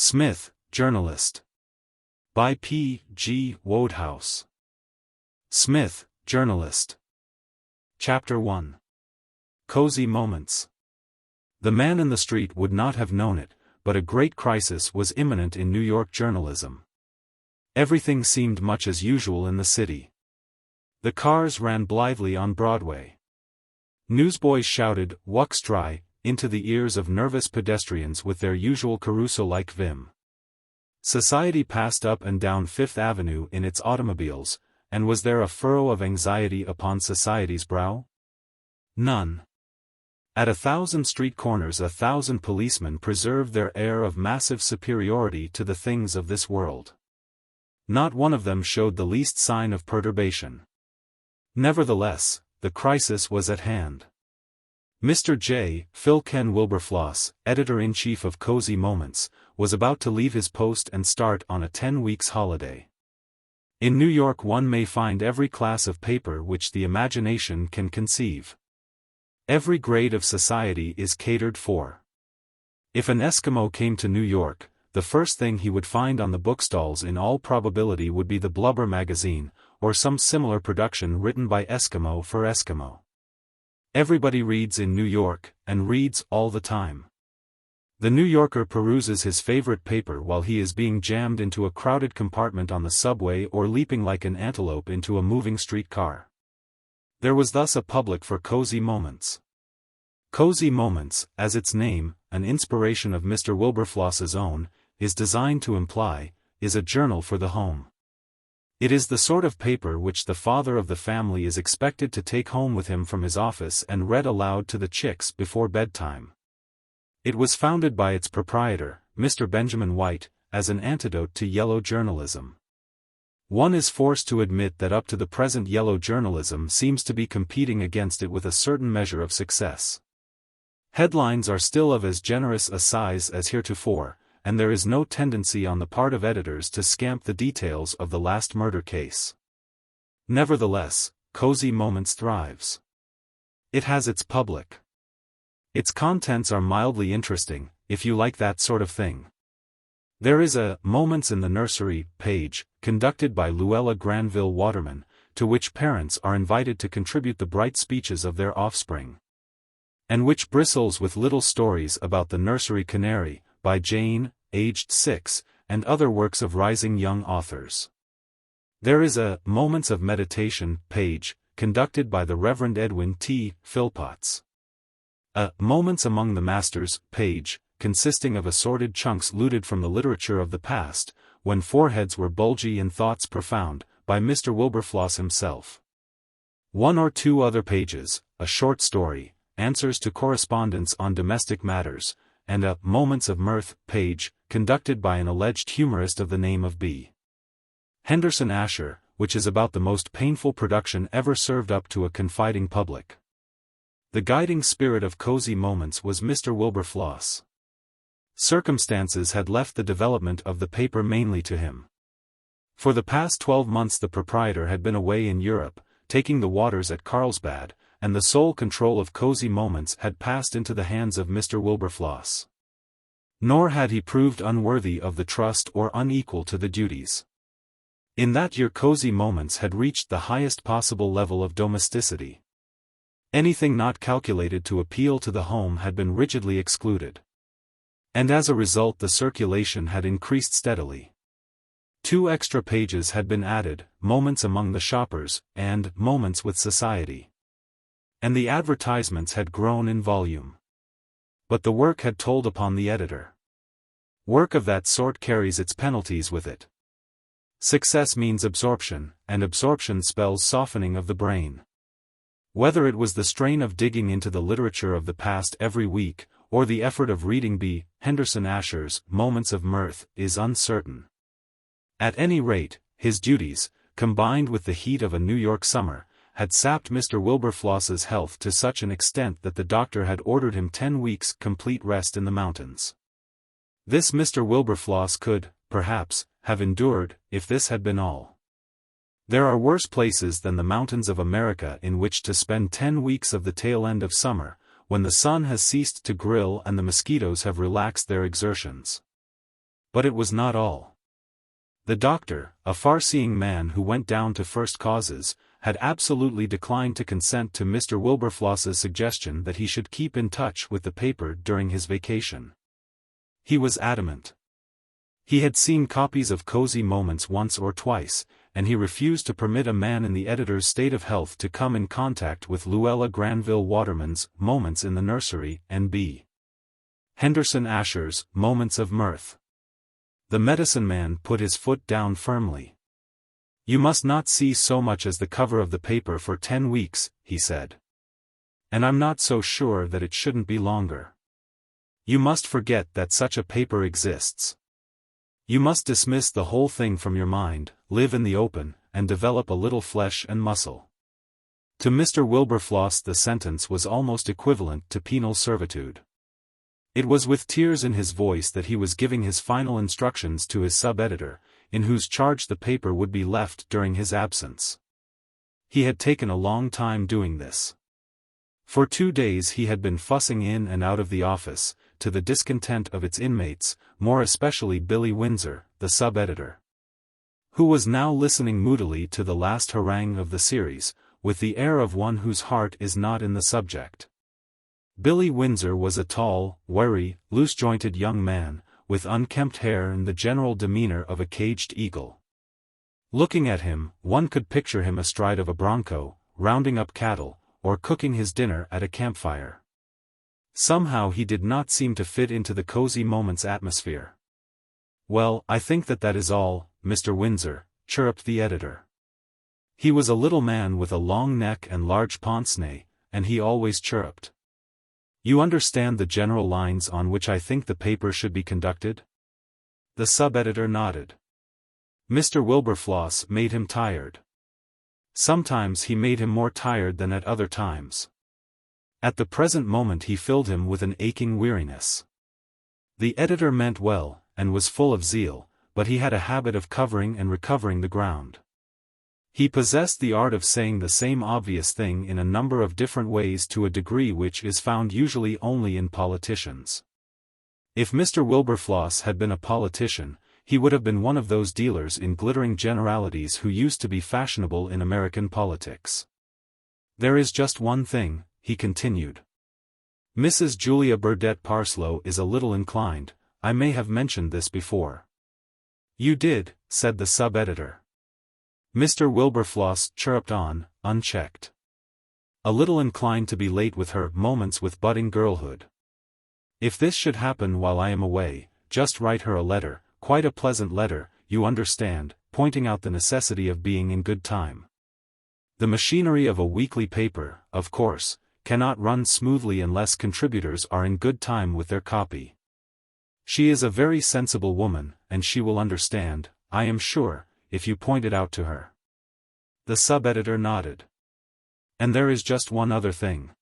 Smith, journalist. By P. G. Wodehouse. Smith, journalist. Chapter 1. Cosy Moments. The man in the street would not have known it, but a great crisis was imminent in New York journalism. Everything seemed much as usual in the city. The cars ran blithely on Broadway. Newsboys shouted, "Wuxtry," into the ears of nervous pedestrians with their usual Caruso-like vim. Society passed up and down Fifth Avenue in its automobiles, and was there a furrow of anxiety upon society's brow? None. At 1,000 street corners 1,000 policemen preserved their air of massive superiority to the things of this world. Not one of them showed the least sign of perturbation. Nevertheless, the crisis was at hand. Mr. J. Phil Ken Wilberfloss, editor-in-chief of Cosy Moments, was about to leave his post and start on a 10-weeks holiday. In New York one may find every class of paper which the imagination can conceive. Every grade of society is catered for. If an Eskimo came to New York, the first thing he would find on the bookstalls in all probability would be the Blubber magazine, or some similar production written by Eskimo for Eskimo. Everybody reads in New York, and reads all the time. The New Yorker peruses his favorite paper while he is being jammed into a crowded compartment on the subway or leaping like an antelope into a moving streetcar. There was thus a public for Cosy Moments. Cosy Moments, as its name, an inspiration of Mr. Wilberfloss's own, is designed to imply, is a journal for the home. It is the sort of paper which the father of the family is expected to take home with him from his office and read aloud to the chicks before bedtime. It was founded by its proprietor, Mr. Benjamin White, as an antidote to yellow journalism. One is forced to admit that up to the present yellow journalism seems to be competing against it with a certain measure of success. Headlines are still of as generous a size as heretofore, and there is no tendency on the part of editors to scamp the details of the last murder case. Nevertheless, Cosy Moments thrives. It has its public. Its contents are mildly interesting, if you like that sort of thing. There is a Moments in the Nursery page, conducted by Luella Granville Waterman, to which parents are invited to contribute the bright speeches of their offspring, and which bristles with little stories about the nursery canary, by Jane, aged 6, and other works of rising young authors. There is a Moments of Meditation page, conducted by the Reverend Edwin T. Philpotts. A Moments Among the Masters page, consisting of assorted chunks looted from the literature of the past, when foreheads were bulgy and thoughts profound, by Mr. Wilberfloss himself. One or two other pages, a short story, answers to correspondence on domestic matters, and a Moments of Mirth page, conducted by an alleged humorist of the name of B. Henderson Asher, which is about the most painful production ever served up to a confiding public. The guiding spirit of Cosy Moments was Mr. Wilberfloss. Circumstances had left the development of the paper mainly to him. For the past 12 months the proprietor had been away in Europe, taking the waters at Carlsbad, and the sole control of Cosy Moments had passed into the hands of Mr. Wilberfloss. Nor had he proved unworthy of the trust or unequal to the duties. In that year Cosy Moments had reached the highest possible level of domesticity. Anything not calculated to appeal to the home had been rigidly excluded. And as a result the circulation had increased steadily. 2 extra pages had been added, Moments Among the Shoppers, and Moments with Society. And the advertisements had grown in volume. But the work had told upon the editor. Work of that sort carries its penalties with it. Success means absorption, and absorption spells softening of the brain. Whether it was the strain of digging into the literature of the past every week, or the effort of reading B. Henderson Asher's Moments of Mirth, is uncertain. At any rate, his duties, combined with the heat of a New York summer, had sapped Mr. Wilberfloss's health to such an extent that the doctor had ordered him 10 weeks' complete rest in the mountains. This Mr. Wilberfloss could, perhaps, have endured, if this had been all. There are worse places than the mountains of America in which to spend 10 weeks of the tail end of summer, when the sun has ceased to grill and the mosquitoes have relaxed their exertions. But it was not all. The doctor, a far-seeing man who went down to first causes, had absolutely declined to consent to Mr. Wilberfloss's suggestion that he should keep in touch with the paper during his vacation. He was adamant. He had seen copies of Cosy Moments once or twice, and he refused to permit a man in the editor's state of health to come in contact with Luella Granville Waterman's Moments in the Nursery and B. Henderson Asher's Moments of Mirth. The medicine man put his foot down firmly. "You must not see so much as the cover of the paper for 10 weeks, he said. "And I'm not so sure that it shouldn't be longer. You must forget that such a paper exists. You must dismiss the whole thing from your mind, live in the open, and develop a little flesh and muscle." To Mr. Wilberfloss the sentence was almost equivalent to penal servitude. It was with tears in his voice that he was giving his final instructions to his sub-editor, in whose charge the paper would be left during his absence. He had taken a long time doing this. For 2 days he had been fussing in and out of the office, to the discontent of its inmates, more especially Billy Windsor, the sub-editor, who was now listening moodily to the last harangue of the series, with the air of one whose heart is not in the subject. Billy Windsor was a tall, wiry, loose-jointed young man, with unkempt hair and the general demeanor of a caged eagle. Looking at him, one could picture him astride of a bronco, rounding up cattle, or cooking his dinner at a campfire. Somehow he did not seem to fit into the Cosy Moments atmosphere. "Well, I think that is all, Mr. Windsor," chirruped the editor. He was a little man with a long neck and large pince-nez, and he always chirruped. "You understand the general lines on which I think the paper should be conducted?" The sub-editor nodded. Mr. Wilberfloss made him tired. Sometimes he made him more tired than at other times. At the present moment he filled him with an aching weariness. The editor meant well, and was full of zeal, but he had a habit of covering and recovering the ground. He possessed the art of saying the same obvious thing in a number of different ways to a degree which is found usually only in politicians. If Mr. Wilberfloss had been a politician, he would have been one of those dealers in glittering generalities who used to be fashionable in American politics. "There is just one thing," he continued. "Mrs. Julia Burdett Parslow is a little inclined. I may have mentioned this before." "You did," said the sub-editor. Mr. Wilberfloss chirruped on, unchecked. "A little inclined to be late with her Moments with budding girlhood. If this should happen while I am away, just write her a letter, quite a pleasant letter, you understand, pointing out the necessity of being in good time. The machinery of a weekly paper, of course, cannot run smoothly unless contributors are in good time with their copy. She is a very sensible woman, and she will understand, I am sure, if you point it out to her." The sub-editor nodded. "And there is just one other thing.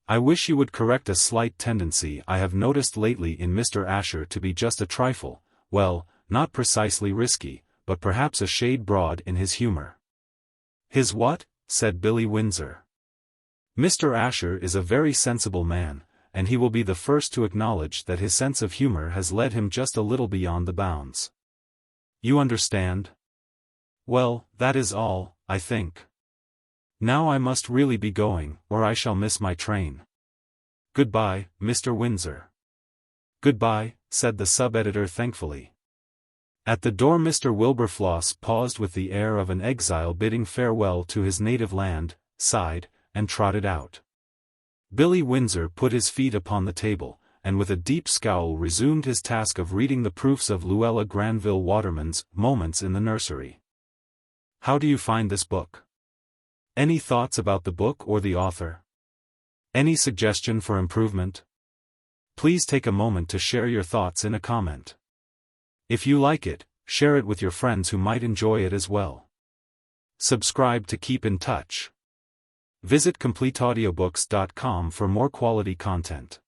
I wish you would correct a slight tendency I have noticed lately in Mr. Asher to be just a trifle, well, not precisely risky, but perhaps a shade broad in his humor." "His what?" said Billy Windsor. "Mr. Asher is a very sensible man, and he will be the first to acknowledge that his sense of humor has led him just a little beyond the bounds. You understand? Well, that is all, I think. Now I must really be going, or I shall miss my train. Goodbye, Mr. Windsor." "Goodbye," said the sub-editor thankfully. At the door Mr. Wilberfloss paused with the air of an exile bidding farewell to his native land, sighed, and trotted out. Billy Windsor put his feet upon the table, and with a deep scowl resumed his task of reading the proofs of Luella Granville Waterman's Moments in the Nursery. How do you find this book? Any thoughts about the book or the author? Any suggestion for improvement? Please take a moment to share your thoughts in a comment. If you like it, share it with your friends who might enjoy it as well. Subscribe to keep in touch. Visit CompleteAudiobooks.com for more quality content.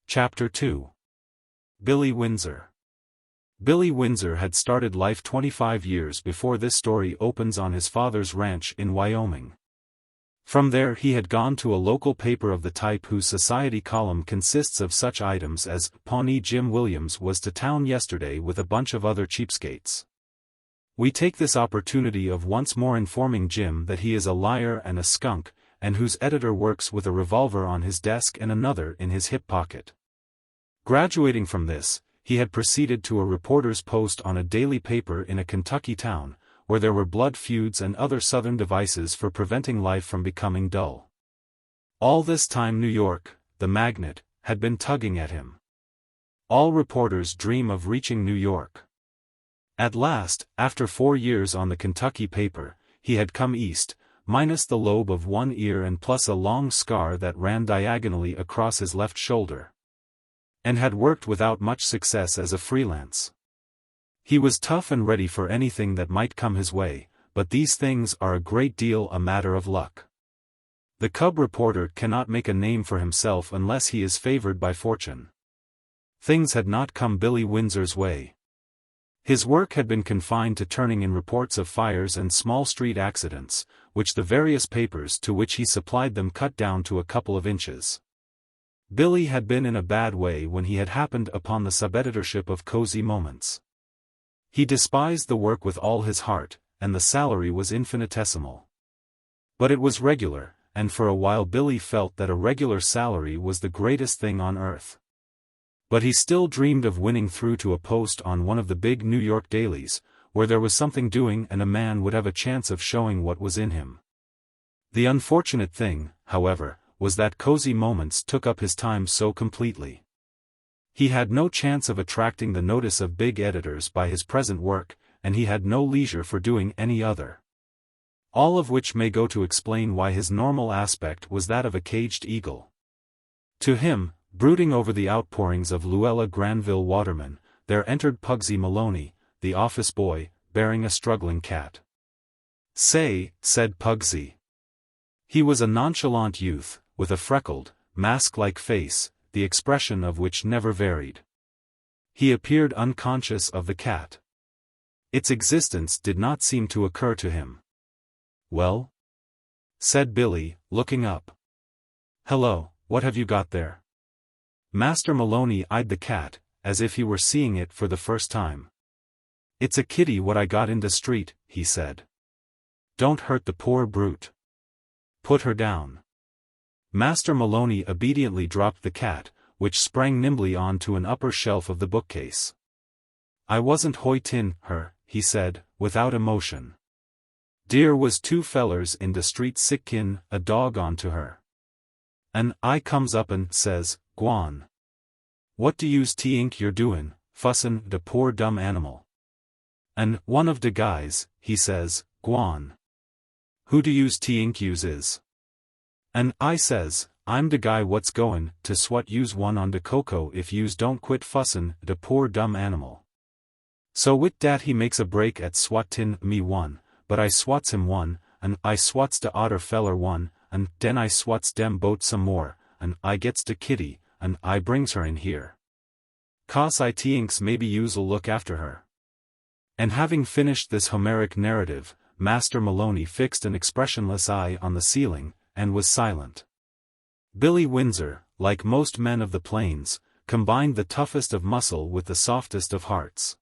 Chapter 2. Billy Windsor. Billy Windsor had started life 25 years before this story opens on his father's ranch in Wyoming. From there he had gone to a local paper of the type whose society column consists of such items as, Pawnee Jim Williams was to town yesterday with a bunch of other cheapskates. We take this opportunity of once more informing Jim that he is a liar and a skunk, and whose editor works with a revolver on his desk and another in his hip pocket. Graduating from this, he had proceeded to a reporter's post on a daily paper in a Kentucky town, where there were blood feuds and other Southern devices for preventing life from becoming dull. All this time New York, the magnet, had been tugging at him. All reporters dream of reaching New York. At last, after 4 years on the Kentucky paper, he had come east, minus the lobe of one ear and plus a long scar that ran diagonally across his left shoulder. And had worked without much success as a freelance. He was tough and ready for anything that might come his way, but these things are a great deal a matter of luck. The cub reporter cannot make a name for himself unless he is favored by fortune. Things had not come Billy Windsor's way. His work had been confined to turning in reports of fires and small street accidents, which the various papers to which he supplied them cut down to a couple of inches. Billy had been in a bad way when he had happened upon the sub-editorship of Cosy Moments. He despised the work with all his heart, and the salary was infinitesimal. But it was regular, and for a while Billy felt that a regular salary was the greatest thing on earth. But he still dreamed of winning through to a post on one of the big New York dailies, where there was something doing and a man would have a chance of showing what was in him. The unfortunate thing, however, was that Cosy Moments took up his time so completely. He had no chance of attracting the notice of big editors by his present work, and he had no leisure for doing any other. All of which may go to explain why his normal aspect was that of a caged eagle. To him, brooding over the outpourings of Luella Granville Waterman, there entered Pugsy Maloney, the office boy, bearing a struggling cat. "Say," said Pugsy. He was a nonchalant youth, with a freckled, mask-like face, the expression of which never varied. He appeared unconscious of the cat. Its existence did not seem to occur to him. "Well?" said Billy, looking up. "Hello, what have you got there?" Master Maloney eyed the cat, as if he were seeing it for the first time. "It's a kitty what I got in the street," he said. "Don't hurt the poor brute. Put her down." Master Maloney obediently dropped the cat, which sprang nimbly on to an upper shelf of the bookcase. "I wasn't hoitin' her," he said, without emotion. "Dear was two fellers in the street sickin' a dog onto her. An' I comes up and says, 'Gwan. What do yous t'ink you're doin', fussin' de poor dumb animal?' An' one of de guys, he says, 'Gwan. Who do yous t'ink yous is?' An' I says, 'I'm de guy what's goin' to swat yous one on de coco if yous don't quit fussin' de poor dumb animal.' So wit dat he makes a break at swattin' me one, but I swats him one, an' I swats de odder feller one, an' den I swats dem both some more, an' I gets de kitty, an' I brings her in here. 'Cause I t'inks maybe youse'll look after her." And having finished this Homeric narrative, Master Maloney fixed an expressionless eye on the ceiling, and was silent. Billy Windsor, like most men of the plains, combined the toughest of muscle with the softest of hearts.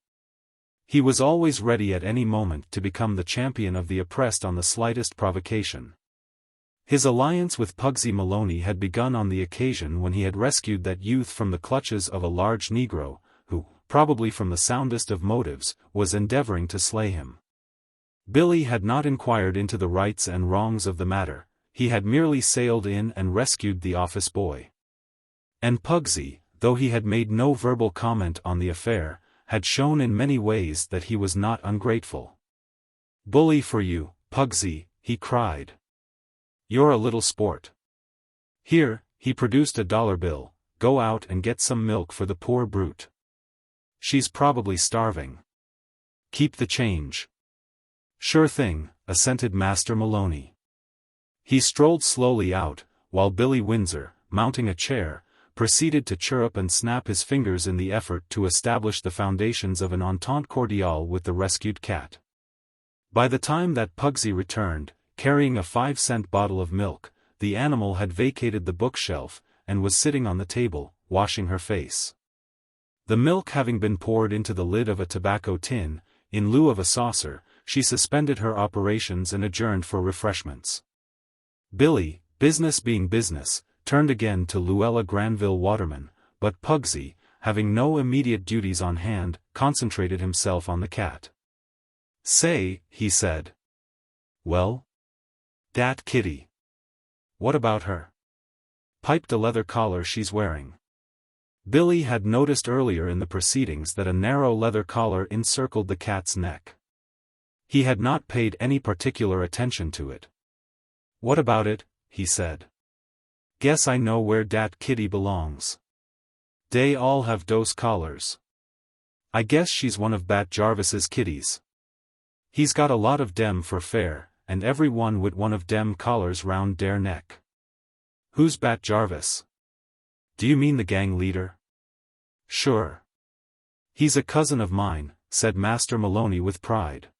He was always ready at any moment to become the champion of the oppressed on the slightest provocation. His alliance with Pugsy Maloney had begun on the occasion when he had rescued that youth from the clutches of a large Negro, who, probably from the soundest of motives, was endeavoring to slay him. Billy had not inquired into the rights and wrongs of the matter, he had merely sailed in and rescued the office boy. And Pugsy, though he had made no verbal comment on the affair, had shown in many ways that he was not ungrateful. "Bully for you, Pugsy," he cried. "You're a little sport. Here," he produced a $1 bill, "go out and get some milk for the poor brute. She's probably starving. Keep the change." "Sure thing," assented Master Maloney. He strolled slowly out, while Billy Windsor, mounting a chair, proceeded to chirrup and snap his fingers in the effort to establish the foundations of an entente cordiale with the rescued cat. By the time that Pugsy returned, carrying a 5-cent bottle of milk. The animal had vacated the bookshelf, and was sitting on the table, washing her face. The milk having been poured into the lid of a tobacco tin, in lieu of a saucer, she suspended her operations and adjourned for refreshments. Billy, business being business, turned again to Luella Granville Waterman, but Pugsy, having no immediate duties on hand, concentrated himself on the cat. "Say," he said. "Well? Dat kitty. What about her?" "Piped a leather collar she's wearing." Billy had noticed earlier in the proceedings that a narrow leather collar encircled the cat's neck. He had not paid any particular attention to it. "What about it?" he said. "Guess I know where dat kitty belongs. Dey all have dose collars. I guess she's one of Bat Jarvis's kitties. He's got a lot of dem for fair, and every one wid one of dem collars round der neck." "Who's Bat Jarvis? Do you mean the gang leader?" "Sure. He's a cousin of mine," said Master Maloney with pride.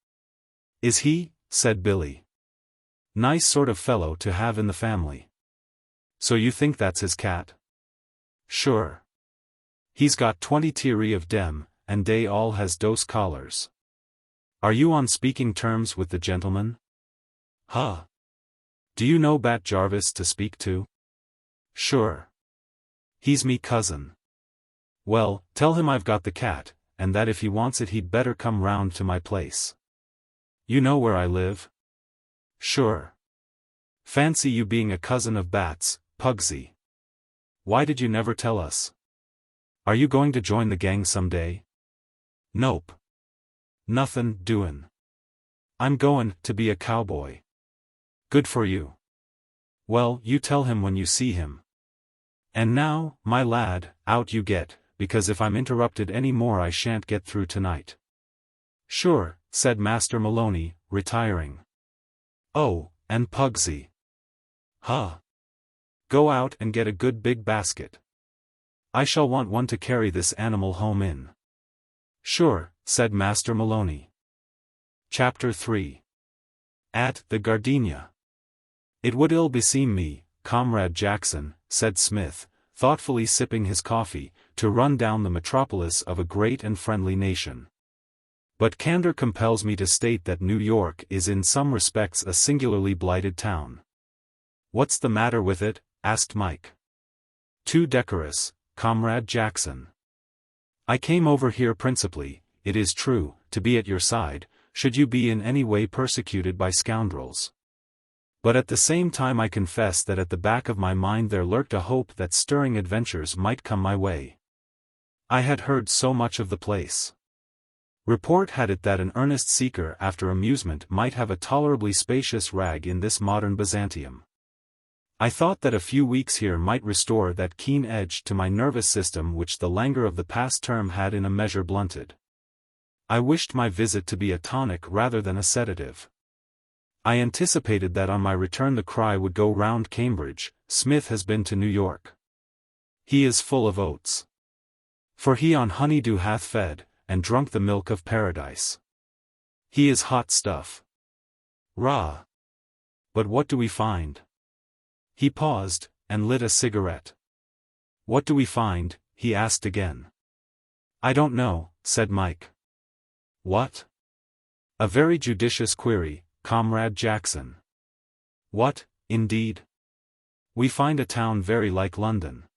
"Is he?" said Billy. "Nice sort of fellow to have in the family. So you think that's his cat?" "Sure. He's got 20 tieri of dem, and dey all has dose collars." "Are you on speaking terms with the gentleman?" "Huh. Do you know Bat Jarvis to speak to?" "Sure. He's me cousin." "Well, tell him I've got the cat, and that if he wants it he'd better come round to my place. You know where I live?" "Sure. Fancy you being a cousin of Bat's, Pugsy. Why did you never tell us? Are you going to join the gang someday?" "Nope. Nothin' doin'. I'm goin' to be a cowboy." "Good for you. Well, you tell him when you see him. And now, my lad, out you get, because if I'm interrupted any more I shan't get through tonight." "Sure," said Master Maloney, retiring. "Oh, and Pugsy." "Huh. Go out and get a good big basket. I shall want one to carry this animal home in." "Sure," said Master Maloney. Chapter 3. At the Gardenia. "It would ill beseem me, Comrade Jackson," said Smith, thoughtfully sipping his coffee, "to run down the metropolis of a great and friendly nation. But candor compels me to state that New York is in some respects a singularly blighted town." "What's the matter with it?" asked Mike. "Too decorous, Comrade Jackson. I came over here principally, it is true, to be at your side, should you be in any way persecuted by scoundrels. But at the same time I confess that at the back of my mind there lurked a hope that stirring adventures might come my way. I had heard so much of the place. Report had it that an earnest seeker after amusement might have a tolerably spacious rag in this modern Byzantium. I thought that a few weeks here might restore that keen edge to my nervous system which the languor of the past term had in a measure blunted. I wished my visit to be a tonic rather than a sedative. I anticipated that on my return the cry would go round Cambridge, 'Smith has been to New York. He is full of oats. For he on honeydew hath fed, and drunk the milk of paradise. He is hot stuff. Rah! But what do we find?' He paused, and lit a cigarette. 'What do we find?' he asked again. 'I don't know,' said Mike. 'What?' 'A very judicious query, Comrade Jackson.' 'What, indeed?' 'We find a town very like London.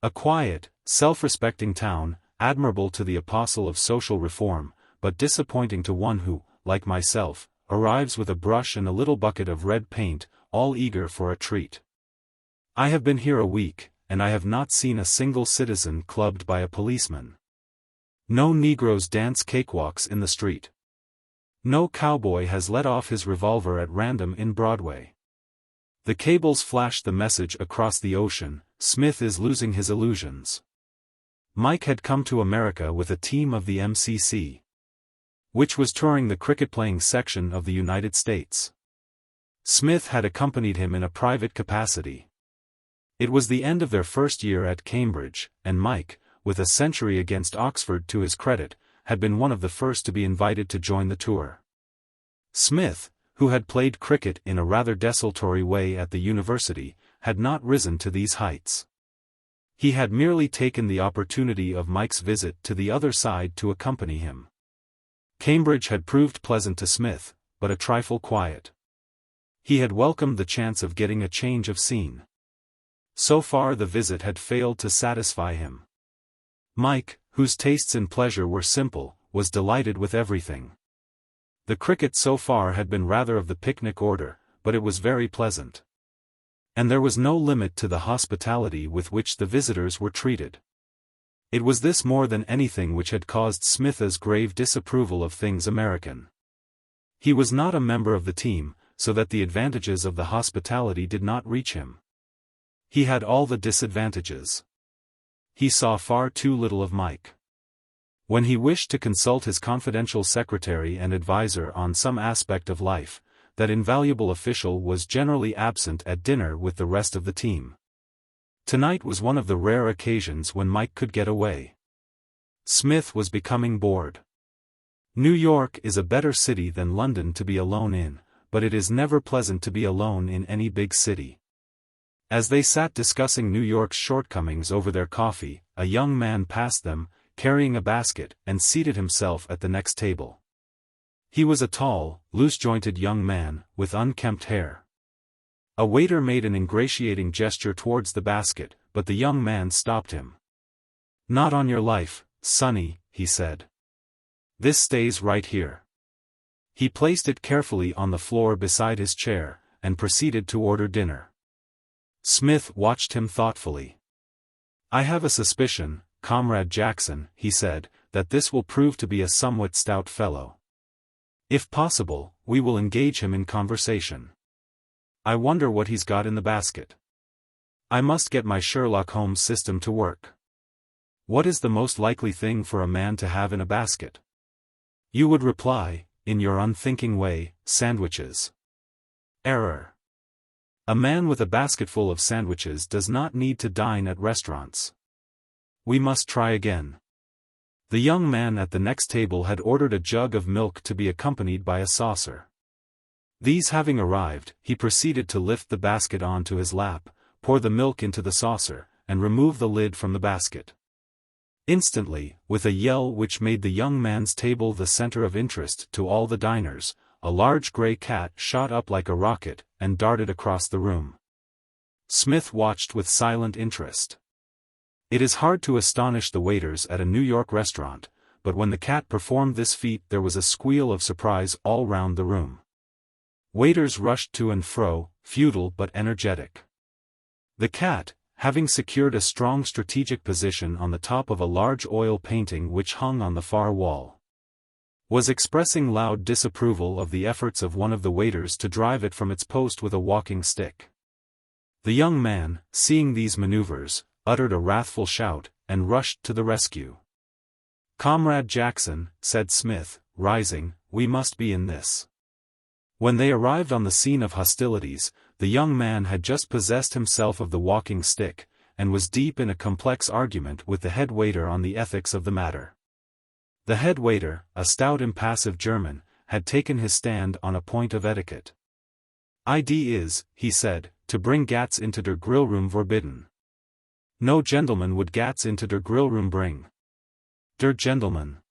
A quiet, self-respecting town, admirable to the apostle of social reform, but disappointing to one who, like myself, arrives with a brush and a little bucket of red paint, all eager for a treat. I have been here a week, and I have not seen a single citizen clubbed by a policeman. No Negroes dance cakewalks in the street. No cowboy has let off his revolver at random in Broadway. The cables flash the message across the ocean, 'Smith is losing his illusions.' Mike had come to America with a team of the MCC, which was touring the cricket-playing section of the United States. Smith had accompanied him in a private capacity. It was the end of their first year at Cambridge, and Mike, with a century against Oxford to his credit, had been one of the first to be invited to join the tour. Smith, who had played cricket in a rather desultory way at the university, had not risen to these heights. He had merely taken the opportunity of Mike's visit to the other side to accompany him. Cambridge had proved pleasant to Smith, but a trifle quiet. He had welcomed the chance of getting a change of scene. So far the visit had failed to satisfy him. Mike, whose tastes in pleasure were simple, was delighted with everything. The cricket so far had been rather of the picnic order, but it was very pleasant. And there was no limit to the hospitality with which the visitors were treated. It was this more than anything which had caused Smith's grave disapproval of things American. He was not a member of the team, so that the advantages of the hospitality did not reach him. He had all the disadvantages. He saw far too little of Mike. When he wished to consult his confidential secretary and advisor on some aspect of life, that invaluable official was generally absent at dinner with the rest of the team. Tonight was one of the rare occasions when Mike could get away. Smith was becoming bored. New York is a better city than London to be alone in, but it is never pleasant to be alone in any big city. As they sat discussing New York's shortcomings over their coffee, a young man passed them, carrying a basket, and seated himself at the next table. He was a tall, loose-jointed young man, with unkempt hair. A waiter made an ingratiating gesture towards the basket, but the young man stopped him. "Not on your life, sonny," he said. "This stays right here." He placed it carefully on the floor beside his chair, and proceeded to order dinner. Smith watched him thoughtfully. "I have a suspicion, Comrade Jackson," he said, "that this will prove to be a somewhat stout fellow. If possible, we will engage him in conversation. I wonder what he's got in the basket. I must get my Sherlock Holmes system to work. What is the most likely thing for a man to have in a basket?" You would reply, in your unthinking way, "Sandwiches." Error. A man with a basketful of sandwiches does not need to dine at restaurants. We must try again. The young man at the next table had ordered a jug of milk to be accompanied by a saucer. These having arrived, he proceeded to lift the basket onto his lap, pour the milk into the saucer, and remove the lid from the basket. Instantly, with a yell which made the young man's table the center of interest to all the diners, a large gray cat shot up like a rocket, and darted across the room. Smith watched with silent interest. It is hard to astonish the waiters at a New York restaurant, but when the cat performed this feat there was a squeal of surprise all round the room. Waiters rushed to and fro, futile but energetic. The cat, having secured a strong strategic position on the top of a large oil painting which hung on the far wall, was expressing loud disapproval of the efforts of one of the waiters to drive it from its post with a walking stick. The young man, seeing these maneuvers, uttered a wrathful shout, and rushed to the rescue. "Comrade Jackson," said Smith, rising, "we must be in this." When they arrived on the scene of hostilities, the young man had just possessed himself of the walking stick, and was deep in a complex argument with the head waiter on the ethics of the matter. The head waiter, a stout impassive German, had taken his stand on a point of etiquette. "Id is," he said, "to bring gats into der Grillroom forbidden. No gentleman would gats into der Grillroom bring. Der gentleman."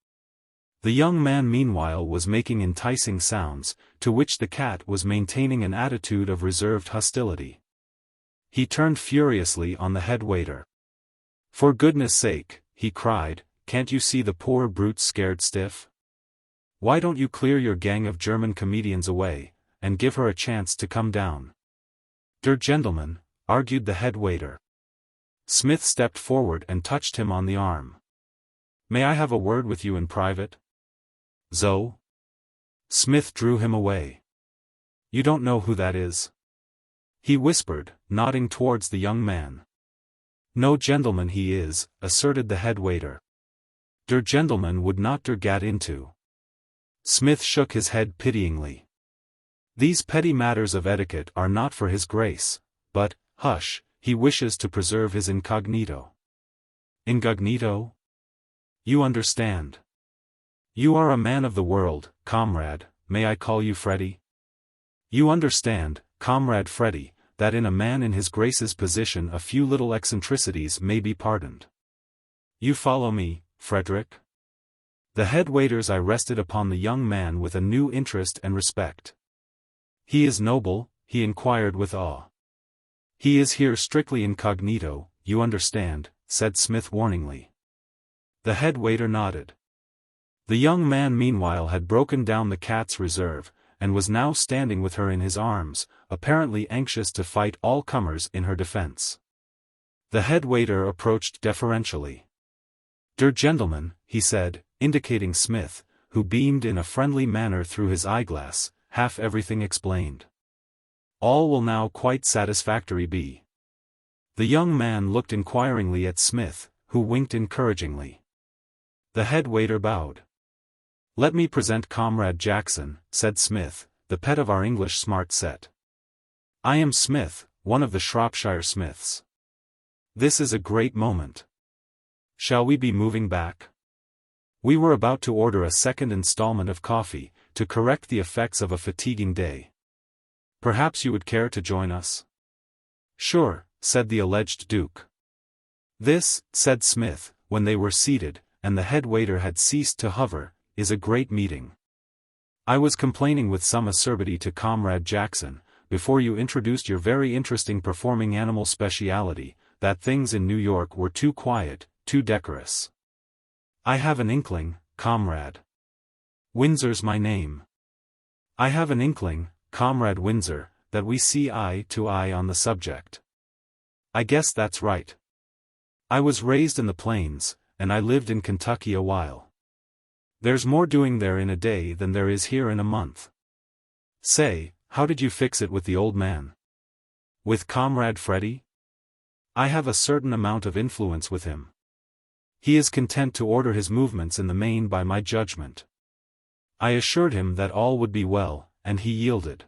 The young man meanwhile was making enticing sounds, to which the cat was maintaining an attitude of reserved hostility. He turned furiously on the head waiter. "For goodness sake," he cried, "can't you see the poor brute's scared stiff? Why don't you clear your gang of German comedians away, and give her a chance to come down?" "Der gentleman," argued the head waiter. Smith stepped forward and touched him on the arm. "May I have a word with you in private?" "So?" Smith drew him away. "You don't know who that is?" he whispered, nodding towards the young man. "No gentleman he is," asserted the head waiter. "Der gentleman would not der gat into." Smith shook his head pityingly. "These petty matters of etiquette are not for his grace, but, hush, he wishes to preserve his incognito." "Incognito? You understand. You are a man of the world, comrade, may I call you Freddy?" You understand, Comrade Freddy, that in a man in his Grace's position a few little eccentricities may be pardoned. You follow me, Frederick? The head waiter's eye rested upon the young man with a new interest and respect. He is noble, he inquired with awe. He is here strictly incognito, you understand, said Smith warningly. The head waiter nodded. The young man meanwhile had broken down the cat's reserve, and was now standing with her in his arms, apparently anxious to fight all comers in her defense. The head waiter approached deferentially. "Der gentleman," he said, indicating Smith, who beamed in a friendly manner through his eyeglass, half everything explained. "All will now quite satisfactory be." The young man looked inquiringly at Smith, who winked encouragingly. The head waiter bowed. "Let me present Comrade Jackson," said Smith, "the pet of our English smart set. I am Smith, one of the Shropshire Smiths. This is a great moment. Shall we be moving back? We were about to order a second installment of coffee, to correct the effects of a fatiguing day. Perhaps you would care to join us?" "Sure," said the alleged Duke. "This," said Smith, when they were seated, and the head waiter had ceased to hover, "is a great meeting. I was complaining with some acerbity to Comrade Jackson, before you introduced your very interesting performing animal speciality, that things in New York were too quiet, too decorous. I have an inkling, Comrade. Windsor's my name. I have an inkling, Comrade Windsor, that we see eye to eye on the subject. I guess that's right. I was raised in the plains, and I lived in Kentucky a while. There's more doing there in a day than there is here in a month. Say, how did you fix it with the old man? With Comrade Freddy? I have a certain amount of influence with him. He is content to order his movements in the main by my judgment. I assured him that all would be well, and he yielded."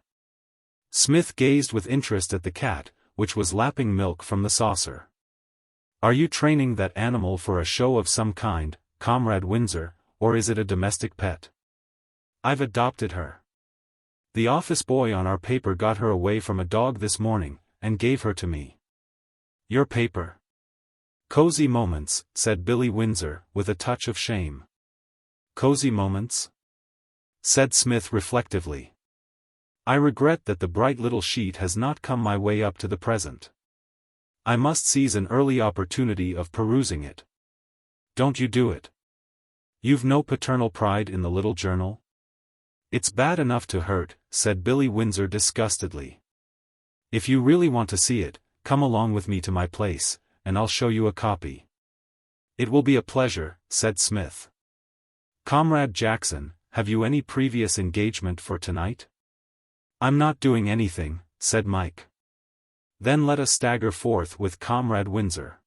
Smith gazed with interest at the cat, which was lapping milk from the saucer. "Are you training that animal for a show of some kind, Comrade Windsor, or is it a domestic pet?" "I've adopted her. The office boy on our paper got her away from a dog this morning, and gave her to me." "Your paper?" "Cosy Moments," said Billy Windsor, with a touch of shame. "Cosy Moments?" said Smith reflectively. "I regret that the bright little sheet has not come my way up to the present. I must seize an early opportunity of perusing it. Don't you do it. You've no paternal pride in the little journal?" "It's bad enough to hurt," said Billy Windsor disgustedly. "If you really want to see it, come along with me to my place, and I'll show you a copy." "It will be a pleasure," said Smith. "Comrade Jackson, have you any previous engagement for tonight?" "I'm not doing anything," said Mike. "Then let us stagger forth with Comrade Windsor.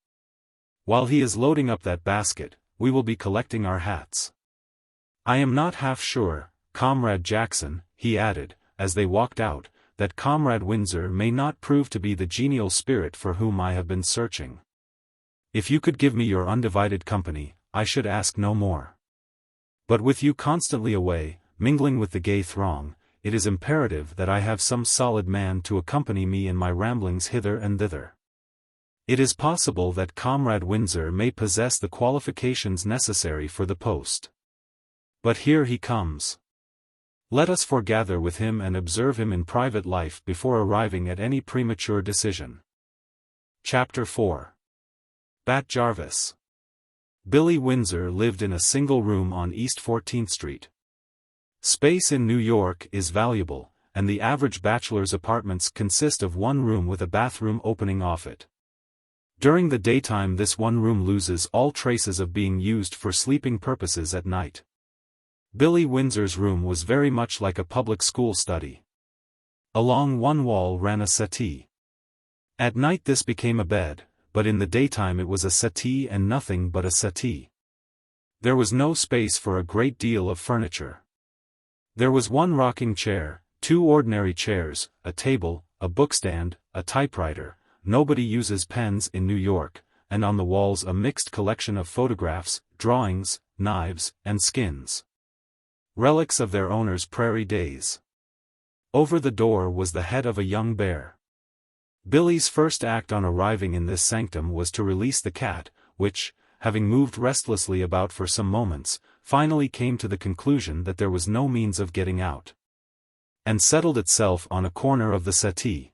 While he is loading up that basket, we will be collecting our hats. I am not half sure, Comrade Jackson," he added, as they walked out, "that Comrade Windsor may not prove to be the genial spirit for whom I have been searching. If you could give me your undivided company, I should ask no more. But with you constantly away, mingling with the gay throng, it is imperative that I have some solid man to accompany me in my ramblings hither and thither. It is possible that Comrade Windsor may possess the qualifications necessary for the post. But here he comes. Let us foregather with him and observe him in private life before arriving at any premature decision." Chapter 4. Bat Jarvis. Billy Windsor lived in a single room on East 14th Street. Space in New York is valuable, and the average bachelor's apartments consist of one room with a bathroom opening off it. During the daytime this one room loses all traces of being used for sleeping purposes at night. Billy Windsor's room was very much like a public school study. Along one wall ran a settee. At night this became a bed, but in the daytime it was a settee and nothing but a settee. There was no space for a great deal of furniture. There was one rocking chair, two ordinary chairs, a table, a bookstand, a typewriter. Nobody uses pens in New York, and on the walls a mixed collection of photographs, drawings, knives, and skins. Relics of their owners' prairie days. Over the door was the head of a young bear. Billy's first act on arriving in this sanctum was to release the cat, which, having moved restlessly about for some moments, finally came to the conclusion that there was no means of getting out, and settled itself on a corner of the settee.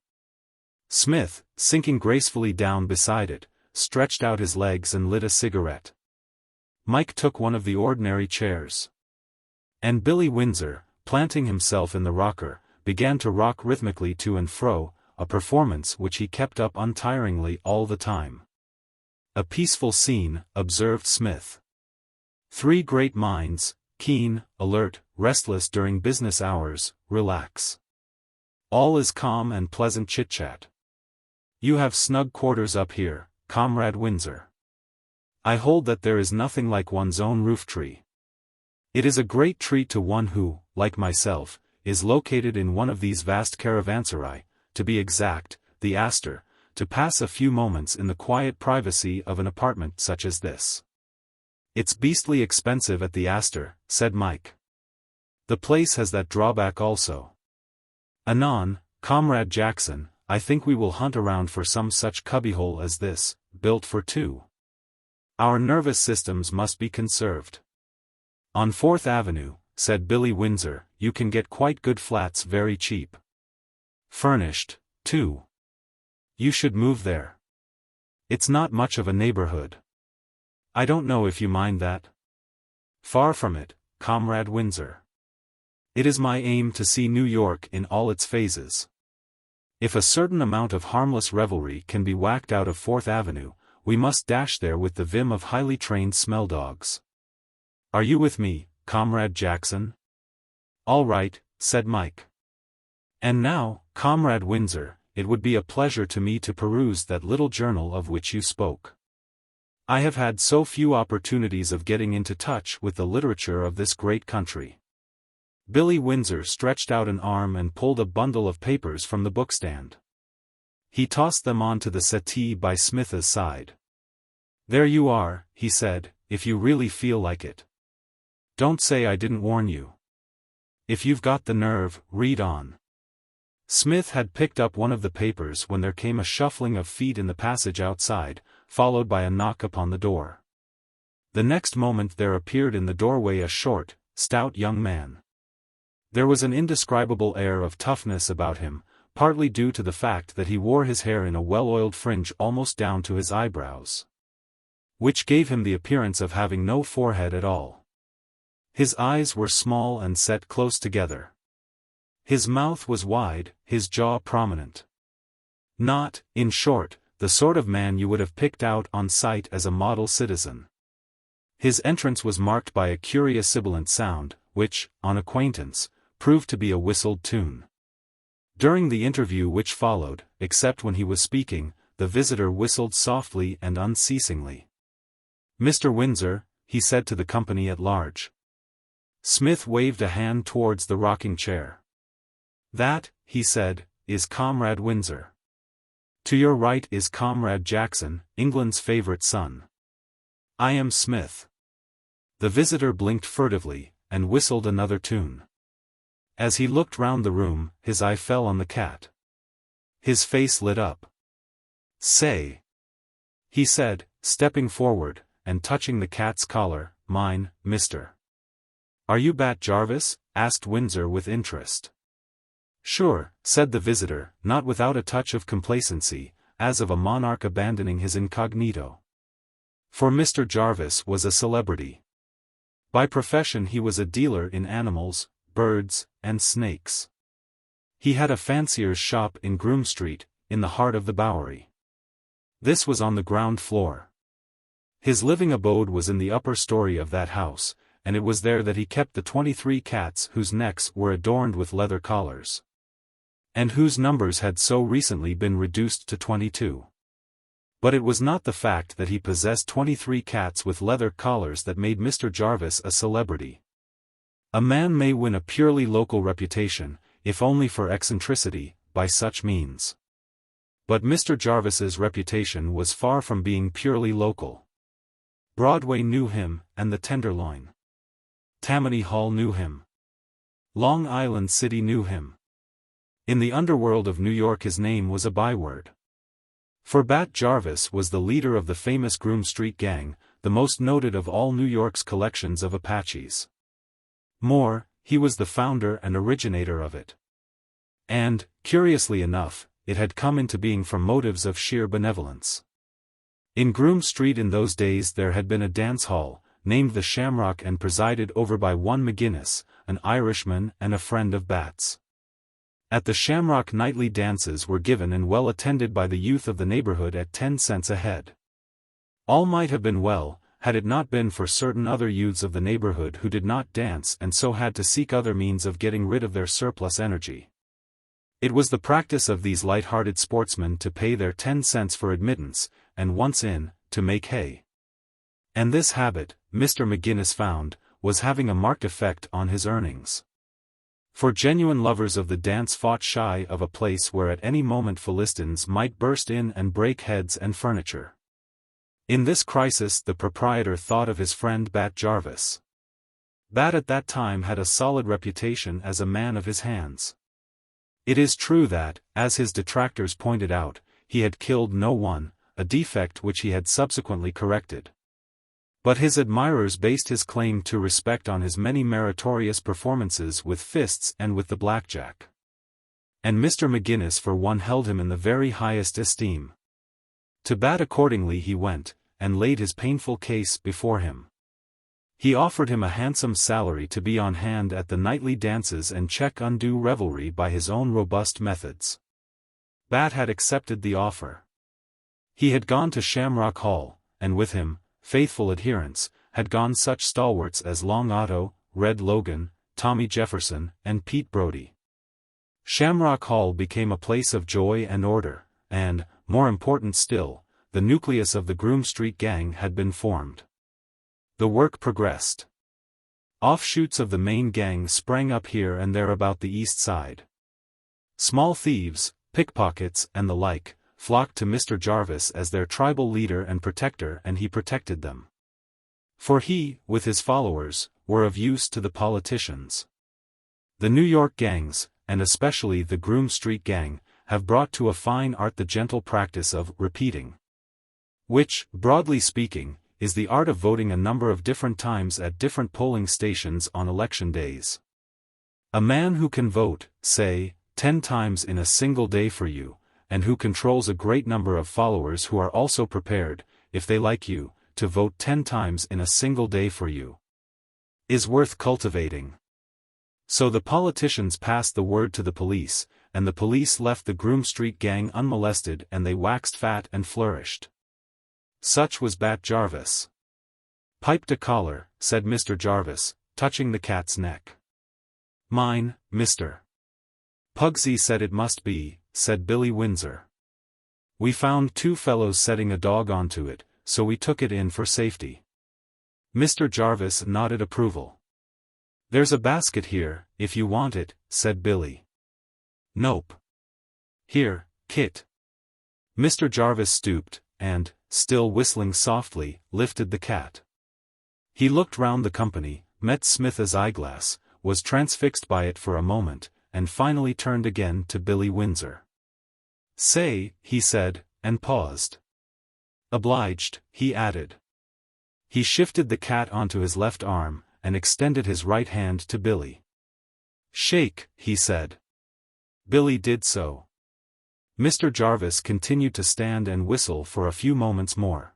Smith, sinking gracefully down beside it, stretched out his legs and lit a cigarette. Mike took one of the ordinary chairs. And Billy Windsor, planting himself in the rocker, began to rock rhythmically to and fro, a performance which he kept up untiringly all the time. A peaceful scene, observed Smith. Three great minds, keen, alert, restless during business hours, relax. All is calm and pleasant chit-chat. You have snug quarters up here, Comrade Windsor. I hold that there is nothing like one's own roof-tree. It is a great treat to one who, like myself, is located in one of these vast caravanserai, to be exact, the Astor, to pass a few moments in the quiet privacy of an apartment such as this. It's beastly expensive at the Astor, said Mike. The place has that drawback also. Anon, Comrade Jackson, I think we will hunt around for some such cubbyhole as this, built for two. Our nervous systems must be conserved. On 4th Avenue, said Billy Windsor, you can get quite good flats very cheap. Furnished, too. You should move there. It's not much of a neighborhood. I don't know if you mind that. Far from it, Comrade Windsor. It is my aim to see New York in all its phases. If a certain amount of harmless revelry can be whacked out of 4th Avenue, we must dash there with the vim of highly trained smell dogs. Are you with me, Comrade Jackson? All right, said Mike. And now, Comrade Windsor, it would be a pleasure to me to peruse that little journal of which you spoke. I have had so few opportunities of getting into touch with the literature of this great country. Billy Windsor stretched out an arm and pulled a bundle of papers from the bookstand. He tossed them onto the settee by Smith's side. There you are, he said, if you really feel like it. Don't say I didn't warn you. If you've got the nerve, read on. Smith had picked up one of the papers when there came a shuffling of feet in the passage outside, followed by a knock upon the door. The next moment there appeared in the doorway a short, stout young man. There was an indescribable air of toughness about him, partly due to the fact that he wore his hair in a well-oiled fringe almost down to his eyebrows, which gave him the appearance of having no forehead at all. His eyes were small and set close together. His mouth was wide, his jaw prominent. Not, in short, the sort of man you would have picked out on sight as a model citizen. His entrance was marked by a curious sibilant sound, which, on acquaintance, proved to be a whistled tune. During the interview which followed, except when he was speaking, the visitor whistled softly and unceasingly. Mr. Windsor, he said to the company at large. Smith waved a hand towards the rocking chair. That, he said, is Comrade Windsor. To your right is Comrade Jackson, England's favorite son. I am Smith. The visitor blinked furtively, and whistled another tune. As he looked round the room, his eye fell on the cat. His face lit up. Say, he said, stepping forward, and touching the cat's collar, mine, mister. Are you Bat Jarvis? Asked Windsor with interest. Sure, said the visitor, not without a touch of complacency, as of a monarch abandoning his incognito. For Mr. Jarvis was a celebrity. By profession he was a dealer in animals, birds, and snakes. He had a fancier's shop in Groome Street, in the heart of the Bowery. This was on the ground floor. His living abode was in the upper story of that house, and it was there that he kept the 23 cats whose necks were adorned with leather collars, and whose numbers had so recently been reduced to 22. But it was not the fact that he possessed 23 cats with leather collars that made Mr. Jarvis a celebrity. A man may win a purely local reputation, if only for eccentricity, by such means. But Mr. Jarvis's reputation was far from being purely local. Broadway knew him, and the Tenderloin. Tammany Hall knew him. Long Island City knew him. In the underworld of New York his name was a byword. For Bat Jarvis was the leader of the famous Groom Street Gang, the most noted of all New York's collections of Apaches. More, he was the founder and originator of it. And, curiously enough, it had come into being from motives of sheer benevolence. In Groom Street in those days there had been a dance hall, named the Shamrock and presided over by one McGinnis, an Irishman and a friend of Bat's. At the Shamrock nightly dances were given and well attended by the youth of the neighborhood at 10 cents a head. All might have been well, had it not been for certain other youths of the neighborhood who did not dance and so had to seek other means of getting rid of their surplus energy. It was the practice of these light-hearted sportsmen to pay their 10 cents for admittance, and once in, to make hay. And this habit, Mr. McGinnis found, was having a marked effect on his earnings. For genuine lovers of the dance fought shy of a place where at any moment Philistines might burst in and break heads and furniture. In this crisis the proprietor thought of his friend Bat Jarvis. Bat at that time had a solid reputation as a man of his hands. It is true that, as his detractors pointed out, he had killed no one, a defect which he had subsequently corrected. But his admirers based his claim to respect on his many meritorious performances with fists and with the blackjack. And Mr. McGinnis for one held him in the very highest esteem. To Bat accordingly he went, and laid his painful case before him. He offered him a handsome salary to be on hand at the nightly dances and check undue revelry by his own robust methods. Bat had accepted the offer. He had gone to Shamrock Hall, and with him, faithful adherents, had gone such stalwarts as Long Otto, Red Logan, Tommy Jefferson, and Pete Brody. Shamrock Hall became a place of joy and order, and, more important still, the nucleus of the Groom Street Gang had been formed. The work progressed. Offshoots of the main gang sprang up here and there about the east side. Small thieves, pickpockets and the like, flocked to Mr. Jarvis as their tribal leader and protector, and he protected them. For he, with his followers, were of use to the politicians. The New York gangs, and especially the Groom Street Gang, have brought to a fine art the gentle practice of repeating, which, broadly speaking, is the art of voting a number of different times at different polling stations on election days. A man who can vote, say, 10 times in a single day for you, and who controls a great number of followers who are also prepared, if they like you, to vote 10 times in a single day for you, is worth cultivating. So the politicians passed the word to the police, and the police left the Groom Street Gang unmolested and they waxed fat and flourished. Such was Bat Jarvis. "Piped a collar," said Mr. Jarvis, touching the cat's neck. "Mine, Mr. Pugsy said it must be," said Billy Windsor. "We found 2 fellows setting a dog onto it, so we took it in for safety." Mr. Jarvis nodded approval. "There's a basket here, if you want it," said Billy. "Nope. Here, Kit." Mr. Jarvis stooped, and, still whistling softly, lifted the cat. He looked round the company, met Smith's eyeglass, was transfixed by it for a moment, and finally turned again to Billy Windsor. "Say," he said, and paused. "Obliged," he added. He shifted the cat onto his left arm, and extended his right hand to Billy. "Shake," he said. Billy did so. Mr. Jarvis continued to stand and whistle for a few moments more.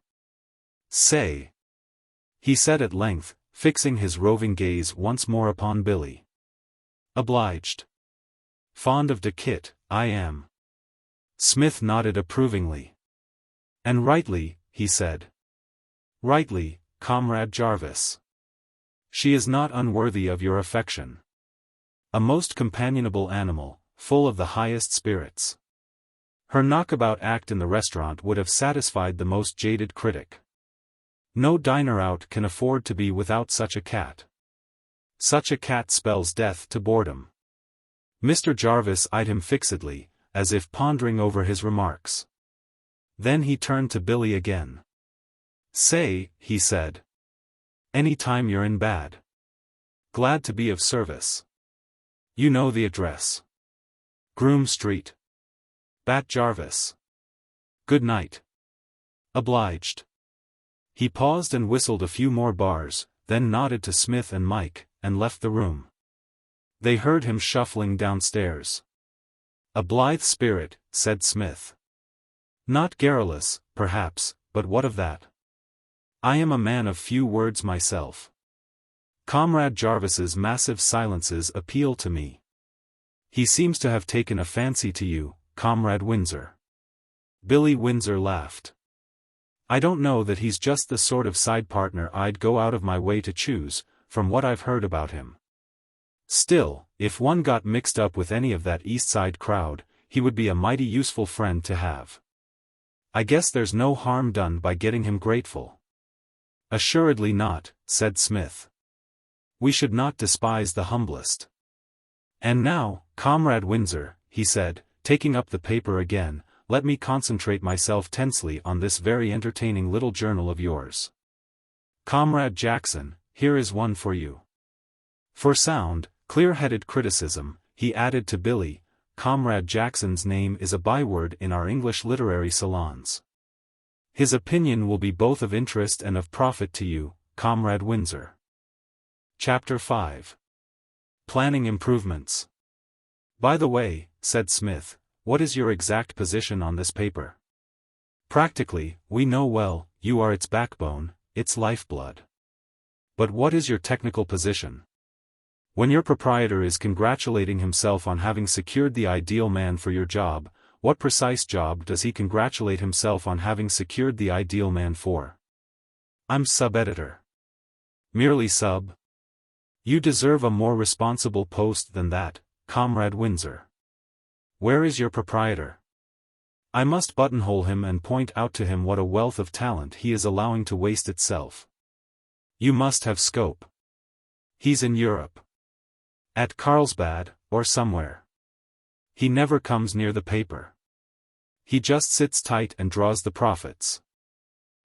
"Say," he said at length, fixing his roving gaze once more upon Billy. "Obliged. Fond of de Kit, I am." Smith nodded approvingly. "And rightly," he said. "Rightly, Comrade Jarvis. She is not unworthy of your affection. A most companionable animal, full of the highest spirits. Her knockabout act in the restaurant would have satisfied the most jaded critic. No diner out can afford to be without such a cat. Such a cat spells death to boredom." Mr. Jarvis eyed him fixedly, as if pondering over his remarks. Then he turned to Billy again. "Say," he said. "Any time you're in bad. Glad to be of service. You know the address." Groom Street. Bat Jarvis. Good night. Obliged. He paused and whistled a few more bars, then nodded to Psmith and Mike, and left the room. They heard him shuffling downstairs. A blithe spirit, said Psmith. Not garrulous, perhaps, but what of that? I am a man of few words myself. Comrade Jarvis's massive silences appeal to me. He seems to have taken a fancy to you, Comrade Windsor. Billy Windsor laughed. I don't know that he's just the sort of side partner I'd go out of my way to choose, from what I've heard about him. Still, if one got mixed up with any of that East Side crowd, he would be a mighty useful friend to have. I guess there's no harm done by getting him grateful. Assuredly not, said Psmith. We should not despise the humblest. And now, Comrade Windsor, he said, taking up the paper again, let me concentrate myself tensely on this very entertaining little journal of yours. Comrade Jackson, here is one for you. For sound, clear-headed criticism, he added to Billy, Comrade Jackson's name is a byword in our English literary salons. His opinion will be both of interest and of profit to you, Comrade Windsor. Chapter 5. Planning Improvements. By the way, said Psmith, what is your exact position on this paper? Practically, we know well, you are its backbone, its lifeblood. But what is your technical position? When your proprietor is congratulating himself on having secured the ideal man for your job, what precise job does he congratulate himself on having secured the ideal man for? I'm sub-editor. Merely sub? You deserve a more responsible post than that, Comrade Windsor. Where is your proprietor? I must buttonhole him and point out to him what a wealth of talent he is allowing to waste itself. You must have scope. He's in Europe. At Carlsbad, or somewhere. He never comes near the paper. He just sits tight and draws the profits.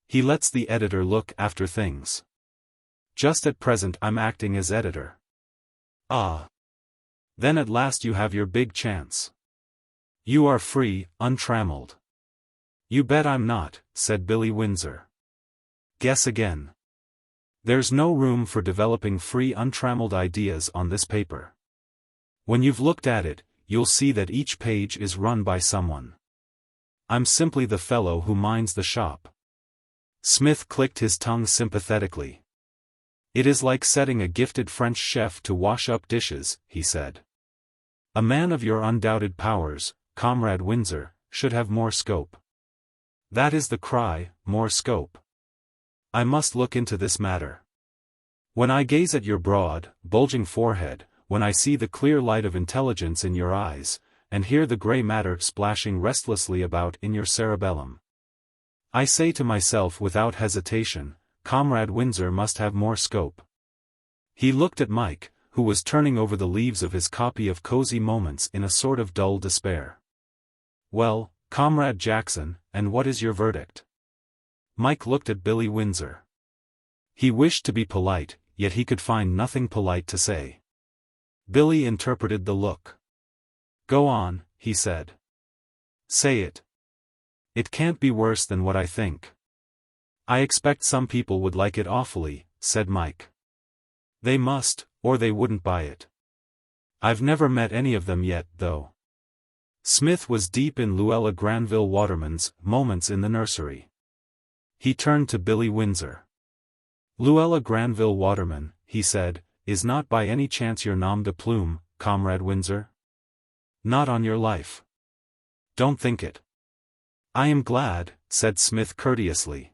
He lets the editor look after things. Just at present I'm acting as editor. Ah. Then at last you have your big chance. You are free, untrammeled. You bet I'm not, said Billy Windsor. Guess again. There's no room for developing free untrammeled ideas on this paper. When you've looked at it, you'll see that each page is run by someone. I'm simply the fellow who minds the shop. Psmith clicked his tongue sympathetically. It is like setting a gifted French chef to wash up dishes, he said. A man of your undoubted powers, Comrade Windsor, should have more scope. That is the cry, more scope. I must look into this matter. When I gaze at your broad, bulging forehead, when I see the clear light of intelligence in your eyes, and hear the gray matter splashing restlessly about in your cerebellum, I say to myself without hesitation, Comrade Windsor must have more scope. He looked at Mike, who was turning over the leaves of his copy of Cosy Moments in a sort of dull despair. Well, Comrade Jackson, and what is your verdict? Mike looked at Billy Windsor. He wished to be polite, yet he could find nothing polite to say. Billy interpreted the look. Go on, he said. Say it. It can't be worse than what I think. I expect some people would like it awfully, said Mike. They must, or they wouldn't buy it. I've never met any of them yet, though. Smith was deep in Luella Granville Waterman's Moments in the Nursery. He turned to Billy Windsor. Luella Granville Waterman, he said, is not by any chance your nom de plume, Comrade Windsor? Not on your life. Don't think it. I am glad, said Smith courteously.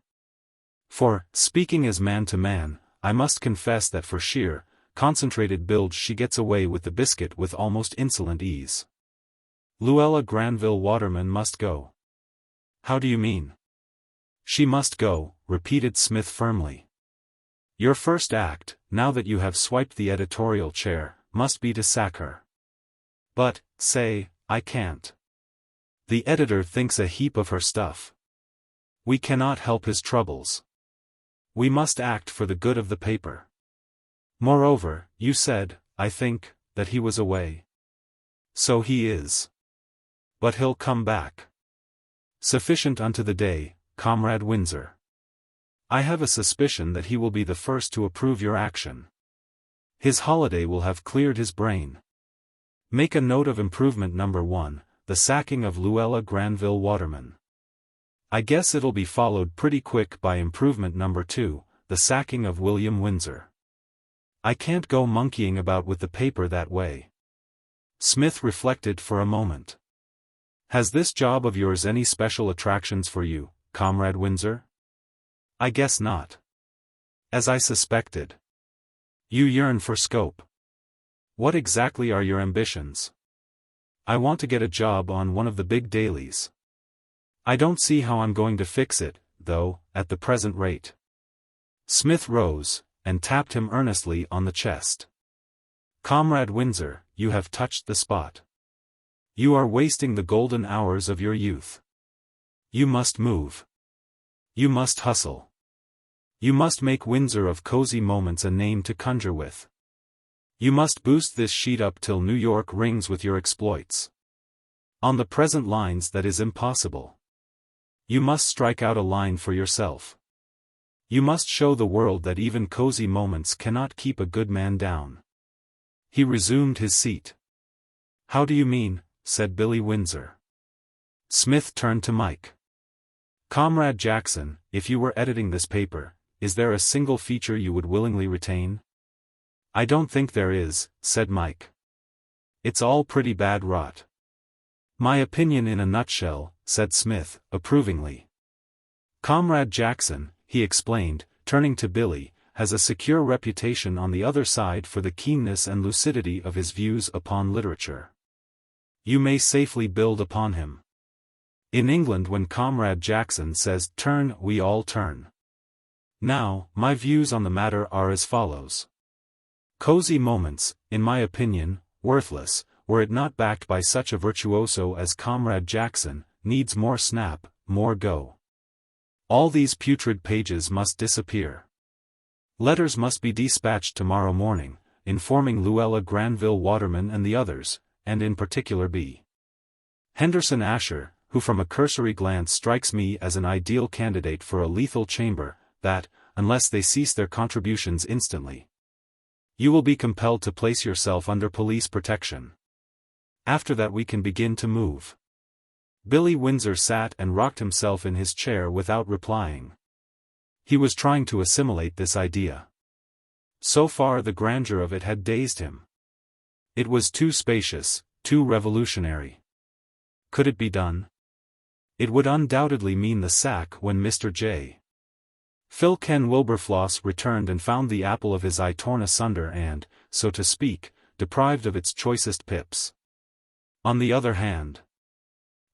For, speaking as man to man, I must confess that for sheer, concentrated bilge she gets away with the biscuit with almost insolent ease. Luella Granville Waterman must go. How do you mean? She must go, repeated Smith firmly. Your first act, now that you have swiped the editorial chair, must be to sack her. But, say, I can't. The editor thinks a heap of her stuff. We cannot help his troubles. We must act for the good of the paper. Moreover, you said, I think, that he was away. So he is. But he'll come back. Sufficient unto the day, Comrade Windsor. I have a suspicion that he will be the first to approve your action. His holiday will have cleared his brain. Make a note of improvement number 1, the sacking of Luella Granville Waterman. I guess it'll be followed pretty quick by improvement number 2, the sacking of William Windsor. I can't go monkeying about with the paper that way. Smith reflected for a moment. Has this job of yours any special attractions for you, Comrade Windsor? I guess not. As I suspected. You yearn for scope. What exactly are your ambitions? I want to get a job on one of the big dailies. I don't see how I'm going to fix it, though, at the present rate. Smith rose, and tapped him earnestly on the chest. Comrade Windsor, you have touched the spot. You are wasting the golden hours of your youth. You must move. You must hustle. You must make Windsor of Cosy Moments a name to conjure with. You must boost this sheet up till New York rings with your exploits. On the present lines that is impossible. You must strike out a line for yourself. You must show the world that even Cosy Moments cannot keep a good man down. He resumed his seat. How do you mean? Said Billy Windsor. Smith turned to Mike. Comrade Jackson, if you were editing this paper, is there a single feature you would willingly retain? I don't think there is, said Mike. It's all pretty bad rot. My opinion in a nutshell, said Smith, approvingly. Comrade Jackson, he explained, turning to Billy, has a secure reputation on the other side for the keenness and lucidity of his views upon literature. You may safely build upon him. In England, when Comrade Jackson says turn, we all turn. Now, my views on the matter are as follows. Cosy Moments, in my opinion, worthless, were it not backed by such a virtuoso as Comrade Jackson, needs more snap, more go. All these putrid pages must disappear. Letters must be dispatched tomorrow morning, informing Luella Granville Waterman and the others, and in particular B. Henderson Asher, who from a cursory glance strikes me as an ideal candidate for a lethal chamber, that, unless they cease their contributions instantly, you will be compelled to place yourself under police protection. After that we can begin to move. Billy Windsor sat and rocked himself in his chair without replying. He was trying to assimilate this idea. So far the grandeur of it had dazed him. It was too spacious, too revolutionary. Could it be done? It would undoubtedly mean the sack when Mr. J. Phil Ken Wilberfloss returned and found the apple of his eye torn asunder and, so to speak, deprived of its choicest pips. On the other hand,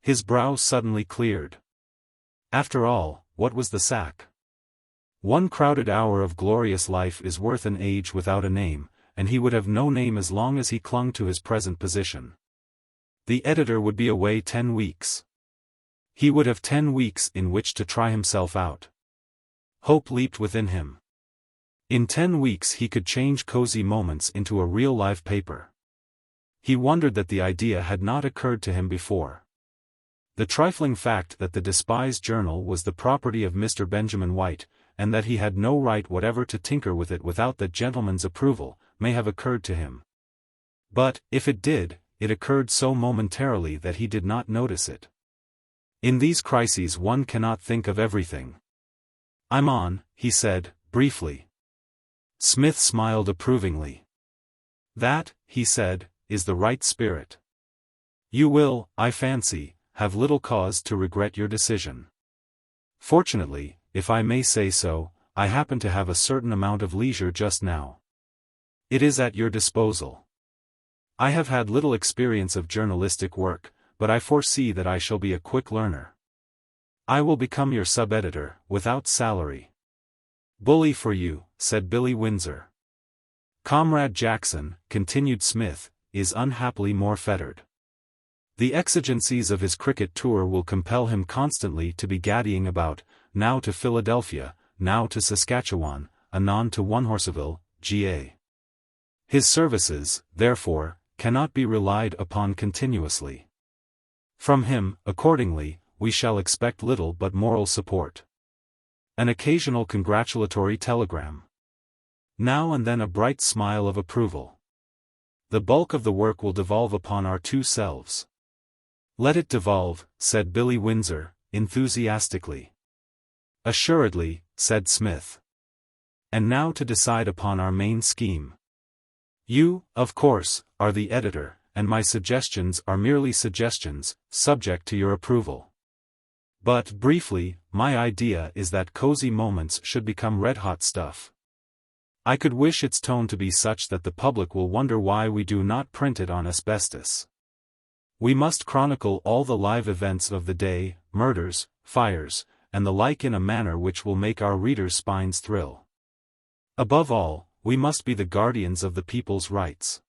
his brow suddenly cleared. After all, what was the sack? One crowded hour of glorious life is worth an age without a name, and he would have no name as long as he clung to his present position. The editor would be away 10 weeks. He would have 10 weeks in which to try himself out. Hope leaped within him. In 10 weeks he could change Cosy Moments into a real live paper. He wondered that the idea had not occurred to him before. The trifling fact that the despised journal was the property of Mr. Benjamin White, and that he had no right whatever to tinker with it without that gentleman's approval, may have occurred to him. But, if it did, it occurred so momentarily that he did not notice it. In these crises one cannot think of everything. I'm on, he said, briefly. Smith smiled approvingly. That, he said, is the right spirit. You will, I fancy, have little cause to regret your decision. Fortunately, if I may say so, I happen to have a certain amount of leisure just now. It is at your disposal. I have had little experience of journalistic work, but I foresee that I shall be a quick learner. I will become your sub-editor, without salary. Bully for you, said Billy Windsor. Comrade Jackson, continued Smith, is unhappily more fettered. The exigencies of his cricket tour will compel him constantly to be gaddying about, now to Philadelphia, now to Saskatchewan, anon to Onehorseville, GA. His services, therefore, cannot be relied upon continuously. From him, accordingly, we shall expect little but moral support. An occasional congratulatory telegram. Now and then a bright smile of approval. The bulk of the work will devolve upon our two selves. Let it devolve, said Billy Windsor, enthusiastically. Assuredly, said Smith. And now to decide upon our main scheme. You, of course, are the editor, and my suggestions are merely suggestions, subject to your approval. But, briefly, my idea is that Cosy Moments should become red-hot stuff. I could wish its tone to be such that the public will wonder why we do not print it on asbestos. We must chronicle all the live events of the day, murders, fires, and the like in a manner which will make our readers' spines thrill. Above all, we must be the guardians of the people's rights.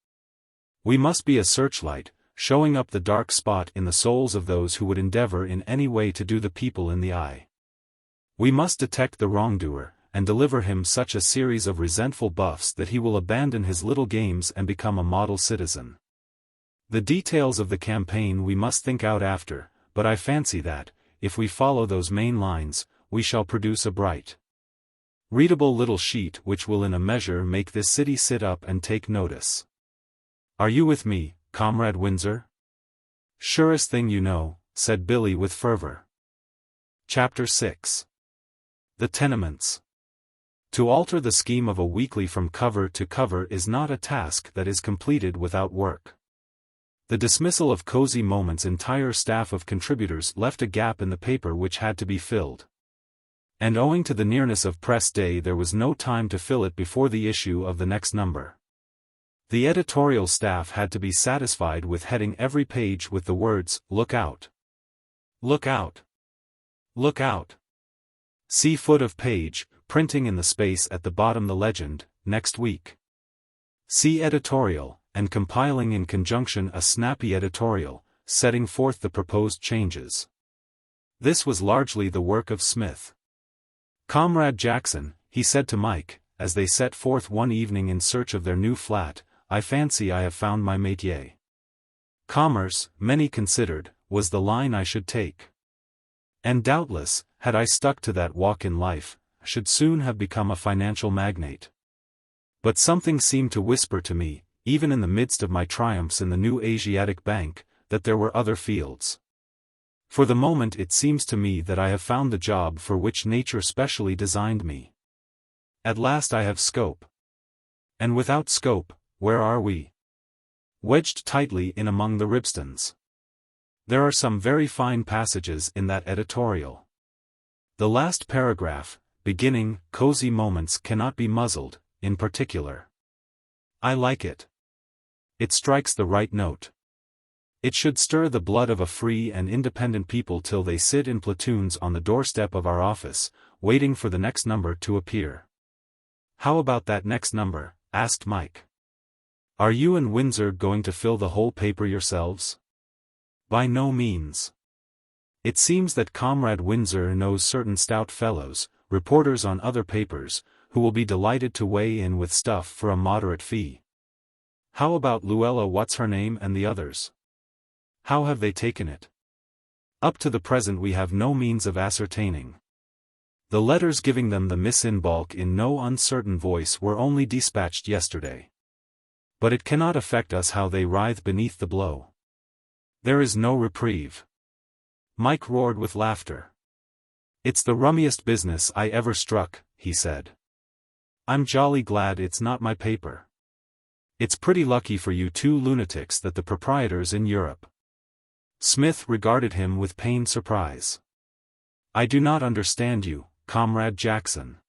We must be a searchlight, showing up the dark spot in the souls of those who would endeavor in any way to do the people in the eye. We must detect the wrongdoer, and deliver him such a series of resentful buffs that he will abandon his little games and become a model citizen. The details of the campaign we must think out after, but I fancy that, if we follow those main lines, we shall produce a bright, readable little sheet which will in a measure make this city sit up and take notice. Are you with me, Comrade Windsor? Surest thing you know, said Billy with fervor. Chapter 6. The Tenements. To alter the scheme of a weekly from cover to cover is not a task that is completed without work. The dismissal of Cosy Moments' entire staff of contributors left a gap in the paper which had to be filled. And owing to the nearness of press day there was no time to fill it before the issue of the next number. The editorial staff had to be satisfied with heading every page with the words, "Look out! Look out! Look out!" See foot of page, printing in the space at the bottom the legend, "Next week." See editorial, and compiling in conjunction a snappy editorial, setting forth the proposed changes. This was largely the work of Smith. "Comrade Jackson," he said to Mike, as they set forth one evening in search of their new flat, "I fancy I have found my métier. Commerce, many considered, was the line I should take. And doubtless, had I stuck to that walk in life, I should soon have become a financial magnate. But something seemed to whisper to me, even in the midst of my triumphs in the new Asiatic Bank, that there were other fields. For the moment it seems to me that I have found the job for which nature specially designed me. At last I have scope. And without scope, where are we? Wedged tightly in among the ribstons." There are some very fine passages in that editorial. The last paragraph, beginning, "Cosy Moments cannot be muzzled," in particular. I like it. It strikes the right note. It should stir the blood of a free and independent people till they sit in platoons on the doorstep of our office, waiting for the next number to appear. "How about that next number?" asked Mike. "Are you and Windsor going to fill the whole paper yourselves?" "By no means. It seems that Comrade Windsor knows certain stout fellows, reporters on other papers, who will be delighted to weigh in with stuff for a moderate fee. How about Luella What's-Her-Name and the others? How have they taken it? Up to the present we have no means of ascertaining. The letters giving them the miss in bulk in no uncertain voice were only dispatched yesterday. But it cannot affect us how they writhe beneath the blow. There is no reprieve." Mike roared with laughter. "It's the rummiest business I ever struck," he said. "I'm jolly glad it's not my paper. It's pretty lucky for you two lunatics that the proprietor's in Europe." Smith regarded him with pained surprise. "I do not understand you, Comrade Jackson.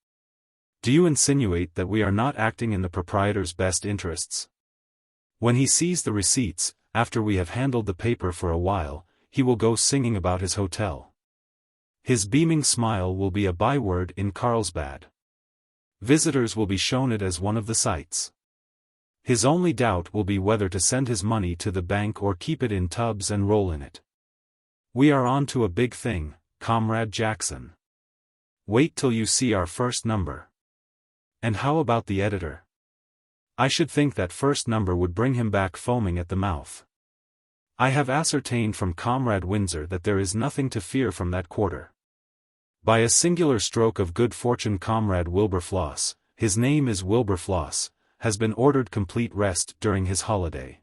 Do you insinuate that we are not acting in the proprietor's best interests? When he sees the receipts, after we have handled the paper for a while, he will go singing about his hotel. His beaming smile will be a byword in Carlsbad. Visitors will be shown it as one of the sights. His only doubt will be whether to send his money to the bank or keep it in tubs and roll in it. We are on to a big thing, Comrade Jackson. Wait till you see our first number. And how about the editor? I should think that first number would bring him back foaming at the mouth. I have ascertained from Comrade Windsor that there is nothing to fear from that quarter. By a singular stroke of good fortune Comrade Wilberfloss, his name is Wilberfloss, has been ordered complete rest during his holiday.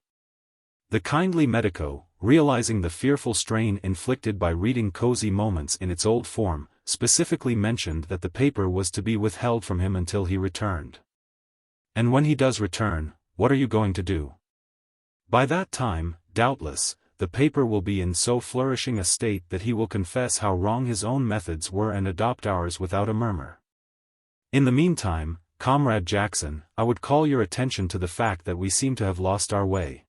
The kindly medico, realizing the fearful strain inflicted by reading Cosy Moments in its old form, specifically mentioned that the paper was to be withheld from him until he returned. And when he does return, what are you going to do? By that time, doubtless, the paper will be in so flourishing a state that he will confess how wrong his own methods were and adopt ours without a murmur. In the meantime, Comrade Jackson, I would call your attention to the fact that we seem to have lost our way.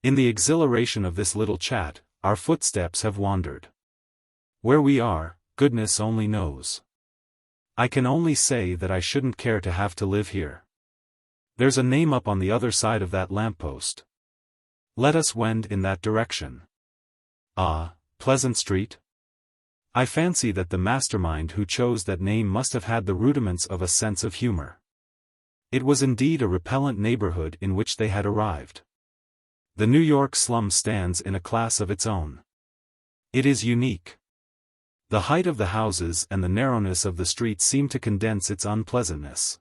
In the exhilaration of this little chat, our footsteps have wandered. Where we are, goodness only knows. I can only say that I shouldn't care to have to live here. There's a name up on the other side of that lamppost. Let us wend in that direction. Ah, Pleasant Street? I fancy that the mastermind who chose that name must have had the rudiments of a sense of humor. It was indeed a repellent neighborhood in which they had arrived. The New York slum stands in a class of its own. It is unique. The height of the houses and the narrowness of the street seem to condense its unpleasantness.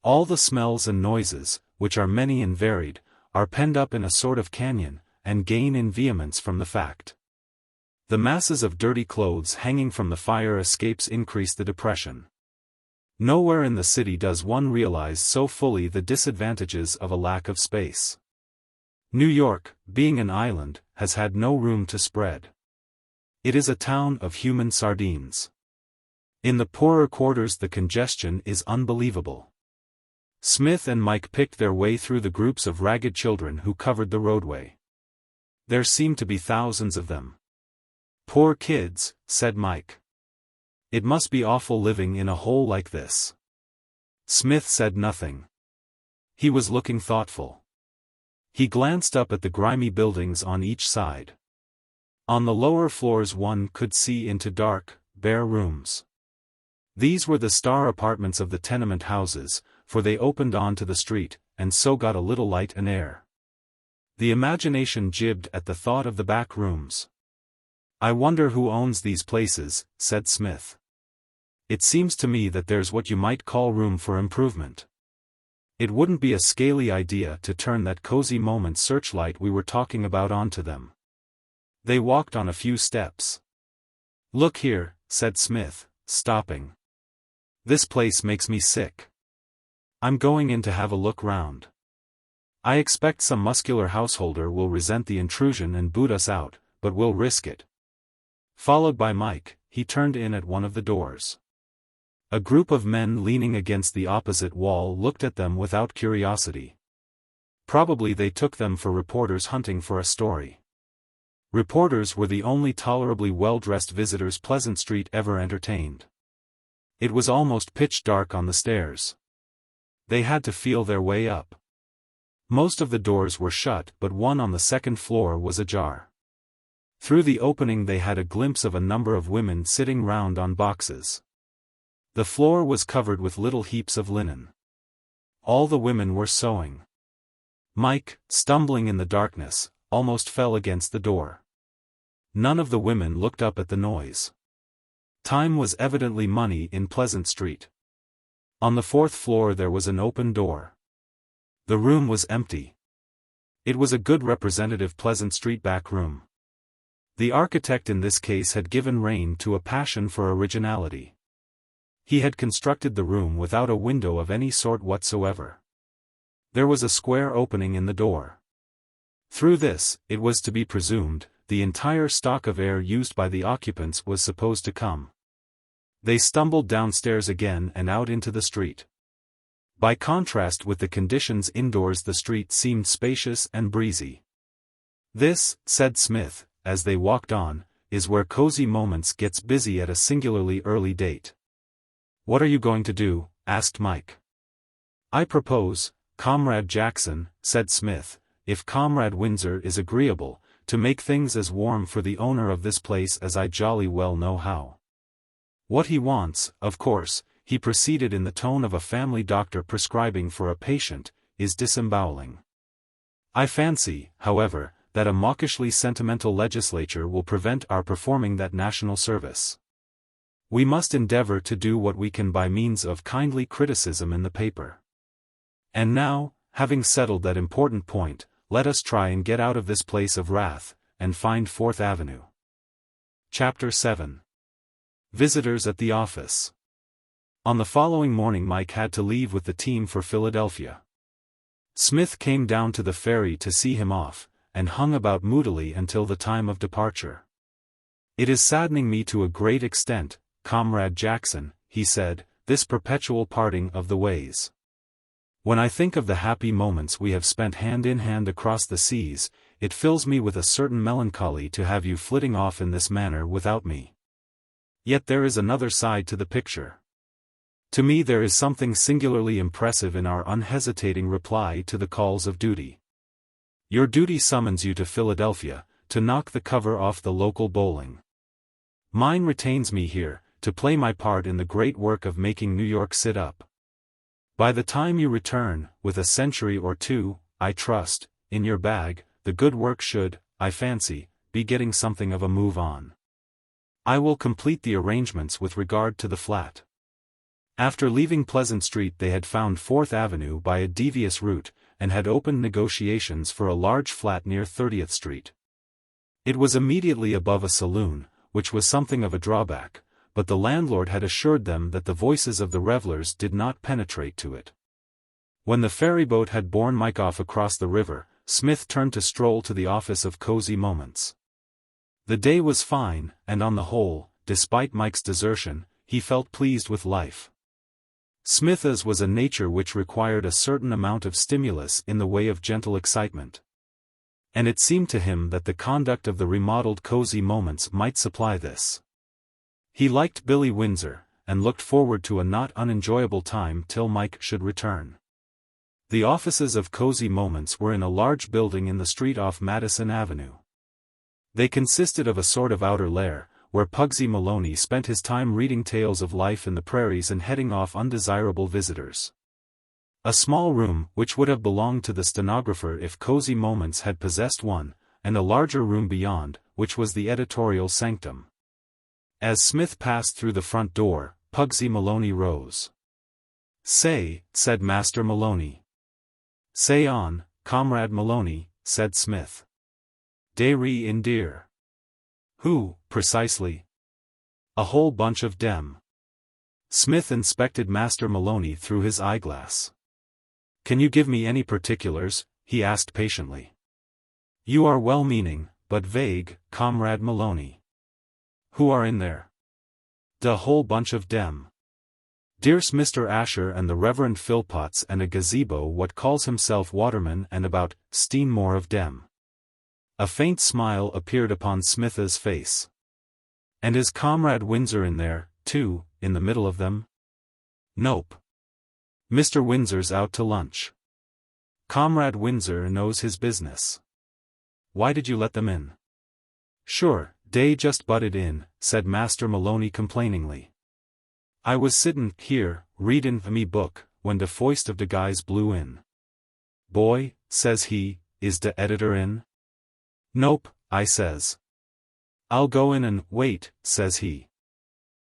All the smells and noises, which are many and varied, are penned up in a sort of canyon, and gain in vehemence from the fact. The masses of dirty clothes hanging from the fire escapes increase the depression. Nowhere in the city does one realize so fully the disadvantages of a lack of space. New York, being an island, has had no room to spread. It is a town of human sardines. In the poorer quarters the congestion is unbelievable. Psmith and Mike picked their way through the groups of ragged children who covered the roadway. There seemed to be thousands of them. "Poor kids," said Mike. "It must be awful living in a hole like this." Psmith said nothing. He was looking thoughtful. He glanced up at the grimy buildings on each side. On the lower floors one could see into dark, bare rooms. These were the star apartments of the tenement houses, for they opened onto the street, and so got a little light and air. The imagination jibbed at the thought of the back rooms. "I wonder who owns these places," said Psmith. "It seems to me that there's what you might call room for improvement. It wouldn't be a scaly idea to turn that Cosy Moments searchlight we were talking about onto them." They walked on a few steps. "Look here," said Psmith, stopping. "This place makes me sick. I'm going in to have a look round. I expect some muscular householder will resent the intrusion and boot us out, but we'll risk it." Followed by Mike, he turned in at one of the doors. A group of men leaning against the opposite wall looked at them without curiosity. Probably they took them for reporters hunting for a story. Reporters were the only tolerably well-dressed visitors Pleasant Street ever entertained. It was almost pitch dark on the stairs. They had to feel their way up. Most of the doors were shut, but one on the second floor was ajar. Through the opening they had a glimpse of a number of women sitting round on boxes. The floor was covered with little heaps of linen. All the women were sewing. Mike, stumbling in the darkness, almost fell against the door. None of the women looked up at the noise. Time was evidently money in Pleasant Street. On the fourth floor there was an open door. The room was empty. It was a good representative Pleasant Street back room. The architect in this case had given rein to a passion for originality. He had constructed the room without a window of any sort whatsoever. There was a square opening in the door. Through this, it was to be presumed, the entire stock of air used by the occupants was supposed to come. They stumbled downstairs again and out into the street. By contrast with the conditions indoors the street seemed spacious and breezy. "This," said Psmith, as they walked on, "is where Cosy Moments gets busy at a singularly early date." "What are you going to do?" asked Mike. "I propose, Comrade Jackson," said Psmith, "if Comrade Windsor is agreeable, to make things as warm for the owner of this place as I jolly well know how. What he wants, of course," he proceeded in the tone of a family doctor prescribing for a patient, "is disemboweling. I fancy, however, that a mawkishly sentimental legislature will prevent our performing that national service. We must endeavor to do what we can by means of kindly criticism in the paper. And now, having settled that important point, let us try and get out of this place of wrath, and find Fourth Avenue. Chapter 7. Visitors at the office. On the following morning Mike had to leave with the team for Philadelphia. Smith came down to the ferry to see him off, and hung about moodily until the time of departure. "It is saddening me to a great extent, Comrade Jackson," he said, "this perpetual parting of the ways. When I think of the happy moments we have spent hand in hand across the seas, it fills me with a certain melancholy to have you flitting off in this manner without me. Yet there is another side to the picture. To me there is something singularly impressive in our unhesitating reply to the calls of duty. Your duty summons you to Philadelphia, to knock the cover off the local bowling. Mine retains me here, to play my part in the great work of making New York sit up. By the time you return, with a century or two, I trust, in your bag, the good work should, I fancy, be getting something of a move on. I will complete the arrangements with regard to the flat." After leaving Pleasant Street they had found Fourth Avenue by a devious route, and had opened negotiations for a large flat near 30th Street. It was immediately above a saloon, which was something of a drawback, but the landlord had assured them that the voices of the revelers did not penetrate to it. When the ferryboat had borne Mike off across the river, Smith turned to stroll to the office of Cosy Moments. The day was fine, and on the whole, despite Mike's desertion, he felt pleased with life. Smith's was a nature which required a certain amount of stimulus in the way of gentle excitement. And it seemed to him that the conduct of the remodeled Cosy Moments might supply this. He liked Billy Windsor, and looked forward to a not unenjoyable time till Mike should return. The offices of Cosy Moments were in a large building in the street off Madison Avenue. They consisted of a sort of outer lair, where Pugsy Maloney spent his time reading tales of life in the prairies and heading off undesirable visitors. A small room, which would have belonged to the stenographer if Cosy Moments had possessed one, and a larger room beyond, which was the editorial sanctum. As Smith passed through the front door, Pugsy Maloney rose. "Say," said Master Maloney. "Say on, Comrade Maloney," said Smith. "Dairy in dear." "Who, precisely?" "A whole bunch of dem." Smith inspected Master Maloney through his eyeglass. "Can you give me any particulars?" he asked patiently. "You are well-meaning, but vague, Comrade Maloney." "Who are in there?" "Da whole bunch of dem. Dear's Mr. Asher and the Reverend Philpotts and a gazebo what calls himself Waterman and about 'steen more of dem." A faint smile appeared upon Smith's face. "And is Comrade Windsor in there, too, in the middle of them?" "Nope. Mr. Windsor's out to lunch. Comrade Windsor knows his business." "Why did you let them in?" "Sure, dey just butted in," said Master Maloney complainingly. "I was sittin' here, readin' me book, when de foist of de guys blew in. 'Boy,' says he, 'is de editor in?' 'Nope,' I says. 'I'll go in and wait,' says he.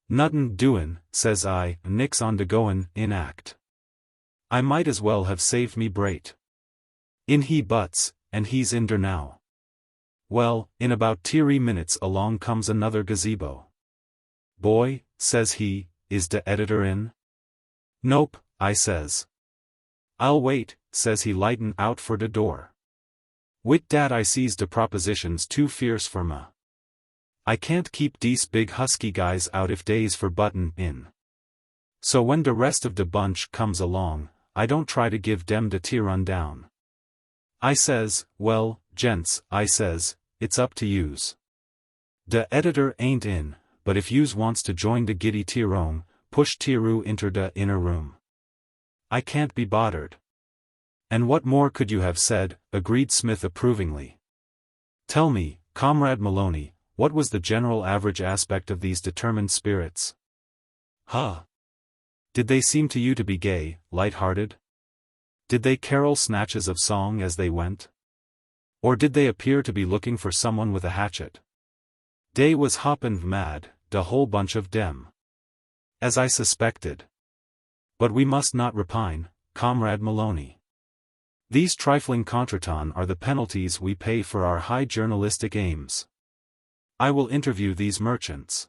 'Nuttin' doin', says I, 'nix on de goin' in act.' I might as well have saved me brait. In he butts, and he's in der now. Well, in about 3 minutes along comes another gazebo. 'Boy,' says he, 'is de editor in?' 'Nope,' I says. 'I'll wait,' says he lightin' out for de door. Wit dat I sees de propositions too fierce for ma. I can't keep dese big husky guys out if dey's for buttin' in. So when de rest of de bunch comes along, I don't try to give dem de tear rundown. I says, 'Well, gents,' I says, 'it's up to yous. De editor ain't in, but if yous wants to join de giddy tirone, push tiru inter de inner room. I can't be bothered.'" "And what more could you have said?" agreed Smith approvingly. "Tell me, Comrade Maloney, what was the general average aspect of these determined spirits?" "Huh? Did they seem to you to be gay, light-hearted? Did they carol snatches of song as they went? Or did they appear to be looking for someone with a hatchet? Dey was hoppin' mad, da whole bunch of dem. As I suspected. But we must not repine, Comrade Maloney. These trifling contretemps are the penalties we pay for our high journalistic aims. I will interview these merchants.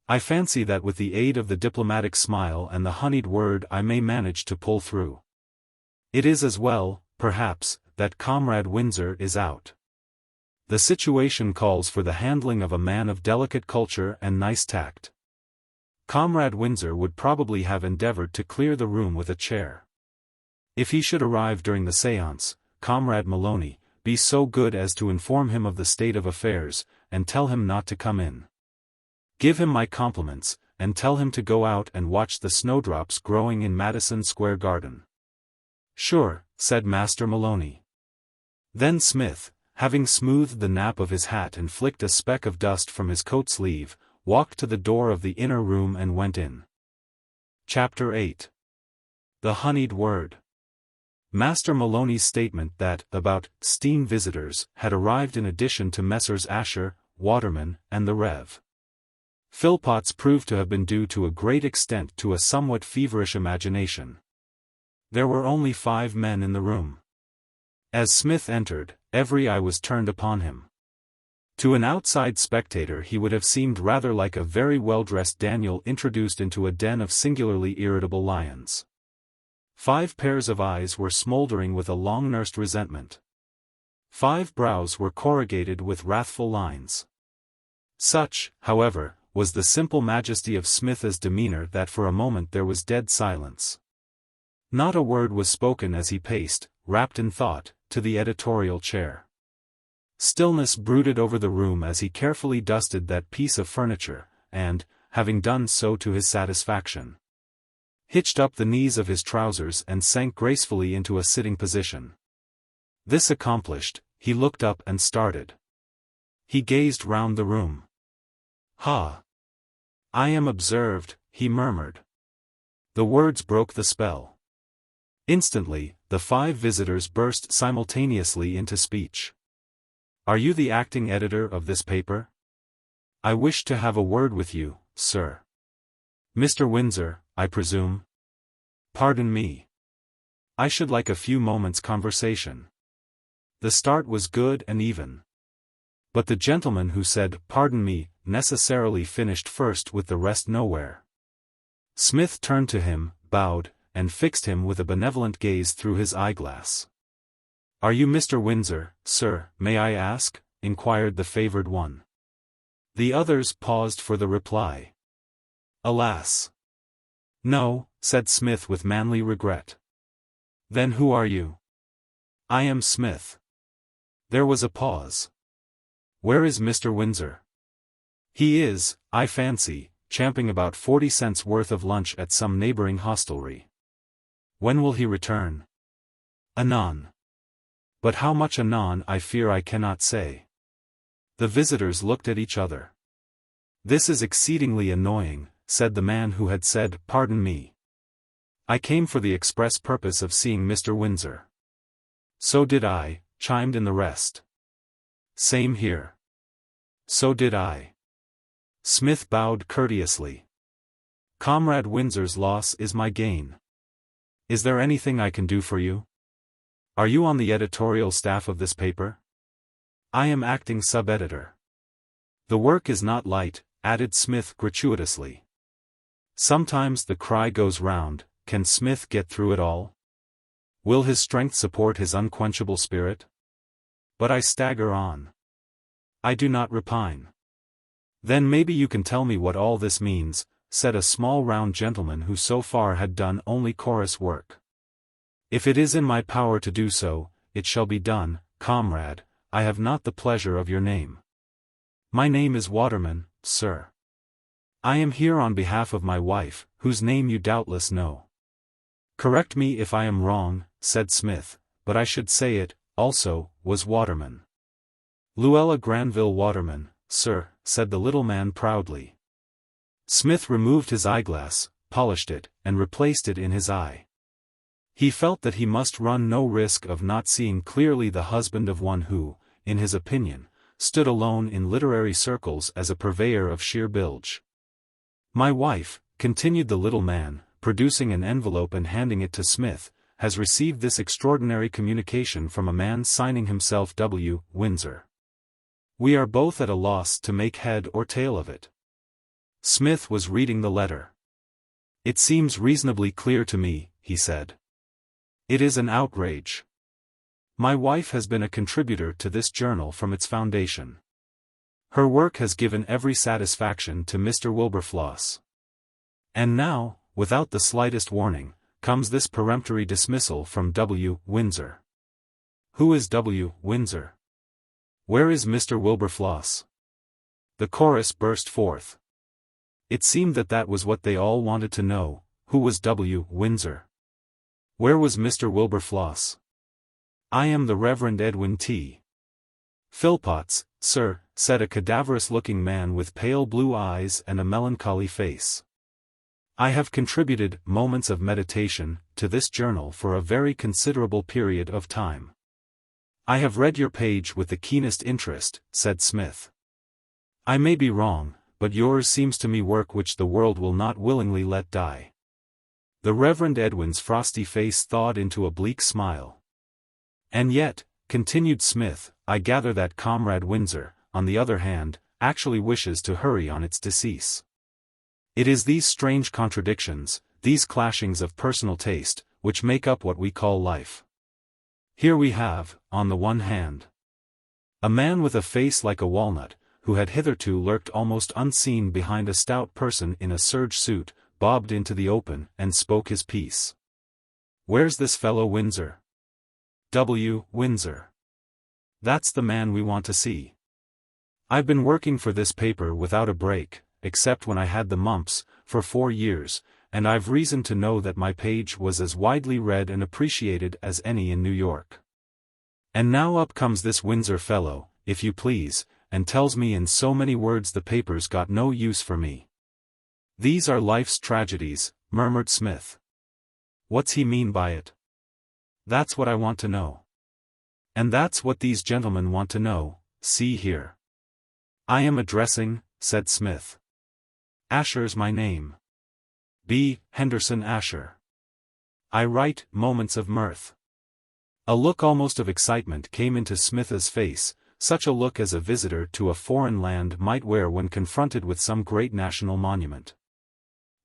I fancy that with the aid of the diplomatic smile and the honeyed word I may manage to pull through. It is as well, perhaps, that Comrade Windsor is out. The situation calls for the handling of a man of delicate culture and nice tact. Comrade Windsor would probably have endeavored to clear the room with a chair. If he should arrive during the séance, Comrade Maloney, be so good as to inform him of the state of affairs, and tell him not to come in. Give him my compliments, and tell him to go out and watch the snowdrops growing in Madison Square Garden. Sure, said Master Maloney. Then Smith, having smoothed the nap of his hat and flicked a speck of dust from his coat sleeve, walked to the door of the inner room and went in. Chapter 8. The Honeyed Word. Master Maloney's statement that about steam visitors had arrived in addition to Messrs. Asher, Waterman, and the Rev. Philpotts proved to have been due to a great extent to a somewhat feverish imagination. There were only 5 men in the room. As Smith entered, every eye was turned upon him. To an outside spectator he would have seemed rather like a very well-dressed Daniel introduced into a den of singularly irritable lions. 5 pairs of eyes were smoldering with a long-nursed resentment. 5 brows were corrugated with wrathful lines. Such, however, was the simple majesty of Smith's demeanor that for a moment there was dead silence. Not a word was spoken as he paced, wrapped in thought, to the editorial chair. Stillness brooded over the room as he carefully dusted that piece of furniture, and, having done so to his satisfaction, hitched up the knees of his trousers and sank gracefully into a sitting position. This accomplished, he looked up and started. He gazed round the room. "Ha! I am observed," he murmured. The words broke the spell. Instantly, the 5 visitors burst simultaneously into speech. "Are you the acting editor of this paper? I wish to have a word with you, sir." "Mr. Windsor, I presume?" "Pardon me. I should like a few moments' conversation." The start was good and even. But the gentleman who said, "Pardon me," necessarily finished first with the rest nowhere. Smith turned to him, bowed, and fixed him with a benevolent gaze through his eyeglass. "Are you Mr. Windsor, sir, may I ask?" inquired the favored one. The others paused for the reply. "Alas! No," said Smith with manly regret. "Then who are you?" "I am Smith." There was a pause. "Where is Mr. Windsor?" "He is, I fancy, champing about 40 cents worth of lunch at some neighboring hostelry." "When will he return?" "Anon." "But how much anon I fear I cannot say." The visitors looked at each other. "This is exceedingly annoying," said the man who had said, "Pardon me. I came for the express purpose of seeing Mr. Windsor." "So did I," chimed in the rest. "Same here." "So did I." Smith bowed courteously. "Comrade Windsor's loss is my gain. Is there anything I can do for you? Are you on the editorial staff of this paper?" "I am acting sub-editor." "The work is not light," added Smith gratuitously. Sometimes the cry goes round, can Smith get through it all? Will his strength support his unquenchable spirit? But I stagger on. I do not repine. "Then maybe you can tell me what all this means," said a small round gentleman who so far had done only chorus work. "If it is in my power to do so, it shall be done, comrade. I have not the pleasure of your name." "My name is Waterman, sir. I am here on behalf of my wife, whose name you doubtless know." "Correct me if I am wrong," said Smith, "but I should say it, also, was Waterman." "Luella Granville Waterman, sir," said the little man proudly. Smith removed his eyeglass, polished it, and replaced it in his eye. He felt that he must run no risk of not seeing clearly the husband of one who, in his opinion, stood alone in literary circles as a purveyor of sheer bilge. My wife, continued the little man, producing an envelope and handing it to Smith, has received this extraordinary communication from a man signing himself W. Windsor. We are both at a loss to make head or tail of it. Smith was reading the letter. It seems reasonably clear to me, he said. It is an outrage. My wife has been a contributor to this journal from its foundation. Her work has given every satisfaction to Mr. Wilberfloss. And now, without the slightest warning, comes this peremptory dismissal from W. Windsor. Who is W. Windsor? Where is Mr. Wilberfloss? The chorus burst forth. It seemed that was what they all wanted to know. Who was W. Windsor? Where was Mr. Wilberfloss? I am the Reverend Edwin T. Philpotts, sir, said a cadaverous-looking man with pale blue eyes and a melancholy face. I have contributed Moments of Meditation to this journal for a very considerable period of time. I have read your page with the keenest interest, said Smith. I may be wrong, but yours seems to me work which the world will not willingly let die. The Reverend Edwin's frosty face thawed into a bleak smile. And yet, continued Smith, I gather that Comrade Windsor, on the other hand, actually wishes to hurry on its decease. It is these strange contradictions, these clashings of personal taste, which make up what we call life. Here we have, on the one hand, a man with a face like a walnut, who had hitherto lurked almost unseen behind a stout person in a serge suit, bobbed into the open and spoke his piece. Where's this fellow Windsor? W. Windsor. That's the man we want to see. I've been working for this paper without a break, except when I had the mumps, for 4 years, and I've reason to know that my page was as widely read and appreciated as any in New York. And now up comes this Windsor fellow, if you please, and tells me in so many words the paper's got no use for me. These are life's tragedies, murmured Smith. What's he mean by it? That's what I want to know. And that's what these gentlemen want to know, see here. I am addressing, said Smith. Asher's my name. B. Henderson Asher. I write Moments of Mirth. A look almost of excitement came into Smith's face, such a look as a visitor to a foreign land might wear when confronted with some great national monument.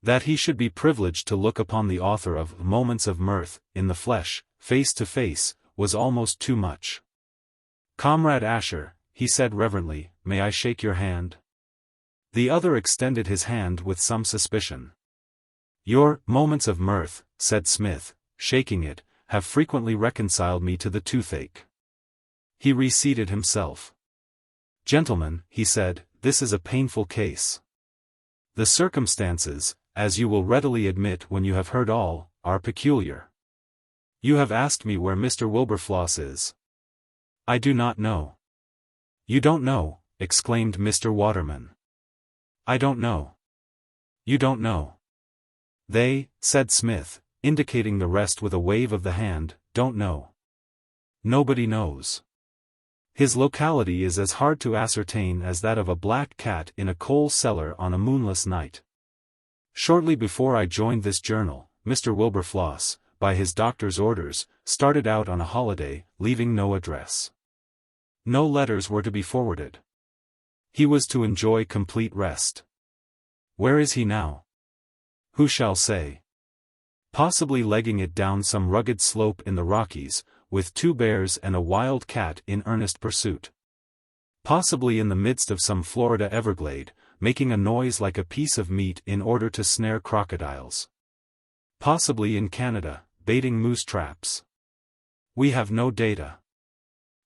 That he should be privileged to look upon the author of Moments of Mirth, in the flesh, face to face, was almost too much. Comrade Asher, he said reverently, may I shake your hand? The other extended his hand with some suspicion. Your Moments of Mirth, said Smith, shaking it, have frequently reconciled me to the toothache. He reseated himself. Gentlemen, he said, this is a painful case. The circumstances, as you will readily admit when you have heard all, are peculiar. You have asked me where Mr. Wilberfloss is. I do not know. You don't know, exclaimed Mr. Waterman. I don't know. You don't know. They, said Smith, indicating the rest with a wave of the hand, don't know. Nobody knows. His locality is as hard to ascertain as that of a black cat in a coal cellar on a moonless night. Shortly before I joined this journal, Mr. Wilberfloss, by his doctor's orders, started out on a holiday, leaving no address. No letters were to be forwarded. He was to enjoy complete rest. Where is he now? Who shall say? Possibly legging it down some rugged slope in the Rockies, with 2 bears and a wild cat in earnest pursuit. Possibly in the midst of some Florida Everglade, making a noise like a piece of meat in order to snare crocodiles. Possibly in Canada, baiting moose traps. We have no data.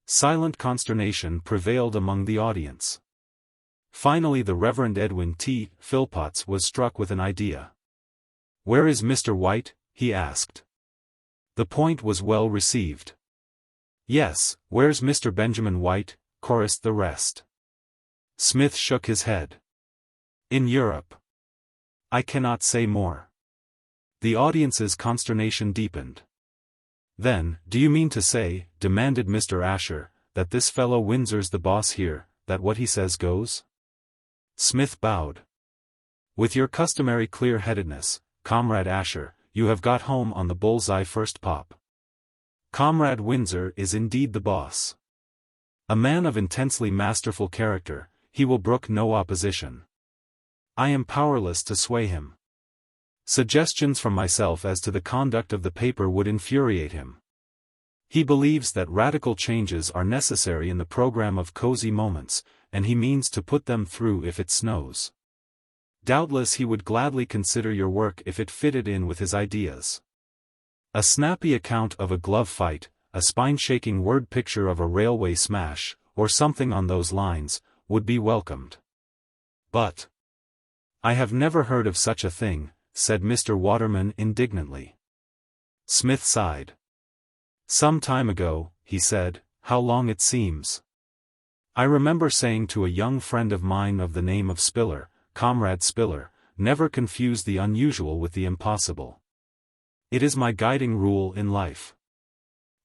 Silent consternation prevailed among the audience. Finally the Reverend Edwin T. Philpotts was struck with an idea. Where is Mr. White? He asked. The point was well received. Yes, where's Mr. Benjamin White? Chorused the rest. Smith shook his head. In Europe. I cannot say more. The audience's consternation deepened. "Then, do you mean to say," demanded Mr. Asher, "that this fellow Windsor's the boss here, that what he says goes?" Smith bowed. "With your customary clear-headedness, Comrade Asher, you have got home on the bull's-eye first pop. Comrade Windsor is indeed the boss. A man of intensely masterful character, he will brook no opposition. I am powerless to sway him. Suggestions from myself as to the conduct of the paper would infuriate him. He believes that radical changes are necessary in the program of Cosy Moments, and he means to put them through if it snows. Doubtless he would gladly consider your work if it fitted in with his ideas. A snappy account of a glove fight, a spine-shaking word picture of a railway smash, or something on those lines, would be welcomed. But I have never heard of such a thing," said Mr. Waterman indignantly. Smith sighed. "Some time ago," he said, "how long it seems. I remember saying to a young friend of mine of the name of Spiller, Comrade Spiller, never confuse the unusual with the impossible. It is my guiding rule in life.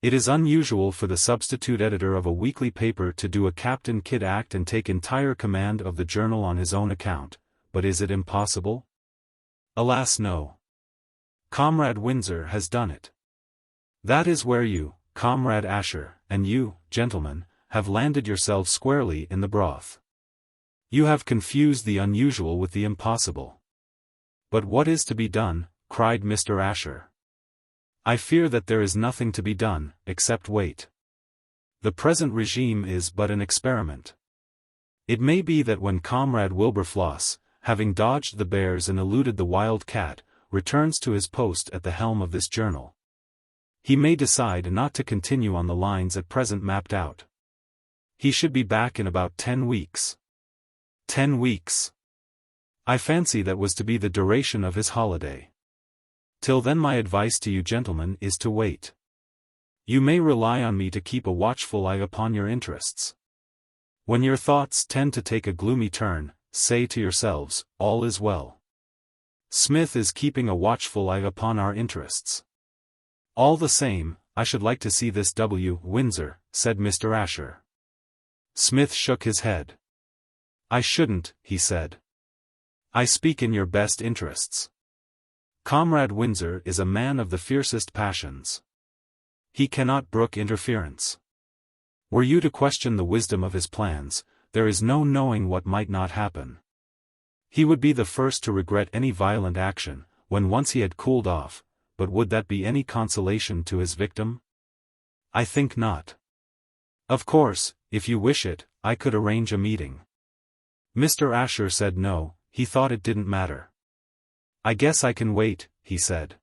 It is unusual for the substitute editor of a weekly paper to do a Captain Kidd act and take entire command of the journal on his own account, but is it impossible? Alas, no. Comrade Windsor has done it. That is where you, Comrade Asher, and you, gentlemen, have landed yourselves squarely in the broth. You have confused the unusual with the impossible. But what is to be done?" cried Mr. Asher. "I fear that there is nothing to be done, except wait. The present regime is but an experiment. It may be that when Comrade Wilberfloss, having dodged the bears and eluded the wild cat, returns to his post at the helm of this journal, he may decide not to continue on the lines at present mapped out. He should be back in about 10 weeks. 10 weeks. I fancy that was to be the duration of his holiday. Till then my advice to you gentlemen is to wait. You may rely on me to keep a watchful eye upon your interests. When your thoughts tend to take a gloomy turn, say to yourselves, all is well. Smith is keeping a watchful eye upon our interests. All the same, I should like to see this W. Windsor, said Mr. Asher. Smith shook his head. I shouldn't, he said. I speak in your best interests. Comrade Windsor is a man of the fiercest passions. He cannot brook interference. Were you to question the wisdom of his plans, there is no knowing what might not happen. He would be the first to regret any violent action, when once he had cooled off, but would that be any consolation to his victim? I think not. Of course, if you wish it, I could arrange a meeting. Mr. Asher said no, he thought it didn't matter. I guess I can wait, he said.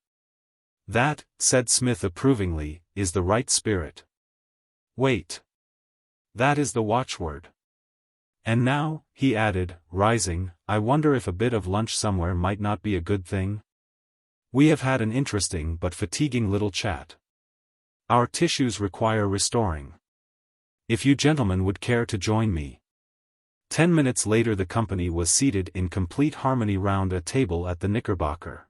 That, said Smith approvingly, is the right spirit. Wait. That is the watchword. And now, he added, rising, I wonder if a bit of lunch somewhere might not be a good thing? We have had an interesting but fatiguing little chat. Our tissues require restoring. If you gentlemen would care to join me. 10 minutes later the company was seated in complete harmony round a table at the Knickerbocker.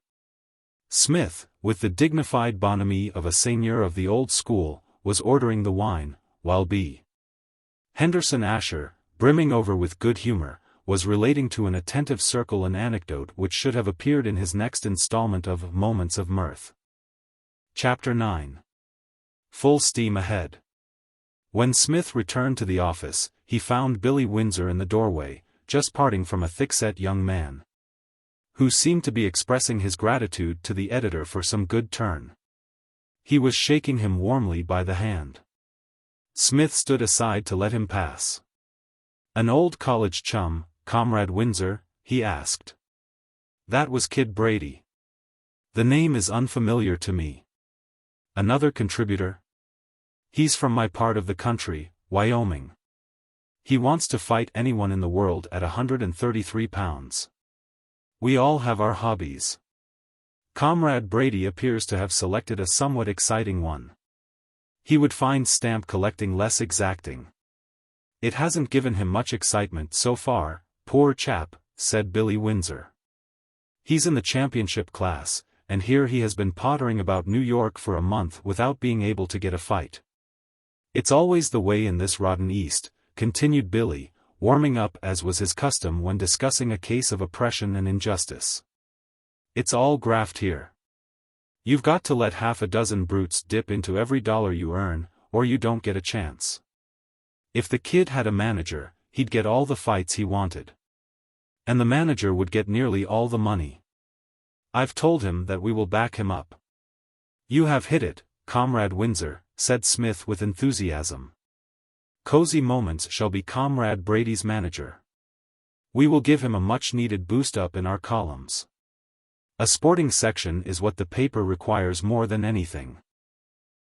Smith, with the dignified bonhomie of a seigneur of the old school, was ordering the wine, while B. Henderson Asher, brimming over with good humor, was relating to an attentive circle an anecdote which should have appeared in his next installment of Moments of Mirth. Chapter 9. Full steam ahead. When Smith returned to the office, he found Billy Windsor in the doorway, just parting from a thick-set young man, who seemed to be expressing his gratitude to the editor for some good turn. He was shaking him warmly by the hand. Smith stood aside to let him pass. An old college chum, Comrade Windsor, he asked. That was Kid Brady. The name is unfamiliar to me. Another contributor? He's from my part of the country, Wyoming. He wants to fight anyone in the world at 133 pounds. We all have our hobbies. Comrade Brady appears to have selected a somewhat exciting one. He would find stamp collecting less exacting. It hasn't given him much excitement so far, poor chap, said Billy Windsor. He's in the championship class, and here he has been pottering about New York for a month without being able to get a fight. It's always the way in this rotten East, continued Billy, warming up as was his custom when discussing a case of oppression and injustice. It's all graft here. You've got to let half a dozen brutes dip into every dollar you earn, or you don't get a chance. If the kid had a manager, he'd get all the fights he wanted. And the manager would get nearly all the money. I've told him that we will back him up. You have hit it, Comrade Windsor, said Smith with enthusiasm. Cosy Moments shall be Comrade Brady's manager. We will give him a much-needed boost-up in our columns. A sporting section is what the paper requires more than anything.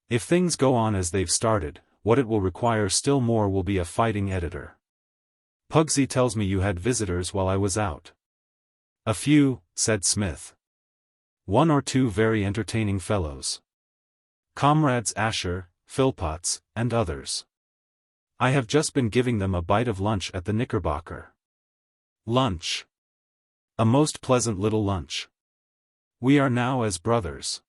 If things go on as they've started, what it will require still more will be a fighting editor. Pugsy tells me you had visitors while I was out. A few, said Smith. One or two very entertaining fellows. Comrades Astor, Philpotts, and others. I have just been giving them a bite of lunch at the Knickerbocker. Lunch. A most pleasant little lunch. We are now as brothers.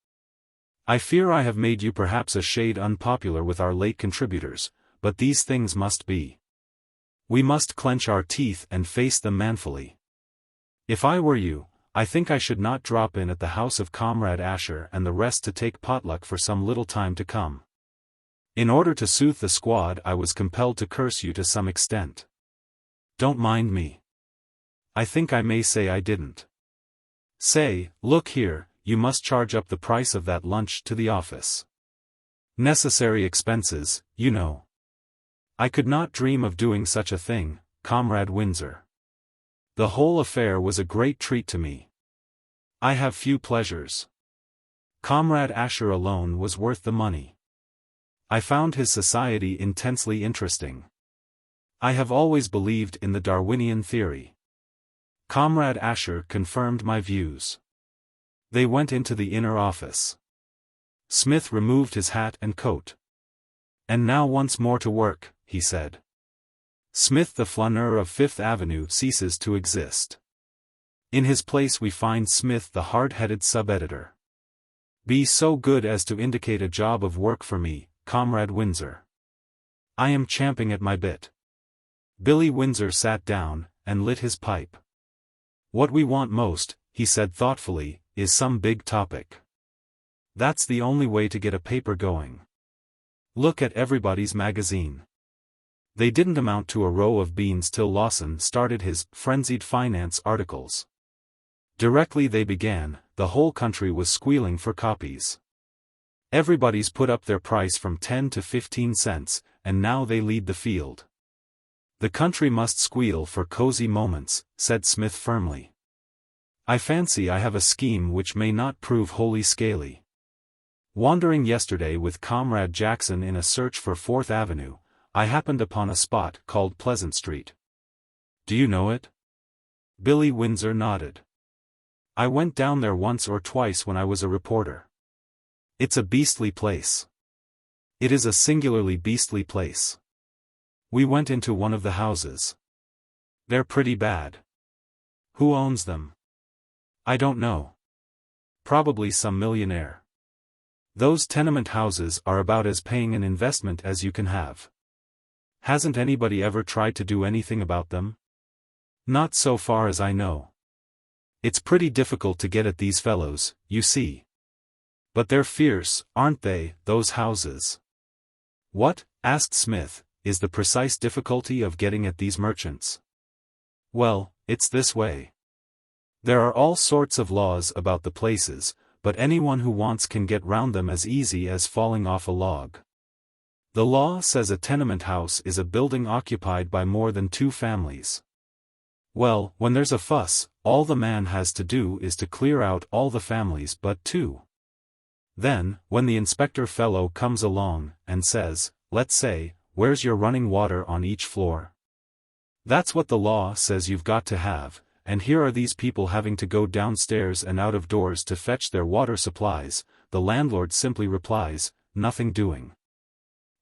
I fear I have made you perhaps a shade unpopular with our late contributors, but these things must be. We must clench our teeth and face them manfully. If I were you, I think I should not drop in at the house of Comrade Astor and the rest to take potluck for some little time to come. In order to soothe the squad, I was compelled to curse you to some extent. Don't mind me. I think I may say I didn't. Say, look here, you must charge up the price of that lunch to the office. Necessary expenses, you know. I could not dream of doing such a thing, Comrade Windsor. The whole affair was a great treat to me. I have few pleasures. Comrade Astor alone was worth the money. I found his society intensely interesting. I have always believed in the Darwinian theory. Comrade Astor confirmed my views. They went into the inner office. Smith removed his hat and coat. And now once more to work, he said. Smith the flaneur of Fifth Avenue ceases to exist. In his place we find Smith the hard-headed sub-editor. Be so good as to indicate a job of work for me, Comrade Windsor. I am champing at my bit. Billy Windsor sat down, and lit his pipe. What we want most, he said thoughtfully, is some big topic. That's the only way to get a paper going. Look at Everybody's Magazine. They didn't amount to a row of beans till Lawson started his frenzied finance articles. Directly they began, the whole country was squealing for copies. Everybody's put up their price from 10 to 15 cents, and now they lead the field. The country must squeal for Cosy Moments, said Smith firmly. I fancy I have a scheme which may not prove wholly scaly. Wandering yesterday with Comrade Jackson in a search for Fourth Avenue, I happened upon a spot called Pleasant Street. Do you know it? Billy Windsor nodded. I went down there once or twice when I was a reporter. It's a beastly place. It is a singularly beastly place. We went into one of the houses. They're pretty bad. Who owns them? I don't know. Probably some millionaire. Those tenement houses are about as paying an investment as you can have. Hasn't anybody ever tried to do anything about them? Not so far as I know. It's pretty difficult to get at these fellows, you see. But they're fierce, aren't they, those houses? What, asked Smith, is the precise difficulty of getting at these merchants? Well, it's this way. There are all sorts of laws about the places, but anyone who wants can get round them as easy as falling off a log. The law says a tenement house is a building occupied by more than two families. Well, when there's a fuss, all the man has to do is to clear out all the families but two. Then, when the inspector fellow comes along, and says, let's say, where's your running water on each floor? That's what the law says you've got to have, and here are these people having to go downstairs and out of doors to fetch their water supplies. The landlord simply replies, nothing doing.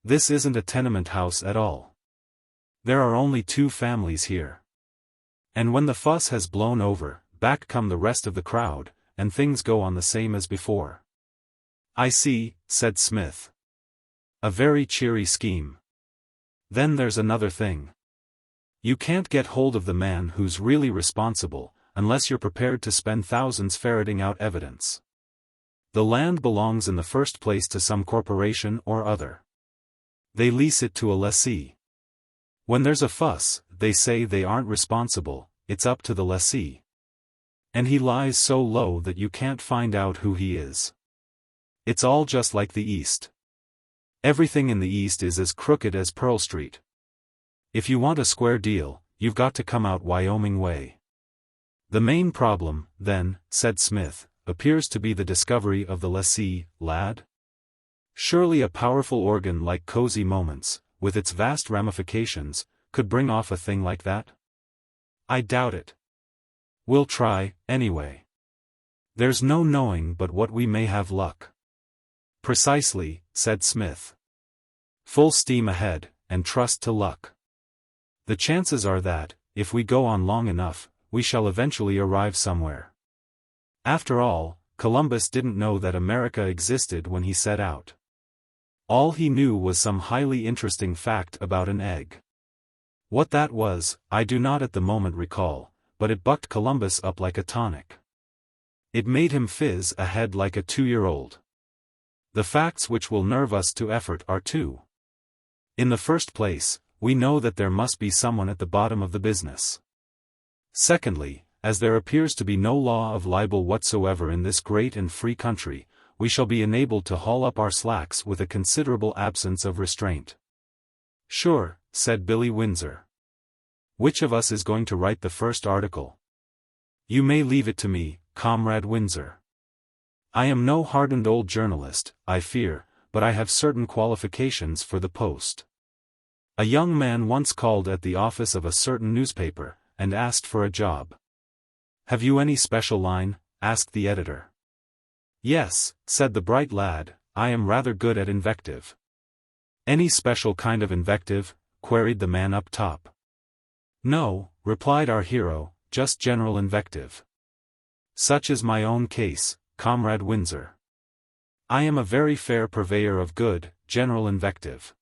This isn't a tenement house at all. There are only two families here. And when the fuss has blown over, back come the rest of the crowd, and things go on the same as before. I see, said Smith. A very cheery scheme. Then there's another thing. You can't get hold of the man who's really responsible, unless you're prepared to spend thousands ferreting out evidence. The land belongs in the first place to some corporation or other. They lease it to a lessee. When there's a fuss, they say they aren't responsible, it's up to the lessee. And he lies so low that you can't find out who he is. It's all just like the East. Everything in the East is as crooked as Pearl Street. If you want a square deal, you've got to come out Wyoming way. The main problem, then, said Smith, appears to be the discovery of the lessee, lad. Surely a powerful organ like Cosy Moments, with its vast ramifications, could bring off a thing like that? I doubt it. We'll try, anyway. There's no knowing but what we may have luck. Precisely, said Smith. Full steam ahead, and trust to luck. The chances are that, if we go on long enough, we shall eventually arrive somewhere. After all, Columbus didn't know that America existed when he set out. All he knew was some highly interesting fact about an egg. What that was, I do not at the moment recall, but it bucked Columbus up like a tonic. It made him fizz ahead like a 2-year-old. The facts which will nerve us to effort are two. In the first place, we know that there must be someone at the bottom of the business. Secondly, as there appears to be no law of libel whatsoever in this great and free country, we shall be enabled to haul up our slacks with a considerable absence of restraint. Sure, said Billy Windsor. Which of us is going to write the first article? You may leave it to me, Comrade Windsor. I am no hardened old journalist, I fear, but I have certain qualifications for the post. A young man once called at the office of a certain newspaper, and asked for a job. Have you any special line? Asked the editor. Yes, said the bright lad, I am rather good at invective. Any special kind of invective? Queried the man up top. No, replied our hero, just general invective. Such is my own case, Comrade Windsor. I am a very fair purveyor of good, general invective.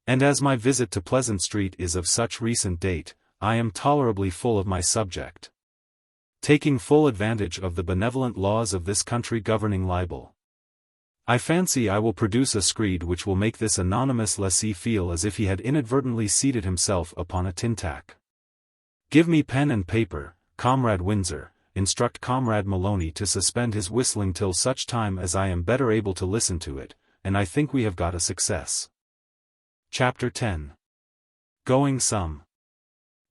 And as my visit to Pleasant Street is of such recent date, I am tolerably full of my subject. Taking full advantage of the benevolent laws of this country governing libel, I fancy I will produce a screed which will make this anonymous lessee feel as if he had inadvertently seated himself upon a tin tack. Give me pen and paper, Comrade Windsor. Instruct Comrade Maloney to suspend his whistling till such time as I am better able to listen to it, and I think we have got a success. Chapter 10. Going some.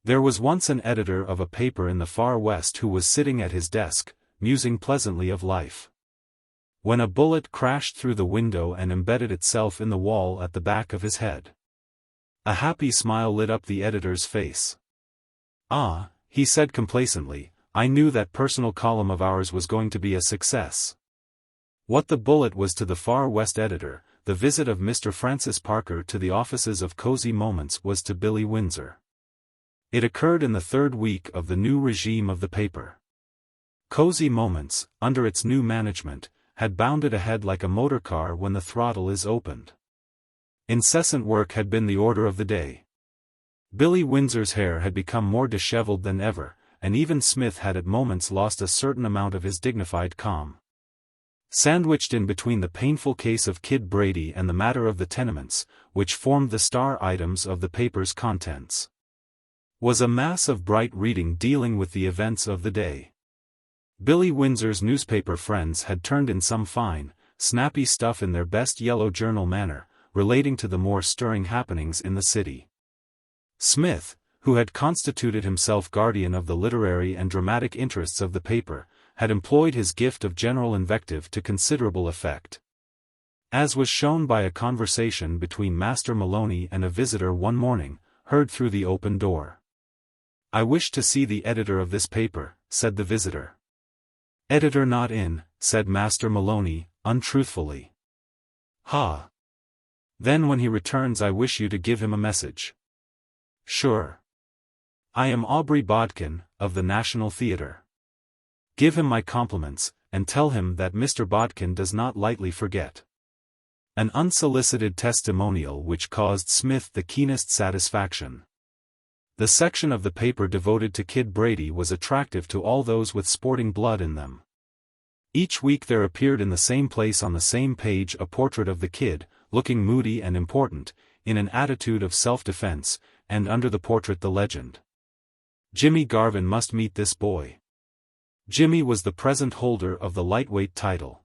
There was once an editor of a paper in the far west who was sitting at his desk, musing pleasantly of life, when a bullet crashed through the window and embedded itself in the wall at the back of his head. A happy smile lit up the editor's face. Ah, he said complacently, I knew that personal column of ours was going to be a success. What the bullet was to the Far West editor, the visit of Mr. Francis Parker to the offices of Cosy Moments was to Billy Windsor. It occurred in the third week of the new regime of the paper. Cosy Moments, under its new management, had bounded ahead like a motor car when the throttle is opened. Incessant work had been the order of the day. Billy Windsor's hair had become more disheveled than ever, and even Smith had at moments lost a certain amount of his dignified calm. Sandwiched in between the painful case of Kid Brady and the matter of the tenements, which formed the star items of the paper's contents, was a mass of bright reading dealing with the events of the day. Billy Windsor's newspaper friends had turned in some fine, snappy stuff in their best yellow journal manner, relating to the more stirring happenings in the city. Smith, who had constituted himself guardian of the literary and dramatic interests of the paper, had employed his gift of general invective to considerable effect. As was shown by a conversation between Master Maloney and a visitor one morning, heard through the open door. I wish to see the editor of this paper, said the visitor. Editor not in, said Master Maloney, untruthfully. Ha! Then when he returns I wish you to give him a message. Sure. I am Aubrey Bodkin, of the National Theatre. Give him my compliments, and tell him that Mr. Bodkin does not lightly forget. An unsolicited testimonial which caused Smith the keenest satisfaction. The section of the paper devoted to Kid Brady was attractive to all those with sporting blood in them. Each week there appeared in the same place on the same page a portrait of the Kid, looking moody and important, in an attitude of self-defense, and under the portrait the legend: "Jimmy Garvin must meet this boy." Jimmy was the present holder of the lightweight title.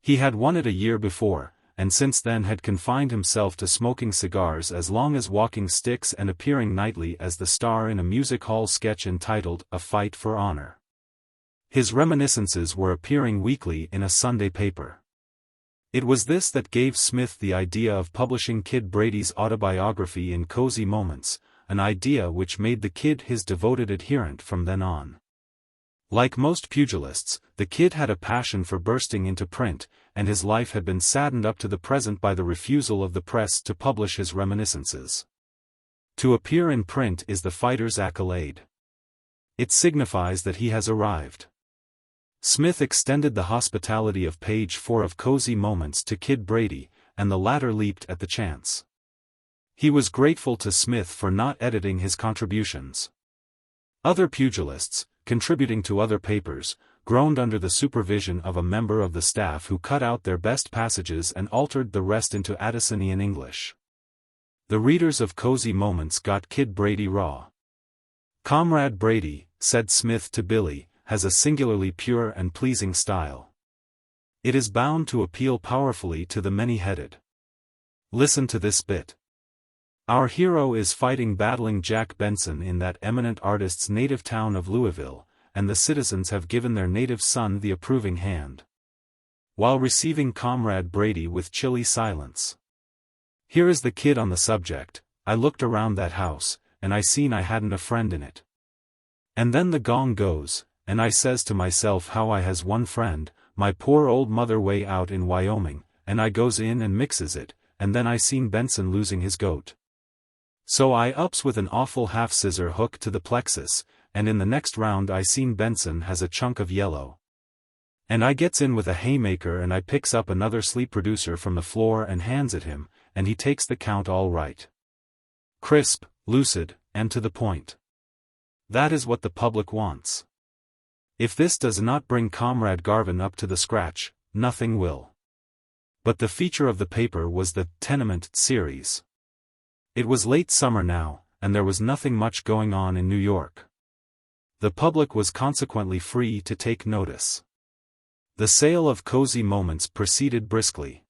He had won it a year before, and since then had confined himself to smoking cigars as long as walking sticks and appearing nightly as the star in a music hall sketch entitled "A Fight for Honor." His reminiscences were appearing weekly in a Sunday paper. It was this that gave Smith the idea of publishing Kid Brady's autobiography in Cosy Moments, an idea which made the Kid his devoted adherent from then on. Like most pugilists, the Kid had a passion for bursting into print, and his life had been saddened up to the present by the refusal of the press to publish his reminiscences. To appear in print is the fighter's accolade. It signifies that he has arrived. Smith extended the hospitality of page 4 of Cosy Moments to Kid Brady, and the latter leaped at the chance. He was grateful to Smith for not editing his contributions. Other pugilists, contributing to other papers, groaned under the supervision of a member of the staff who cut out their best passages and altered the rest into Addisonian English. The readers of Cosy Moments got Kid Brady raw. "Comrade Brady," said Smith to Billy, "has a singularly pure and pleasing style. It is bound to appeal powerfully to the many-headed. Listen to this bit. Our hero is fighting battling Jack Benson in that eminent artist's native town of Louisville, and the citizens have given their native son the approving hand, while receiving Comrade Brady with chilly silence. Here is the Kid on the subject: I looked around that house, and I seen I hadn't a friend in it. And then the gong goes, and I says to myself how I has one friend, my poor old mother way out in Wyoming, and I goes in and mixes it, and then I seen Benson losing his goat. So I ups with an awful half-scissor hook to the plexus, and in the next round I seen Benson has a chunk of yellow. And I gets in with a haymaker and I picks up another sleep producer from the floor and hands it him, and he takes the count all right. Crisp, lucid, and to the point. That is what the public wants. If this does not bring Comrade Garvin up to the scratch, nothing will." But the feature of the paper was the Tenement series. It was late summer now, and there was nothing much going on in New York. The public was consequently free to take notice. The sale of Cosy Moments proceeded briskly.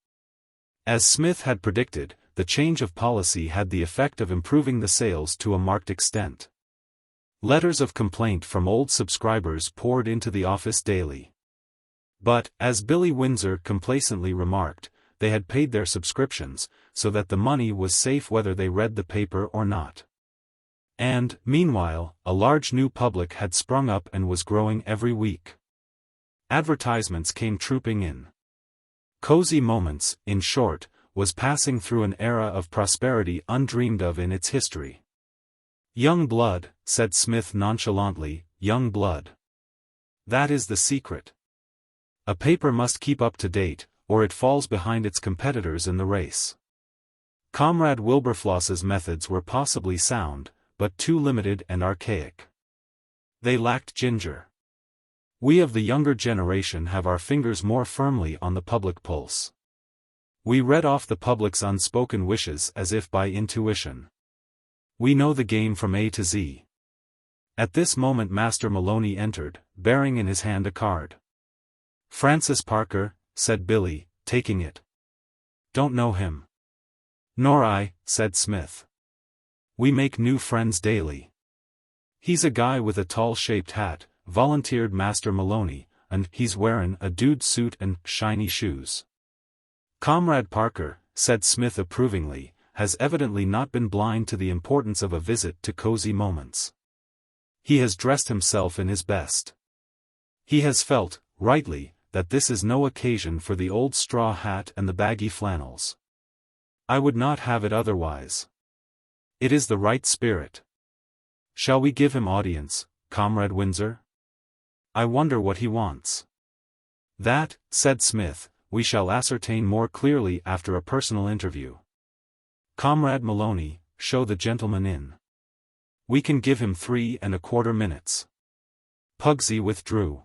As Smith had predicted, the change of policy had the effect of improving the sales to a marked extent. Letters of complaint from old subscribers poured into the office daily. But, as Billy Windsor complacently remarked, they had paid their subscriptions, so that the money was safe whether they read the paper or not. And, meanwhile, a large new public had sprung up and was growing every week. Advertisements came trooping in. Cosy Moments, in short, was passing through an era of prosperity undreamed of in its history. "Young blood," said Smith nonchalantly, "young blood. That is the secret. A paper must keep up to date, or it falls behind its competitors in the race." Comrade Wilberfloss's methods were possibly sound, but too limited and archaic. They lacked ginger. We of the younger generation have our fingers more firmly on the public pulse. We read off the public's unspoken wishes as if by intuition. We know the game from A to Z. At this moment Master Maloney entered, bearing in his hand a card. "Francis Parker," said Billy, taking it. "Don't know him." "Nor I," said Smith. "We make new friends daily." "He's a guy with a tall-shaped hat," volunteered Master Maloney, "and he's wearin' a dude suit and shiny shoes." "Comrade Parker," said Smith approvingly, "has evidently not been blind to the importance of a visit to Cosy Moments. He has dressed himself in his best. He has felt, rightly, that this is no occasion for the old straw hat and the baggy flannels. I would not have it otherwise. It is the right spirit. Shall we give him audience, Comrade Windsor? I wonder what he wants." That, said Smith, we shall ascertain more clearly after a personal interview. Comrade Maloney, show the gentleman in. We can give him 3¼ minutes. Pugsy withdrew.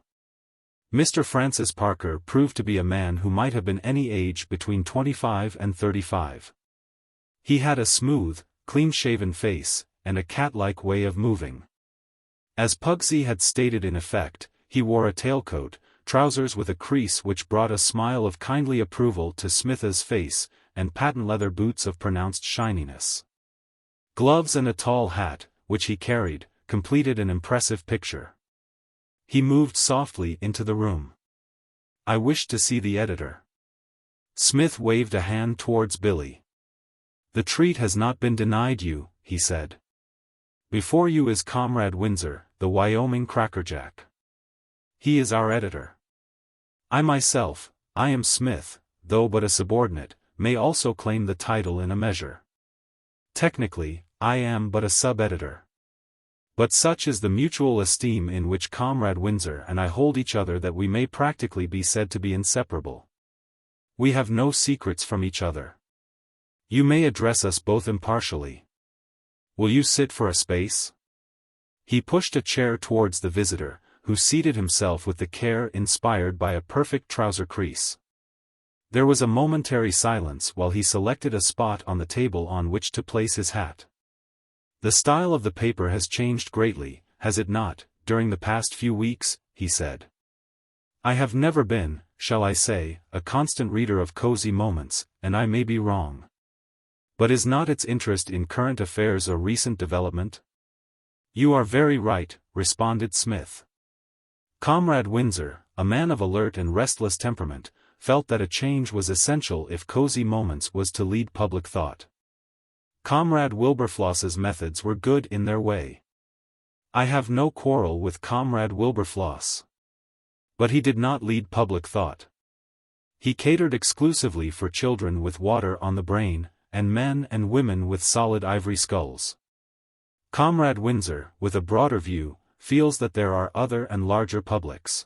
Mr. Francis Parker proved to be a man who might have been any age between 25 and 35. He had a smooth, clean-shaven face, and a cat-like way of moving. As Pugsy had stated in effect, he wore a tailcoat, trousers with a crease which brought a smile of kindly approval to Smith's face, and patent leather boots of pronounced shininess. Gloves and a tall hat, which he carried, completed an impressive picture. He moved softly into the room. I wish to see the editor. Smith waved a hand towards Billy. The treat has not been denied you, he said. Before you is Comrade Windsor, the Wyoming crackerjack. He is our editor. I myself, I am Smith, though but a subordinate, may also claim the title in a measure. Technically, I am but a sub-editor. But such is the mutual esteem in which Comrade Windsor and I hold each other that we may practically be said to be inseparable. We have no secrets from each other. You may address us both impartially. Will you sit for a space? He pushed a chair towards the visitor, who seated himself with the care inspired by a perfect trouser crease. There was a momentary silence while he selected a spot on the table on which to place his hat. The style of the paper has changed greatly, has it not, during the past few weeks, he said. I have never been, shall I say, a constant reader of Cosy Moments, and I may be wrong. But is not its interest in current affairs a recent development? You are very right, responded Smith. Comrade Windsor, a man of alert and restless temperament, felt that a change was essential if Cosy Moments was to lead public thought. Comrade Wilberfloss's methods were good in their way. I have no quarrel with Comrade Wilberfloss. But he did not lead public thought. He catered exclusively for children with water on the brain, and men and women with solid ivory skulls. Comrade Windsor, with a broader view, feels that there are other and larger publics.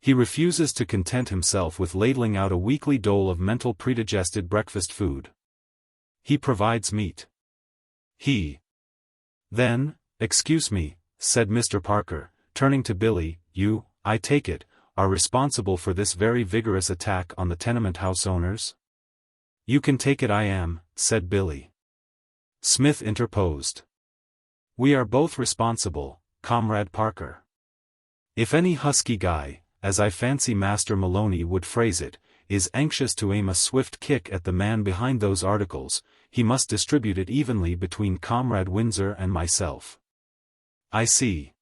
He refuses to content himself with ladling out a weekly dole of mental predigested breakfast food. He provides meat. Then, excuse me, said Mr. Parker, turning to Billy, you, I take it, are responsible for this very vigorous attack on the tenement house owners? You can take it I am, said Billy. Smith interposed. We are both responsible, Comrade Parker. If any husky guy, as I fancy Master Maloney would phrase it, is anxious to aim a swift kick at the man behind those articles, he must distribute it evenly between Comrade Windsor and myself. I see.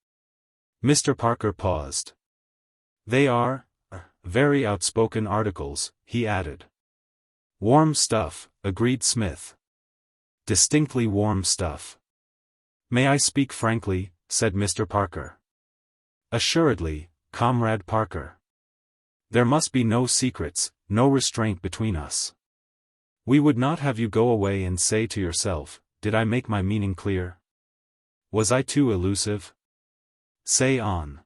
Mr. Parker paused. They are very outspoken articles, he added. Warm stuff, agreed Smith. Distinctly warm stuff. May I speak frankly, said Mr. Parker. Assuredly, Comrade Parker. There must be no secrets, no restraint between us. We would not have you go away and say to yourself, did I make my meaning clear? Was I too elusive? Say on.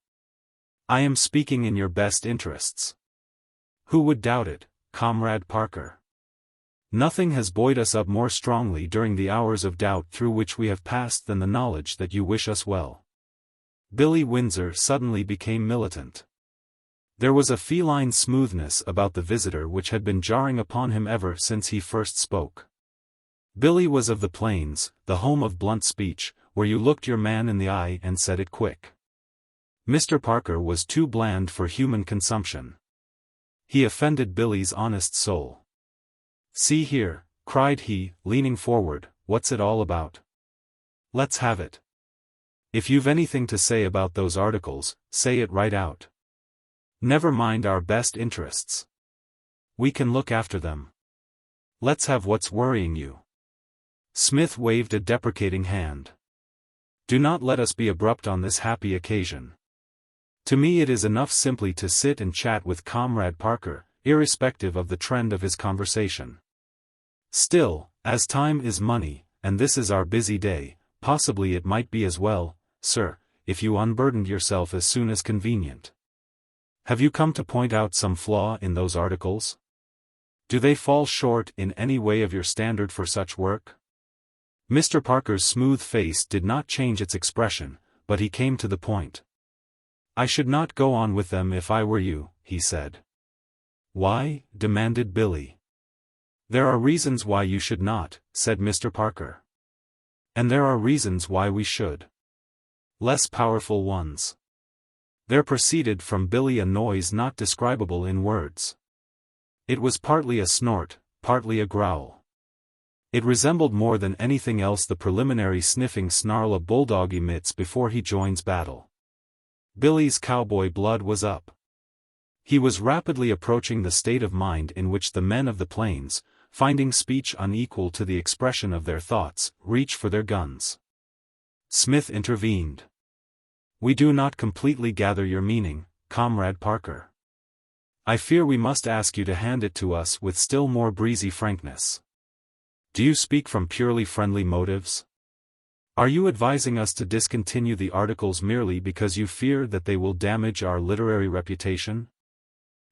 I am speaking in your best interests. Who would doubt it, Comrade Parker? Nothing has buoyed us up more strongly during the hours of doubt through which we have passed than the knowledge that you wish us well. Billy Windsor suddenly became militant. There was a feline smoothness about the visitor which had been jarring upon him ever since he first spoke. Billy was of the plains, the home of blunt speech, where you looked your man in the eye and said it quick. Mr. Parker was too bland for human consumption. He offended Billy's honest soul. See here, cried he, leaning forward, what's it all about? Let's have it. If you've anything to say about those articles, say it right out. Never mind our best interests. We can look after them. Let's have what's worrying you. Smith waved a deprecating hand. Do not let us be abrupt on this happy occasion. To me it is enough simply to sit and chat with Comrade Parker, irrespective of the trend of his conversation. Still, as time is money, and this is our busy day, possibly it might be as well, sir, if you unburdened yourself as soon as convenient. Have you come to point out some flaw in those articles? Do they fall short in any way of your standard for such work? Mr. Parker's smooth face did not change its expression, but he came to the point. I should not go on with them if I were you, he said. Why? Demanded Billy. There are reasons why you should not, said Mr. Parker. And there are reasons why we should. Less powerful ones. There proceeded from Billy a noise not describable in words. It was partly a snort, partly a growl. It resembled more than anything else the preliminary sniffing snarl a bulldog emits before he joins battle. Billy's cowboy blood was up. He was rapidly approaching the state of mind in which the men of the plains, finding speech unequal to the expression of their thoughts, reach for their guns. Smith intervened. We do not completely gather your meaning, Comrade Parker. I fear we must ask you to hand it to us with still more breezy frankness. Do you speak from purely friendly motives? Are you advising us to discontinue the articles merely because you fear that they will damage our literary reputation?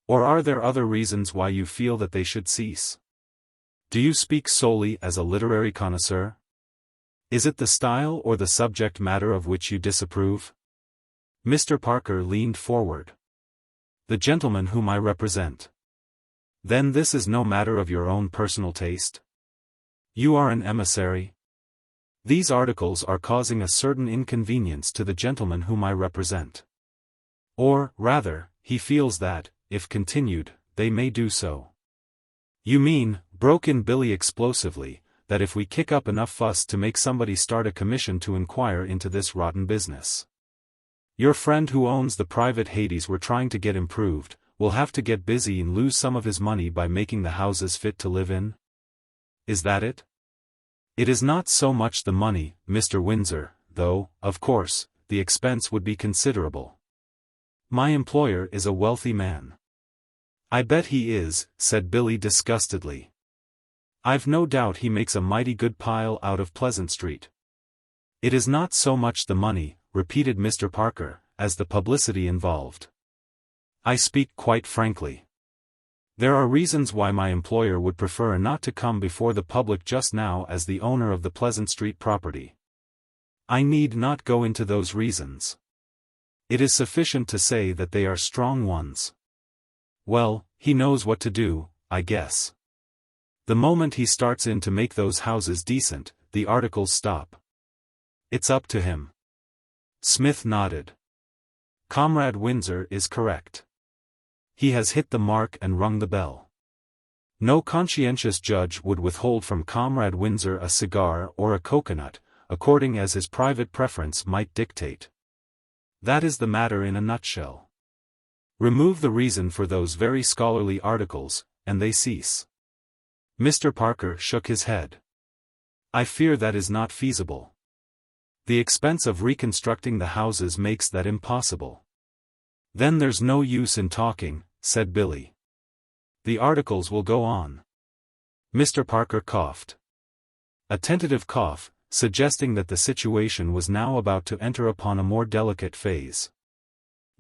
Or are there other reasons why you feel that they should cease? Do you speak solely as a literary connoisseur? Is it the style or the subject matter of which you disapprove? Mr. Parker leaned forward. The gentleman whom I represent. Then this is no matter of your own personal taste? You are an emissary? These articles are causing a certain inconvenience to the gentleman whom I represent. Or, rather, he feels that, if continued, they may do so. You mean, broke in Billy explosively, that if we kick up enough fuss to make somebody start a commission to inquire into this rotten business. Your friend who owns the private Hades we're trying to get improved, will have to get busy and lose some of his money by making the houses fit to live in? Is that it? It is not so much the money, Mr. Windsor, though, of course, the expense would be considerable. My employer is a wealthy man. I bet he is, said Billy disgustedly. I've no doubt he makes a mighty good pile out of Pleasant Street. It is not so much the money, repeated Mr. Parker, as the publicity involved. I speak quite frankly. There are reasons why my employer would prefer not to come before the public just now as the owner of the Pleasant Street property. I need not go into those reasons. It is sufficient to say that they are strong ones. Well, he knows what to do, I guess. The moment he starts in to make those houses decent, the articles stop. It's up to him. Smith nodded. Comrade Windsor is correct. He has hit the mark and rung the bell. No conscientious judge would withhold from Comrade Windsor a cigar or a coconut, according as his private preference might dictate. That is the matter in a nutshell. Remove the reason for those very scholarly articles, and they cease. Mr. Parker shook his head. I fear that is not feasible. The expense of reconstructing the houses makes that impossible. Then there's no use in talking, said Billy. The articles will go on. Mr. Parker coughed. A tentative cough, suggesting that the situation was now about to enter upon a more delicate phase.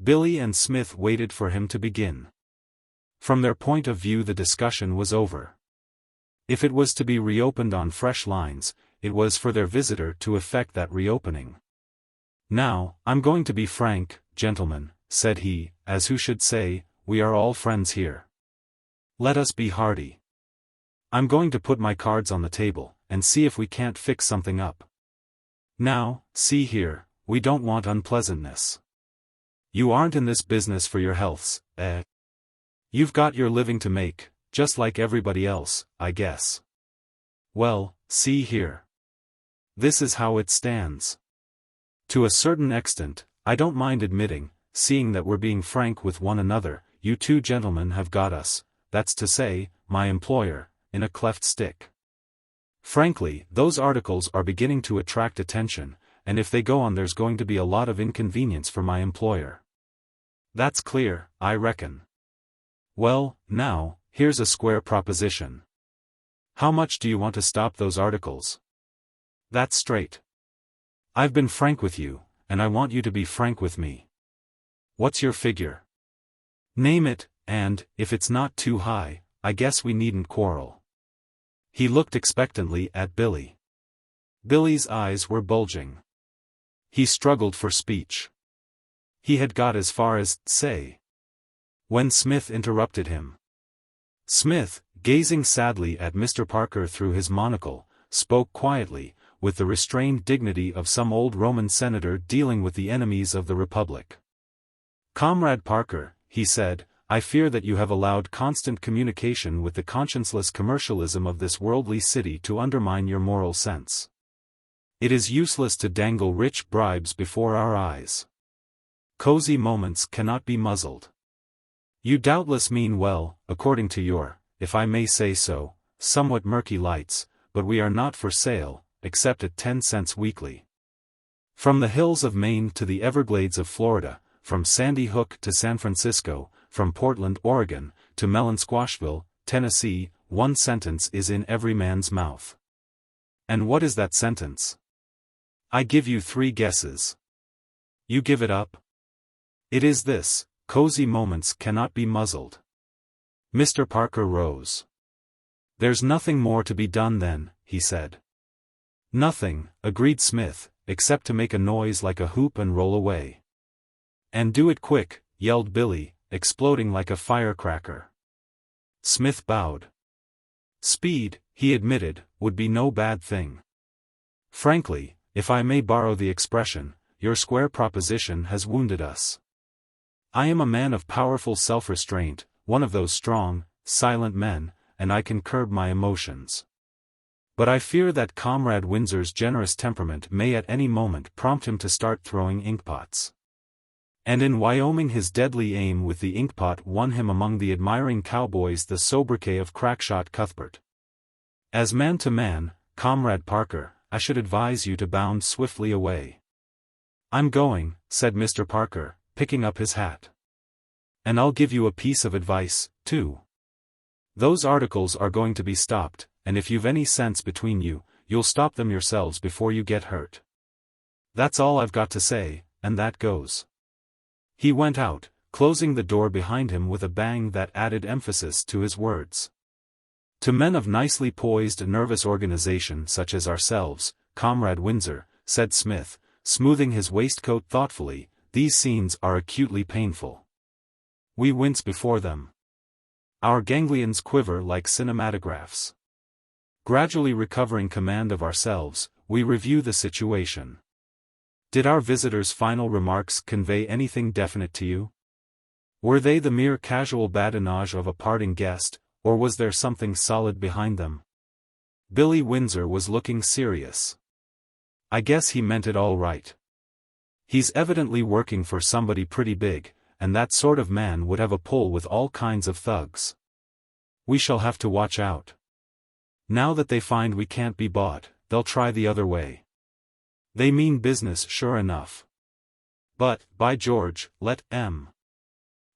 Billy and Smith waited for him to begin. From their point of view the discussion was over. If it was to be reopened on fresh lines, it was for their visitor to effect that reopening. Now, I'm going to be frank, gentlemen, said he, as who should say, we are all friends here. Let us be hearty. I'm going to put my cards on the table, and see if we can't fix something up. Now, see here, we don't want unpleasantness. You aren't in this business for your healths, eh? You've got your living to make, just like everybody else, I guess. Well, see here. This is how it stands. To a certain extent, I don't mind admitting, seeing that we're being frank with one another, you two gentlemen have got us, that's to say, my employer, in a cleft stick. Frankly, those articles are beginning to attract attention, and if they go on there's going to be a lot of inconvenience for my employer. That's clear, I reckon. Well, now, here's a square proposition. How much do you want to stop those articles? That's straight. I've been frank with you, and I want you to be frank with me. What's your figure? Name it, and, if it's not too high, I guess we needn't quarrel. He looked expectantly at Billy. Billy's eyes were bulging. He struggled for speech. He had got as far as, say, when Smith interrupted him. Smith, gazing sadly at Mr. Parker through his monocle, spoke quietly, with the restrained dignity of some old Roman senator dealing with the enemies of the Republic. "Comrade Parker," he said, "I fear that you have allowed constant communication with the conscienceless commercialism of this worldly city to undermine your moral sense. It is useless to dangle rich bribes before our eyes. Cozy moments cannot be muzzled. You doubtless mean well, according to your, if I may say so, somewhat murky lights, but we are not for sale, except at 10 cents weekly. From the hills of Maine to the Everglades of Florida, from Sandy Hook to San Francisco, from Portland, Oregon, to Melonsquashville, Tennessee, one sentence is in every man's mouth. And what is that sentence? I give you 3 guesses. You give it up? It is this: cozy moments cannot be muzzled." Mr. Parker rose. "There's nothing more to be done then," he said. "Nothing," agreed Smith, "except to make a noise like a hoop and roll away." "And do it quick," yelled Billy, exploding like a firecracker. Smith bowed. "Speed," he admitted, "would be no bad thing. Frankly, if I may borrow the expression, your square proposition has wounded us. I am a man of powerful self-restraint, one of those strong, silent men, and I can curb my emotions. But I fear that Comrade Windsor's generous temperament may at any moment prompt him to start throwing inkpots. And in Wyoming his deadly aim with the inkpot won him among the admiring cowboys the sobriquet of Crackshot Cuthbert. As man to man, Comrade Parker, I should advise you to bound swiftly away." "I'm going," said Mr. Parker, picking up his hat. "And I'll give you a piece of advice, too. Those articles are going to be stopped, and if you've any sense between you, you'll stop them yourselves before you get hurt. That's all I've got to say, and that goes." He went out, closing the door behind him with a bang that added emphasis to his words. "To men of nicely poised nervous organization such as ourselves, Comrade Windsor," said Smith, smoothing his waistcoat thoughtfully, "these scenes are acutely painful. We wince before them. Our ganglions quiver like cinematographs. Gradually recovering command of ourselves, we review the situation. Did our visitor's final remarks convey anything definite to you? Were they the mere casual badinage of a parting guest, or was there something solid behind them?" Billy Windsor was looking serious. "I guess he meant it all right. He's evidently working for somebody pretty big, and that sort of man would have a pull with all kinds of thugs. We shall have to watch out. Now that they find we can't be bought, they'll try the other way. They mean business sure enough. But, by George, let 'em.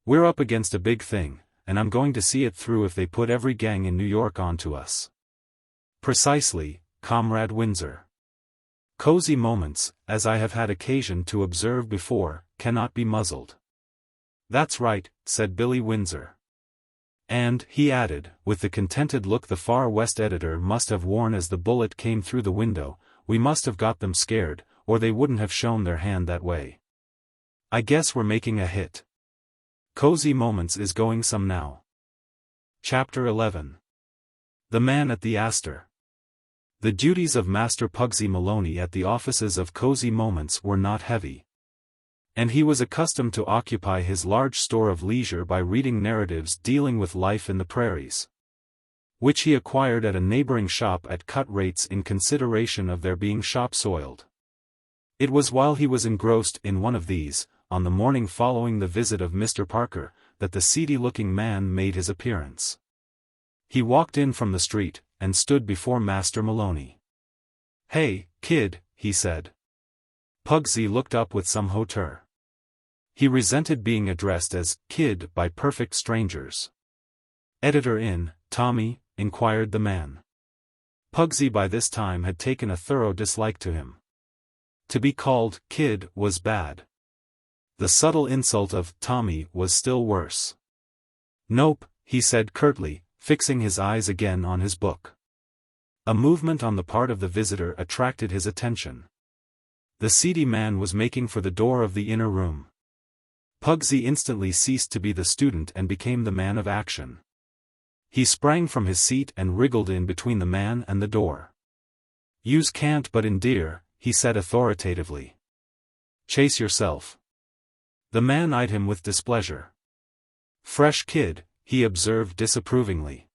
We're up against a big thing, and I'm going to see it through if they put every gang in New York onto us." "Precisely, Comrade Windsor. Cozy moments, as I have had occasion to observe before, cannot be muzzled." "That's right," said Billy Windsor. "And," he added, with the contented look the Far West editor must have worn as the bullet came through the window, "we must have got them scared, or they wouldn't have shown their hand that way. I guess we're making a hit. Cozy Moments is going some now." Chapter 11. The Man at the Astor. The duties of Master Pugsy Maloney at the offices of Cozy Moments were not heavy. And he was accustomed to occupy his large store of leisure by reading narratives dealing with life in the prairies, which he acquired at a neighboring shop at cut rates in consideration of their being shop-soiled. It was while he was engrossed in one of these, on the morning following the visit of Mr. Parker, that the seedy-looking man made his appearance. He walked in from the street, and stood before Master Maloney. "Hey, kid," he said. Pugsy looked up with some hauteur. He resented being addressed as "kid" by perfect strangers. "Editor in, Tommy?" inquired the man. Pugsy by this time had taken a thorough dislike to him. To be called "kid" was bad. The subtle insult of "Tommy" was still worse. Nope, he said curtly, fixing his eyes again on his book. A movement on the part of the visitor attracted his attention. The seedy man was making for the door of the inner room. Pugsy instantly ceased to be the student and became the man of action. He sprang from his seat and wriggled in between the man and the door. "Yous can't but endear," he said authoritatively. "Chase yourself." The man eyed him with displeasure. "Fresh kid," he observed disapprovingly.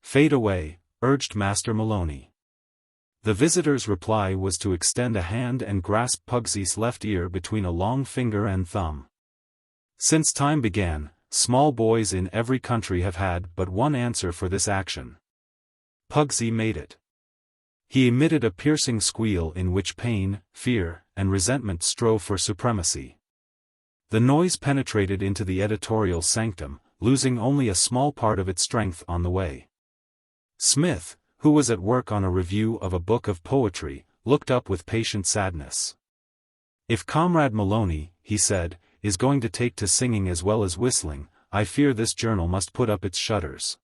"Fade away," urged Master Maloney. The visitor's reply was to extend a hand and grasp Pugsy's left ear between a long finger and thumb. Since time began, small boys in every country have had but one answer for this action. Pugsy made it. He emitted a piercing squeal in which pain, fear, and resentment strove for supremacy. The noise penetrated into the editorial sanctum, losing only a small part of its strength on the way. Smith, who was at work on a review of a book of poetry, looked up with patient sadness. "If Comrade Maloney," he said, "is going to take to singing as well as whistling, I fear this journal must put up its shutters.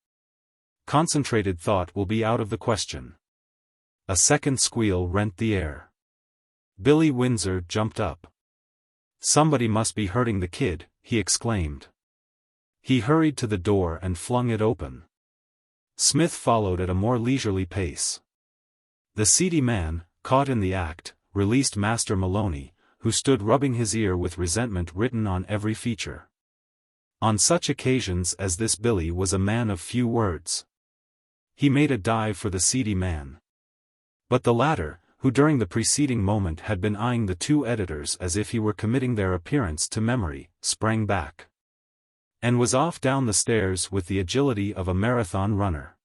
Concentrated thought will be out of the question." A second squeal rent the air. Billy Windsor jumped up. "Somebody must be hurting the kid," he exclaimed. He hurried to the door and flung it open. Smith followed at a more leisurely pace. The seedy man, caught in the act, released Master Maloney, who stood rubbing his ear with resentment written on every feature. On such occasions as this Billy was a man of few words. He made a dive for the seedy man. But the latter, who during the preceding moment had been eyeing the two editors as if he were committing their appearance to memory, sprang back. And was off down the stairs with the agility of a marathon runner.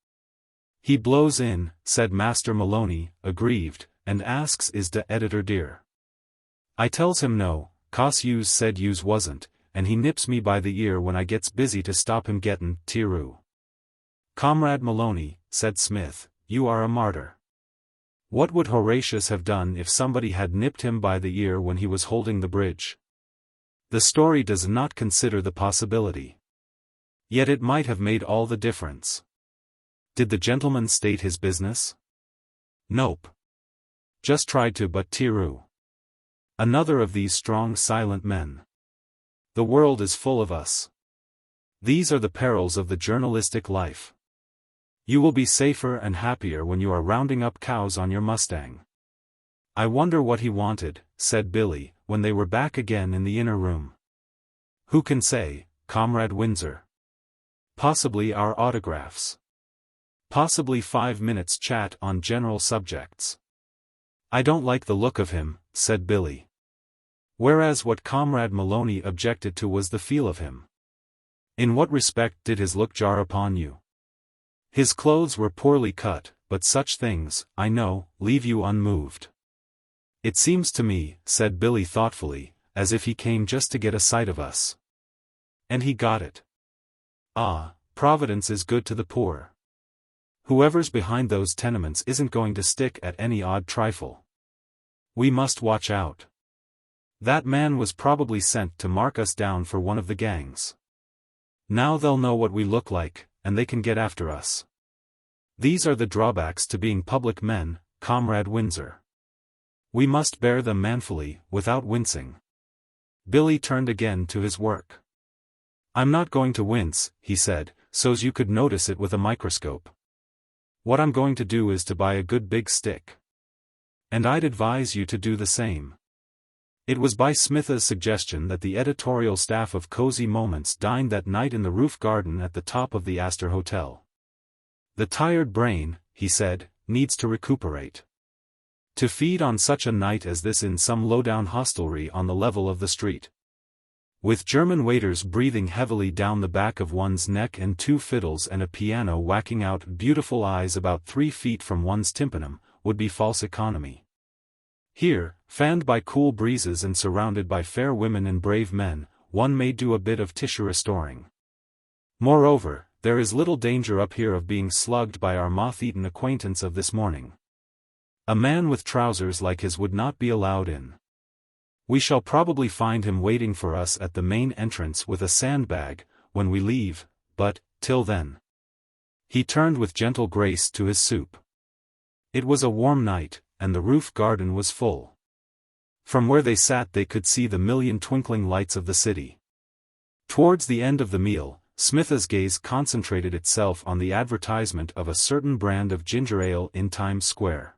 "He blows in," said Master Maloney, aggrieved, "and asks is de editor dear. I tells him no, 'cause yous said yous wasn't, and he nips me by the ear when I gets busy to stop him gettin' tearoo." "Comrade Maloney," said Smith, "you are a martyr. What would Horatius have done if somebody had nipped him by the ear when he was holding the bridge? The story does not consider the possibility. Yet it might have made all the difference. Did the gentleman state his business? Nope. Just tried to but tearoo. Another of these strong silent men. The world is full of us. These are the perils of the journalistic life. You will be safer and happier when you are rounding up cows on your Mustang." "I wonder what he wanted," said Billy, when they were back again in the inner room. "Who can say, Comrade Windsor? Possibly our autographs. Possibly 5 minutes chat on general subjects." "I don't like the look of him," said Billy. Whereas what Comrade Maloney objected to was the feel of him. "In what respect did his look jar upon you?" "His clothes were poorly cut, but such things, I know, leave you unmoved." "It seems to me," said Billy thoughtfully, "as if he came just to get a sight of us. And he got it. Ah, Providence is good to the poor. Whoever's behind those tenements isn't going to stick at any odd trifle. We must watch out. That man was probably sent to mark us down for one of the gangs. Now they'll know what we look like, and they can get after us. These are the drawbacks to being public men, Comrade Windsor. We must bear them manfully, without wincing." Billy turned again to his work. "I'm not going to wince," he said, "so's you could notice it with a microscope. What I'm going to do is to buy a good big stick. And I'd advise you to do the same." It was by Smith's suggestion that the editorial staff of Cosy Moments dined that night in the roof garden at the top of the Astor Hotel. "The tired brain," he said, "needs to recuperate. To feed on such a night as this in some low-down hostelry on the level of the street. With German waiters breathing heavily down the back of one's neck and 2 fiddles and a piano whacking out beautiful eyes about 3 feet from one's tympanum, would be false economy. Here, fanned by cool breezes and surrounded by fair women and brave men, one may do a bit of tissue restoring. Moreover, there is little danger up here of being slugged by our moth-eaten acquaintance of this morning. A man with trousers like his would not be allowed in. We shall probably find him waiting for us at the main entrance with a sandbag, when we leave, but, till then. He turned with gentle grace to his soup. It was a warm night, and the roof garden was full. From where they sat they could see the million twinkling lights of the city. Towards the end of the meal, Smith's gaze concentrated itself on the advertisement of a certain brand of ginger ale in Times Square.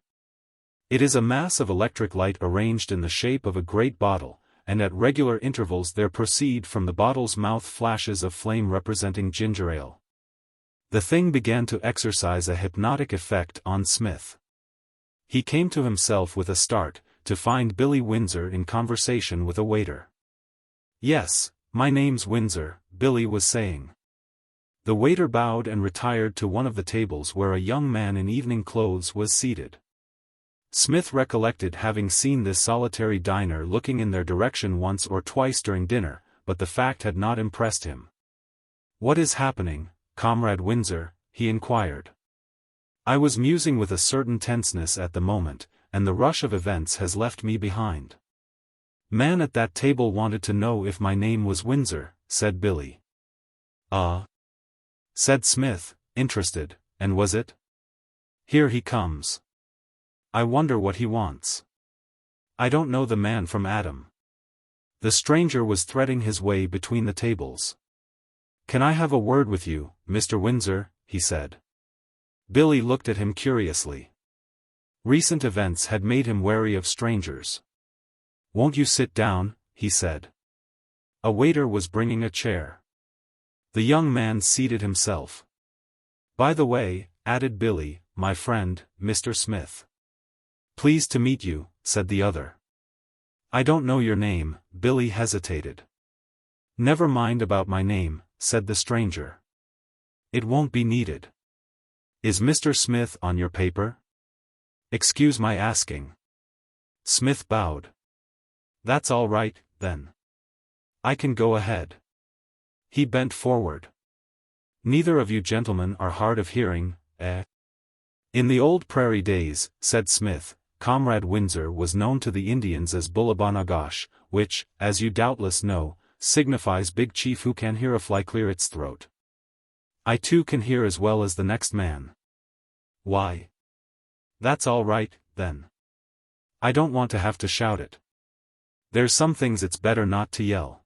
It is a mass of electric light arranged in the shape of a great bottle, and at regular intervals there proceed from the bottle's mouth flashes of flame representing ginger ale. The thing began to exercise a hypnotic effect on Smith. He came to himself with a start, to find Billy Windsor in conversation with a waiter. "Yes, my name's Windsor," Billy was saying. The waiter bowed and retired to one of the tables where a young man in evening clothes was seated. Smith recollected having seen this solitary diner looking in their direction once or twice during dinner, but the fact had not impressed him. "What is happening, Comrade Windsor?" he inquired. "I was musing with a certain tenseness at the moment, and the rush of events has left me behind." "Man at that table wanted to know if my name was Windsor," said Billy. Said Smith, interested, "and was it? Here he comes. I wonder what he wants. I don't know the man from Adam." The stranger was threading his way between the tables. "Can I have a word with you, Mr. Windsor?" he said. Billy looked at him curiously. Recent events had made him wary of strangers. "Won't you sit down?" he said. A waiter was bringing a chair. The young man seated himself. "By the way," added Billy, "my friend, Mr. Smith." "Pleased to meet you," said the other. "I don't know your name," Billy hesitated. "Never mind about my name," said the stranger. "It won't be needed. Is Mr. Smith on your paper?" "Excuse my asking." Smith bowed. "That's all right, then. I can go ahead." He bent forward. "Neither of you gentlemen are hard of hearing, eh?" "In the old prairie days," said Smith, "Comrade Windsor was known to the Indians as Bullabonagash, which, as you doubtless know, signifies big chief who can hear a fly clear its throat. I too can hear as well as the next man." "Why? That's all right, then. I don't want to have to shout it. There's some things it's better not to yell."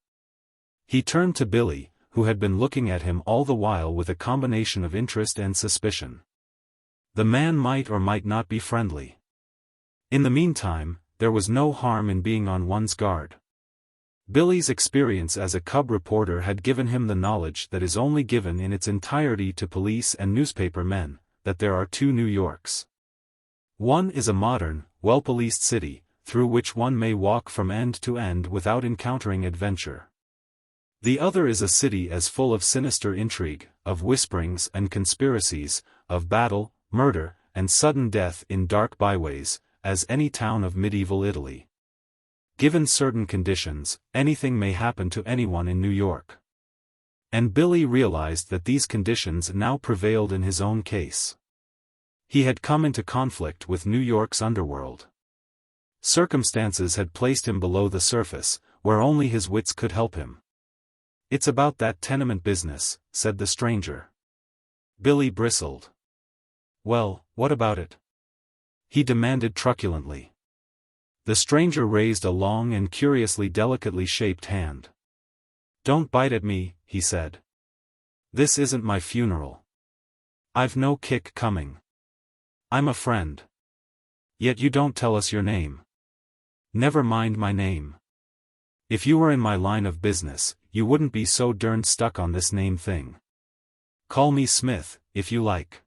He turned to Billy, who had been looking at him all the while with a combination of interest and suspicion. The man might or might not be friendly. In the meantime, there was no harm in being on one's guard. Billy's experience as a cub reporter had given him the knowledge that is only given in its entirety to police and newspaper men, that there are two New Yorks. One is a modern, well-policed city, through which one may walk from end to end without encountering adventure. The other is a city as full of sinister intrigue, of whisperings and conspiracies, of battle, murder, and sudden death in dark byways, as any town of medieval Italy. Given certain conditions, anything may happen to anyone in New York. And Billy realized that these conditions now prevailed in his own case. He had come into conflict with New York's underworld. Circumstances had placed him below the surface, where only his wits could help him. "It's about that tenement business," said the stranger. Billy bristled. "Well, what about it?" he demanded truculently. The stranger raised a long and curiously delicately shaped hand. "Don't bite at me," he said. "This isn't my funeral. I've no kick coming. I'm a friend. Yet you don't tell us your name." "Never mind my name. If you were in my line of business, you wouldn't be so darned stuck on this name thing. Call me Smith, if you like."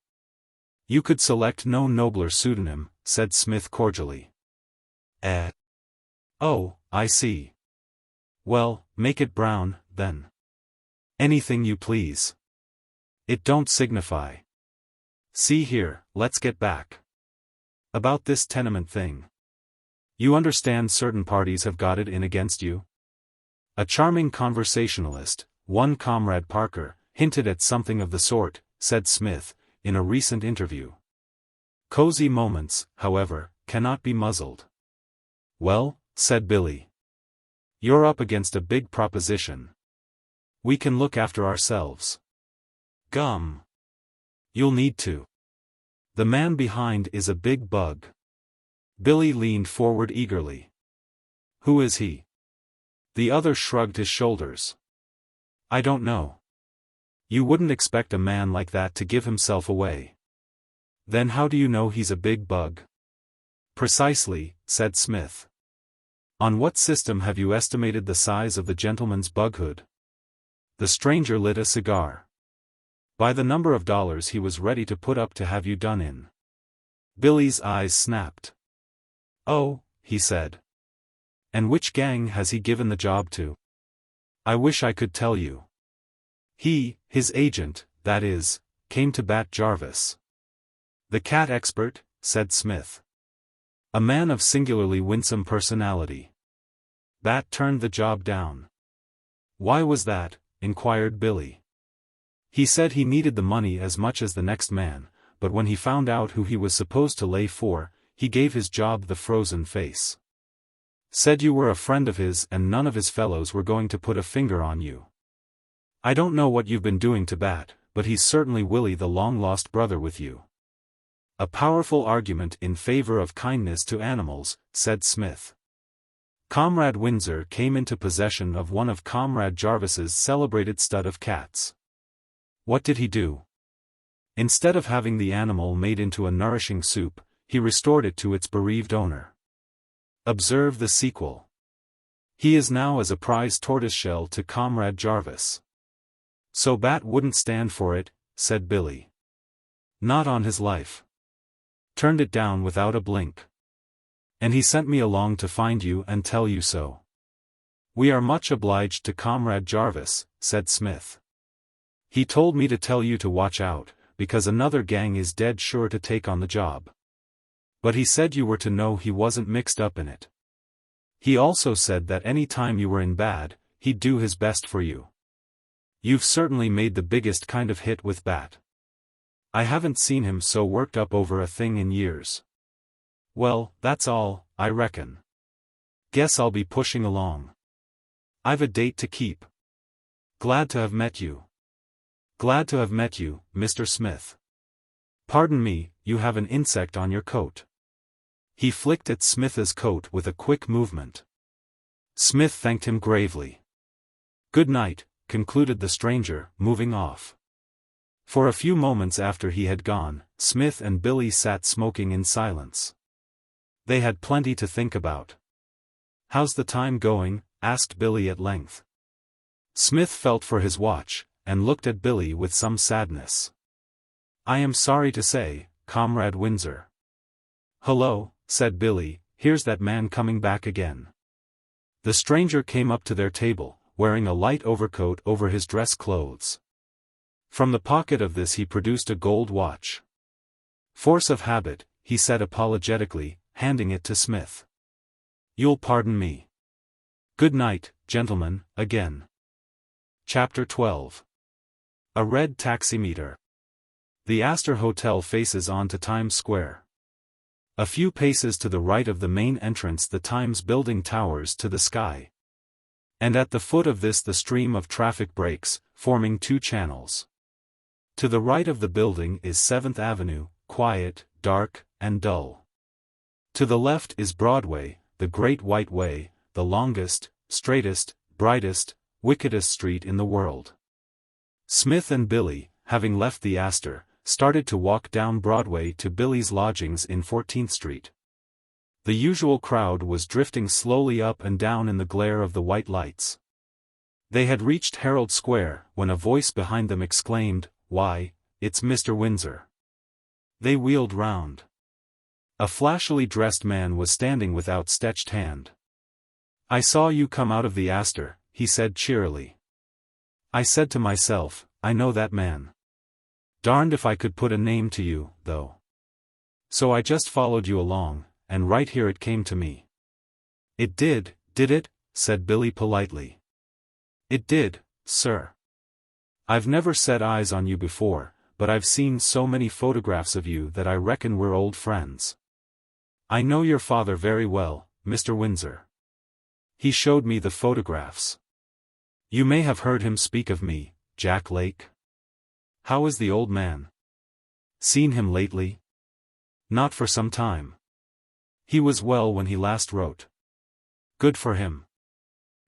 "You could select no nobler pseudonym," said Smith cordially. Oh, I see. Well, make it Brown, then." "Anything you please. It don't signify. See here, let's get back. About this tenement thing. You understand certain parties have got it in against you?" A charming conversationalist, one Comrade Parker, hinted at something of the sort, said Smith, in a recent interview. Cosy Moments, however, cannot be muzzled. "Well," said Billy. "You're up against a big proposition. We can look after ourselves. Gum. You'll need to. The man behind is a big bug. Billy leaned forward eagerly. Who is he? The other shrugged his shoulders. I don't know. You wouldn't expect a man like that to give himself away. Then how do you know he's a big bug? Precisely, said Smith. On what system have you estimated the size of the gentleman's bughood? The stranger lit a cigar. By the number of dollars he was ready to put up to have you done in. Billy's eyes snapped. Oh, he said. And which gang has he given the job to? I wish I could tell you. His agent, that is, came to bat Jarvis. The cat expert, said Smith. A man of singularly winsome personality. Bat turned the job down. Why was that? Inquired Billy. He said he needed the money as much as the next man, but when he found out who he was supposed to lay for, he gave his job the frozen face. Said you were a friend of his and none of his fellows were going to put a finger on you. I don't know what you've been doing to Bat, but he's certainly Willie the long-lost brother with you. A powerful argument in favor of kindness to animals, said Smith. Comrade Windsor came into possession of one of Comrade Jarvis's celebrated stud of cats. What did he do? Instead of having the animal made into a nourishing soup, he restored it to its bereaved owner. Observe the sequel. He is now as a prize tortoiseshell to Comrade Jarvis. So Bat wouldn't stand for it, said Billy. Not on his life. Turned it down without a blink. And he sent me along to find you and tell you so. We are much obliged to Comrade Jarvis, said Smith. He told me to tell you to watch out, because another gang is dead sure to take on the job. But he said you were to know he wasn't mixed up in it. He also said that any time you were in bad, he'd do his best for you. You've certainly made the biggest kind of hit with Bat. I haven't seen him so worked up over a thing in years. Well, that's all, I reckon. Guess I'll be pushing along. I've a date to keep. Glad to have met you. Glad to have met you, Mr. Smith. Pardon me, you have an insect on your coat. He flicked at Smith's coat with a quick movement. Smith thanked him gravely. Good night, concluded the stranger, moving off. For a few moments after he had gone, Smith and Billy sat smoking in silence. They had plenty to think about. How's the time going? Asked Billy at length. Smith felt for his watch, and looked at Billy with some sadness. I am sorry to say, Comrade Windsor. Hello, said Billy, here's that man coming back again. The stranger came up to their table, wearing a light overcoat over his dress clothes. From the pocket of this he produced a gold watch. Force of habit, he said apologetically, handing it to Smith. You'll pardon me. Good night, gentlemen, again. Chapter 12. A Red Taximeter. The Astor Hotel faces onto Times Square. A few paces to the right of the main entrance the Times building towers to the sky. And at the foot of this the stream of traffic breaks, forming two channels. To the right of the building is 7th Avenue, quiet, dark, and dull. To the left is Broadway, the Great White Way, the longest, straightest, brightest, wickedest street in the world. Smith and Billy, having left the Astor, started to walk down Broadway to Billy's lodgings in 14th Street. The usual crowd was drifting slowly up and down in the glare of the white lights. They had reached Herald Square, when a voice behind them exclaimed, "Why, it's Mr. Windsor." They wheeled round. A flashily dressed man was standing with outstretched hand. I saw you come out of the Astor, he said cheerily. I said to myself, I know that man. Darned if I could put a name to you, though. So I just followed you along, and right here it came to me. It did it? Said Billy politely. It did, sir. I've never set eyes on you before, but I've seen so many photographs of you that I reckon we're old friends. I know your father very well, Mr. Windsor. He showed me the photographs. You may have heard him speak of me, Jack Lake. How is the old man? Seen him lately? Not for some time. He was well when he last wrote. Good for him.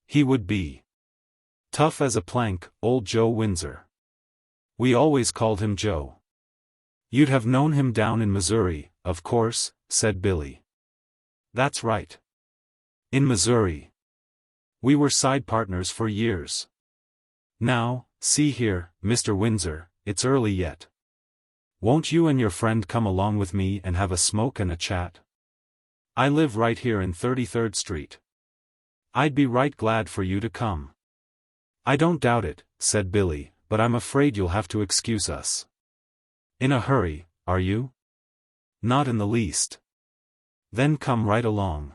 He would be tough as a plank, old Joe Windsor. We always called him Joe. You'd have known him down in Missouri, of course, said Billy. That's right. In Missouri. We were side partners for years. Now, see here, Mr. Windsor, it's early yet. Won't you and your friend come along with me and have a smoke and a chat? I live right here in 33rd Street. I'd be right glad for you to come. I don't doubt it, said Billy, but I'm afraid you'll have to excuse us. In a hurry, are you? Not in the least. Then come right along.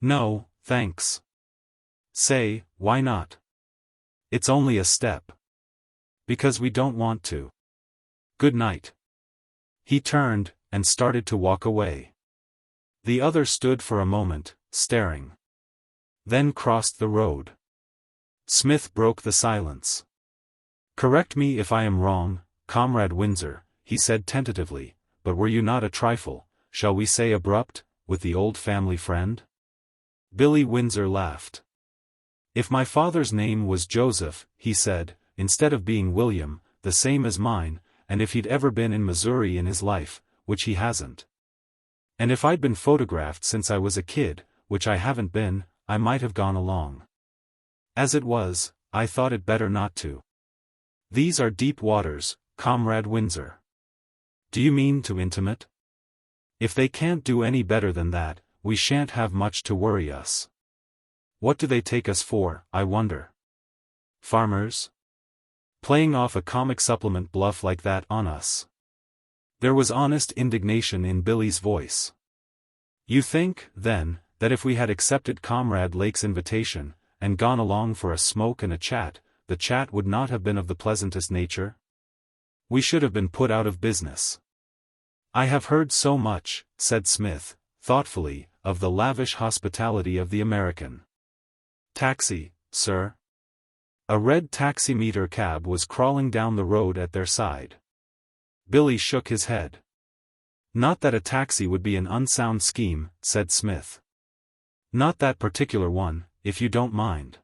No, thanks. Say, why not? It's only a step. Because we don't want to. Good night. He turned, and started to walk away. The other stood for a moment, staring. Then crossed the road. Smith broke the silence. Correct me if I am wrong, Comrade Windsor, he said tentatively, but were you not a trifle, shall we say abrupt, with the old family friend? Billy Windsor laughed. If my father's name was Joseph, he said, instead of being William, the same as mine, and if he'd ever been in Missouri in his life, which he hasn't. And if I'd been photographed since I was a kid, which I haven't been, I might have gone along. As it was, I thought it better not to. These are deep waters, Comrade Windsor. Do you mean too intimate? If they can't do any better than that, we shan't have much to worry us. What do they take us for, I wonder? Farmers? Playing off a comic supplement bluff like that on us. There was honest indignation in Billy's voice. You think, then, that if we had accepted Comrade Lake's invitation, and gone along for a smoke and a chat, the chat would not have been of the pleasantest nature? We should have been put out of business. I have heard so much, said Smith, thoughtfully, of the lavish hospitality of the American. Taxi, sir? A red taximeter cab was crawling down the road at their side. Billy shook his head. Not that a taxi would be an unsound scheme, said Smith. Not that particular one, if you don't mind.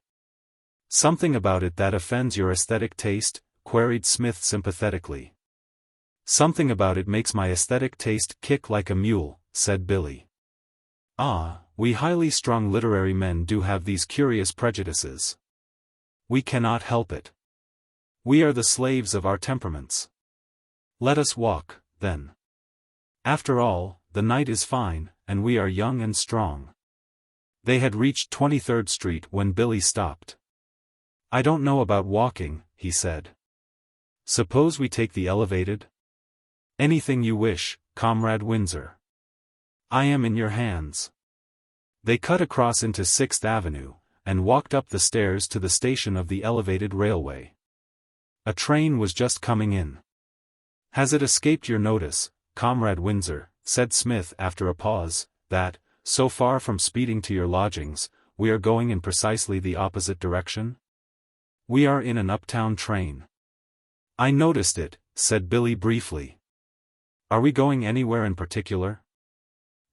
Something about it that offends your aesthetic taste? Queried Smith sympathetically. Something about it makes my aesthetic taste kick like a mule, said Billy. Ah, we highly strung literary men do have these curious prejudices. We cannot help it. We are the slaves of our temperaments. Let us walk, then. After all, the night is fine, and we are young and strong. They had reached 23rd Street when Billy stopped. I don't know about walking, he said. Suppose we take the elevated? Anything you wish, Comrade Windsor. I am in your hands. They cut across into 6th Avenue, and walked up the stairs to the station of the elevated railway. A train was just coming in. Has it escaped your notice, Comrade Windsor, said Smith after a pause, that, so far from speeding to your lodgings, we are going in precisely the opposite direction? We are in an uptown train. I noticed it, said Billy briefly. Are we going anywhere in particular?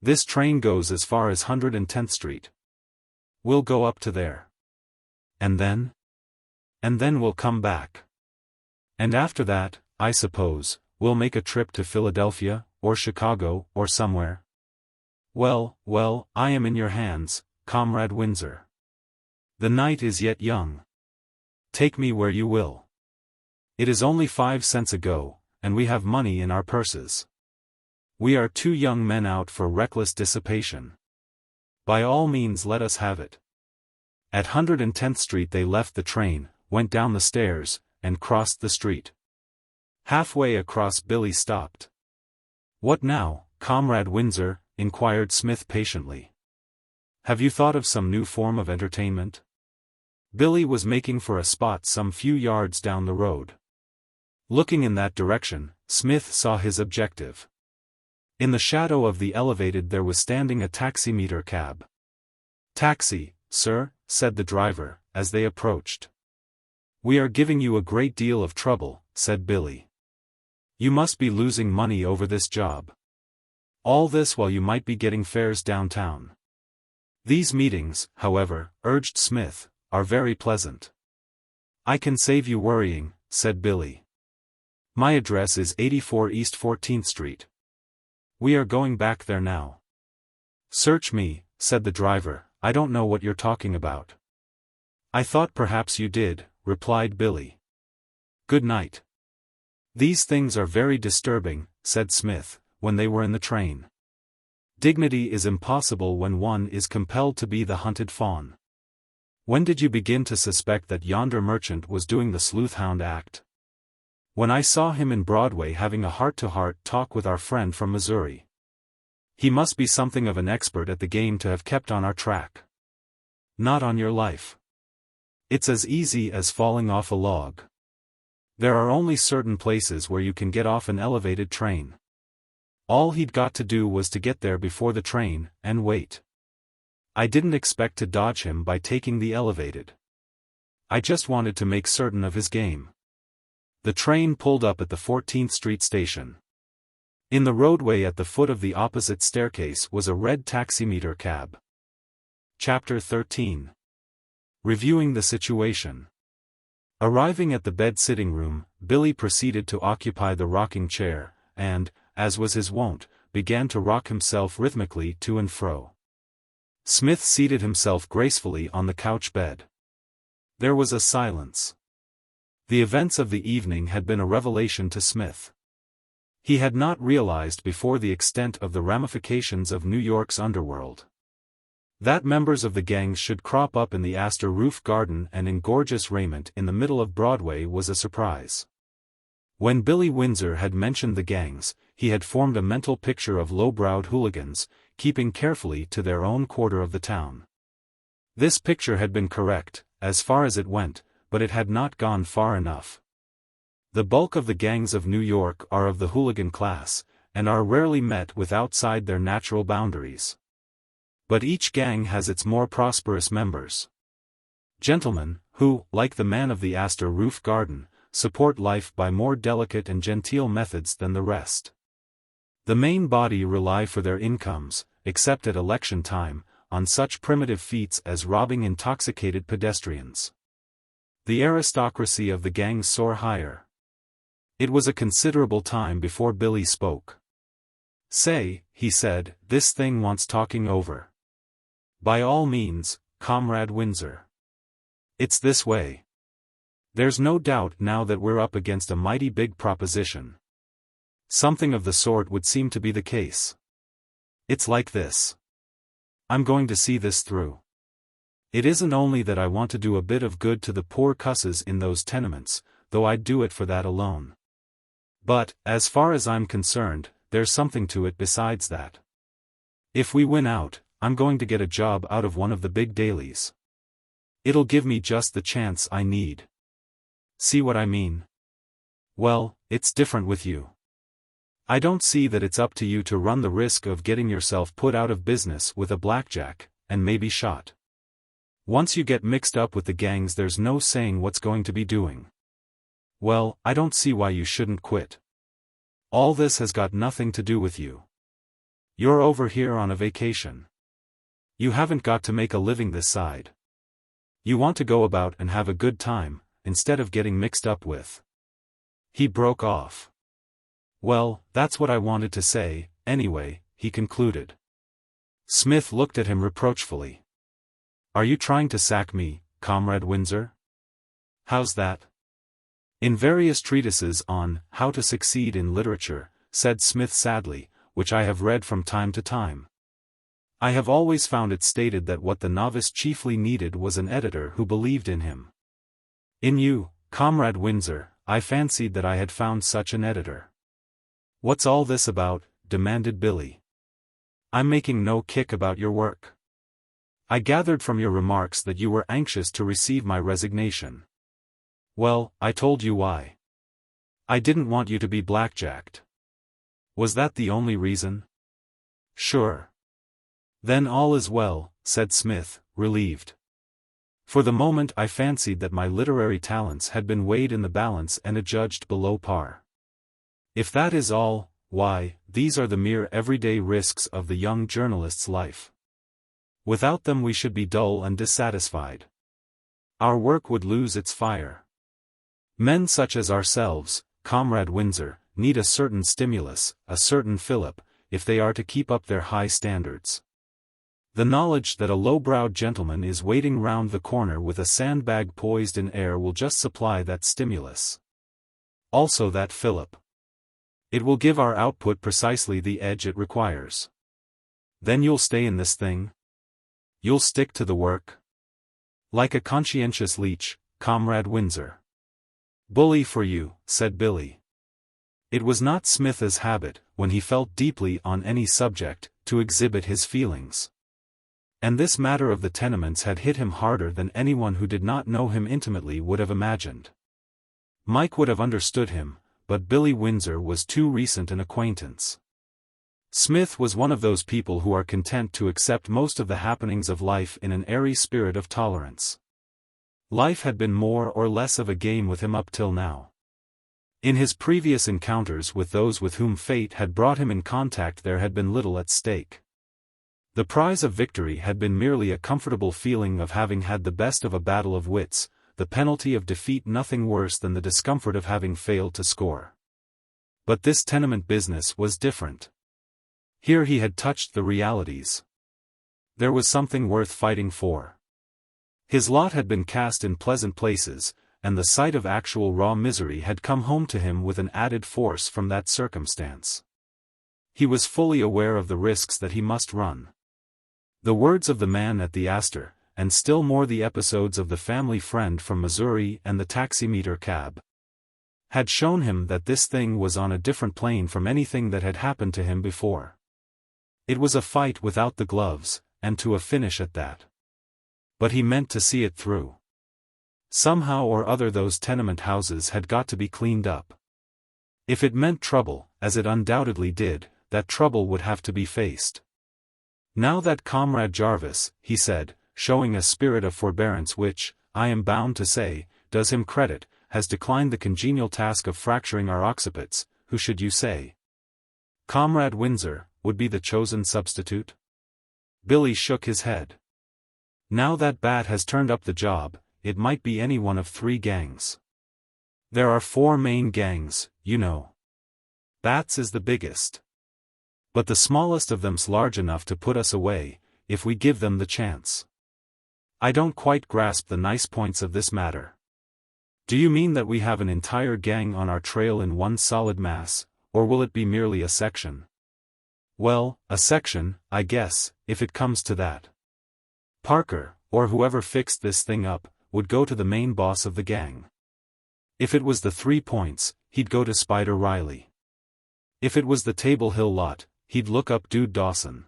This train goes as far as 110th Street. We'll go up to there. And then? And then we'll come back. And after that, I suppose, we'll make a trip to Philadelphia, or Chicago, or somewhere. Well, I am in your hands, Comrade Windsor. The night is yet young. Take me where you will. It is only 5 cents a go, and we have money in our purses. We are 2 young men out for reckless dissipation. By all means let us have it. At 110th Street they left the train, went down the stairs, and crossed the street. Halfway across Billy stopped. What now, Comrade Windsor? Inquired Smith patiently. Have you thought of some new form of entertainment? Billy was making for a spot some few yards down the road. Looking in that direction, Smith saw his objective. In the shadow of the elevated there was standing a taximeter cab. Taxi, sir, said the driver, as they approached. We are giving you a great deal of trouble, said Billy. You must be losing money over this job. All this while you might be getting fares downtown. These meetings, however, urged Smith, are very pleasant. I can save you worrying, said Billy. My address is 84 East 14th Street. We are going back there now. Search me, said the driver, I don't know what you're talking about. I thought perhaps you did, replied Billy. Good night. These things are very disturbing, said Smith, when they were in the train. Dignity is impossible when one is compelled to be the hunted fawn. When did you begin to suspect that yonder merchant was doing the sleuth-hound act? When I saw him in Broadway having a heart-to-heart talk with our friend from Missouri. He must be something of an expert at the game to have kept on our track. Not on your life. It's as easy as falling off a log. There are only certain places where you can get off an elevated train. All he'd got to do was to get there before the train, and wait. I didn't expect to dodge him by taking the elevated. I just wanted to make certain of his game. The train pulled up at the 14th Street station. In the roadway at the foot of the opposite staircase was a red taximeter cab. Chapter 13. Reviewing the situation. Arriving at the bed-sitting room, Billy proceeded to occupy the rocking chair, and, as was his wont, began to rock himself rhythmically to and fro. Smith seated himself gracefully on the couch bed. There was a silence. The events of the evening had been a revelation to Smith. He had not realized before the extent of the ramifications of New York's underworld. That members of the gangs should crop up in the Astor roof garden and in gorgeous raiment in the middle of Broadway was a surprise. When Billy Windsor had mentioned the gangs, he had formed a mental picture of low-browed hooligans, keeping carefully to their own quarter of the town. This picture had been correct, as far as it went, but it had not gone far enough. The bulk of the gangs of New York are of the hooligan class, and are rarely met with outside their natural boundaries. But each gang has its more prosperous members. Gentlemen, who, like the man of the Astor roof garden, support life by more delicate and genteel methods than the rest. The main body rely for their incomes, except at election time, on such primitive feats as robbing intoxicated pedestrians. The aristocracy of the gangs soar higher. It was a considerable time before Billy spoke. Say, he said, this thing wants talking over. By all means, Comrade Windsor. It's this way. There's no doubt now that we're up against a mighty big proposition. Something of the sort would seem to be the case. It's like this. I'm going to see this through. It isn't only that I want to do a bit of good to the poor cusses in those tenements, though I'd do it for that alone. But, as far as I'm concerned, there's something to it besides that. If we win out, I'm going to get a job out of one of the big dailies. It'll give me just the chance I need. See what I mean? Well, it's different with you. I don't see that it's up to you to run the risk of getting yourself put out of business with a blackjack, and maybe shot. Once you get mixed up with the gangs there's no saying what's going to be doing. Well, I don't see why you shouldn't quit. All this has got nothing to do with you. You're over here on a vacation. You haven't got to make a living this side. You want to go about and have a good time, instead of getting mixed up with. He broke off. Well, that's what I wanted to say, anyway, he concluded. Smith looked at him reproachfully. Are you trying to sack me, Comrade Windsor? How's that? In various treatises on how to succeed in literature, said Smith sadly, which I have read from time to time, I have always found it stated that what the novice chiefly needed was an editor who believed in him. In you, Comrade Windsor, I fancied that I had found such an editor. What's all this about? Demanded Billy. I'm making no kick about your work. I gathered from your remarks that you were anxious to receive my resignation. Well, I told you why. I didn't want you to be blackjacked. Was that the only reason? Sure. Then all is well, said Smith, relieved. For the moment I fancied that my literary talents had been weighed in the balance and adjudged below par. If that is all, why, these are the mere everyday risks of the young journalist's life. Without them we should be dull and dissatisfied. Our work would lose its fire. Men such as ourselves, Comrade Windsor, need a certain stimulus, a certain fillip, if they are to keep up their high standards. The knowledge that a low-browed gentleman is waiting round the corner with a sandbag poised in air will just supply that stimulus. Also that fillip. It will give our output precisely the edge it requires. Then you'll stay in this thing? You'll stick to the work? Like a conscientious leech, Comrade Windsor. Bully for you, said Billy. It was not Smith's habit, when he felt deeply on any subject, to exhibit his feelings. And this matter of the tenements had hit him harder than anyone who did not know him intimately would have imagined. Mike would have understood him, but Billy Windsor was too recent an acquaintance. Smith was one of those people who are content to accept most of the happenings of life in an airy spirit of tolerance. Life had been more or less of a game with him up till now. In his previous encounters with those with whom fate had brought him in contact there had been little at stake. The prize of victory had been merely a comfortable feeling of having had the best of a battle of wits, the penalty of defeat nothing worse than the discomfort of having failed to score. But this tenement business was different. Here he had touched the realities. There was something worth fighting for. His lot had been cast in pleasant places, and the sight of actual raw misery had come home to him with an added force from that circumstance. He was fully aware of the risks that he must run. The words of the man at the Astor, and still more the episodes of the family friend from Missouri and the taximeter cab, had shown him that this thing was on a different plane from anything that had happened to him before. It was a fight without the gloves, and to a finish at that. But he meant to see it through. Somehow or other those tenement houses had got to be cleaned up. If it meant trouble, as it undoubtedly did, that trouble would have to be faced. Now that Comrade Jarvis, he said, showing a spirit of forbearance which, I am bound to say, does him credit, has declined the congenial task of fracturing our occipits, who should you say? Comrade Windsor, would be the chosen substitute? Billy shook his head. Now that Bat has turned up the job, it might be any one of 3 gangs. There are 4 main gangs, you know. Bat's is the biggest. But the smallest of them's large enough to put us away, if we give them the chance. I don't quite grasp the nice points of this matter. Do you mean that we have an entire gang on our trail in one solid mass, or will it be merely a section? Well, a section, I guess, if it comes to that. Parker, or whoever fixed this thing up, would go to the main boss of the gang. If it was the 3 Points, he'd go to Spider Riley. If it was the Table Hill lot, he'd look up Dude Dawson.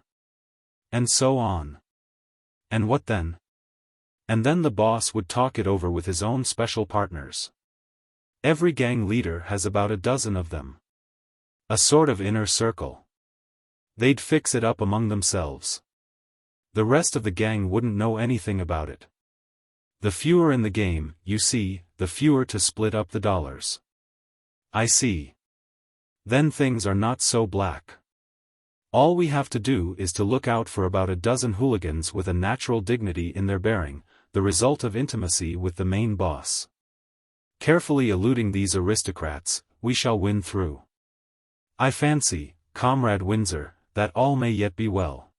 And so on. And what then? And then the boss would talk it over with his own special partners. Every gang leader has about a dozen of them. A sort of inner circle. They'd fix it up among themselves. The rest of the gang wouldn't know anything about it. The fewer in the game, you see, the fewer to split up the dollars. I see. Then things are not so black. All we have to do is to look out for about a dozen hooligans with a natural dignity in their bearing, the result of intimacy with the main boss. Carefully eluding these aristocrats, we shall win through. I fancy, Comrade Windsor, that all may yet be well.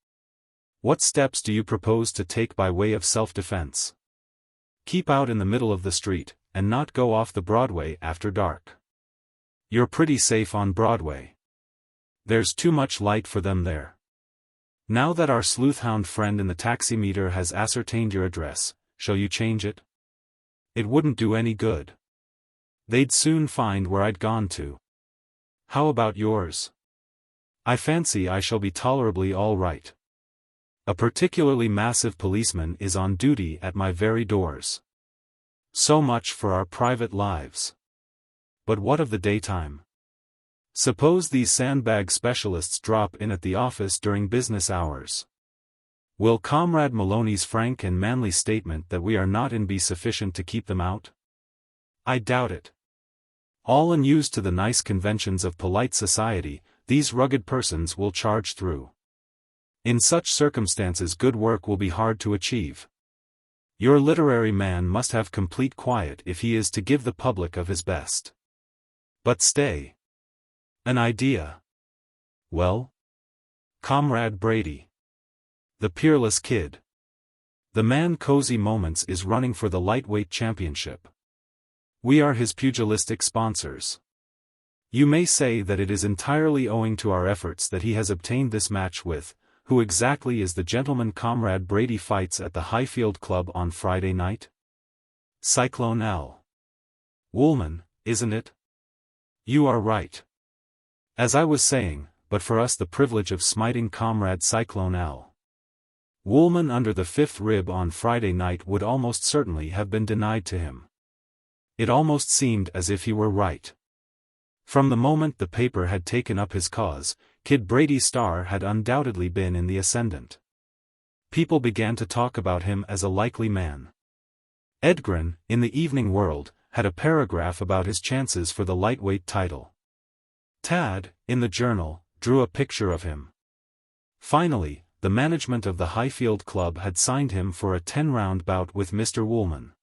What steps do you propose to take by way of self-defense? Keep out in the middle of the street, and not go off the Broadway after dark. You're pretty safe on Broadway. There's too much light for them there. Now that our sleuthhound friend in the taximeter has ascertained your address, shall you change it? It wouldn't do any good. They'd soon find where I'd gone to. How about yours? I fancy I shall be tolerably all right. A particularly massive policeman is on duty at my very doors. So much for our private lives. But what of the daytime? Suppose these sandbag specialists drop in at the office during business hours. Will Comrade Maloney's frank and manly statement that we are not in be sufficient to keep them out? I doubt it. All unused to the nice conventions of polite society, these rugged persons will charge through. In such circumstances good work will be hard to achieve. Your literary man must have complete quiet if he is to give the public of his best. But stay. An idea. Well? Comrade Brady. The peerless kid. The man Cosy Moments is running for the lightweight championship. We are his pugilistic sponsors. You may say that it is entirely owing to our efforts that he has obtained this match with, who exactly is the gentleman Comrade Brady fights at the Highfield Club on Friday night? Cyclone L. Woolman, isn't it? You are right. As I was saying, but for us the privilege of smiting Comrade Cyclone L. Woolman under the fifth rib on Friday night would almost certainly have been denied to him. It almost seemed as if he were right. From the moment the paper had taken up his cause, Kid Brady's star had undoubtedly been in the ascendant. People began to talk about him as a likely man. Edgren, in the Evening World, had a paragraph about his chances for the lightweight title. Tad, in the Journal, drew a picture of him. Finally, the management of the Highfield Club had signed him for a 10-round bout with Mr. Woolman.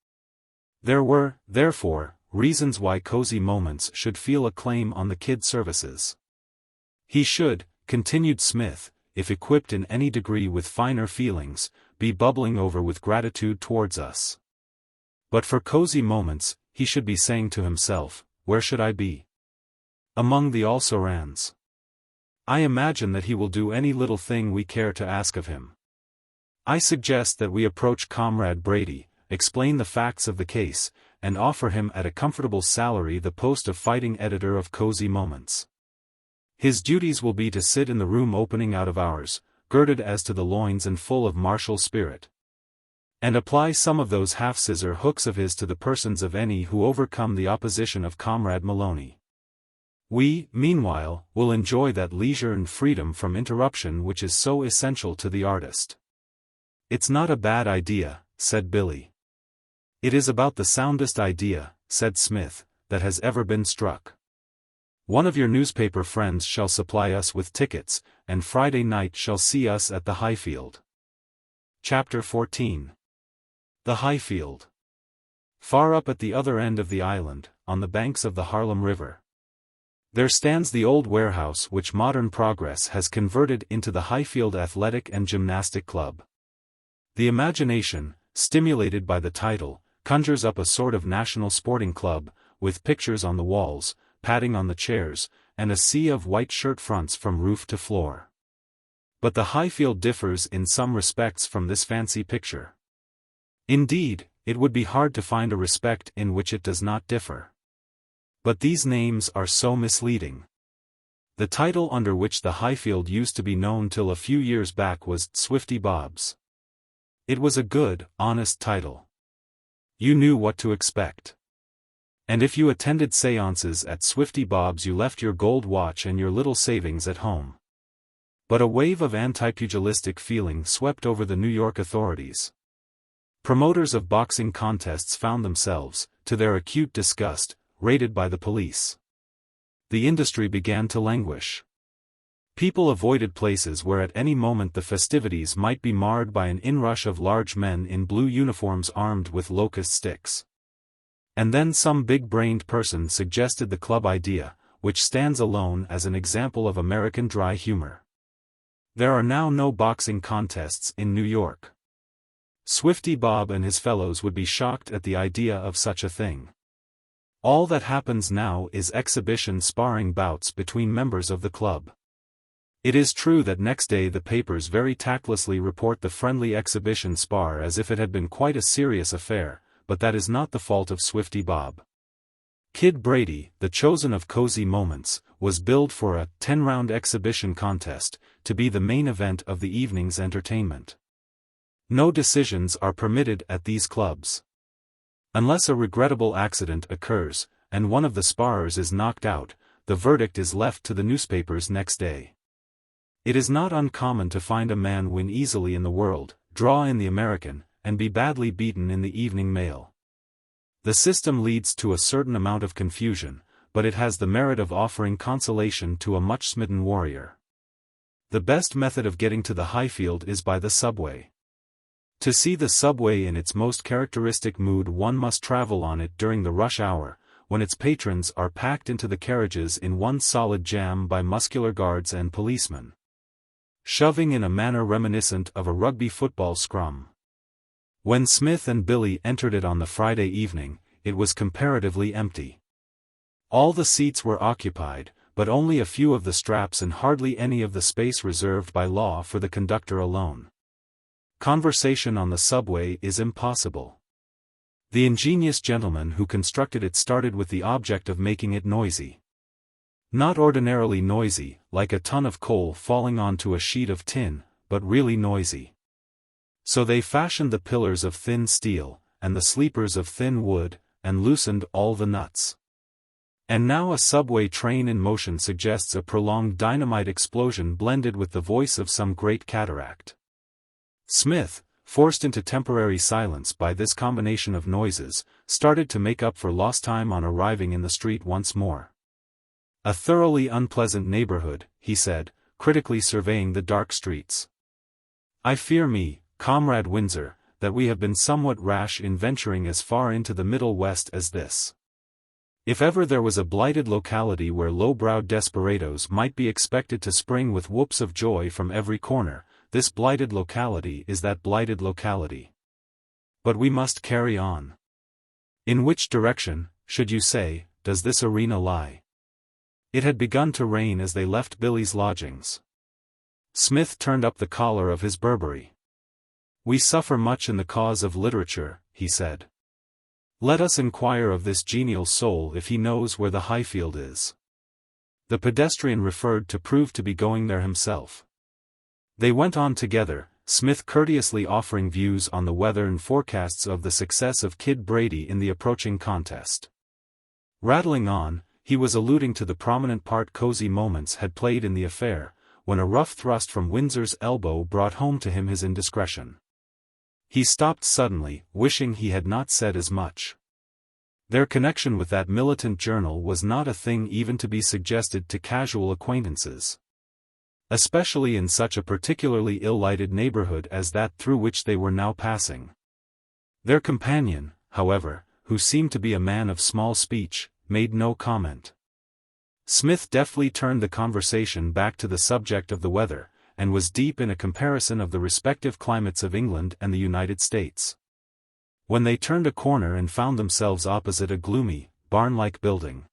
There were, therefore, reasons why Cosy Moments should feel a claim on the kid's services. He should, continued Smith, if equipped in any degree with finer feelings, be bubbling over with gratitude towards us. But for Cosy Moments, he should be saying to himself, where should I be? Among the also-rans. I imagine that he will do any little thing we care to ask of him. I suggest that we approach Comrade Brady, explain the facts of the case, and offer him at a comfortable salary the post of fighting editor of Cosy Moments. His duties will be to sit in the room opening out of ours, girded as to the loins and full of martial spirit. And apply some of those half-scissor hooks of his to the persons of any who overcome the opposition of Comrade Maloney. We, meanwhile, will enjoy that leisure and freedom from interruption which is so essential to the artist. It's not a bad idea, said Billy. It is about the soundest idea, said Smith, that has ever been struck. One of your newspaper friends shall supply us with tickets, and Friday night shall see us at the Highfield. Chapter 14. The Highfield. Far up at the other end of the island, on the banks of the Harlem River, there stands the old warehouse which modern progress has converted into the Highfield Athletic and Gymnastic Club. The imagination, stimulated by the title, conjures up a sort of national sporting club, with pictures on the walls, padding on the chairs, and a sea of white shirt fronts from roof to floor. But the Highfield differs in some respects from this fancy picture. Indeed, it would be hard to find a respect in which it does not differ. But these names are so misleading. The title under which the Highfield used to be known till a few years back was Swifty Bob's. It was a good, honest title. You knew what to expect. And if you attended séances at Swifty Bob's you left your gold watch and your little savings at home. But a wave of anti-pugilistic feeling swept over the New York authorities. Promoters of boxing contests found themselves, to their acute disgust, raided by the police. The industry began to languish. People avoided places where at any moment the festivities might be marred by an inrush of large men in blue uniforms armed with locust sticks. And then some big-brained person suggested the club idea, which stands alone as an example of American dry humor. There are now no boxing contests in New York. Swifty Bob and his fellows would be shocked at the idea of such a thing. All that happens now is exhibition sparring bouts between members of the club. It is true that next day the papers very tactlessly report the friendly exhibition spar as if it had been quite a serious affair, but that is not the fault of Swifty Bob. Kid Brady, the chosen of Cosy Moments, was billed for a 10-round exhibition contest, to be the main event of the evening's entertainment. No decisions are permitted at these clubs. Unless a regrettable accident occurs, and one of the sparrers is knocked out, the verdict is left to the newspapers next day. It is not uncommon to find a man win easily in the World, draw in the American, and be badly beaten in the Evening Mail. The system leads to a certain amount of confusion, but it has the merit of offering consolation to a much-smitten warrior. The best method of getting to the Highfield is by the subway. To see the subway in its most characteristic mood one must travel on it during the rush hour, when its patrons are packed into the carriages in one solid jam by muscular guards and policemen, shoving in a manner reminiscent of a rugby football scrum. When Smith and Billy entered it on the Friday evening, it was comparatively empty. All the seats were occupied, but only a few of the straps and hardly any of the space reserved by law for the conductor alone. Conversation on the subway is impossible. The ingenious gentleman who constructed it started with the object of making it noisy. Not ordinarily noisy, like a ton of coal falling onto a sheet of tin, but really noisy. So they fashioned the pillars of thin steel, and the sleepers of thin wood, and loosened all the nuts. And now a subway train in motion suggests a prolonged dynamite explosion blended with the voice of some great cataract. Smith, forced into temporary silence by this combination of noises, started to make up for lost time on arriving in the street once more. A thoroughly unpleasant neighborhood, he said, critically surveying the dark streets. I fear me, Comrade Windsor, that we have been somewhat rash in venturing as far into the Middle West as this. If ever there was a blighted locality where low-browed desperadoes might be expected to spring with whoops of joy from every corner, this blighted locality is that blighted locality. But we must carry on. In which direction, should you say, does this arena lie? It had begun to rain as they left Billy's lodgings. Smith turned up the collar of his Burberry. We suffer much in the cause of literature, he said. Let us inquire of this genial soul if he knows where the Highfield is. The pedestrian referred to proved to be going there himself. They went on together, Smith courteously offering views on the weather and forecasts of the success of Kid Brady in the approaching contest. Rattling on, he was alluding to the prominent part Cosy Moments had played in the affair, when a rough thrust from Windsor's elbow brought home to him his indiscretion. He stopped suddenly, wishing he had not said as much. Their connection with that militant journal was not a thing even to be suggested to casual acquaintances. Especially in such a particularly ill-lighted neighborhood as that through which they were now passing. Their companion, however, who seemed to be a man of small speech, made no comment. Smith deftly turned the conversation back to the subject of the weather, and was deep in a comparison of the respective climates of England and the United States. When they turned a corner and found themselves opposite a gloomy, barn-like building,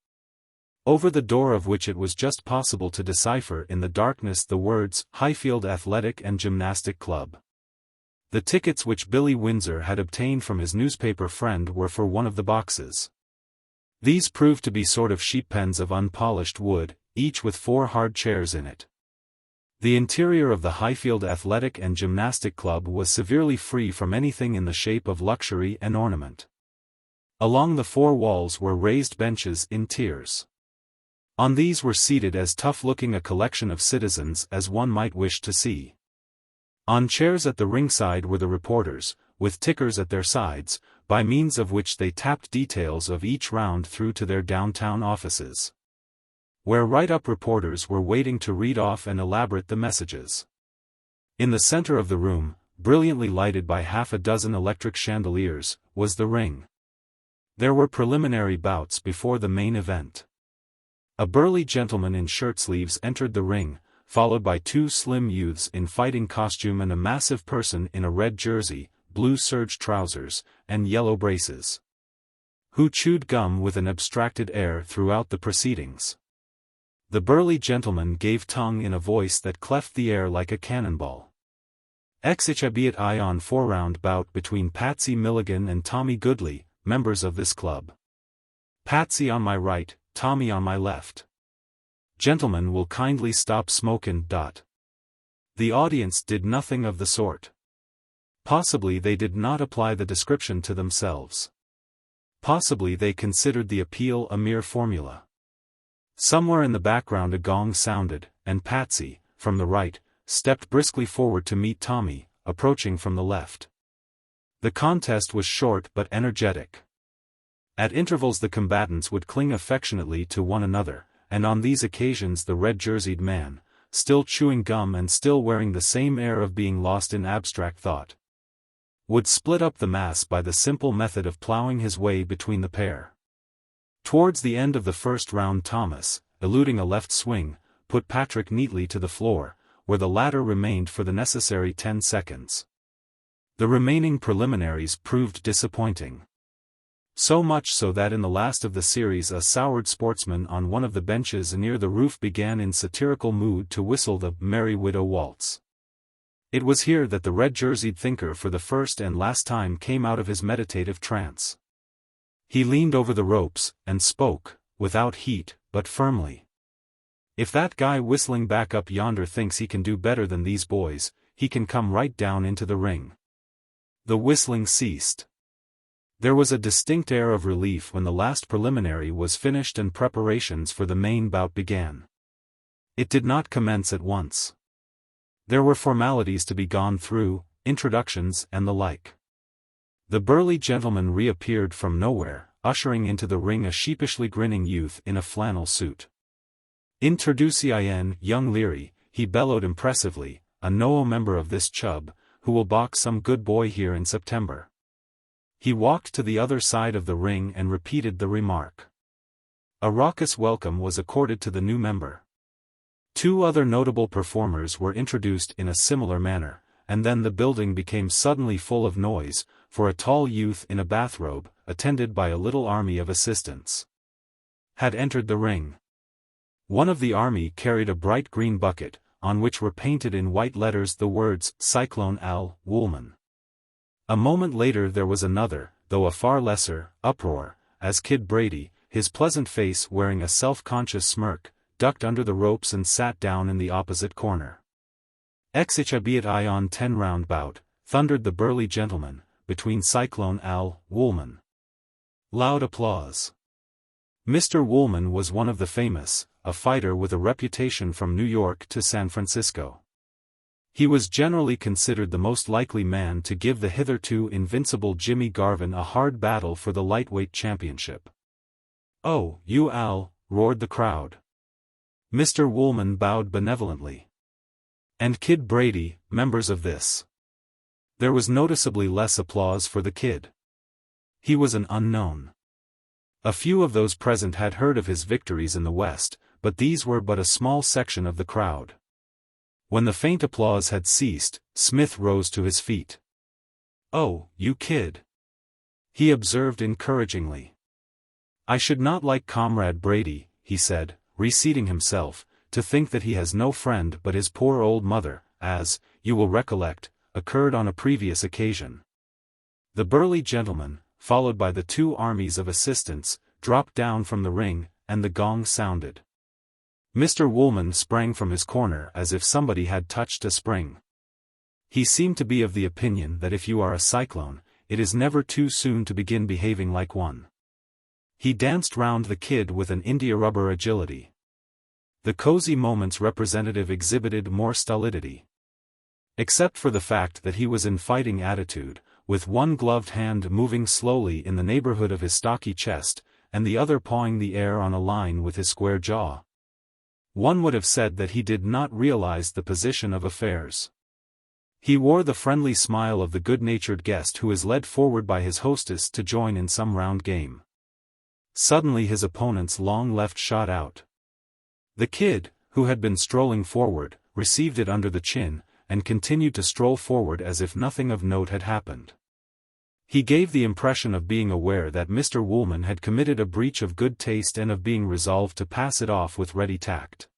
over the door of which it was just possible to decipher in the darkness the words, Highfield Athletic and Gymnastic Club. The tickets which Billy Windsor had obtained from his newspaper friend were for one of the boxes. These proved to be sort of sheep pens of unpolished wood, each with 4 hard chairs in it. The interior of the Highfield Athletic and Gymnastic Club was severely free from anything in the shape of luxury and ornament. Along the 4 walls were raised benches in tiers. On these were seated as tough-looking a collection of citizens as one might wish to see. On chairs at the ringside were the reporters, with tickers at their sides, by means of which they tapped details of each round through to their downtown offices, where write-up reporters were waiting to read off and elaborate the messages. In the center of the room, brilliantly lighted by half a dozen electric chandeliers, was the ring. There were preliminary bouts before the main event. A burly gentleman in shirt-sleeves entered the ring, followed by 2 slim youths in fighting costume and a massive person in a red jersey, blue serge trousers, and yellow braces, who chewed gum with an abstracted air throughout the proceedings. The burly gentleman gave tongue in a voice that cleft the air like a cannonball. XXIII on 4-round bout between Patsy Milligan and Tommy Goodley, members of this club. Patsy on my right, Tommy on my left. Gentlemen will kindly stop smokin'. The audience did nothing of the sort. Possibly they did not apply the description to themselves. Possibly they considered the appeal a mere formula. Somewhere in the background a gong sounded, and Patsy, from the right, stepped briskly forward to meet Tommy, approaching from the left. The contest was short but energetic. At intervals the combatants would cling affectionately to one another, and on these occasions the red-jerseyed man, still chewing gum and still wearing the same air of being lost in abstract thought, would split up the mass by the simple method of ploughing his way between the pair. Towards the end of the first round Thomas, eluding a left swing, put Patrick neatly to the floor, where the latter remained for the necessary 10 seconds. The remaining preliminaries proved disappointing. So much so that in the last of the series a soured sportsman on one of the benches near the roof began in satirical mood to whistle the Merry Widow Waltz. It was here that the red-jerseyed thinker for the first and last time came out of his meditative trance. He leaned over the ropes, and spoke, without heat, but firmly. "If that guy whistling back up yonder thinks he can do better than these boys, he can come right down into the ring." The whistling ceased. There was a distinct air of relief when the last preliminary was finished and preparations for the main bout began. It did not commence at once. There were formalities to be gone through, introductions and the like. The burly gentleman reappeared from nowhere, ushering into the ring a sheepishly grinning youth in a flannel suit. "Introducien, young Leary," he bellowed impressively, "a no member of this chub, who will box some good boy here in September." He walked to the other side of the ring and repeated the remark. A raucous welcome was accorded to the new member. 2 other notable performers were introduced in a similar manner, and then the building became suddenly full of noise, for a tall youth in a bathrobe, attended by a little army of assistants, had entered the ring. One of the army carried a bright green bucket, on which were painted in white letters the words, "Cyclone Al. Woolman." A moment later there was another, though a far lesser, uproar, as Kid Brady, his pleasant face wearing a self-conscious smirk, ducked under the ropes and sat down in the opposite corner. "XXIII on 10-round bout," thundered the burly gentleman, "between Cyclone Al. Woolman." Loud applause. Mr. Woolman was one of the famous, a fighter with a reputation from New York to San Francisco. He was generally considered the most likely man to give the hitherto invincible Jimmy Garvin a hard battle for the lightweight championship. "Oh, you Al," roared the crowd. Mr. Woolman bowed benevolently. "And Kid Brady, members of this." There was noticeably less applause for the Kid. He was an unknown. A few of those present had heard of his victories in the West, but these were but a small section of the crowd. When the faint applause had ceased, Smith rose to his feet. "Oh, you Kid," he observed encouragingly. "I should not like Comrade Brady," he said, reseating himself, "to think that he has no friend but his poor old mother, as, you will recollect, occurred on a previous occasion." The burly gentleman, followed by the 2 armies of assistants, dropped down from the ring, and the gong sounded. Mr. Woolman sprang from his corner as if somebody had touched a spring. He seemed to be of the opinion that if you are a cyclone, it is never too soon to begin behaving like one. He danced round the Kid with an india-rubber agility. The Cosy Moments representative exhibited more stolidity. Except for the fact that he was in fighting attitude, with one gloved hand moving slowly in the neighborhood of his stocky chest, and the other pawing the air on a line with his square jaw. One would have said that he did not realize the position of affairs. He wore the friendly smile of the good-natured guest who is led forward by his hostess to join in some round game. Suddenly his opponent's long left shot out. The Kid, who had been strolling forward, received it under the chin, and continued to stroll forward as if nothing of note had happened. He gave the impression of being aware that Mr. Woolman had committed a breach of good taste and of being resolved to pass it off with ready tact.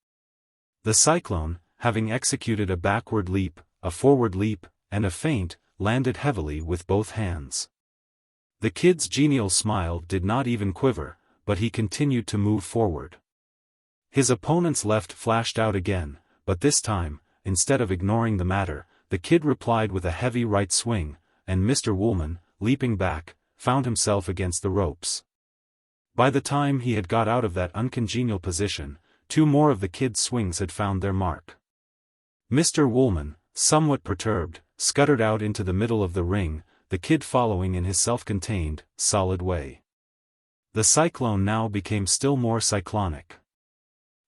The cyclone, having executed a backward leap, a forward leap, and a feint, landed heavily with both hands. The Kid's genial smile did not even quiver, but he continued to move forward. His opponent's left flashed out again, but this time, instead of ignoring the matter, the Kid replied with a heavy right swing, and Mr. Woolman, leaping back, found himself against the ropes. By the time he had got out of that uncongenial position, 2 more of the Kid's swings had found their mark. Mr. Woolman, somewhat perturbed, scuttered out into the middle of the ring, the Kid following in his self-contained, solid way. The cyclone now became still more cyclonic.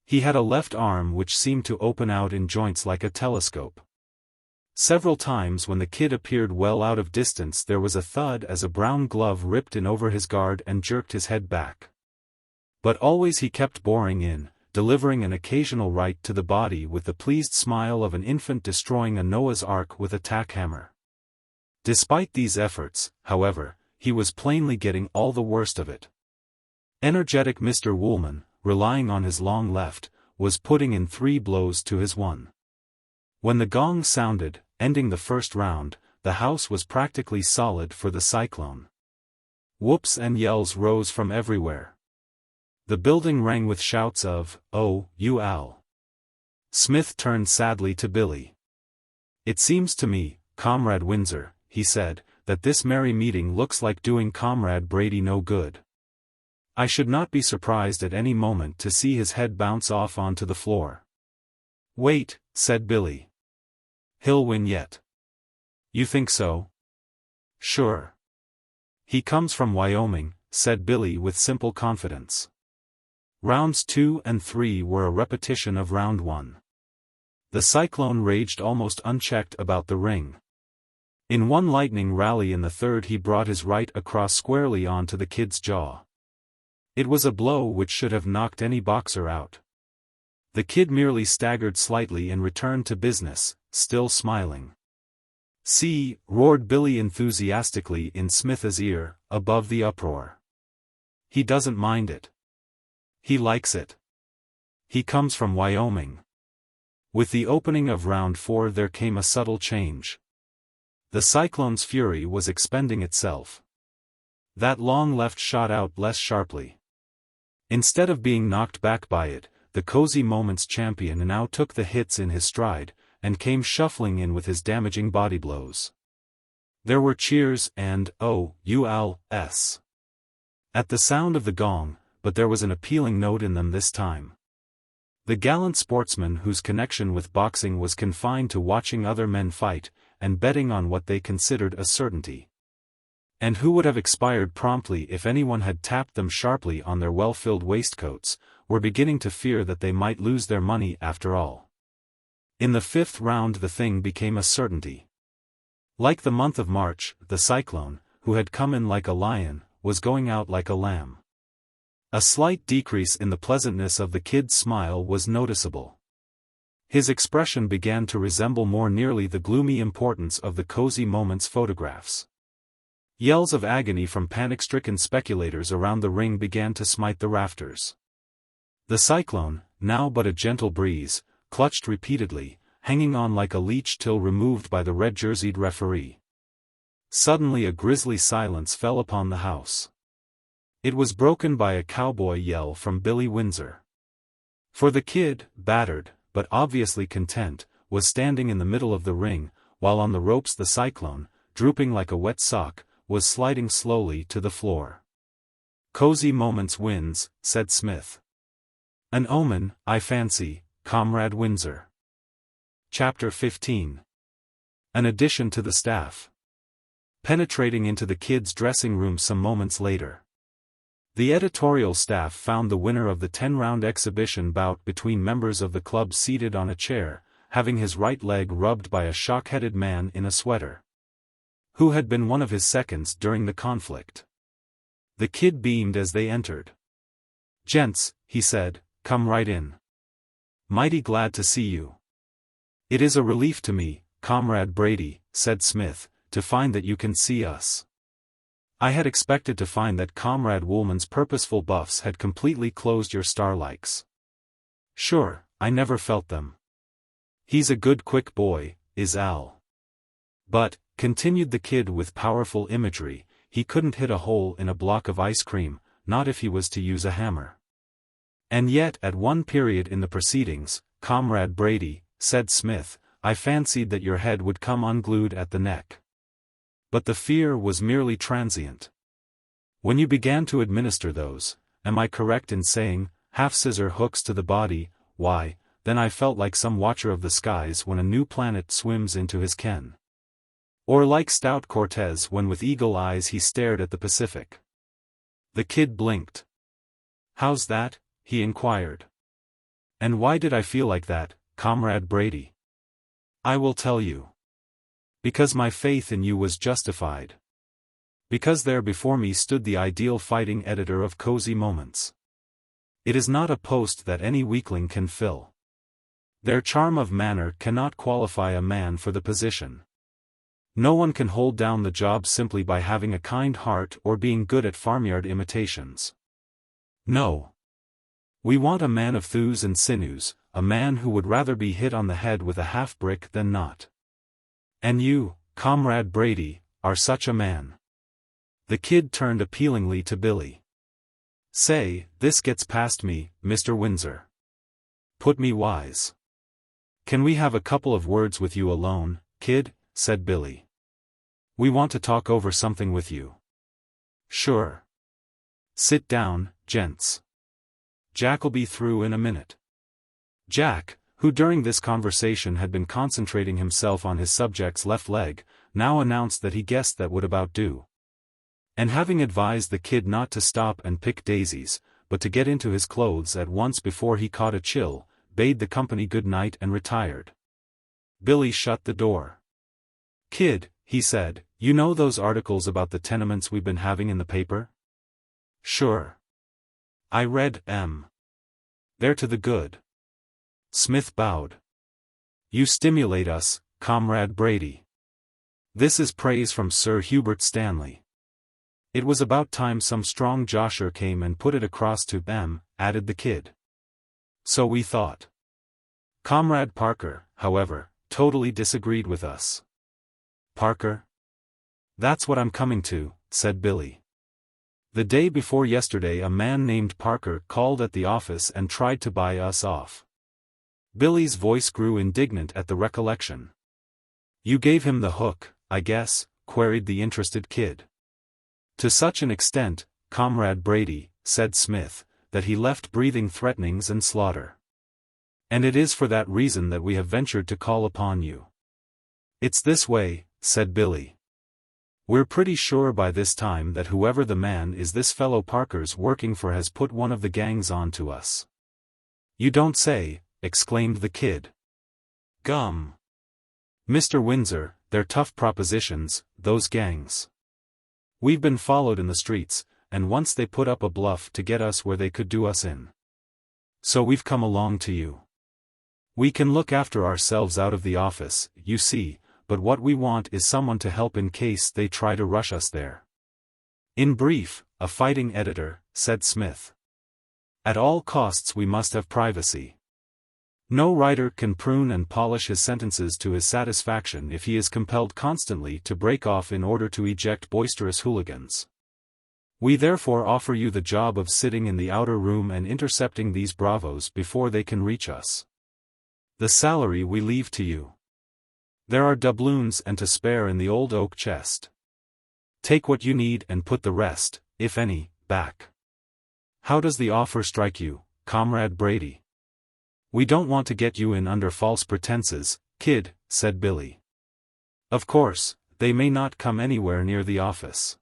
He had a left arm which seemed to open out in joints like a telescope. Several times when the kid appeared well out of distance there was a thud as a brown glove ripped in over his guard and jerked his head back. But always he kept boring in, delivering an occasional right to the body with the pleased smile of an infant destroying a Noah's Ark with a tack hammer. Despite these efforts, however, he was plainly getting all the worst of it. Energetic Mr. Woolman, relying on his long left, was putting in 3 blows to his 1. When the gong sounded, ending the first round, the house was practically solid for the cyclone. Whoops and yells rose from everywhere. The building rang with shouts of, "Oh, you Al." Smith turned sadly to Billy. "It seems to me, Comrade Windsor," he said, "that this merry meeting looks like doing Comrade Brady no good. I should not be surprised at any moment to see his head bounce off onto the floor." "Wait," said Billy. "He'll win yet." "You think so?" "Sure. He comes from Wyoming," said Billy with simple confidence. Rounds 2 and 3 were a repetition of round 1. The cyclone raged almost unchecked about the ring. In one lightning rally in the third he brought his right across squarely onto the kid's jaw. It was a blow which should have knocked any boxer out. The kid merely staggered slightly and returned to business, still smiling. "See," roared Billy enthusiastically in Smith's ear, above the uproar. "He doesn't mind it. He likes it. He comes from Wyoming." With the opening of round 4 there came a subtle change. The cyclone's fury was expending itself. That long left shot out less sharply. Instead of being knocked back by it, the Cosy Moments champion now took the hits in his stride, and came shuffling in with his damaging body blows. There were cheers and, "Oh, you Al," at the sound of the gong, but there was an appealing note in them this time. The gallant sportsman whose connection with boxing was confined to watching other men fight, and betting on what they considered a certainty. And who would have expired promptly if anyone had tapped them sharply on their well-filled waistcoats, were beginning to fear that they might lose their money after all. In the 5th round the thing became a certainty. Like the month of March, the cyclone, who had come in like a lion, was going out like a lamb. A slight decrease in the pleasantness of the kid's smile was noticeable. His expression began to resemble more nearly the gloomy importance of the Cosy Moments photographs. Yells of agony from panic-stricken speculators around the ring began to smite the rafters. The cyclone, now but a gentle breeze, clutched repeatedly, hanging on like a leech till removed by the red-jerseyed referee. Suddenly a grisly silence fell upon the house. It was broken by a cowboy yell from Billy Windsor. For the kid, battered, but obviously content, was standing in the middle of the ring, while on the ropes the cyclone, drooping like a wet sock, was sliding slowly to the floor. "Cosy Moments wins," said Smith. "An omen, I fancy, Comrade Windsor." Chapter 15. An addition to the staff. Penetrating into the kids' dressing room some moments later. The editorial staff found the winner of the 10-round exhibition bout between members of the club seated on a chair, having his right leg rubbed by a shock-headed man in a sweater, who had been one of his seconds during the conflict. The kid beamed as they entered. "Gents," he said, "come right in. Mighty glad to see you." "It is a relief to me, Comrade Brady," said Smith, "to find that you can see us. I had expected to find that Comrade Woolman's purposeful buffs had completely closed your star-likes." "Sure, I never felt them. He's a good quick boy, is Al. But," continued the kid with powerful imagery, "he couldn't hit a hole in a block of ice cream, not if he was to use a hammer. And yet at one period in the proceedings, Comrade Brady," said Smith, "I fancied that your head would come unglued at the neck. But the fear was merely transient. When you began to administer those, am I correct in saying, half-scissor hooks to the body, why, then I felt like some watcher of the skies when a new planet swims into his ken. Or like stout Cortez when with eagle eyes he stared at the Pacific. The kid blinked. "How's that?" he inquired. "And why did I feel like that, Comrade Brady?" "I will tell you. Because my faith in you was justified. Because there before me stood the ideal fighting editor of Cosy Moments. It is not a post that any weakling can fill. Their charm of manner cannot qualify a man for the position. No one can hold down the job simply by having a kind heart or being good at farmyard imitations. No. We want a man of thews and sinews, a man who would rather be hit on the head with a half-brick than not. And you, Comrade Brady, are such a man." The kid turned appealingly to Billy. "Say, this gets past me, Mr. Windsor. Put me wise. Can we have a couple of words with you alone, kid?" said Billy. "We want to talk over something with you." "Sure. Sit down, gents. Jack'll be through in a minute." Jack, who during this conversation had been concentrating himself on his subject's left leg, now announced that he guessed that would about do. And having advised the kid not to stop and pick daisies, but to get into his clothes at once before he caught a chill, bade the company good night and retired. Billy shut the door. "Kid," he said, "you know those articles about the tenements we've been having in the paper?" "Sure. I read 'em. They're to the good." Smith bowed. "You stimulate us, Comrade Brady." This is praise from Sir Hubert Stanley. "It was about time some strong josher came and put it across to 'em," added the kid. "So we thought." Comrade Parker, however, totally disagreed with us. "Parker?" "That's what I'm coming to," said Billy. "The day before yesterday a man named Parker called at the office and tried to buy us off." Billy's voice grew indignant at the recollection. "You gave him the hook, I guess?" queried the interested kid. "To such an extent, Comrade Brady," said Smith, "that he left breathing threatenings and slaughter. And it is for that reason that we have ventured to call upon you." "It's this way," said Billy. "We're pretty sure by this time that whoever the man is this fellow Parker's working for has put one of the gangs on to us." "You don't say," exclaimed the kid. "Gum! Mr. Windsor, they're tough propositions, those gangs. We've been followed in the streets, and once they put up a bluff to get us where they could do us in. So we've come along to you. We can look after ourselves out of the office, you see, but what we want is someone to help in case they try to rush us there. In brief, a fighting editor," said Smith. "At all costs we must have privacy. No writer can prune and polish his sentences to his satisfaction if he is compelled constantly to break off in order to eject boisterous hooligans. We therefore offer you the job of sitting in the outer room and intercepting these bravos before they can reach us. The salary we leave to you. There are doubloons and to spare in the old oak chest. Take what you need and put the rest, if any, back. How does the offer strike you, Comrade Brady?" "We don't want to get you in under false pretenses, kid," said Billy. "Of course, they may not come anywhere near the office.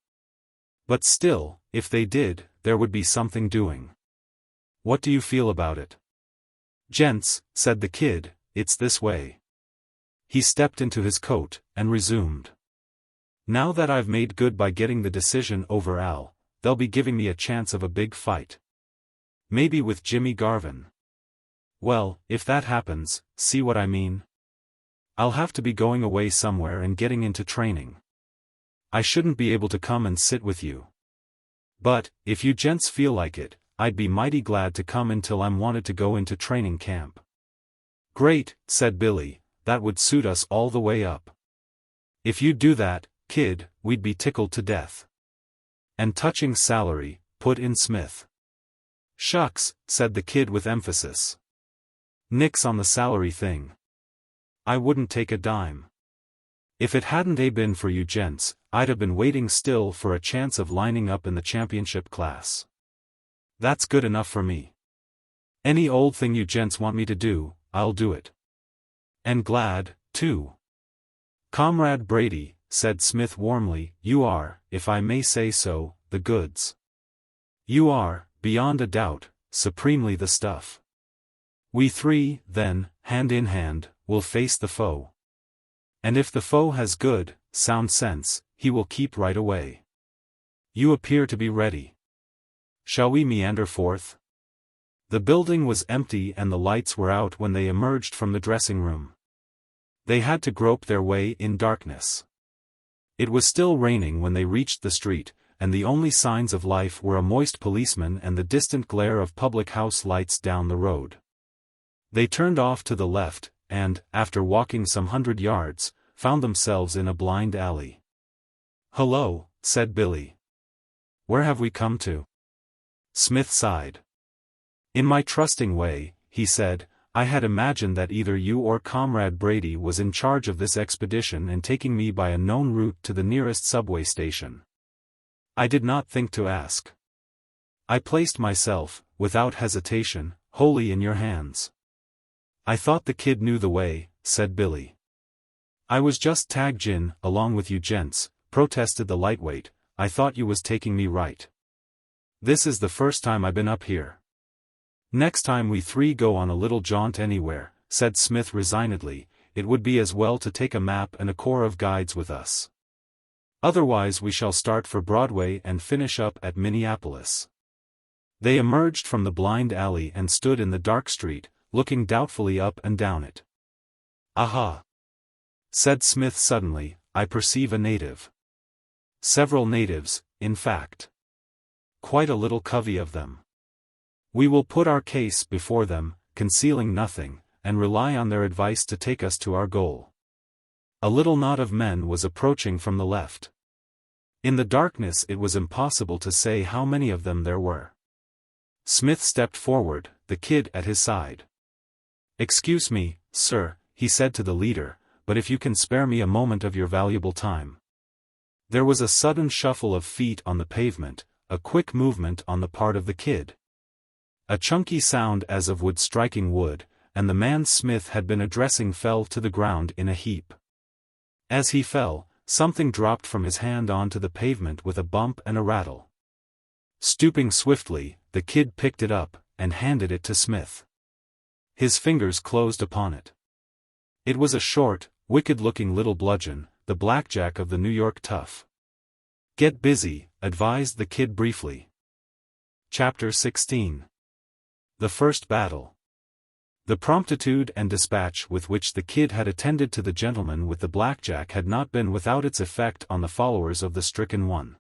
But still, if they did, there would be something doing. What do you feel about it?" "Gents," said the kid, "it's this way." He stepped into his coat, and resumed. "Now that I've made good by getting the decision over Al, they'll be giving me a chance of a big fight. Maybe with Jimmy Garvin. Well, if that happens, see what I mean? I'll have to be going away somewhere and getting into training. I shouldn't be able to come and sit with you. But, if you gents feel like it, I'd be mighty glad to come until I'm wanted to go into training camp." "Great," said Billy, "that would suit us all the way up. If you'd do that, kid, we'd be tickled to death." "And touching salary," put in Smith. "Shucks," said the kid with emphasis. "Nix on the salary thing. I wouldn't take a dime. If it hadn't been for you gents, I'd have been waiting still for a chance of lining up in the championship class. That's good enough for me. Any old thing you gents want me to do, I'll do it. And glad, too." "Comrade Brady," said Smith warmly, "you are, if I may say so, the goods. You are, beyond a doubt, supremely the stuff. We three, then, hand in hand, will face the foe. And if the foe has good, sound sense, he will keep right away. You appear to be ready. Shall we meander forth? The building was empty and the lights were out when they emerged from the dressing room. They had to grope their way in darkness. It was still raining when they reached the street, and the only signs of life were a moist policeman and the distant glare of public house lights down the road. They turned off to the left, and, after walking some 100 yards, found themselves in a blind alley. "Hello," said Billy. "Where have we come to?" Smith sighed. "In my trusting way," he said, "I had imagined that either you or Comrade Brady was in charge of this expedition and taking me by a known route to the nearest subway station. I did not think to ask. I placed myself, without hesitation, wholly in your hands." "I thought the kid knew the way," said Billy. "I was just tagged in, along with you gents," protested the lightweight. "I thought you was taking me right. This is the first time I been up here." "Next time we three go on a little jaunt anywhere," said Smith resignedly, "it would be as well to take a map and a corps of guides with us. Otherwise we shall start for Broadway and finish up at Minneapolis." They emerged from the blind alley and stood in the dark street, looking doubtfully up and down it. "Aha!" said Smith suddenly, "I perceive a native. Several natives, in fact. Quite a little covey of them. We will put our case before them, concealing nothing, and rely on their advice to take us to our goal." A little knot of men was approaching from the left. In the darkness it was impossible to say how many of them there were. Smith stepped forward, the kid at his side. "Excuse me, sir," he said to the leader, "but if you can spare me a moment of your valuable time." There was a sudden shuffle of feet on the pavement, a quick movement on the part of the kid. A chunky sound as of wood striking wood, and the man Smith had been addressing fell to the ground in a heap. As he fell, something dropped from his hand onto the pavement with a bump and a rattle. Stooping swiftly, the kid picked it up, and handed it to Smith. His fingers closed upon it. It was a short, wicked-looking little bludgeon, the blackjack of the New York tough. "Get busy," advised the kid briefly. Chapter 16. The First Battle. The promptitude and dispatch with which the kid had attended to the gentleman with the blackjack had not been without its effect on the followers of the stricken one.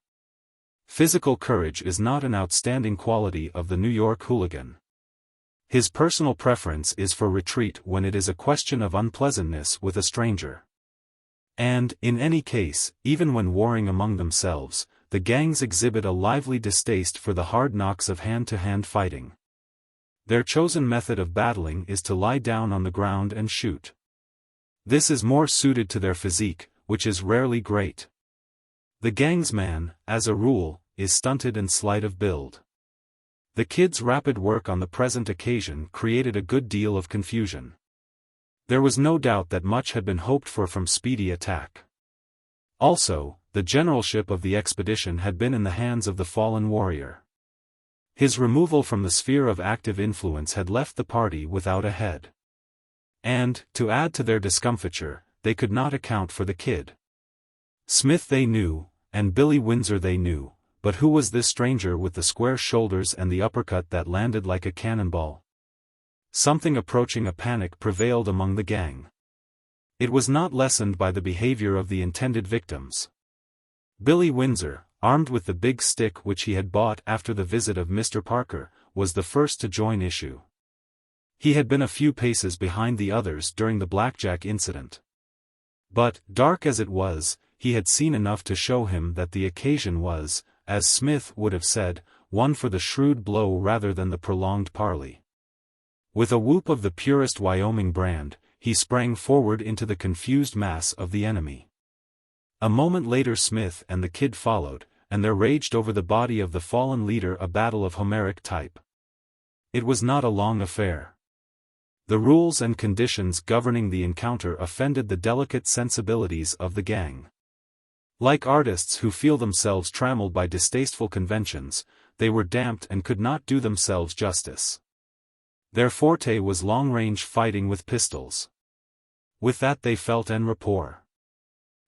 Physical courage is not an outstanding quality of the New York hooligan. His personal preference is for retreat when it is a question of unpleasantness with a stranger. And, in any case, even when warring among themselves, the gangs exhibit a lively distaste for the hard knocks of hand-to-hand fighting. Their chosen method of battling is to lie down on the ground and shoot. This is more suited to their physique, which is rarely great. The gang's man, as a rule, is stunted and slight of build. The kid's rapid work on the present occasion created a good deal of confusion. There was no doubt that much had been hoped for from speedy attack. Also, the generalship of the expedition had been in the hands of the fallen warrior. His removal from the sphere of active influence had left the party without a head. And, to add to their discomfiture, they could not account for the kid. Smith they knew, and Billy Windsor they knew, but who was this stranger with the square shoulders and the uppercut that landed like a cannonball? Something approaching a panic prevailed among the gang. It was not lessened by the behavior of the intended victims. Billy Windsor, armed with the big stick which he had bought after the visit of Mr. Parker, was the first to join issue. He had been a few paces behind the others during the blackjack incident. But, dark as it was, he had seen enough to show him that the occasion was, as Smith would have said, one for the shrewd blow rather than the prolonged parley. With a whoop of the purest Wyoming brand, he sprang forward into the confused mass of the enemy. A moment later Smith and the kid followed, and there raged over the body of the fallen leader a battle of Homeric type. It was not a long affair. The rules and conditions governing the encounter offended the delicate sensibilities of the gang. Like artists who feel themselves trammeled by distasteful conventions, they were damped and could not do themselves justice. Their forte was long-range fighting with pistols. With that they felt en rapport.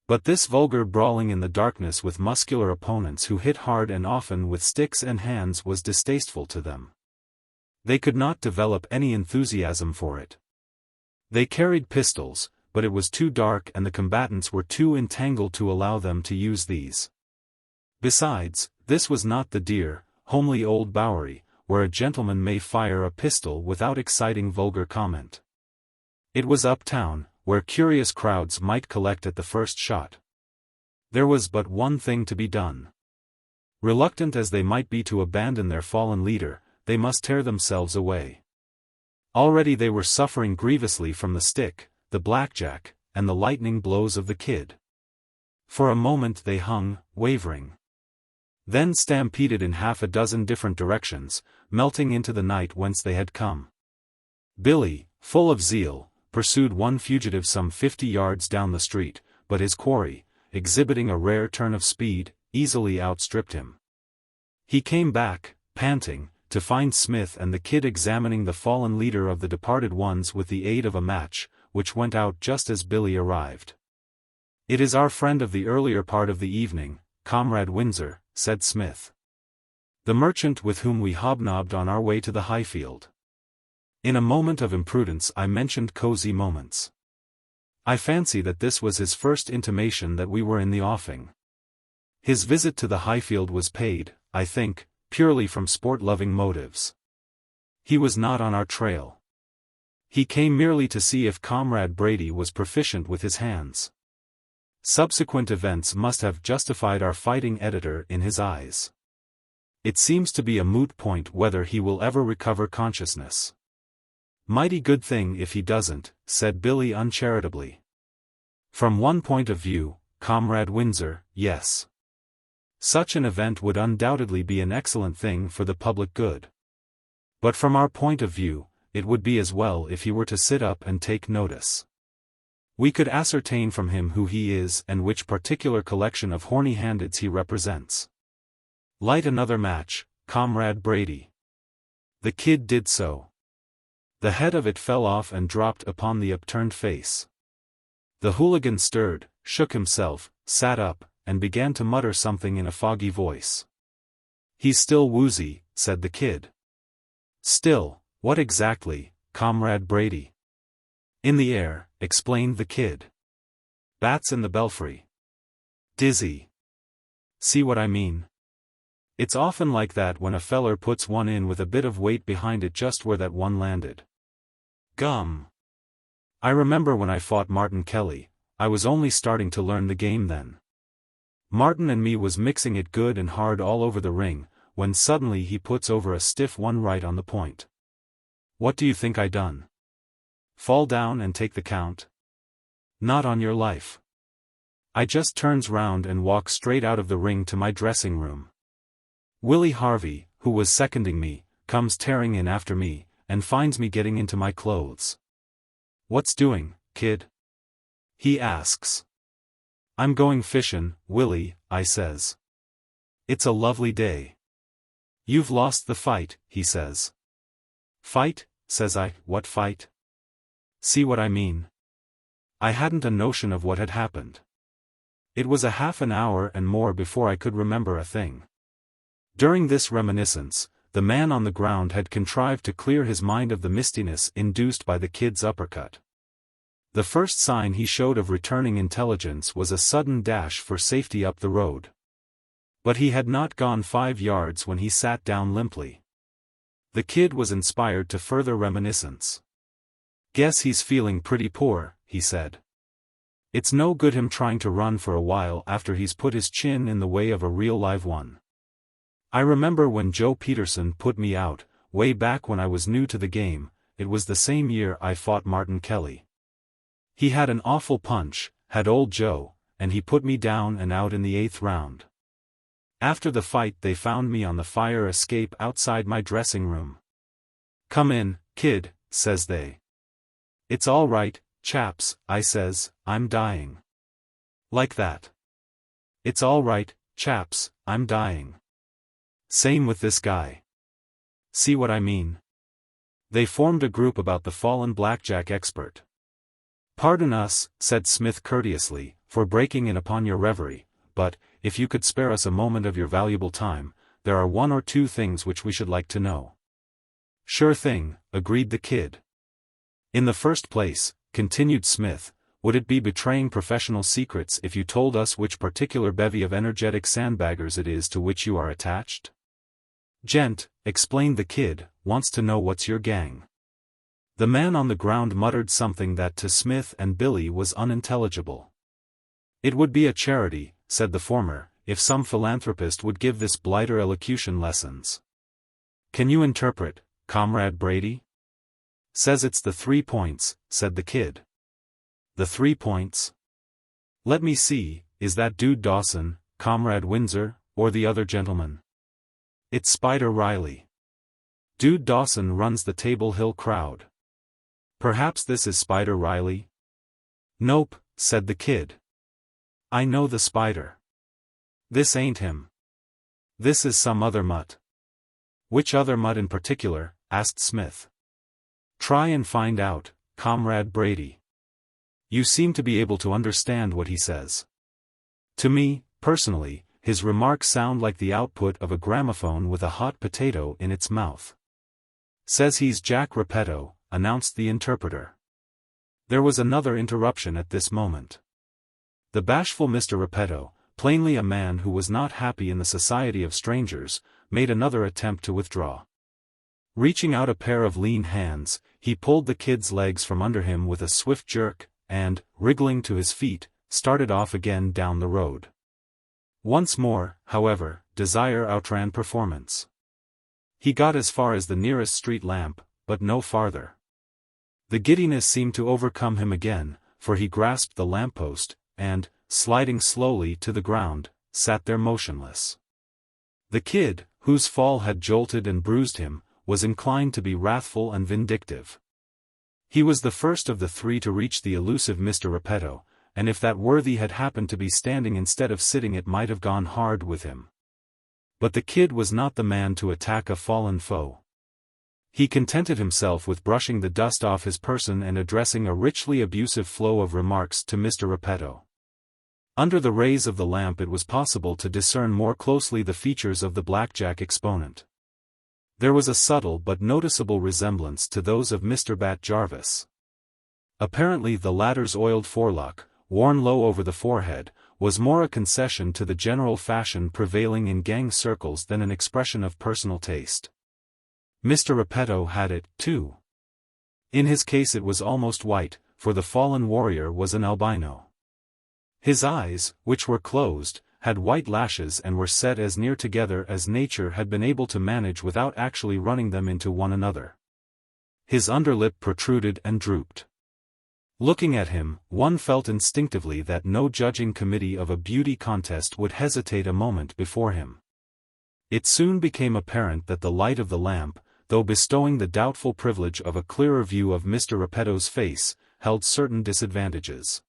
But this vulgar brawling in the darkness with muscular opponents who hit hard and often with sticks and hands was distasteful to them. They could not develop any enthusiasm for it. They carried pistols, but it was too dark and the combatants were too entangled to allow them to use these. Besides, this was not the dear, homely old Bowery, where a gentleman may fire a pistol without exciting vulgar comment. It was uptown, where curious crowds might collect at the first shot. There was but one thing to be done. Reluctant as they might be to abandon their fallen leader, they must tear themselves away. Already they were suffering grievously from the stick, the blackjack, and the lightning blows of the kid. For a moment they hung, wavering. Then stampeded in half a dozen different directions, melting into the night whence they had come. Billy, full of zeal, pursued one fugitive some 50 yards down the street, but his quarry, exhibiting a rare turn of speed, easily outstripped him. He came back, panting, to find Smith and the kid examining the fallen leader of the departed ones with the aid of a match, which went out just as Billy arrived. "It is our friend of the earlier part of the evening, Comrade Windsor," said Smith. "The merchant with whom we hobnobbed on our way to the Highfield." In a moment of imprudence I mentioned Cosy Moments. I fancy that this was his first intimation that we were in the offing. His visit to the Highfield was paid, I think, purely from sport-loving motives. He was not on our trail. He came merely to see if Comrade Brady was proficient with his hands. Subsequent events must have justified our fighting editor in his eyes. It seems to be a moot point whether he will ever recover consciousness. "Mighty good thing if he doesn't," said Billy uncharitably. "From one point of view, Comrade Windsor, yes. Such an event would undoubtedly be an excellent thing for the public good. But from our point of view, it would be as well if he were to sit up and take notice. We could ascertain from him who he is and which particular collection of horny-handeds he represents. Light another match, Comrade Brady." The kid did so. The head of it fell off and dropped upon the upturned face. The hooligan stirred, shook himself, sat up, and began to mutter something in a foggy voice. "He's still woozy," said the kid. "Still, what exactly, Comrade Brady?" "In the air," explained the kid. "Bats in the belfry. Dizzy. See what I mean? It's often like that when a feller puts one in with a bit of weight behind it just where that one landed. Gum. I remember when I fought Martin Kelly, I was only starting to learn the game then. Martin and me was mixing it good and hard all over the ring, when suddenly he puts over a stiff one right on the point. What do you think I done? Fall down and take the count? Not on your life. I just turns round and walks straight out of the ring to my dressing room. Willie Harvey, who was seconding me, comes tearing in after me, and finds me getting into my clothes. "What's doing, kid?" he asks. "I'm going fishin', Willie," I says. "It's a lovely day." "You've lost the fight," he says. "Fight?" says I. "What fight?" "See what I mean?" I hadn't a notion of what had happened. It was a half an hour and more before I could remember a thing. During this reminiscence, the man on the ground had contrived to clear his mind of the mistiness induced by the kid's uppercut. The first sign he showed of returning intelligence was a sudden dash for safety up the road. But he had not gone 5 yards when he sat down limply. The kid was inspired to further reminiscence. "Guess he's feeling pretty poor," he said. "It's no good him trying to run for a while after he's put his chin in the way of a real live one. I remember when Joe Peterson put me out, way back when I was new to the game, it was the same year I fought Martin Kelly. He had an awful punch, had old Joe, and he put me down and out in the 8th round. After the fight they found me on the fire escape outside my dressing room. 'Come in, kid,' says they. 'It's all right, chaps,' I says, 'I'm dying.' Like that. "It's all right, chaps, I'm dying. Same with this guy. See what I mean?" They formed a group about the fallen blackjack expert. "Pardon us," said Smith courteously, "for breaking in upon your reverie, but, if you could spare us a moment of your valuable time, there are one or two things which we should like to know." "Sure thing," agreed the Kid. "In the first place," continued Smith, "would it be betraying professional secrets if you told us which particular bevy of energetic sandbaggers it is to which you are attached?" "Gent," explained the Kid, "wants to know what's your gang." The man on the ground muttered something that to Smith and Billy was unintelligible. "It would be a charity," said the former, "if some philanthropist would give this blighter elocution lessons." "Can you interpret, Comrade Brady?" "Says it's the 3 points," said the Kid. "The 3 points? Let me see, is that dude Dawson, Comrade Windsor, or the other gentleman?" "It's Spider Riley. Dude Dawson runs the Table Hill crowd." "Perhaps this is Spider Riley?" "Nope," said the Kid. "I know the Spider. This ain't him. This is some other mutt." "Which other mutt in particular?" asked Smith. "Try and find out, Comrade Brady. You seem to be able to understand what he says." To me, personally, his remarks sound like the output of a gramophone with a hot potato in its mouth. "Says he's Jack Repetto," announced the interpreter. There was another interruption at this moment. The bashful Mr. Repetto, plainly a man who was not happy in the society of strangers, made another attempt to withdraw. Reaching out a pair of lean hands, he pulled the Kid's legs from under him with a swift jerk, and, wriggling to his feet, started off again down the road. Once more, however, desire outran performance. He got as far as the nearest street lamp, but no farther. The giddiness seemed to overcome him again, for he grasped the lamppost, and, sliding slowly to the ground, sat there motionless. The Kid, whose fall had jolted and bruised him, was inclined to be wrathful and vindictive. He was the first of the 3 to reach the elusive Mr. Repetto, and if that worthy had happened to be standing instead of sitting it might have gone hard with him. But the Kid was not the man to attack a fallen foe. He contented himself with brushing the dust off his person and addressing a richly abusive flow of remarks to Mr. Repetto. Under the rays of the lamp it was possible to discern more closely the features of the blackjack exponent. There was a subtle but noticeable resemblance to those of Mr. Bat Jarvis. Apparently the latter's oiled forelock, worn low over the forehead, was more a concession to the general fashion prevailing in gang circles than an expression of personal taste. Mr. Repetto had it, too. In his case it was almost white, for the fallen warrior was an albino. His eyes, which were closed, had white lashes and were set as near together as nature had been able to manage without actually running them into one another. His underlip protruded and drooped. Looking at him, one felt instinctively that no judging committee of a beauty contest would hesitate a moment before him. It soon became apparent that the light of the lamp, though bestowing the doubtful privilege of a clearer view of Mr. Repetto's face, held certain disadvantages.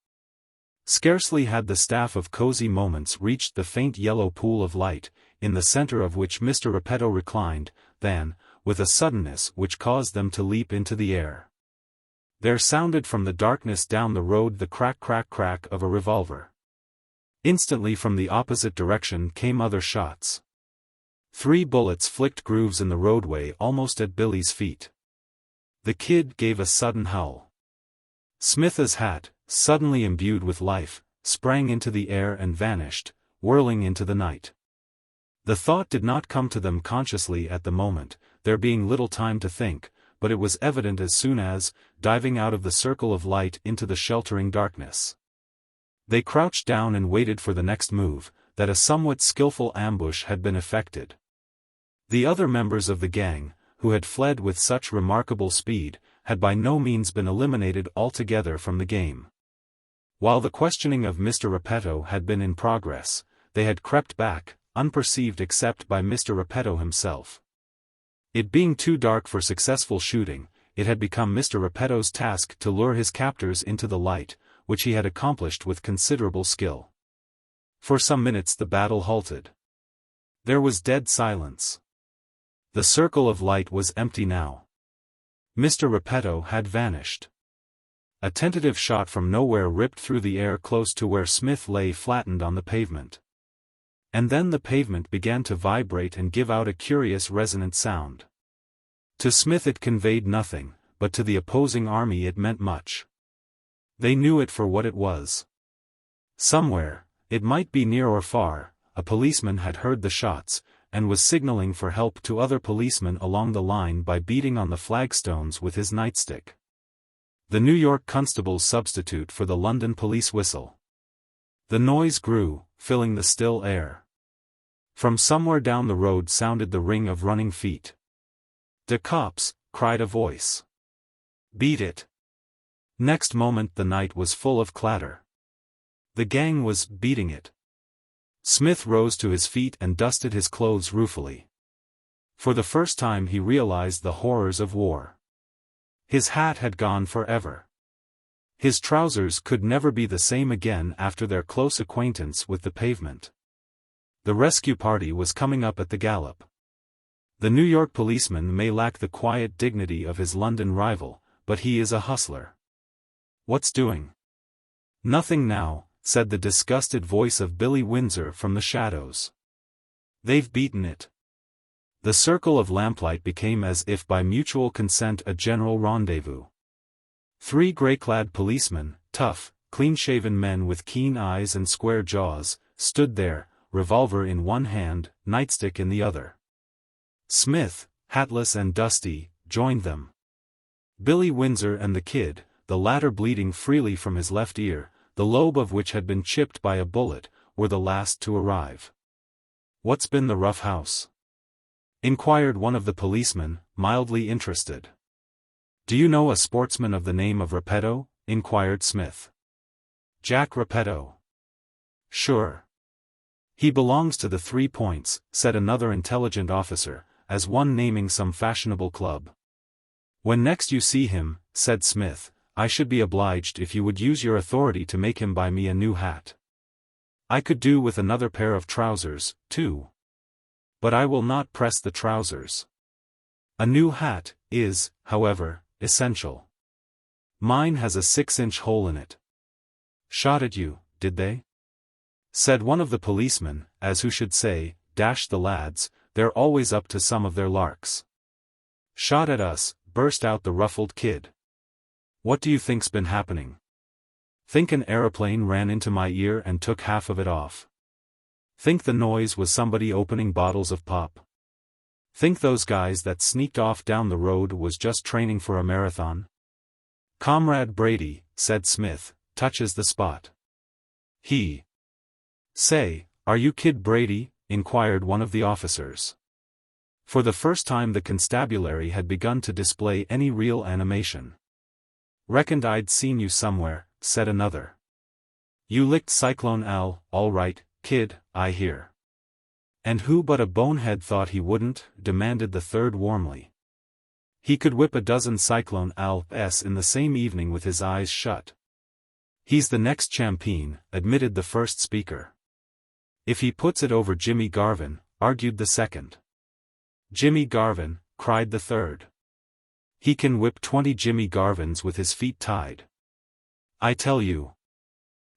Scarcely had the staff of Cosy Moments reached the faint yellow pool of light, in the center of which Mr. Repetto reclined, than, with a suddenness which caused them to leap into the air, there sounded from the darkness down the road the crack-crack-crack of a revolver. Instantly from the opposite direction came other shots. 3 bullets flicked grooves in the roadway almost at Billy's feet. The Kid gave a sudden howl. Smith's hat, suddenly imbued with life, sprang into the air and vanished, whirling into the night. The thought did not come to them consciously at the moment, there being little time to think, but it was evident as soon as, diving out of the circle of light into the sheltering darkness, they crouched down and waited for the next move, that a somewhat skillful ambush had been effected. The other members of the gang, who had fled with such remarkable speed, had by no means been eliminated altogether from the game. While the questioning of Mr. Repetto had been in progress, they had crept back, unperceived except by Mr. Repetto himself. It being too dark for successful shooting, it had become Mr. Repetto's task to lure his captors into the light, which he had accomplished with considerable skill. For some minutes the battle halted. There was dead silence. The circle of light was empty now. Mr. Repetto had vanished. A tentative shot from nowhere ripped through the air close to where Smith lay flattened on the pavement. And then the pavement began to vibrate and give out a curious resonant sound. To Smith it conveyed nothing, but to the opposing army it meant much. They knew it for what it was. Somewhere, it might be near or far, a policeman had heard the shots, and was signaling for help to other policemen along the line by beating on the flagstones with his nightstick. The New York constable's substitute for the London police whistle. The noise grew, filling the still air. From somewhere down the road sounded the ring of running feet. "The cops!" cried a voice. "Beat it!" Next moment the night was full of clatter. The gang was beating it. Smith rose to his feet and dusted his clothes ruefully. For the first time he realized the horrors of war. His hat had gone forever. His trousers could never be the same again after their close acquaintance with the pavement. The rescue party was coming up at the gallop. The New York policeman may lack the quiet dignity of his London rival, but he is a hustler. "What's doing?" "Nothing now," said the disgusted voice of Billy Windsor from the shadows. "They've beaten it." The circle of lamplight became as if by mutual consent a general rendezvous. 3 grey-clad policemen, tough, clean-shaven men with keen eyes and square jaws, stood there, revolver in one hand, nightstick in the other. Smith, hatless and dusty, joined them. Billy Windsor and the Kid, the latter bleeding freely from his left ear, the lobe of which had been chipped by a bullet, were the last to arrive. "What's been the rough house?" inquired one of the policemen, mildly interested. "Do you know a sportsman of the name of Repetto?" inquired Smith. "Jack Repetto." "Sure. He belongs to the 3 Points," said another intelligent officer, as one naming some fashionable club. "When next you see him," said Smith, "I should be obliged if you would use your authority to make him buy me a new hat. I could do with another pair of trousers, too. But I will not press the trousers. A new hat is, however, essential. Mine has a 6-inch hole in it." "Shot at you, did they?" said one of the policemen, as who should say, "Dash the lads, they're always up to some of their larks." "Shot at us," burst out the ruffled Kid. "What do you think's been happening? Think an aeroplane ran into my ear and took half of it off? Think the noise was somebody opening bottles of pop? Think those guys that sneaked off down the road was just training for a marathon?" "Comrade Brady," said Smith, "touches the spot. He." "Say, are you Kid Brady?" inquired one of the officers. For the first time the constabulary had begun to display any real animation. "Reckoned I'd seen you somewhere," said another. "You licked Cyclone Al, all right, Kid, I hear." "And who but a bonehead thought he wouldn't?" demanded the third warmly. "He could whip a dozen Cyclone Al's in the same evening with his eyes shut." "He's the next champion," admitted the first speaker. "If he puts it over Jimmy Garvin," argued the second. "Jimmy Garvin," cried the third. "He can whip 20 Jimmy Garvins with his feet tied. I tell you."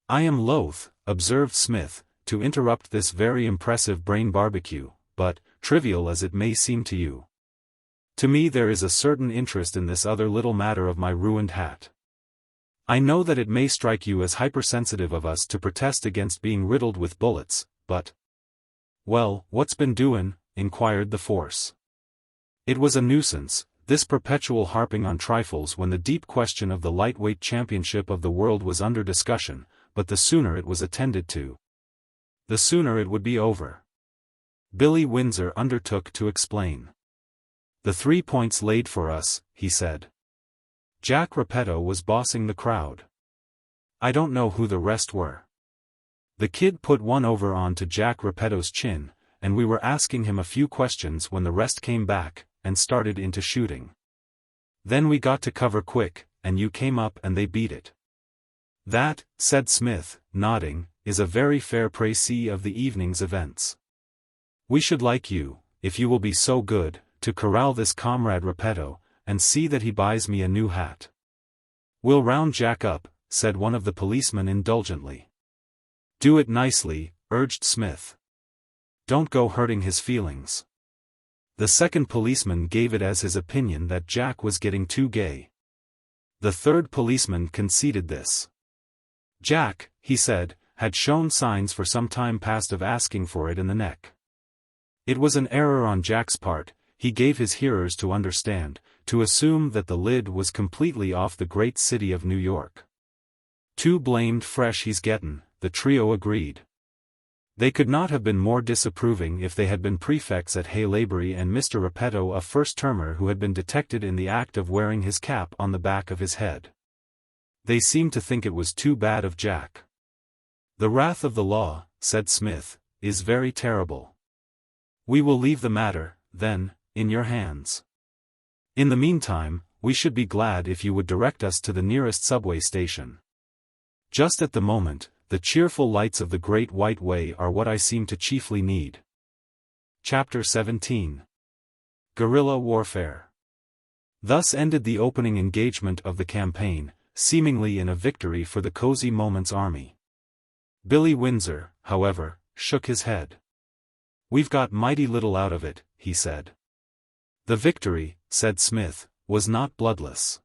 "I am loath," observed Smith, "to interrupt this very impressive brain barbecue, but, trivial as it may seem to you, to me there is a certain interest in this other little matter of my ruined hat. I know that it may strike you as hypersensitive of us to protest against being riddled with bullets, but—" "Well, what's been doin'?" inquired the force. It was a nuisance, this perpetual harping on trifles when the deep question of the lightweight championship of the world was under discussion, but the sooner it was attended to, the sooner it would be over. Billy Windsor undertook to explain. "The 3 Points laid for us," he said. "Jack Repetto was bossing the crowd. I don't know who the rest were. The Kid put one over onto Jack Repetto's chin, and we were asking him a few questions when the rest came back, and started into shooting. Then we got to cover quick, and you came up and they beat it." "That," said Smith, nodding, is a very fair précis of the evening's events. We should like you, if you will be so good, to corral this comrade Repetto, and see that he buys me a new hat. We'll round Jack up, said one of the policemen indulgently. Do it nicely, urged Smith. Don't go hurting his feelings. The second policeman gave it as his opinion that Jack was getting too gay. The third policeman conceded this. Jack, he said, had shown signs for some time past of asking for it in the neck. It was an error on Jack's part, he gave his hearers to understand, to assume that the lid was completely off the great city of New York. Too blamed fresh he's gettin', the trio agreed. They could not have been more disapproving if they had been prefects at Haylabury and Mr. Repetto a first-termer who had been detected in the act of wearing his cap on the back of his head. They seemed to think it was too bad of Jack. The wrath of the law, said Smith, is very terrible. We will leave the matter, then, in your hands. In the meantime, we should be glad if you would direct us to the nearest subway station. Just at the moment, the cheerful lights of the Great White Way are what I seem to chiefly need. Chapter 17. Guerrilla Warfare. Thus ended the opening engagement of the campaign, seemingly in a victory for the Cosy Moments army. Billy Windsor, however, shook his head. We've got mighty little out of it, he said. The victory, said Smith, was not bloodless.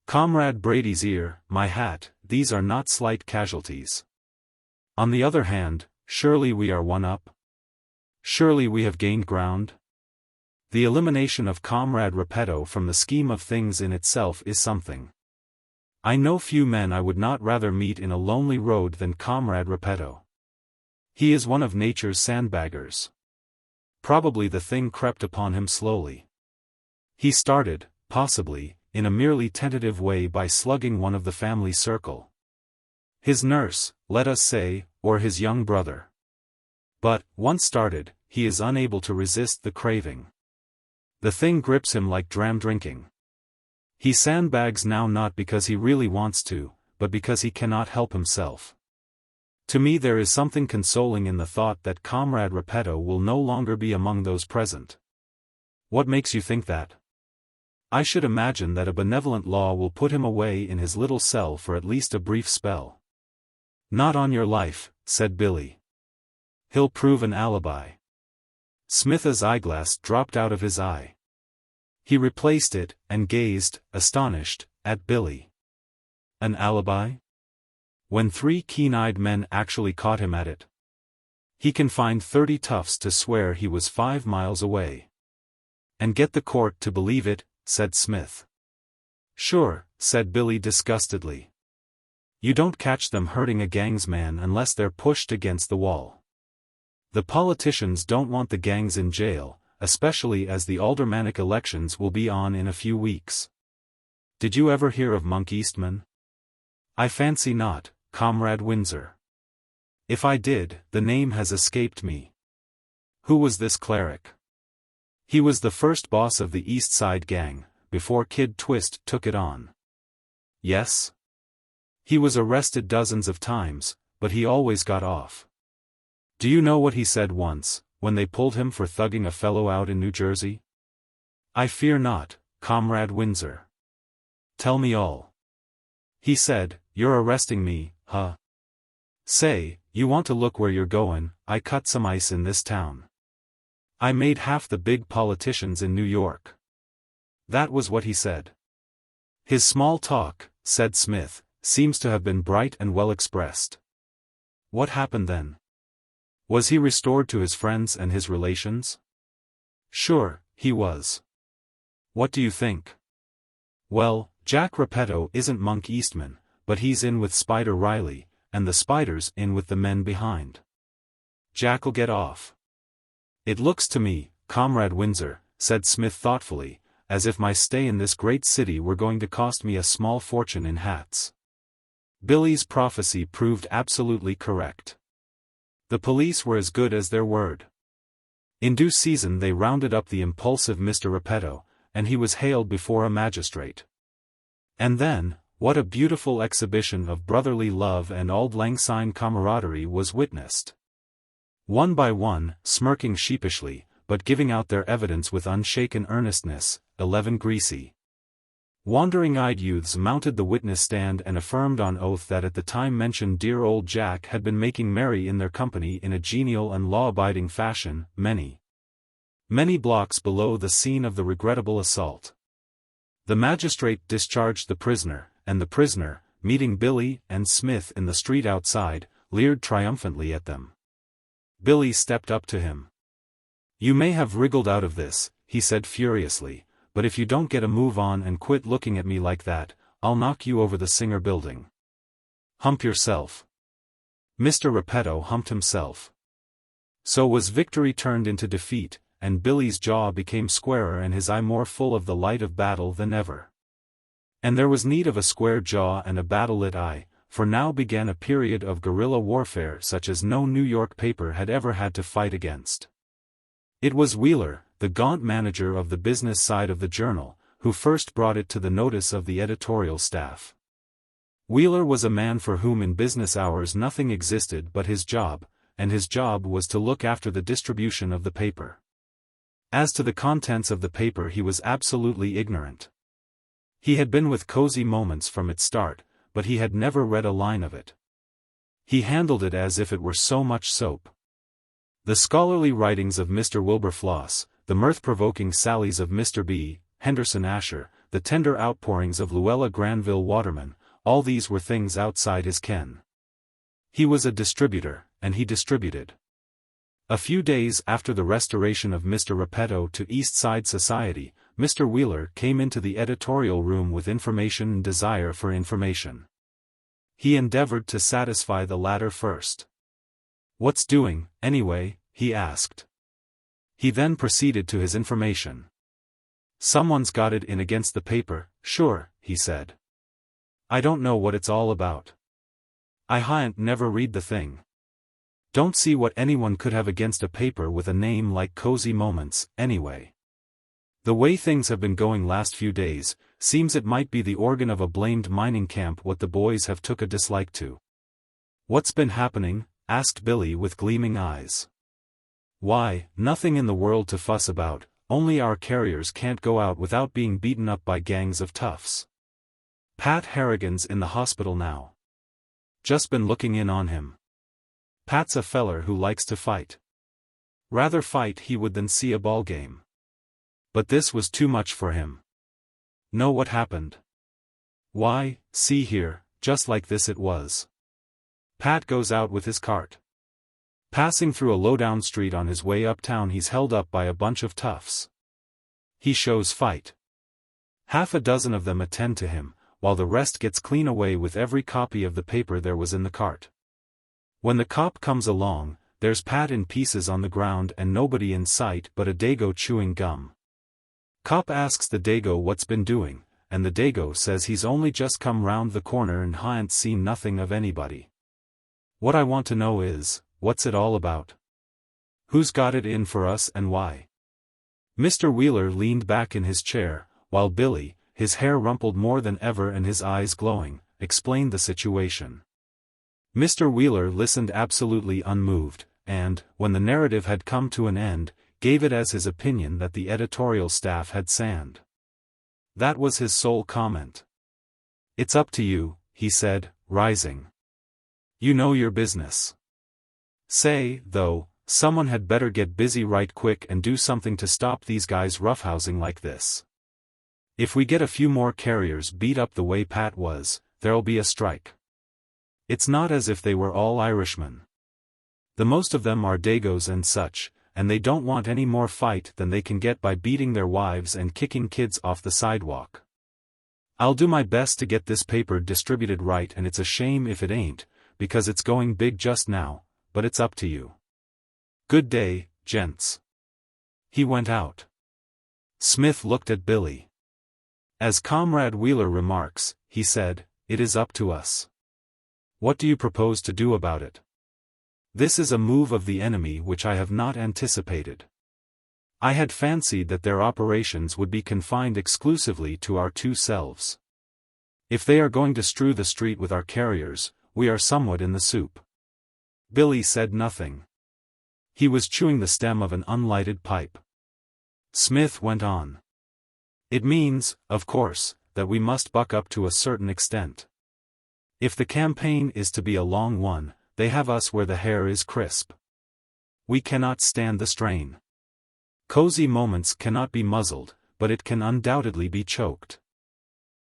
Comrade Brady's ear, my hat, these are not slight casualties. On the other hand, surely we are one up? Surely we have gained ground? The elimination of Comrade Repetto from the scheme of things in itself is something. I know few men I would not rather meet in a lonely road than Comrade Repetto. He is one of nature's sandbaggers. Probably the thing crept upon him slowly. He started, possibly, in a merely tentative way by slugging one of the family circle. His nurse, let us say, or his young brother. But, once started, he is unable to resist the craving. The thing grips him like dram drinking. He sandbags now not because he really wants to, but because he cannot help himself. To me there is something consoling in the thought that Comrade Repetto will no longer be among those present. What makes you think that? I should imagine that a benevolent law will put him away in his little cell for at least a brief spell. Not on your life, said Billy. He'll prove an alibi. Smith's eyeglass dropped out of his eye. He replaced it, and gazed, astonished, at Billy. An alibi? When 3 keen-eyed men actually caught him at it. He can find 30 toughs to swear he was 5 miles away. And get the court to believe it, said Smith. Sure, said Billy disgustedly. You don't catch them hurting a gangsman unless they're pushed against the wall. The politicians don't want the gangs in jail, especially as the aldermanic elections will be on in a few weeks. Did you ever hear of Monk Eastman? I fancy not, Comrade Windsor. If I did, the name has escaped me. Who was this cleric? He was the first boss of the East Side gang, before Kid Twist took it on. Yes? He was arrested dozens of times, but he always got off. Do you know what he said once, when they pulled him for thugging a fellow out in New Jersey? I fear not, Comrade Windsor. Tell me all. He said, you're arresting me, huh? Say, you want to look where you're goin', I cut some ice in this town. I made half the big politicians in New York. That was what he said. His small talk, said Smith, seems to have been bright and well expressed. What happened then? Was he restored to his friends and his relations? Sure, he was. What do you think? Well, Jack Repetto isn't Monk Eastman, but he's in with Spider Riley, and the Spider's in with the men behind. Jack'll get off. It looks to me, Comrade Windsor, said Smith thoughtfully, as if my stay in this great city were going to cost me a small fortune in hats. Billy's prophecy proved absolutely correct. The police were as good as their word. In due season they rounded up the impulsive Mr. Repetto, and he was haled before a magistrate. And then, What a beautiful exhibition of brotherly love and auld lang syne camaraderie was witnessed. One by one, smirking sheepishly, but giving out their evidence with unshaken earnestness, 11 greasy, wandering-eyed youths mounted the witness stand and affirmed on oath that at the time mentioned dear old Jack had been making merry in their company in a genial and law-abiding fashion, many blocks below the scene of the regrettable assault. The magistrate discharged the prisoner, and the prisoner, meeting Billy and Smith in the street outside, leered triumphantly at them. Billy stepped up to him. "You may have wriggled out of this," he said furiously, "but if you don't get a move on and quit looking at me like that, I'll knock you over the Singer building. Hump yourself." Mr. Repetto humped himself. So was victory turned into defeat, and Billy's jaw became squarer and his eye more full of the light of battle than ever. And there was need of a square jaw and a battle-lit eye, for now began a period of guerrilla warfare such as no New York paper had ever had to fight against. It was Wheeler, the gaunt manager of the business side of the journal, who first brought it to the notice of the editorial staff. Wheeler was a man for whom in business hours nothing existed but his job, and his job was to look after the distribution of the paper. As to the contents of the paper he was absolutely ignorant. He had been with Cosy Moments from its start, but he had never read a line of it. He handled it as if it were so much soap. The scholarly writings of Mr. Wilberfloss, the mirth-provoking sallies of Mr. B. Henderson Asher, the tender outpourings of Luella Granville Waterman, all these were things outside his ken. He was a distributor, and he distributed. A few days after the restoration of Mr. Repetto to East Side society, Mr. Wheeler came into the editorial room with information and desire for information. He endeavored to satisfy the latter first. "What's doing, anyway?" he asked. He then proceeded to his information. "Someone's got it in against the paper, sure," he said. "I don't know what it's all about. I hain't never read the thing. Don't see what anyone could have against a paper with a name like Cosy Moments, anyway. The way things have been going last few days, seems it might be the organ of a blamed mining camp what the boys have took a dislike to." "What's been happening?" asked Billy with gleaming eyes. "Why, nothing in the world to fuss about, only our carriers can't go out without being beaten up by gangs of toughs. Pat Harrigan's in the hospital now. Just been looking in on him. Pat's a feller who likes to fight. Rather fight he would than see a ball game. But this was too much for him. Know what happened? Why, see here, just like this it was. Pat goes out with his cart. Passing through a low-down street on his way uptown he's held up by a bunch of toughs. He shows fight. Half a dozen of them attend to him, while the rest gets clean away with every copy of the paper there was in the cart. When the cop comes along, there's Pat in pieces on the ground and nobody in sight but a dago chewing gum. Cop asks the dago what's been doing, and the dago says he's only just come round the corner and hain't seen nothing of anybody. What I want to know is, what's it all about? Who's got it in for us and why?" Mr. Wheeler leaned back in his chair, while Billy, his hair rumpled more than ever and his eyes glowing, explained the situation. Mr. Wheeler listened absolutely unmoved, and, when the narrative had come to an end, gave it as his opinion that the editorial staff had sand. That was his sole comment. "It's up to you," he said, rising. "You know your business. Say, though, someone had better get busy right quick and do something to stop these guys roughhousing like this. If we get a few more carriers beat up the way Pat was, there'll be a strike. It's not as if they were all Irishmen. The most of them are dagos and such, and they don't want any more fight than they can get by beating their wives and kicking kids off the sidewalk. I'll do my best to get this paper distributed right, and it's a shame if it ain't, because it's going big just now, but it's up to you. Good day, gents." He went out. Smith looked at Billy. "As Comrade Wheeler remarks," he said, "it is up to us. What do you propose to do about it? This is a move of the enemy which I have not anticipated. I had fancied that their operations would be confined exclusively to our two selves. If they are going to strew the street with our carriers, we are somewhat in the soup." Billy said nothing. He was chewing the stem of an unlighted pipe. Smith went on. "It means, of course, that we must buck up to a certain extent. If the campaign is to be a long one, they have us where the hair is crisp. We cannot stand the strain. Cosy Moments cannot be muzzled, but it can undoubtedly be choked.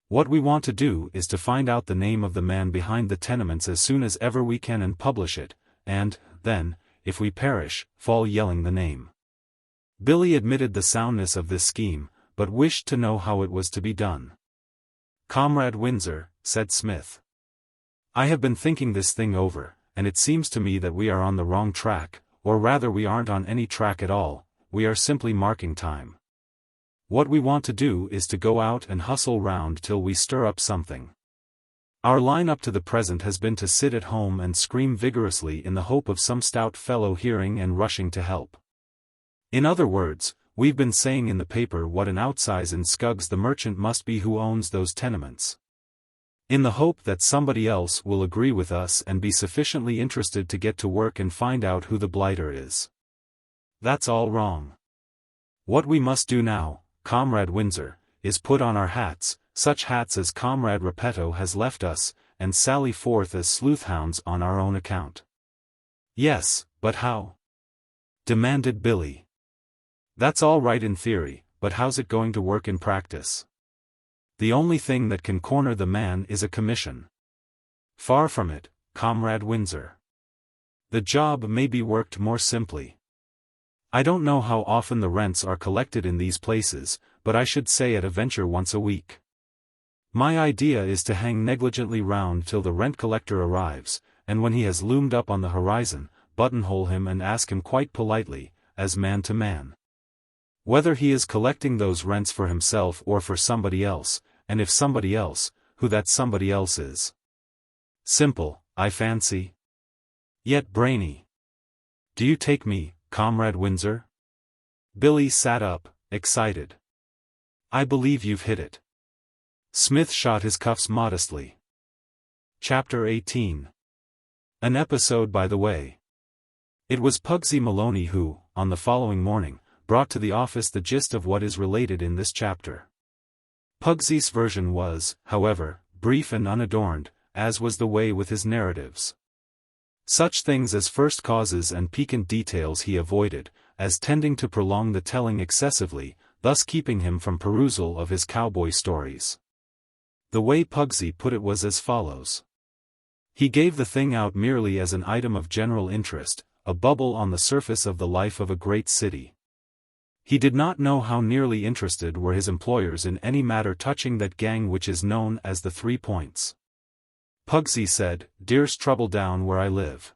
What we want to do is to find out the name of the man behind the Tenements as soon as ever we can and publish it, and, then, if we perish, fall yelling the name." Billy admitted the soundness of this scheme, but wished to know how it was to be done. "Comrade Windsor," said Smith, "I have been thinking this thing over, and it seems to me that we are on the wrong track, or rather we aren't on any track at all, we are simply marking time. What we want to do is to go out and hustle round till we stir up something. Our line up to the present has been to sit at home and scream vigorously in the hope of some stout fellow hearing and rushing to help. In other words, we've been saying in the paper what an outsize in Skuggs the merchant must be who owns those tenements. In the hope that somebody else will agree with us and be sufficiently interested to get to work and find out who the blighter is. That's all wrong. What we must do now, Comrade Windsor, is put on our hats, such hats as Comrade Repetto has left us, and sally forth as sleuth-hounds on our own account." "Yes, but how?" demanded Billy. "That's all right in theory, but how's it going to work in practice? The only thing that can corner the man is a commission." "Far from it, Comrade Windsor. The job may be worked more simply. I don't know how often the rents are collected in these places, but I should say at a venture once a week. My idea is to hang negligently round till the rent collector arrives, and when he has loomed up on the horizon, buttonhole him and ask him quite politely, as man to man, whether he is collecting those rents for himself or for somebody else, and if somebody else, who that somebody else is. Simple, I fancy. Yet brainy. Do you take me, Comrade Windsor?" Billy sat up, excited. "I believe you've hit it." Smith shot his cuffs modestly. Chapter 18. An episode by the way. It was Pugsy Maloney who, on the following morning, brought to the office the gist of what is related in this chapter. Pugsy's version was, however, brief and unadorned, as was the way with his narratives. Such things as first causes and piquant details he avoided, as tending to prolong the telling excessively, thus keeping him from perusal of his cowboy stories. The way Pugsy put it was as follows. He gave the thing out merely as an item of general interest, a bubble on the surface of the life of a great city. He did not know how nearly interested were his employers in any matter touching that gang which is known as the 3 Points. Pugsy said, "Dear's trouble down where I live.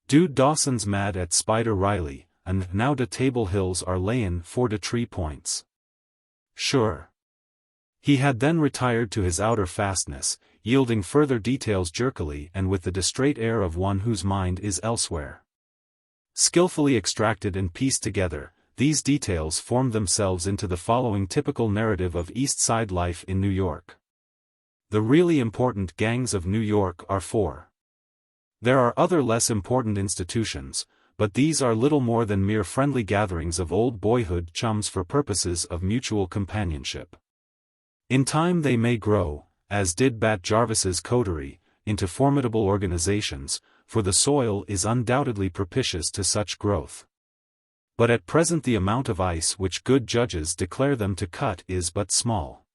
Dude Dawson's mad at Spider Riley, and now de Table Hills are layin' for de 3 Points. Sure." He had then retired to his outer fastness, yielding further details jerkily and with the distrait air of one whose mind is elsewhere. Skillfully extracted and pieced together, these details formed themselves into the following typical narrative of East Side life in New York. The really important gangs of New York are 4. There are other less important institutions, but these are little more than mere friendly gatherings of old boyhood chums for purposes of mutual companionship. In time they may grow, as did Bat Jarvis's coterie, into formidable organizations, for the soil is undoubtedly propitious to such growth. But at present the amount of ice which good judges declare them to cut is but small.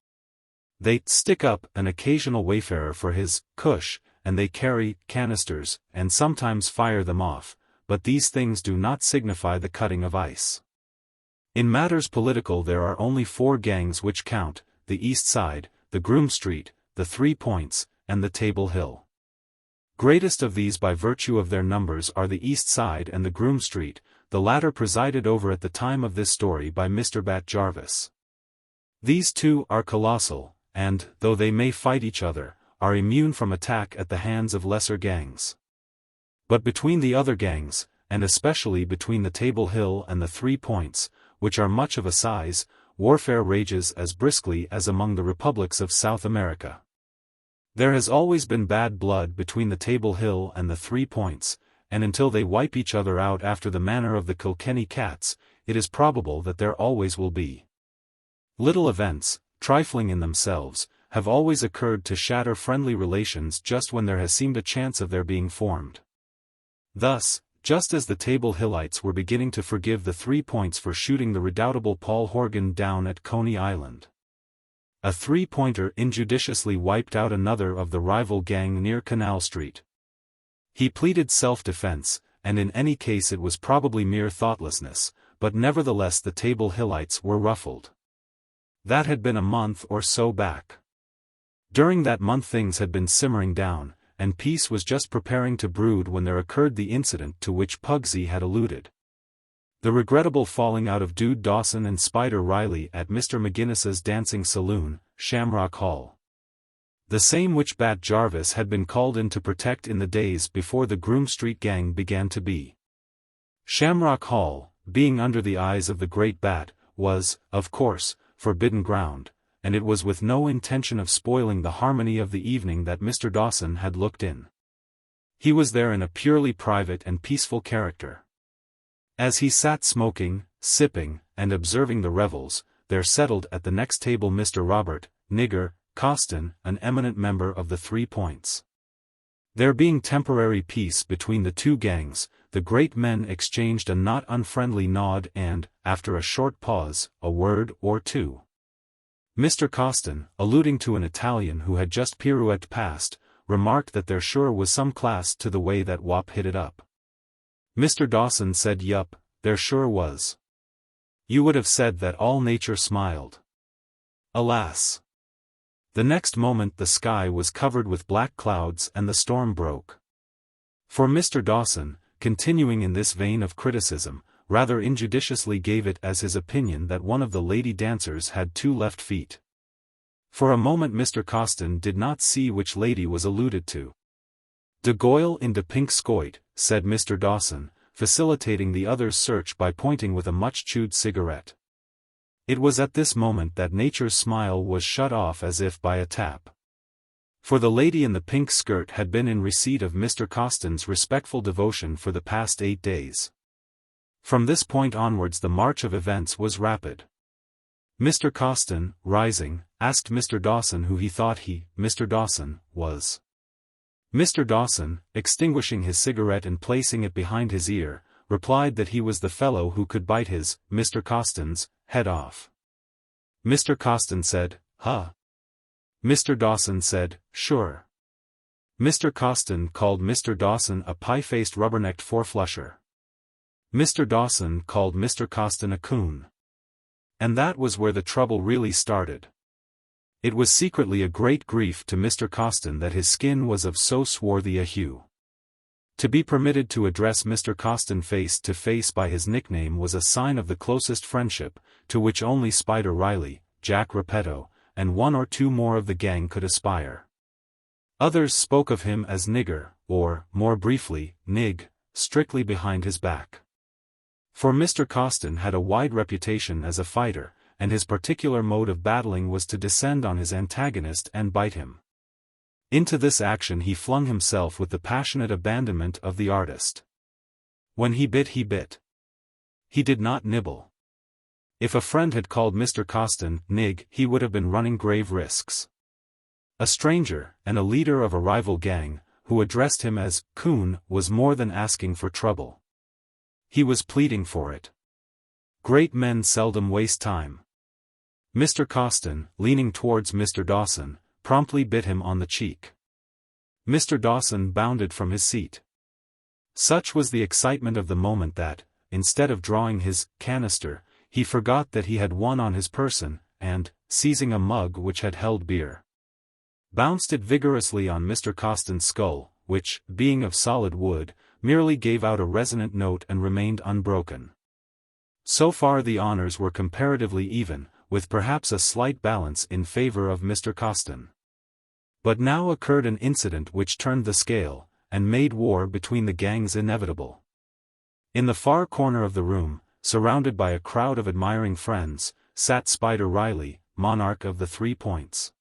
They stick up an occasional wayfarer for his cush, and they carry canisters, and sometimes fire them off, but these things do not signify the cutting of ice. In matters political there are only 4 gangs which count, the East Side, the Groom Street, the 3 Points, and the Table Hill. Greatest of these by virtue of their numbers are the East Side and the Groom Street, the latter presided over at the time of this story by Mr. Bat Jarvis. These two are colossal, and, though they may fight each other, are immune from attack at the hands of lesser gangs. But between the other gangs, and especially between the Table Hill and the 3 Points, which are much of a size, warfare rages as briskly as among the republics of South America. There has always been bad blood between the Table Hill and the 3 Points, and until they wipe each other out after the manner of the Kilkenny cats, it is probable that there always will be. Little events, trifling in themselves, have always occurred to shatter friendly relations just when there has seemed a chance of their being formed. Thus, just as the Table Hillites were beginning to forgive the 3 Points for shooting the redoubtable Paul Horgan down at Coney Island, a 3-pointer injudiciously wiped out another of the rival gang near Canal Street. He pleaded self-defense, and in any case it was probably mere thoughtlessness, but nevertheless the Table Hillites were ruffled. That had been a month or so back. During that month things had been simmering down, and peace was just preparing to brood when there occurred the incident to which Pugsy had alluded. The regrettable falling out of Dude Dawson and Spider Riley at Mr. McGinnis's dancing saloon, Shamrock Hall. The same which Bat Jarvis had been called in to protect in the days before the Groom Street gang began to be. Shamrock Hall, being under the eyes of the great Bat, was, of course, forbidden ground, and it was with no intention of spoiling the harmony of the evening that Mr. Dawson had looked in. He was there in a purely private and peaceful character. As he sat smoking, sipping, and observing the revels, there settled at the next table Mr. Robert, Nigger, Coston, an eminent member of the 3 Points. There being temporary peace between the two gangs, the great men exchanged a not unfriendly nod and, after a short pause, a word or two. Mr. Coston, alluding to an Italian who had just pirouetted past, remarked that there sure was some class to the way that wop hit it up. Mr. Dawson said yup, there sure was. You would have said that all nature smiled. Alas! The next moment the sky was covered with black clouds and the storm broke. For Mr. Dawson, continuing in this vein of criticism, rather injudiciously gave it as his opinion that one of the lady dancers had 2 left feet. For a moment Mr. Coston did not see which lady was alluded to. "De Goyle in de pink skoit," said Mr. Dawson, facilitating the other's search by pointing with a much-chewed cigarette. It was at this moment that nature's smile was shut off as if by a tap. For the lady in the pink skirt had been in receipt of Mr. Coston's respectful devotion for the past 8 days. From this point onwards the march of events was rapid. Mr. Coston, rising, asked Mr. Dawson who he thought Mr. Dawson, was. Mr. Dawson, extinguishing his cigarette and placing it behind his ear, replied that he was the fellow who could bite Mr. Coston's, head off. Mr. Coston said, "Huh?" Mr. Dawson said, "Sure." Mr. Coston called Mr. Dawson a pie-faced rubber-necked four-flusher. Mr. Dawson called Mr. Coston a coon. And that was where the trouble really started. It was secretly a great grief to Mr. Coston that his skin was of so swarthy a hue. To be permitted to address Mr. Coston face to face by his nickname was a sign of the closest friendship, to which only Spider Riley, Jack Repetto, and 1 or 2 more of the gang could aspire. Others spoke of him as Nigger, or, more briefly, Nig, strictly behind his back. For Mr. Coston had a wide reputation as a fighter, and his particular mode of battling was to descend on his antagonist and bite him. Into this action he flung himself with the passionate abandonment of the artist. When he bit he bit. He did not nibble. If a friend had called Mr. Coston Nig, he would have been running grave risks. A stranger, and a leader of a rival gang, who addressed him as Coon, was more than asking for trouble. He was pleading for it. Great men seldom waste time. Mr. Coston, leaning towards Mr. Dawson, promptly bit him on the cheek. Mr. Dawson bounded from his seat. Such was the excitement of the moment that, instead of drawing his canister, he forgot that he had one on his person, and, seizing a mug which had held beer, bounced it vigorously on Mr. Coston's skull, which, being of solid wood, merely gave out a resonant note and remained unbroken. So far the honors were comparatively even, with perhaps a slight balance in favor of Mr. Coston. But now occurred an incident which turned the scale, and made war between the gangs inevitable. In the far corner of the room, surrounded by a crowd of admiring friends, sat Spider Riley, monarch of the 3 Points.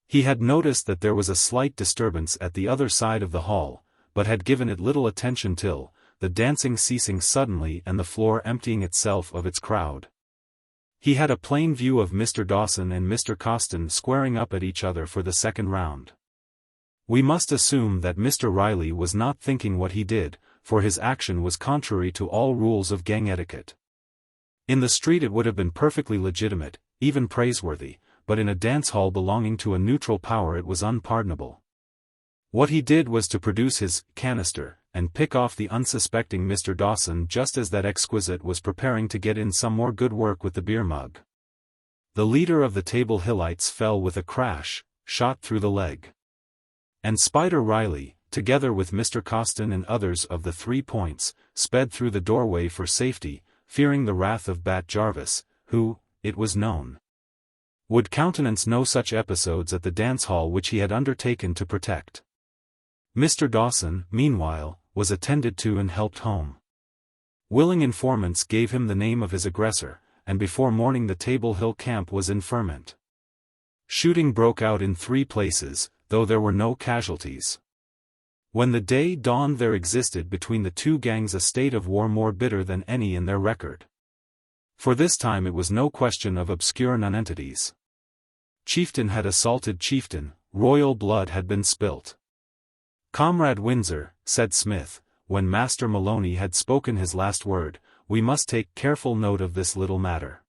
He had noticed that there was a slight disturbance at the other side of the hall, but had given it little attention till, the dancing ceasing suddenly and the floor emptying itself of its crowd. He had a plain view of Mr. Dawson and Mr. Coston squaring up at each other for the second round. We must assume that Mr. Riley was not thinking what he did, for his action was contrary to all rules of gang etiquette. In the street it would have been perfectly legitimate, even praiseworthy, but in a dance hall belonging to a neutral power it was unpardonable. What he did was to produce his canister, and pick off the unsuspecting Mr. Dawson just as that exquisite was preparing to get in some more good work with the beer mug. The leader of the Table Hillites fell with a crash, shot through the leg. And Spider Riley, together with Mr. Coston and others of the 3 Points, sped through the doorway for safety, fearing the wrath of Bat Jarvis, who, it was known, would countenance no such episodes at the dance hall which he had undertaken to protect. Mr. Dawson, meanwhile, was attended to and helped home. Willing informants gave him the name of his aggressor, and before morning the Table Hill camp was in ferment. Shooting broke out in 3 places, though there were no casualties. When the day dawned there existed between the 2 gangs a state of war more bitter than any in their record. For this time it was no question of obscure nonentities. Chieftain had assaulted chieftain, royal blood had been spilt. "Comrade Windsor," said Smith, when Master Maloney had spoken his last word, "we must take careful note of this little matter.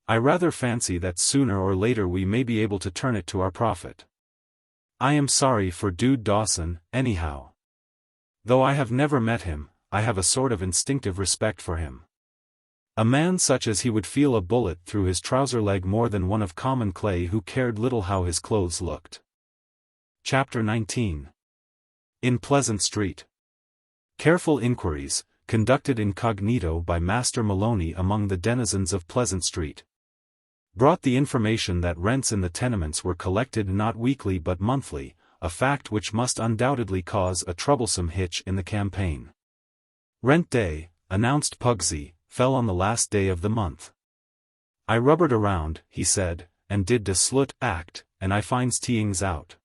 I rather fancy that sooner or later we may be able to turn it to our profit. I am sorry for Dude Dawson, anyhow. Though I have never met him, I have a sort of instinctive respect for him. A man such as he would feel a bullet through his trouser leg more than one of common clay who cared little how his clothes looked." Chapter 19. In Pleasant Street. Careful inquiries, conducted incognito by Master Maloney among the denizens of Pleasant Street, brought the information that rents in the tenements were collected not weekly but monthly, a fact which must undoubtedly cause a troublesome hitch in the campaign. "Rent day," announced Pugsy, fell on the last day of the month. "I rubbered around," he said, "and did de slut act, and I finds teings out.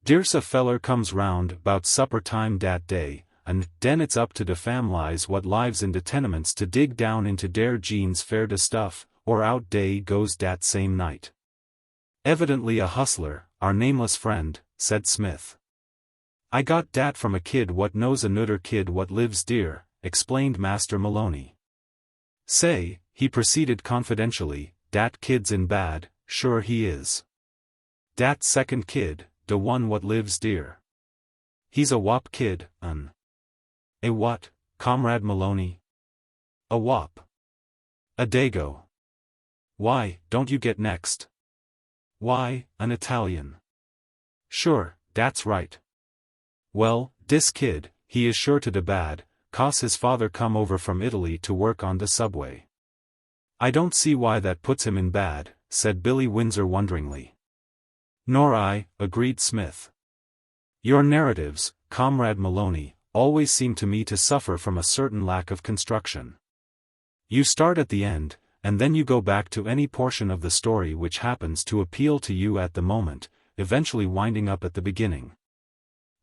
Dere's a feller comes round 'bout supper time dat day, and den it's up to de famlies what lives in de tenements to dig down into dere jeans fair de stuff, or out dey goes dat same night." "Evidently a hustler, our nameless friend," said Smith. "I got dat from a kid what knows anudder kid what lives dere," explained Master Maloney. "Say," he proceeded confidentially, "dat kid's in bad, sure he is. Dat second kid, de one what lives dere. He's a wop kid, un." "A what, Comrade Maloney?" "A wop. A dago." "Why, don't you get next?" "Why, an Italian." "Sure, dat's right. Well, dis kid, he is sure to de bad, 'cause his father come over from Italy to work on de subway." "I don't see why that puts him in bad," said Billy Windsor wonderingly. "Nor I," agreed Smith. "Your narratives, Comrade Maloney, always seem to me to suffer from a certain lack of construction. You start at the end, and then you go back to any portion of the story which happens to appeal to you at the moment, eventually winding up at the beginning.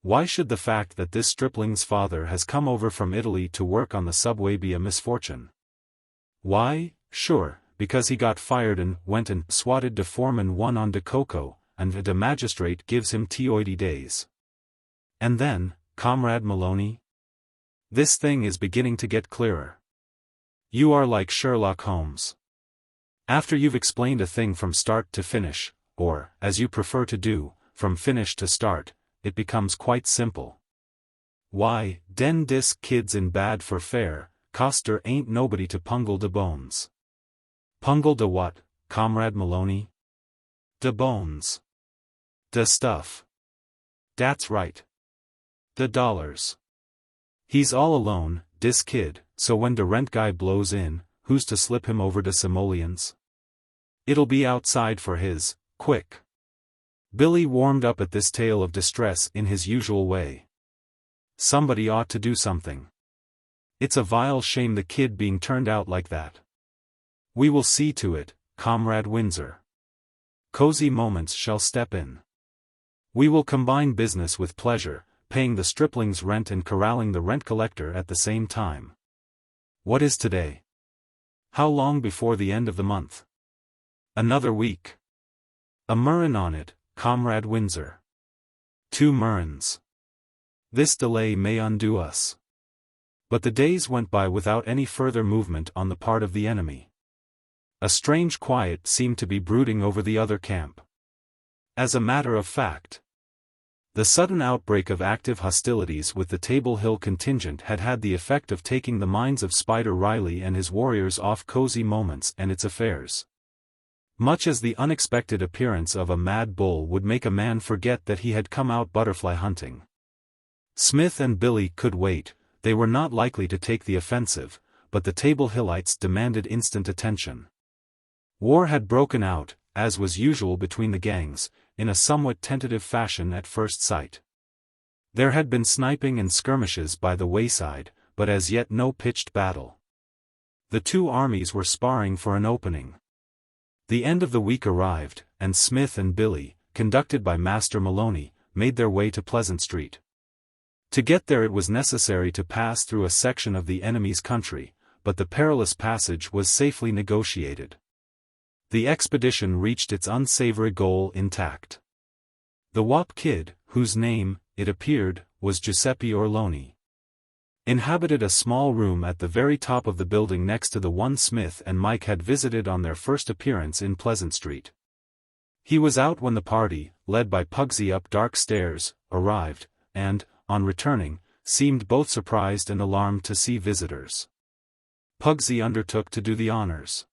Why should the fact that this stripling's father has come over from Italy to work on the subway be a misfortune? Why, sure, because he got fired and went and swatted de foreman one on de coco, and de magistrate gives him 20 days. And then, Comrade Maloney? This thing is beginning to get clearer. You are like Sherlock Holmes. After you've explained a thing from start to finish, or, as you prefer to do, from finish to start, it becomes quite simple. Why, den dis kid's in bad for fair, 'cause der ain't nobody to pungle de bones." "Pungle de what, Comrade Maloney?" "De bones. De stuff. Dat's right. De dollars. He's all alone, dis kid, so when de rent guy blows in, who's to slip him over de simoleons? It'll be outside for his, quick." Billy warmed up at this tale of distress in his usual way. "Somebody ought to do something. It's a vile shame the kid being turned out like that." "We will see to it, Comrade Windsor." Cosy Moments shall step in. We will combine business with pleasure, paying the stripling's rent and corralling the rent collector at the same time. What is today? How long before the end of the month? Another week. A murrain on it, Comrade Windsor. 2 murrains. This delay may undo us. But the days went by without any further movement on the part of the enemy. A strange quiet seemed to be brooding over the other camp. As a matter of fact, the sudden outbreak of active hostilities with the Table Hill contingent had had the effect of taking the minds of Spider Riley and his warriors off Cosy Moments and its affairs. Much as the unexpected appearance of a mad bull would make a man forget that he had come out butterfly hunting. Smith and Billy could wait, they were not likely to take the offensive, but the Table Hillites demanded instant attention. War had broken out, as was usual between the gangs, in a somewhat tentative fashion at first sight. There had been sniping and skirmishes by the wayside, but as yet no pitched battle. The two armies were sparring for an opening. The end of the week arrived, and Smith and Billy, conducted by Master Maloney, made their way to Pleasant Street. To get there it was necessary to pass through a section of the enemy's country, but the perilous passage was safely negotiated. The expedition reached its unsavory goal intact. The Wop Kid, whose name, it appeared, was Giuseppe Orloni, inhabited a small room at the very top of the building next to the one Smith and Mike had visited on their first appearance in Pleasant Street. He was out when the party, led by Pugsy up dark stairs, arrived, and, on returning, seemed both surprised and alarmed to see visitors. Pugsy undertook to do the honors.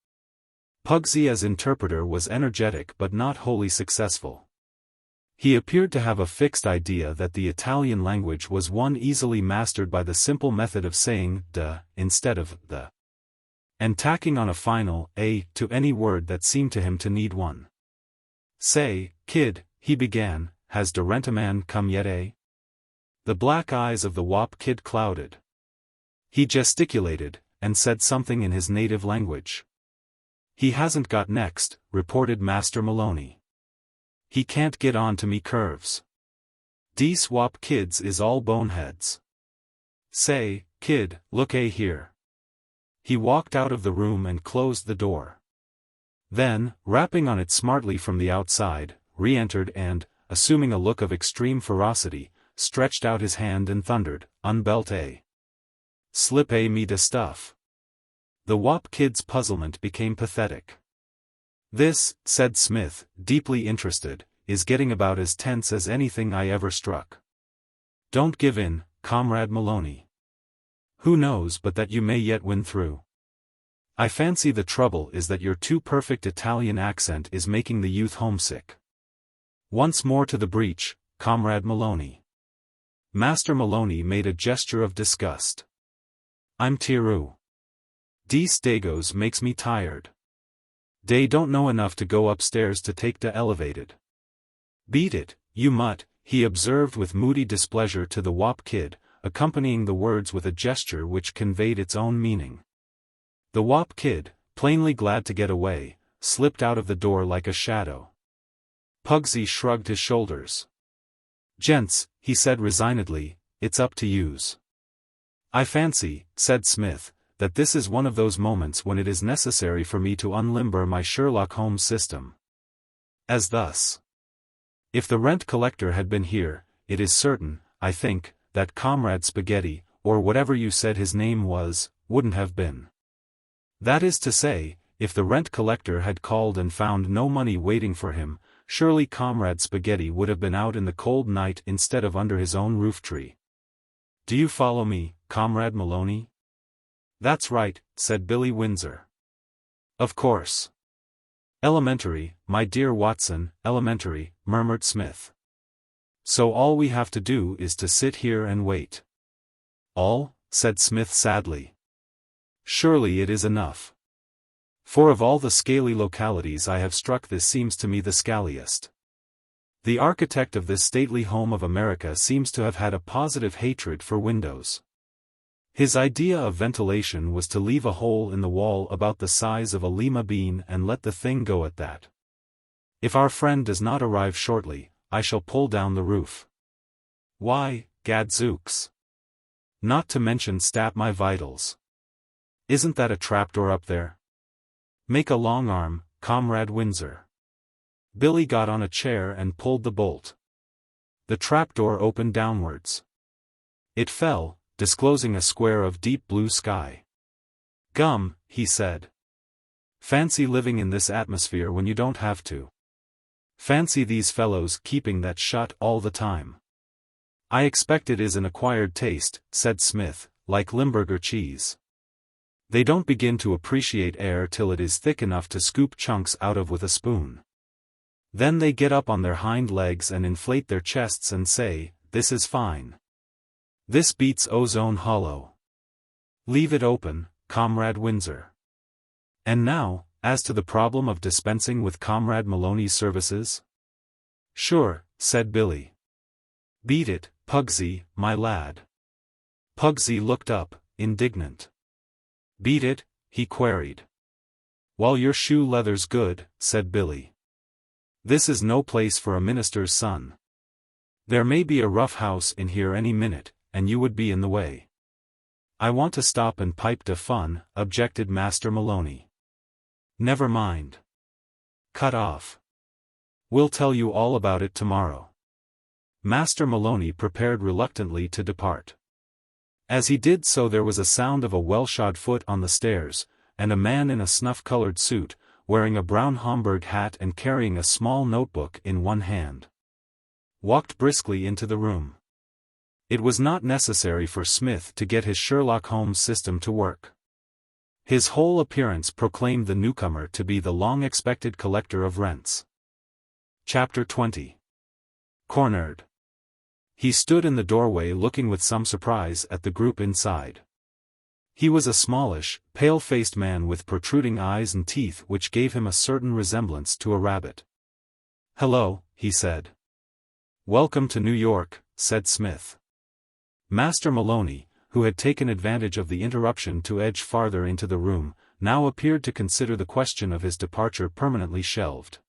Pugsy as interpreter was energetic but not wholly successful. He appeared to have a fixed idea that the Italian language was one easily mastered by the simple method of saying "the" instead of "the", and tacking on a final "a" to any word that seemed to him to need one. "Say, kid," he began, "has de rentaman come yet, eh?" The black eyes of the Wop Kid clouded. He gesticulated, and said something in his native language. "He hasn't got next," reported Master Maloney. "He can't get on to me curves. Dese Wop Kids is all boneheads. Say, kid, look here." He walked out of the room and closed the door. Then, rapping on it smartly from the outside, re-entered and, assuming a look of extreme ferocity, stretched out his hand and thundered, "Unbelt a. Slip a me de stuff." The Wop Kid's puzzlement became pathetic. "This," said Smith, deeply interested, "is getting about as tense as anything I ever struck. Don't give in, Comrade Maloney. Who knows but that you may yet win through? I fancy the trouble is that your too perfect Italian accent is making the youth homesick. Once more to the breach, Comrade Maloney." Master Maloney made a gesture of disgust. "I'm tirou. Dese Dagos makes me tired. Dey don't know enough to go upstairs to take de elevated. Beat it, you mutt," he observed with moody displeasure to the Wop Kid, accompanying the words with a gesture which conveyed its own meaning. The Wop Kid, plainly glad to get away, slipped out of the door like a shadow. Pugsy shrugged his shoulders. "Gents," he said resignedly, "it's up to yous." "I fancy," said Smith, "that this is one of those moments when it is necessary for me to unlimber my Sherlock Holmes system. As thus. If the rent collector had been here, it is certain, I think, that Comrade Spaghetti, or whatever you said his name was, wouldn't have been. That is to say, if the rent collector had called and found no money waiting for him, surely Comrade Spaghetti would have been out in the cold night instead of under his own roof tree. Do you follow me, Comrade Maloney?" "That's right," said Billy Windsor. "Of course. Elementary, my dear Watson, elementary," murmured Smith. "So all we have to do is to sit here and wait." "All?" said Smith sadly. "Surely it is enough. For of all the scaly localities I have struck this seems to me the scaliest. The architect of this stately home of America seems to have had a positive hatred for windows. His idea of ventilation was to leave a hole in the wall about the size of a lima bean and let the thing go at that. If our friend does not arrive shortly, I shall pull down the roof. Why, gadzooks. Not to mention stab my vitals. Isn't that a trapdoor up there? Make a long arm, Comrade Windsor. Billy got on a chair and pulled the bolt. The trapdoor opened downwards. It fell, disclosing a square of deep blue sky. Gum, he said. Fancy living in this atmosphere when you don't have to. Fancy these fellows keeping that shut all the time. I expect it is an acquired taste, said Smith, like Limburger cheese. They don't begin to appreciate air till it is thick enough to scoop chunks out of with a spoon. Then they get up on their hind legs and inflate their chests and say, "This is fine. This beats ozone hollow. Leave it open, Comrade Windsor." And now, as to the problem of dispensing with Comrade Maloney's services? Sure, said Billy. Beat it, Pugsy, my lad. Pugsy looked up, indignant. Beat it? He queried. While your shoe leather's good, said Billy. This is no place for a minister's son. There may be a rough house in here any minute, and you would be in the way. I want to stop and pipe de fun, objected Master Maloney. Never mind. Cut off. We'll tell you all about it tomorrow. Master Maloney prepared reluctantly to depart. As he did so there was a sound of a well-shod foot on the stairs, and a man in a snuff-colored suit, wearing a brown Homburg hat and carrying a small notebook in one hand, walked briskly into the room. It was not necessary for Smith to get his Sherlock Holmes system to work. His whole appearance proclaimed the newcomer to be the long-expected collector of rents. Chapter 20. Cornered. He stood in the doorway looking with some surprise at the group inside. He was a smallish, pale-faced man with protruding eyes and teeth which gave him a certain resemblance to a rabbit. "Hello," he said. "Welcome to New York," said Smith. Master Maloney, who had taken advantage of the interruption to edge farther into the room, now appeared to consider the question of his departure permanently shelved.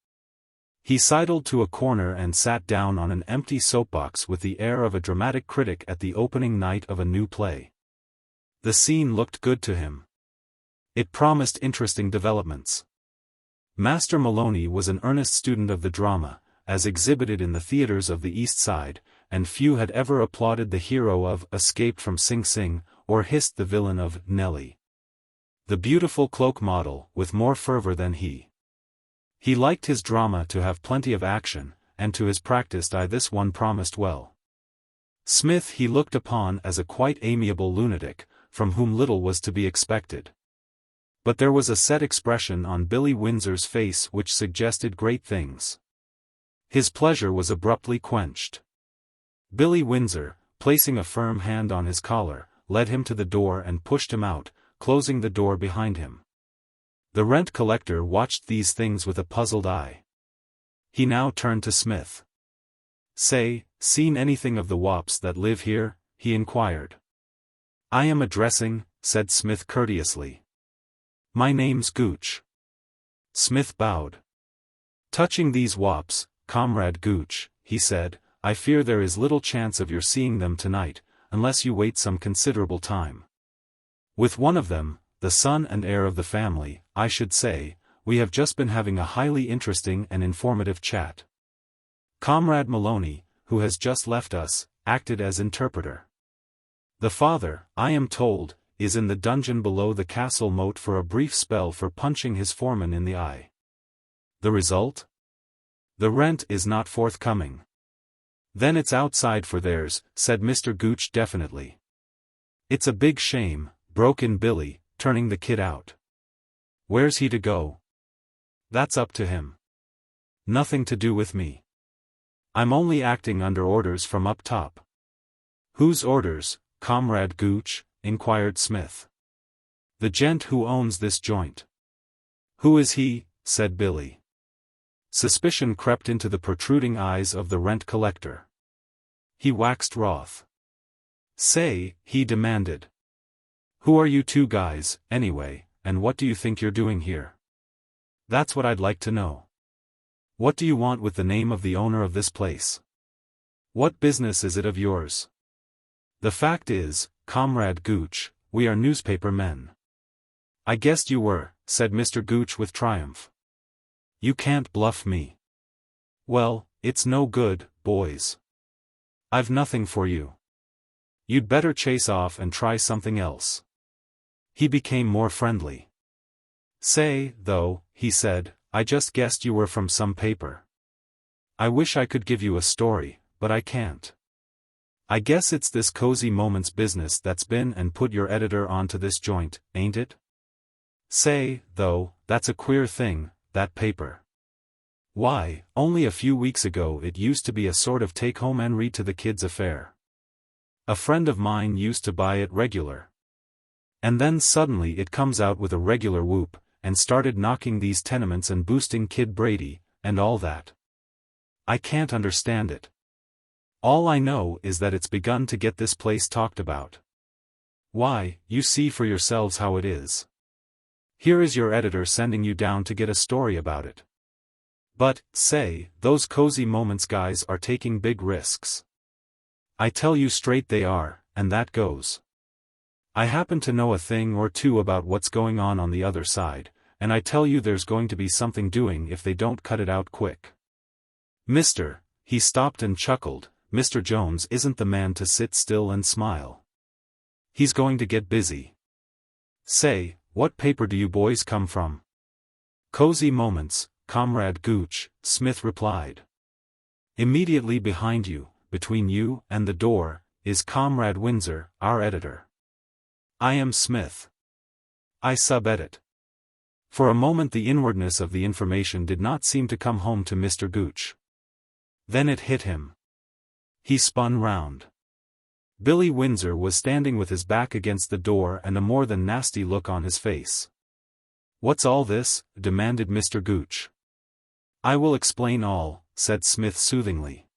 He sidled to a corner and sat down on an empty soapbox with the air of a dramatic critic at the opening night of a new play. The scene looked good to him. It promised interesting developments. Master Maloney was an earnest student of the drama, as exhibited in the theaters of the East Side, and few had ever applauded the hero of Escaped from Sing Sing, or hissed the villain of Nellie, the beautiful cloak model, with more fervor than he. He liked his drama to have plenty of action, and to his practiced eye this one promised well. Smith he looked upon as a quite amiable lunatic, from whom little was to be expected. But there was a set expression on Billy Windsor's face which suggested great things. His pleasure was abruptly quenched. Billy Windsor, placing a firm hand on his collar, led him to the door and pushed him out, closing the door behind him. The rent collector watched these things with a puzzled eye. He now turned to Smith. "Say, seen anything of the wops that live here?" he inquired. "I am addressing," said Smith courteously. "My name's Gooch." Smith bowed. "Touching these wops, Comrade Gooch," he said, "I fear there is little chance of your seeing them tonight, unless you wait some considerable time. With one of them, the son and heir of the family, I should say, we have just been having a highly interesting and informative chat. Comrade Maloney, who has just left us, acted as interpreter. The father, I am told, is in the dungeon below the castle moat for a brief spell for punching his foreman in the eye. The result? The rent is not forthcoming." "Then it's outside for theirs," said Mr. Gooch definitely. "It's a big shame," broke in Billy, turning the kid out. "Where's he to go?" "That's up to him. Nothing to do with me. I'm only acting under orders from up top." "Whose orders, Comrade Gooch?" inquired Smith. "The gent who owns this joint." "Who is he?" said Billy. Suspicion crept into the protruding eyes of the rent collector. He waxed wroth. "Say," he demanded. "Who are you two guys, anyway, and what do you think you're doing here? That's what I'd like to know." What do you want with the name of the owner of this place? What business is it of yours? The fact is, Comrade Gooch, we are newspaper men. I guessed you were, said Mr. Gooch with triumph. You can't bluff me. Well, it's no good, boys. I've nothing for you. You'd better chase off and try something else. He became more friendly. Say, though, he said, I just guessed you were from some paper. I wish I could give you a story, but I can't. I guess it's this Cosy Moments business that's been and put your editor onto this joint, ain't it? Say, though, that's a queer thing, that paper. Why, only a few weeks ago it used to be a sort of take-home and read to the kids affair. A friend of mine used to buy it regular. And then suddenly it comes out with a regular whoop, and started knocking these tenements and boosting Kid Brady, and all that. I can't understand it. All I know is that it's begun to get this place talked about. Why, you see for yourselves how it is. Here is your editor sending you down to get a story about it. But, say, those Cosy Moments guys are taking big risks. I tell you straight they are, and that goes. I happen to know a thing or two about what's going on the other side, and I tell you there's going to be something doing if they don't cut it out quick. He stopped and chuckled, Mr. Jones isn't the man to sit still and smile. He's going to get busy. Say, what paper do you boys come from? Cosy Moments, Comrade Gooch, Smith replied. Immediately behind you, between you and the door, is Comrade Windsor, our editor. I am Smith. I sub-edit. For a moment the inwardness of the information did not seem to come home to Mr. Gooch. Then it hit him. He spun round. Billy Windsor was standing with his back against the door and a more than nasty look on his face. What's all this? Demanded Mr. Gooch. I will explain all, said Smith soothingly.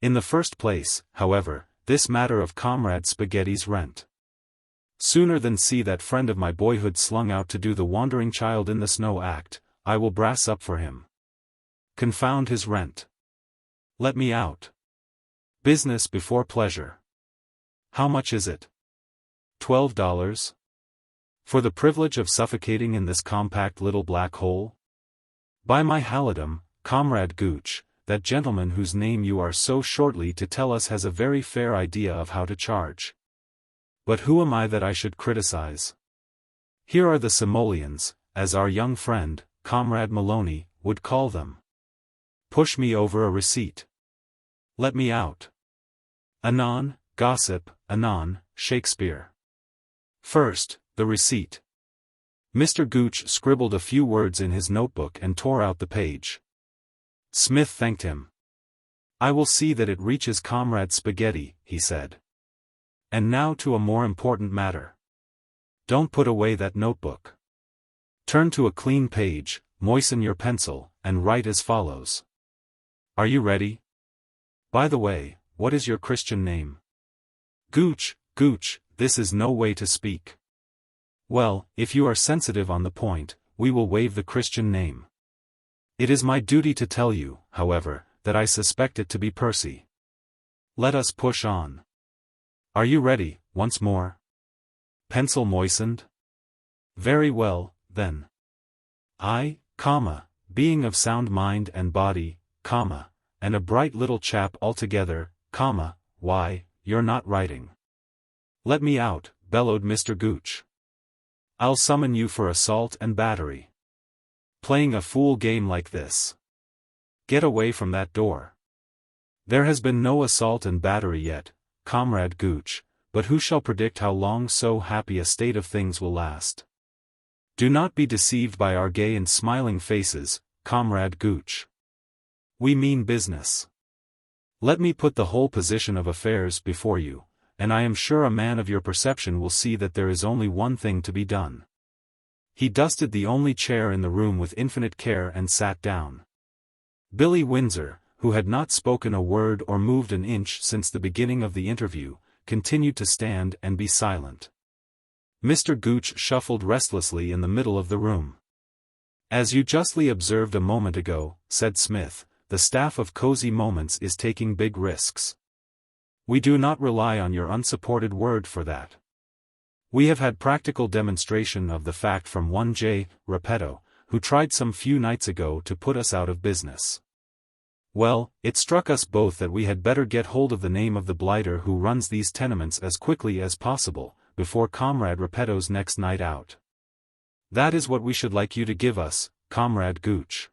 In the first place, however, this matter of Comrade Spaghetti's rent. Sooner than see that friend of my boyhood slung out to do the wandering child in the snow act, I will brass up for him. Confound his rent. Let me out. Business before pleasure. How much is it? $12? For the privilege of suffocating in this compact little black hole? By my halidom, Comrade Gooch, that gentleman whose name you are so shortly to tell us has a very fair idea of how to charge. But who am I that I should criticize? Here are the simoleons, as our young friend, Comrade Maloney, would call them. Push me over a receipt. Let me out. Anon, gossip, anon, Shakespeare. First, the receipt. Mr. Gooch scribbled a few words in his notebook and tore out the page. Smith thanked him. I will see that it reaches Comrade Spaghetti, he said. And now to a more important matter. Don't put away that notebook. Turn to a clean page, moisten your pencil, and write as follows. Are you ready? By the way, what is your Christian name? Gooch, this is no way to speak. Well, if you are sensitive on the point, we will waive the Christian name. It is my duty to tell you, however, that I suspect it to be Percy. Let us push on. Are you ready, once more? Pencil moistened? Very well, then. I, being of sound mind and body, and a bright little chap altogether, why, you're not writing. Let me out, bellowed Mr. Gooch. I'll summon you for assault and battery. Playing a fool game like this. Get away from that door. There has been no assault and battery yet, Comrade Gooch, but who shall predict how long so happy a state of things will last? Do not be deceived by our gay and smiling faces, Comrade Gooch. We mean business. Let me put the whole position of affairs before you, and I am sure a man of your perception will see that there is only one thing to be done. He dusted the only chair in the room with infinite care and sat down. Billy Windsor, who had not spoken a word or moved an inch since the beginning of the interview, continued to stand and be silent. Mr. Gooch shuffled restlessly in the middle of the room. As you justly observed a moment ago, said Smith, the staff of Cosy Moments is taking big risks. We do not rely on your unsupported word for that. We have had practical demonstration of the fact from one J. Repetto, who tried some few nights ago to put us out of business. Well, it struck us both that we had better get hold of the name of the blighter who runs these tenements as quickly as possible, before Comrade Repetto's next night out. That is what we should like you to give us, Comrade Gooch.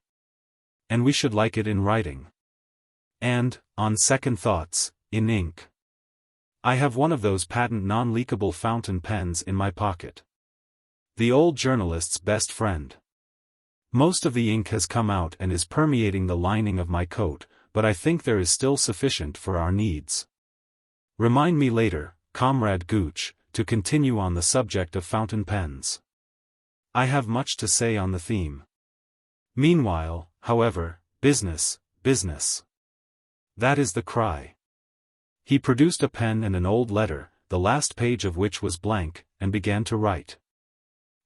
And we should like it in writing. And, on second thoughts, in ink. I have one of those patent non-leakable fountain pens in my pocket. The old journalist's best friend. Most of the ink has come out and is permeating the lining of my coat, but I think there is still sufficient for our needs. Remind me later, Comrade Gooch, to continue on the subject of fountain pens. I have much to say on the theme. Meanwhile, however, business, business. That is the cry. He produced a pen and an old letter, the last page of which was blank, and began to write.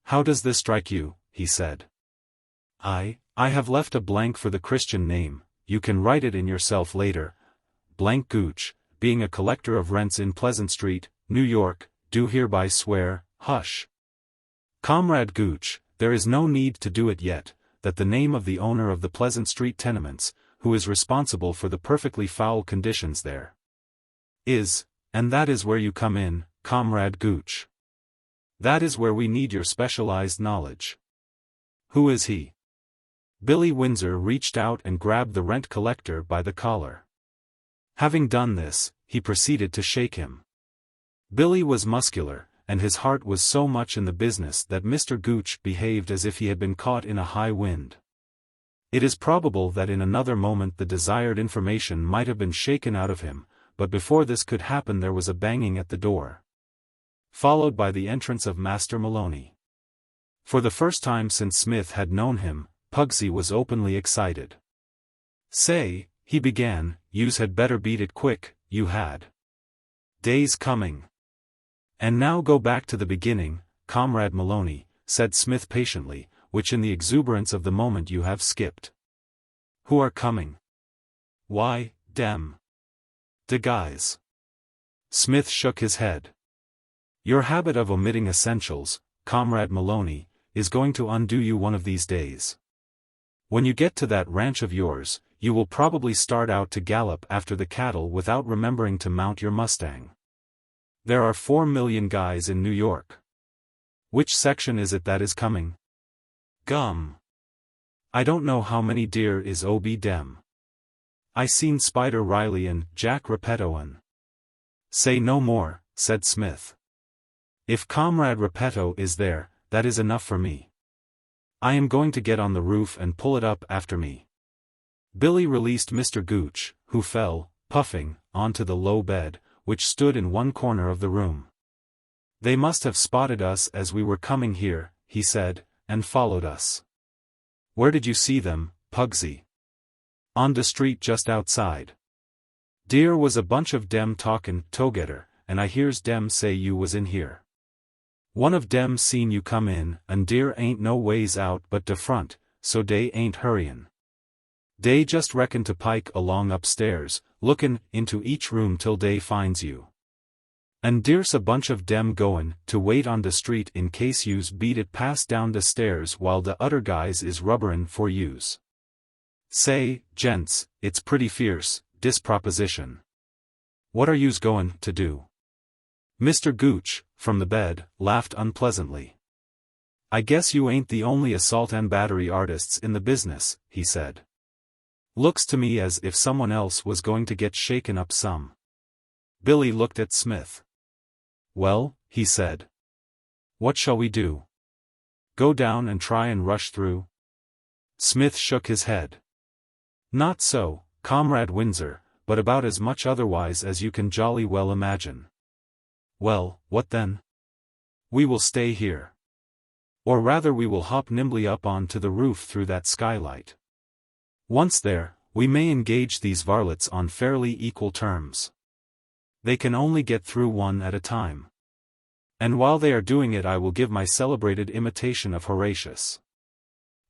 How does this strike you? He said. I have left a blank for the Christian name, you can write it in yourself later. Blank Gooch, being a collector of rents in Pleasant Street, New York, do hereby swear, hush. Comrade Gooch, there is no need to do it yet, that the name of the owner of the Pleasant Street tenements, who is responsible for the perfectly foul conditions there, is, and that is where you come in, Comrade Gooch. That is where we need your specialized knowledge. Who is he? Billy Windsor reached out and grabbed the rent collector by the collar. Having done this, he proceeded to shake him. Billy was muscular, and his heart was so much in the business that Mr. Gooch behaved as if he had been caught in a high wind. It is probable that in another moment the desired information might have been shaken out of him, but before this could happen there was a banging at the door, followed by the entrance of Master Maloney. For the first time since Smith had known him, Pugsy was openly excited. Say, he began, yous had better beat it quick, you had. Days coming. And now go back to the beginning, Comrade Maloney, said Smith patiently, which in the exuberance of the moment you have skipped. Who are coming? Why, dem. De guys. Smith shook his head. Your habit of omitting essentials, Comrade Maloney, is going to undo you one of these days. When you get to that ranch of yours, you will probably start out to gallop after the cattle without remembering to mount your Mustang. There are 4 million guys in New York. Which section is it that is coming? Gum. I don't know how many deer is Ob-Dem. I seen Spider Riley and Jack Repetto and. Say no more, said Smith. If Comrade Repetto is there, that is enough for me. I am going to get on the roof and pull it up after me. Billy released Mr. Gooch, who fell, puffing, onto the low bed, which stood in one corner of the room. They must have spotted us as we were coming here, he said, and followed us. Where did you see them, Pugsy? On the street just outside. Dear was a bunch of dem talkin' together, and I hears dem say you was in here. One of dem seen you come in, and dear ain't no ways out but de front, so dey ain't hurryin'. Dey just reckon to pike along upstairs, lookin' into each room till dey finds you. And dere's a bunch of dem goin' to wait on de street in case yous beat it pass down de stairs while de other guys is rubberin' for yous. Say, gents, it's pretty fierce, dis proposition. What are yous goin' to do? Mr. Gooch, from the bed, laughed unpleasantly. I guess you ain't the only assault and battery artists in the business, he said. Looks to me as if someone else was going to get shaken up some. Billy looked at Smith. Well, he said. What shall we do? Go down and try and rush through? Smith shook his head. Not so, Comrade Windsor, but about as much otherwise as you can jolly well imagine. Well, what then? We will stay here. Or rather we will hop nimbly up on to the roof through that skylight. Once there, we may engage these varlets on fairly equal terms. They can only get through one at a time. And while they are doing it I will give my celebrated imitation of Horatius.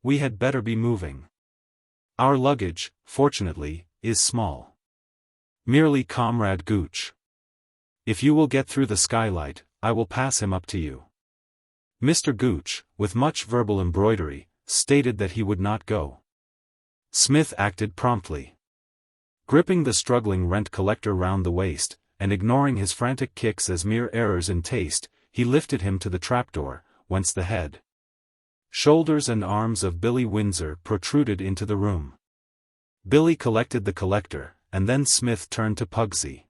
We had better be moving. Our luggage, fortunately, is small. Merely Comrade Gooch. If you will get through the skylight, I will pass him up to you. Mr. Gooch, with much verbal embroidery, stated that he would not go. Smith acted promptly. Gripping the struggling rent-collector round the waist, and ignoring his frantic kicks as mere errors in taste, he lifted him to the trapdoor, whence the head, shoulders and arms of Billy Windsor protruded into the room. Billy collected the collector, and then Smith turned to Pugsy.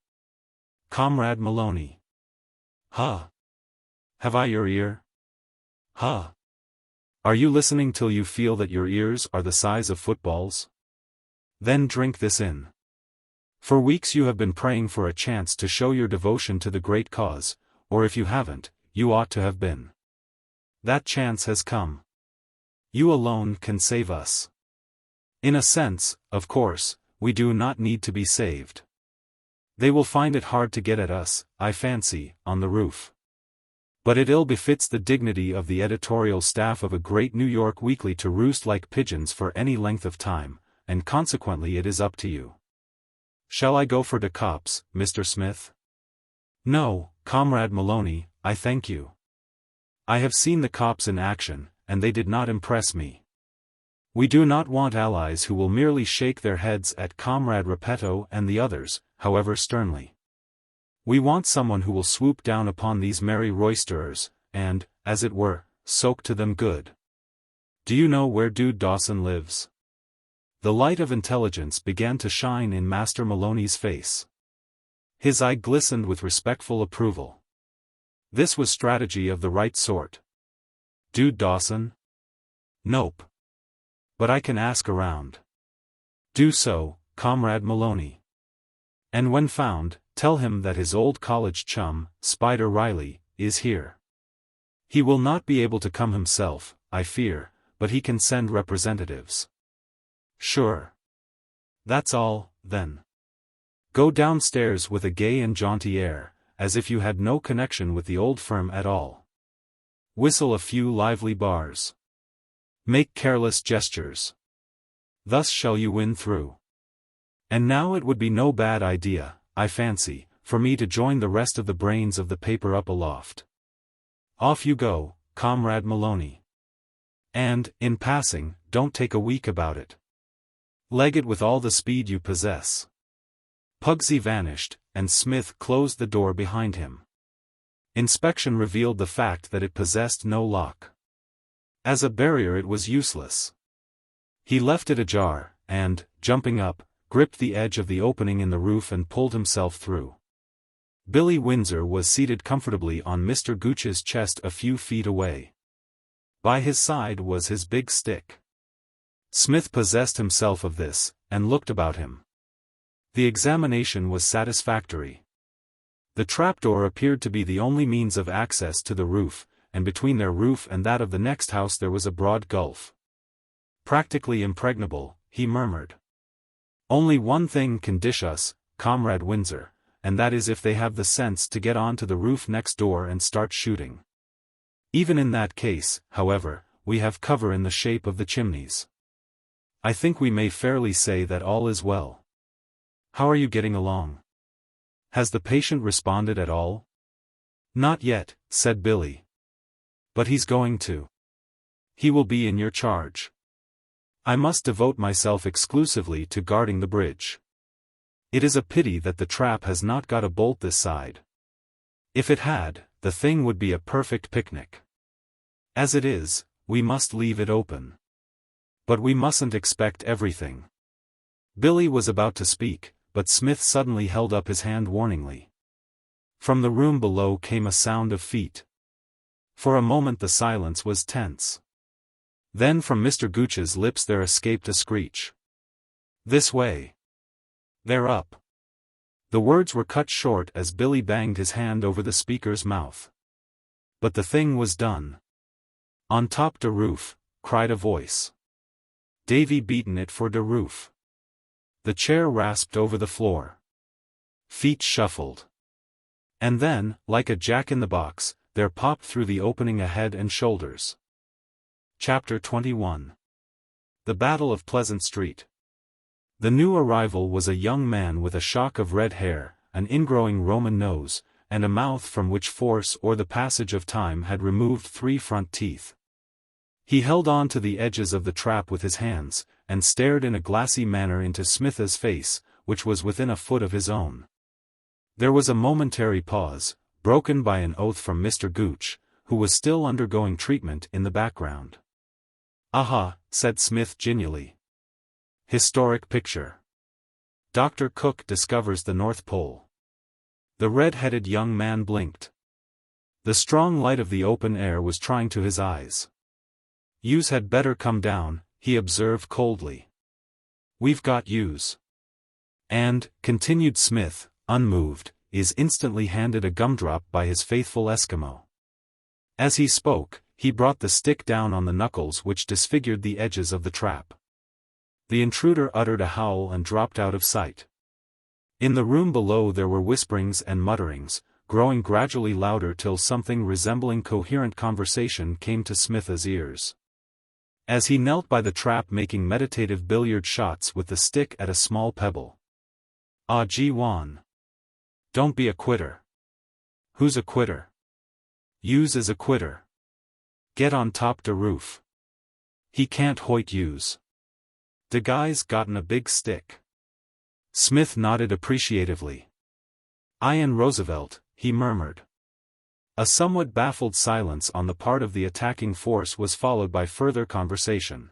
"Comrade Maloney." "Huh? Have I your ear? Huh? Are you listening till you feel that your ears are the size of footballs? Then drink this in. For weeks you have been praying for a chance to show your devotion to the great cause, or if you haven't, you ought to have been. That chance has come. You alone can save us. In a sense, of course, we do not need to be saved. They will find it hard to get at us, I fancy, on the roof. But it ill befits the dignity of the editorial staff of a great New York weekly to roost like pigeons for any length of time, and consequently it is up to you. Shall I go for the cops, Mr. Smith?" "No, Comrade Maloney, I thank you. I have seen the cops in action, and they did not impress me. We do not want allies who will merely shake their heads at Comrade Repetto and the others, however sternly. We want someone who will swoop down upon these merry roisterers, and, as it were, soak to them good. Do you know where Dude Dawson lives?" The light of intelligence began to shine in Master Maloney's face. His eye glistened with respectful approval. This was strategy of the right sort. "Dude Dawson? Nope. But I can ask around." "Do so, Comrade Maloney. And when found, tell him that his old college chum, Spider Riley, is here. He will not be able to come himself, I fear, but he can send representatives." "Sure. That's all, then. Go downstairs with a gay and jaunty air, as if you had no connection with the old firm at all. Whistle a few lively bars. Make careless gestures. Thus shall you win through. And now it would be no bad idea, I fancy, for me to join the rest of the brains of the paper up aloft. Off you go, Comrade Maloney. And, in passing, don't take a week about it. Leg it with all the speed you possess." Pugsy vanished, and Smith closed the door behind him. Inspection revealed the fact that it possessed no lock. As a barrier it was useless. He left it ajar, and, jumping up, gripped the edge of the opening in the roof and pulled himself through. Billy Windsor was seated comfortably on Mr. Gooch's chest a few feet away. By his side was his big stick. Smith possessed himself of this, and looked about him. The examination was satisfactory. The trapdoor appeared to be the only means of access to the roof, and between their roof and that of the next house there was a broad gulf. "Practically impregnable," he murmured. "Only one thing can dish us, Comrade Windsor, and that is if they have the sense to get on to the roof next door and start shooting. Even in that case, however, we have cover in the shape of the chimneys. I think we may fairly say that all is well. How are you getting along? Has the patient responded at all?" "Not yet," said Billy. "But he's going to. He will be in your charge. I must devote myself exclusively to guarding the bridge. It is a pity that the trap has not got a bolt this side. If it had, the thing would be a perfect picnic. As it is, we must leave it open. But we mustn't expect everything." Billy was about to speak, but Smith suddenly held up his hand warningly. From the room below came a sound of feet. For a moment the silence was tense. Then from Mr. Gooch's lips there escaped a screech. "This way. They're up." The words were cut short as Billy banged his hand over the speaker's mouth. But the thing was done. "On top de roof," cried a voice. Davy beaten it for de roof. The chair rasped over the floor. Feet shuffled. And then, like a jack-in-the-box, there popped through the opening a head and shoulders. Chapter 21. The Battle of Pleasant Street. The new arrival was a young man with a shock of red hair, an ingrowing Roman nose, and a mouth from which force or the passage of time had removed 3 front teeth. He held on to the edges of the trap with his hands, and stared in a glassy manner into Smith's face, which was within a foot of his own. There was a momentary pause, broken by an oath from Mr. Gooch, who was still undergoing treatment in the background. "Aha," said Smith genially. "Historic picture. Dr. Cook discovers the North Pole." The red-headed young man blinked. The strong light of the open air was trying to his eyes. "Yous had better come down," he observed coldly. "We've got yous." And, continued Smith, unmoved, is instantly handed a gumdrop by his faithful Eskimo. As he spoke, he brought the stick down on the knuckles which disfigured the edges of the trap. The intruder uttered a howl and dropped out of sight. In the room below there were whisperings and mutterings, growing gradually louder till something resembling coherent conversation came to Smith's ears. As he knelt by the trap making meditative billiard shots with the stick at a small pebble. "Ah gee Juan. Don't be a quitter." "Who's a quitter?" "Yous is a quitter. Get on top de roof. He can't hoit yous. De guy's gotten a big stick." Smith nodded appreciatively. "Ian Roosevelt," he murmured. A somewhat baffled silence on the part of the attacking force was followed by further conversation.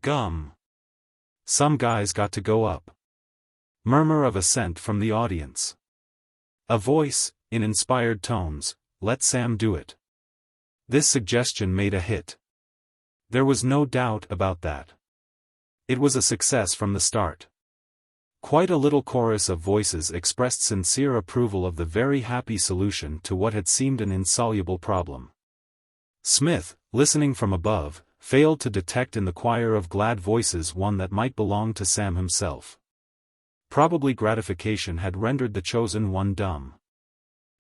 "Gum. Some guy's got to go up." Murmur of assent from the audience. A voice, in inspired tones, "Let Sam do it." This suggestion made a hit. There was no doubt about that. It was a success from the start. Quite a little chorus of voices expressed sincere approval of the very happy solution to what had seemed an insoluble problem. Smith, listening from above, failed to detect in the choir of glad voices one that might belong to Sam himself. Probably gratification had rendered the chosen one dumb.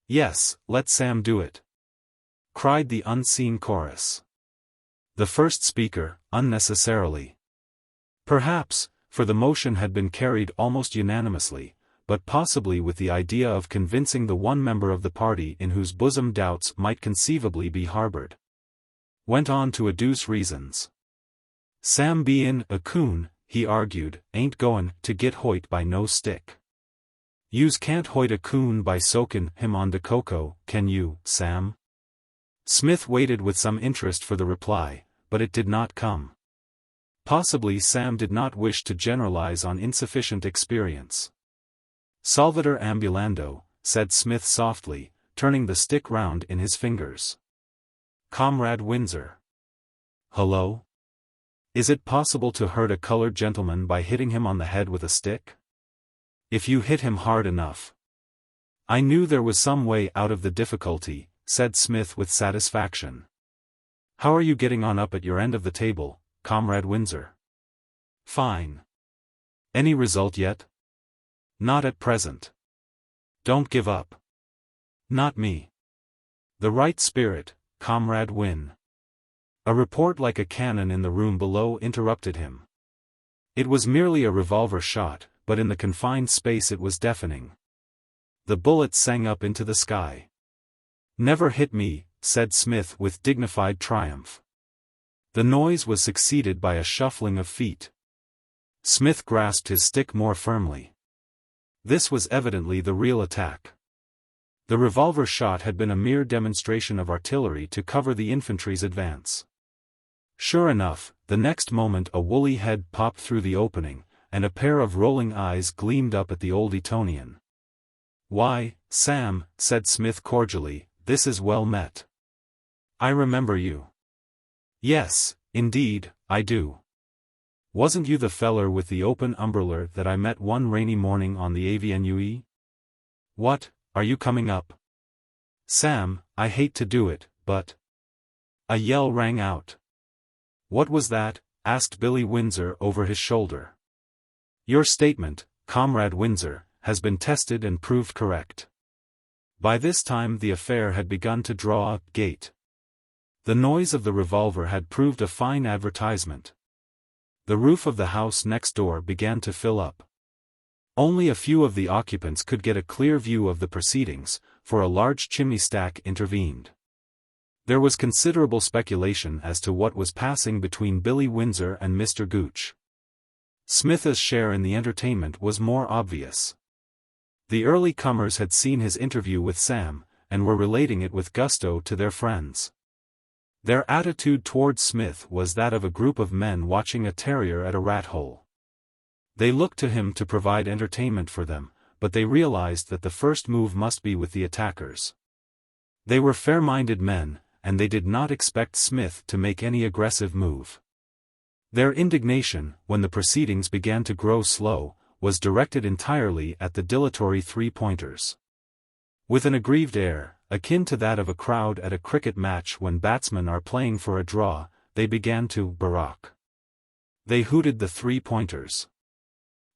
"Yes, let Sam do it," cried the unseen chorus. The first speaker, unnecessarily. Perhaps, for the motion had been carried almost unanimously, but possibly with the idea of convincing the one member of the party in whose bosom doubts might conceivably be harbored. Went on to adduce reasons. "Sam bein' a coon," he argued, "ain't goin' to git hoit by no stick. Yous can't hoit a coon by soakin' him on de cocoa, can you, Sam?" Smith waited with some interest for the reply, but it did not come. Possibly Sam did not wish to generalize on insufficient experience. "Solvitur ambulando," said Smith softly, turning the stick round in his fingers. "Comrade Windsor. Hello? Is it possible to hurt a colored gentleman by hitting him on the head with a stick? If you hit him hard enough." "I knew there was some way out of the difficulty," said Smith with satisfaction. "How are you getting on up at your end of the table, Comrade Windsor?" "Fine. Any result yet?" "Not at present." "Don't give up." "Not me." "The right spirit, Comrade Win." A report like a cannon in the room below interrupted him. It was merely a revolver shot, but in the confined space it was deafening. The bullet sang up into the sky. "Never hit me," said Smith with dignified triumph. The noise was succeeded by a shuffling of feet. Smith grasped his stick more firmly. This was evidently the real attack. The revolver shot had been a mere demonstration of artillery to cover the infantry's advance. Sure enough, the next moment a woolly head popped through the opening, and a pair of rolling eyes gleamed up at the old Etonian. "Why, Sam," said Smith cordially, "this is well met. I remember you." "Yes, indeed, I do. Wasn't you the feller with the open umbrella that I met one rainy morning on the Avenue? What, are you coming up?" "Sam, I hate to do it, but—" A yell rang out. "What was that?" asked Billy Windsor over his shoulder. "Your statement, Comrade Windsor, has been tested and proved correct." By this time the affair had begun to draw up gait. The noise of the revolver had proved a fine advertisement. The roof of the house next door began to fill up. Only a few of the occupants could get a clear view of the proceedings, for a large chimney stack intervened. There was considerable speculation as to what was passing between Billy Windsor and Mr. Gooch. Smith's share in the entertainment was more obvious. The early comers had seen his interview with Sam, and were relating it with gusto to their friends. Their attitude towards Smith was that of a group of men watching a terrier at a rat hole. They looked to him to provide entertainment for them, but they realized that the first move must be with the attackers. They were fair-minded men, and they did not expect Smith to make any aggressive move. Their indignation, when the proceedings began to grow slow, was directed entirely at the dilatory three-pointers. With an aggrieved air, akin to that of a crowd at a cricket match when batsmen are playing for a draw, they began to barrack. They hooted the three-pointers.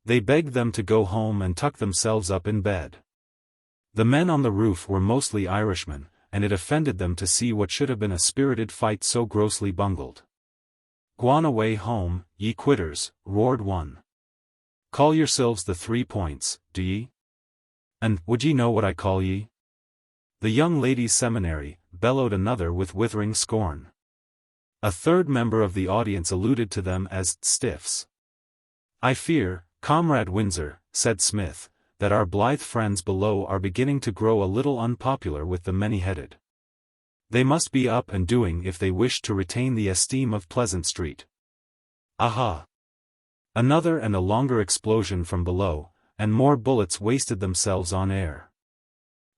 They begged them to go home and tuck themselves up in bed. The men on the roof were mostly Irishmen, and it offended them to see what should have been a spirited fight so grossly bungled. "Gwan away home, ye quitters," roared one. "Call yourselves the 3 Points, do ye? And would ye know what I call ye?" "The Young Ladies' Seminary," bellowed another with withering scorn. A third member of the audience alluded to them as stiffs. "I fear, Comrade Windsor," said Smith, "that our blithe friends below are beginning to grow a little unpopular with the many-headed. They must be up and doing if they wish to retain the esteem of Pleasant Street." Aha! Another and a longer explosion from below, and more bullets wasted themselves on air.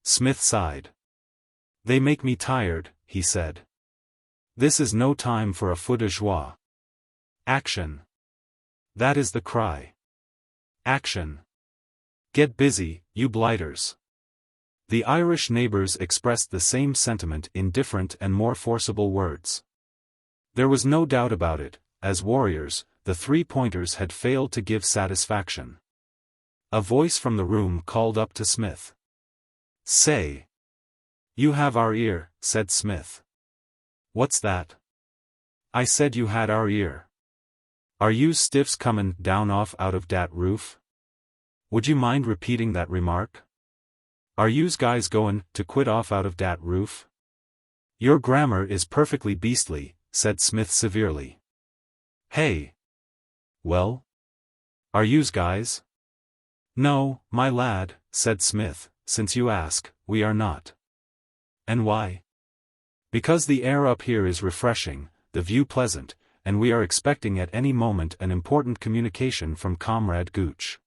Smith sighed. "They make me tired," he said. "This is no time for a feu de joie. Action! That is the cry. Action! Get busy, you blighters." The Irish neighbors expressed the same sentiment in different and more forcible words. There was no doubt about it, as warriors, the three-pointers had failed to give satisfaction. A voice from the room called up to Smith. "Say! You have our ear," said Smith. "What's that?" "I said you had our ear. Are you stiffs comin' down off out of dat roof? Would you mind repeating that remark? Are yous guys goin' to quit off out of dat roof?" "Your grammar is perfectly beastly," said Smith severely. "Hey! Well? Are yous guys?" "No, my lad," said Smith, "since you ask, we are not." "And why?" "Because the air up here is refreshing, the view pleasant, and we are expecting at any moment an important communication from Comrade Gooch.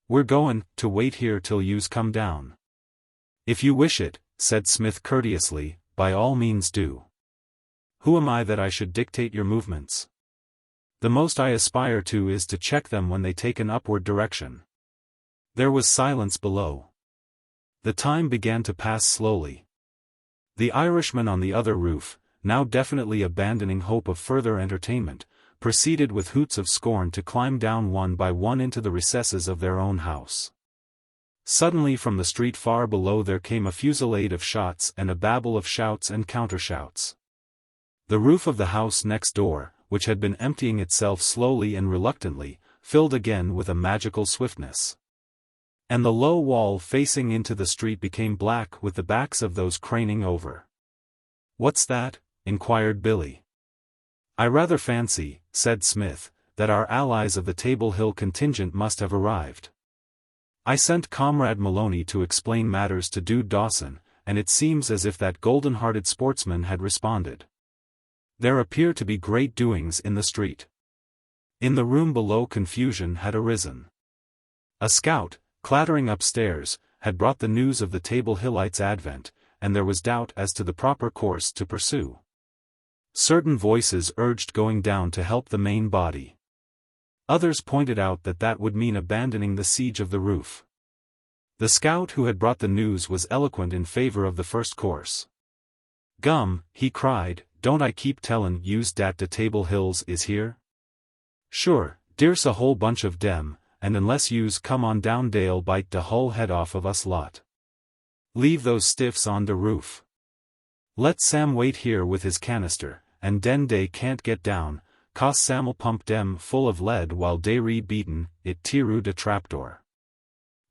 We're goin' to wait here till yous come down." "If you wish it," said Smith courteously, "by all means do. Who am I that I should dictate your movements? The most I aspire to is to check them when they take an upward direction." There was silence below. The time began to pass slowly. The Irishmen on the other roof, now definitely abandoning hope of further entertainment, proceeded with hoots of scorn to climb down one by one into the recesses of their own house. Suddenly from the street far below there came a fusillade of shots and a babble of shouts and countershouts. The roof of the house next door, which had been emptying itself slowly and reluctantly, filled again with a magical swiftness. And the low wall facing into the street became black with the backs of those craning over. "What's that?" inquired Billy. "I rather fancy," said Smith, "that our allies of the Table Hill contingent must have arrived. I sent Comrade Maloney to explain matters to Dude Dawson, and it seems as if that golden-hearted sportsman had responded. There appear to be great doings in the street." In the room below confusion had arisen. A scout, clattering upstairs, had brought the news of the Table Hillites' advent, and there was doubt as to the proper course to pursue. Certain voices urged going down to help the main body. Others pointed out that that would mean abandoning the siege of the roof. The scout who had brought the news was eloquent in favor of the first course. "Gum," he cried, "don't I keep tellin' yous dat de Table Hills is here? Sure, dere's a whole bunch of dem, and unless yous come on down dey'll bite de hull head off of us lot. Leave those stiffs on de roof. Let Sam wait here with his canister, and den dey can't get down, cos Samuel pump dem full of lead while de re beaten, it tiru de trapdoor.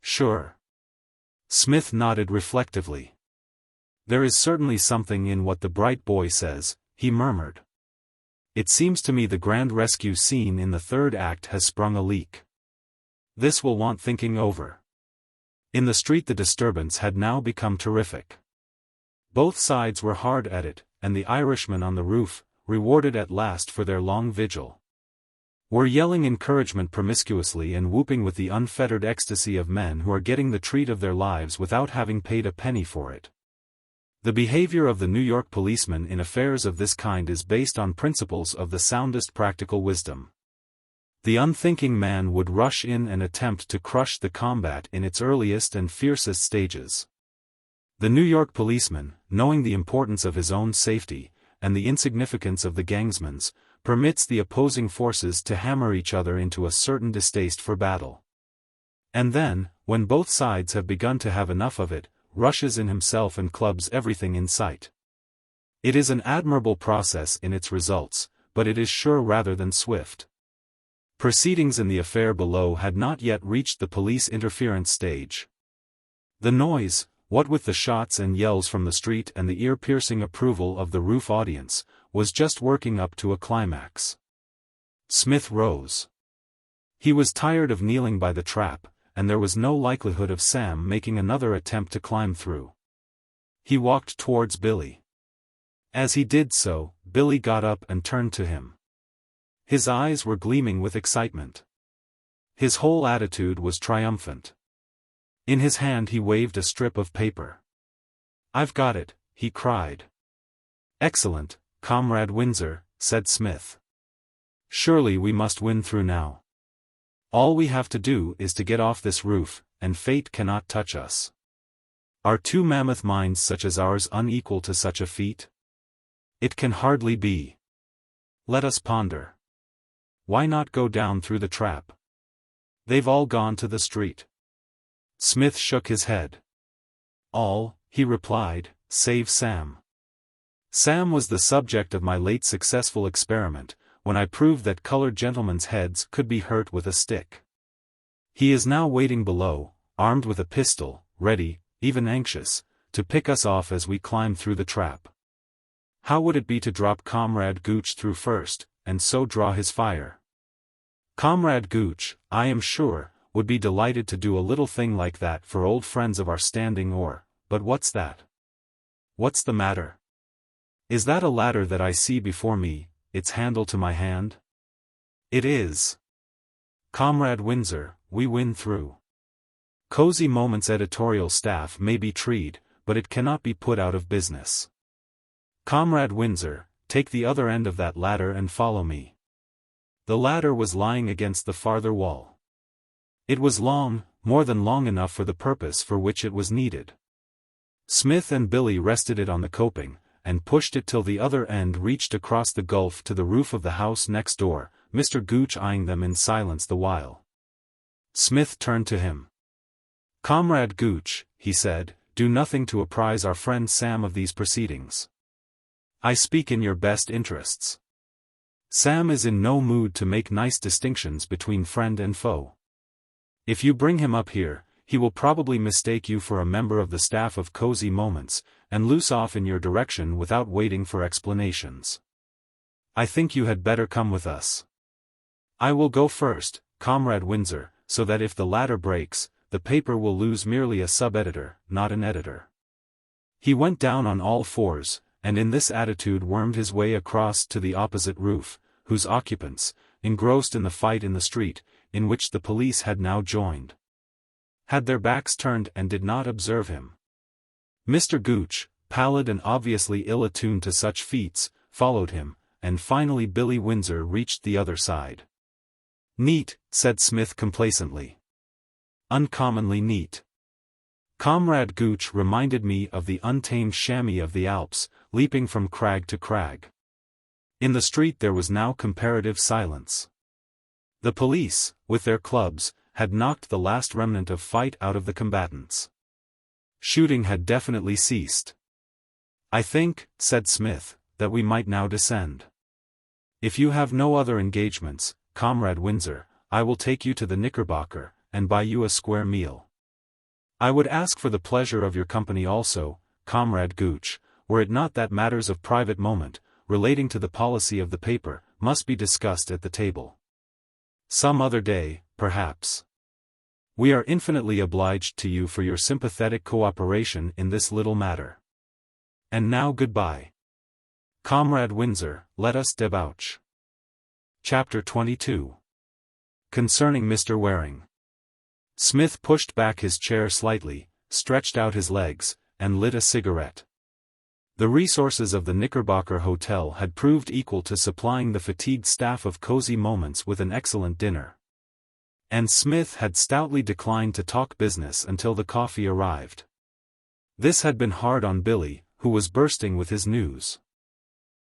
Sure. Smith nodded reflectively. There is certainly something in what the bright boy says, he murmured. It seems to me the grand rescue scene in the third act has sprung a leak. This will want thinking over. In the street the disturbance had now become terrific. Both sides were hard at it, and the Irishmen on the roof, rewarded at last for their long vigil, were yelling encouragement promiscuously and whooping with the unfettered ecstasy of men who are getting the treat of their lives without having paid a penny for it. The behavior of the New York policeman in affairs of this kind is based on principles of the soundest practical wisdom. The unthinking man would rush in and attempt to crush the combat in its earliest and fiercest stages. The New York policeman, knowing the importance of his own safety, and the insignificance of the gangsman's, permits the opposing forces to hammer each other into a certain distaste for battle. And then, when both sides have begun to have enough of it, rushes in himself and clubs everything in sight. It is an admirable process in its results, but it is sure rather than swift. Proceedings in the affair below had not yet reached the police interference stage. The noise, what with the shots and yells from the street and the ear-piercing approval of the roof audience, was just working up to a climax. Smith rose. He was tired of kneeling by the trap, and there was no likelihood of Sam making another attempt to climb through. He walked towards Billy. As he did so, Billy got up and turned to him. His eyes were gleaming with excitement. His whole attitude was triumphant. In his hand he waved a strip of paper. "I've got it," he cried. "Excellent, Comrade Windsor," said Smith. "Surely we must win through now. All we have to do is to get off this roof, and fate cannot touch us. Are two mammoth minds such as ours unequal to such a feat? It can hardly be. Let us ponder. Why not go down through the trap? They've all gone to the street." Smith shook his head. "All," he replied, "save Sam. Sam was the subject of my late successful experiment, when I proved that colored gentlemen's heads could be hurt with a stick. He is now waiting below, armed with a pistol, ready, even anxious, to pick us off as we climb through the trap. How would it be to drop Comrade Gooch through first, and so draw his fire? Comrade Gooch, I am sure, would be delighted to do a little thing like that for old friends of our standing but what's that? What's the matter? Is that a ladder that I see before me, its handle to my hand? It is. Comrade Windsor, we win through. Cosy Moments editorial staff may be treed, but it cannot be put out of business. Comrade Windsor, take the other end of that ladder and follow me." The ladder was lying against the farther wall. It was long, more than long enough for the purpose for which it was needed. Smith and Billy rested it on the coping, and pushed it till the other end reached across the gulf to the roof of the house next door, Mr. Gooch eyeing them in silence the while. Smith turned to him. "Comrade Gooch," he said, "do nothing to apprise our friend Sam of these proceedings. I speak in your best interests. Sam is in no mood to make nice distinctions between friend and foe. If you bring him up here, he will probably mistake you for a member of the staff of Cosy Moments, and loose off in your direction without waiting for explanations. I think you had better come with us. I will go first, Comrade Windsor, so that if the ladder breaks, the paper will lose merely a sub-editor, not an editor." He went down on all fours, and in this attitude wormed his way across to the opposite roof, whose occupants, engrossed in the fight in the street, in which the police had now joined, had their backs turned and did not observe him. Mr. Gooch, pallid and obviously ill-attuned to such feats, followed him, and finally Billy Windsor reached the other side. "Neat," said Smith complacently. "Uncommonly neat. Comrade Gooch reminded me of the untamed chamois of the Alps, leaping from crag to crag." In the street there was now comparative silence. The police, with their clubs, had knocked the last remnant of fight out of the combatants. Shooting had definitely ceased. "I think," said Smith, "that we might now descend." If you have no other engagements, Comrade Windsor, I will take you to the Knickerbocker, and buy you a square meal. I would ask for the pleasure of your company also, Comrade Gooch, were it not that matters of private moment, relating to the policy of the paper, must be discussed at the table. Some other day, perhaps. We are infinitely obliged to you for your sympathetic cooperation in this little matter. And now goodbye. Comrade Windsor, let us debauch. Chapter 22. Concerning Mr. Waring. Smith pushed back his chair slightly, stretched out his legs, and lit a cigarette. The resources of the Knickerbocker Hotel had proved equal to supplying the fatigued staff of Cosy Moments with an excellent dinner. And Smith had stoutly declined to talk business until the coffee arrived. This had been hard on Billy, who was bursting with his news.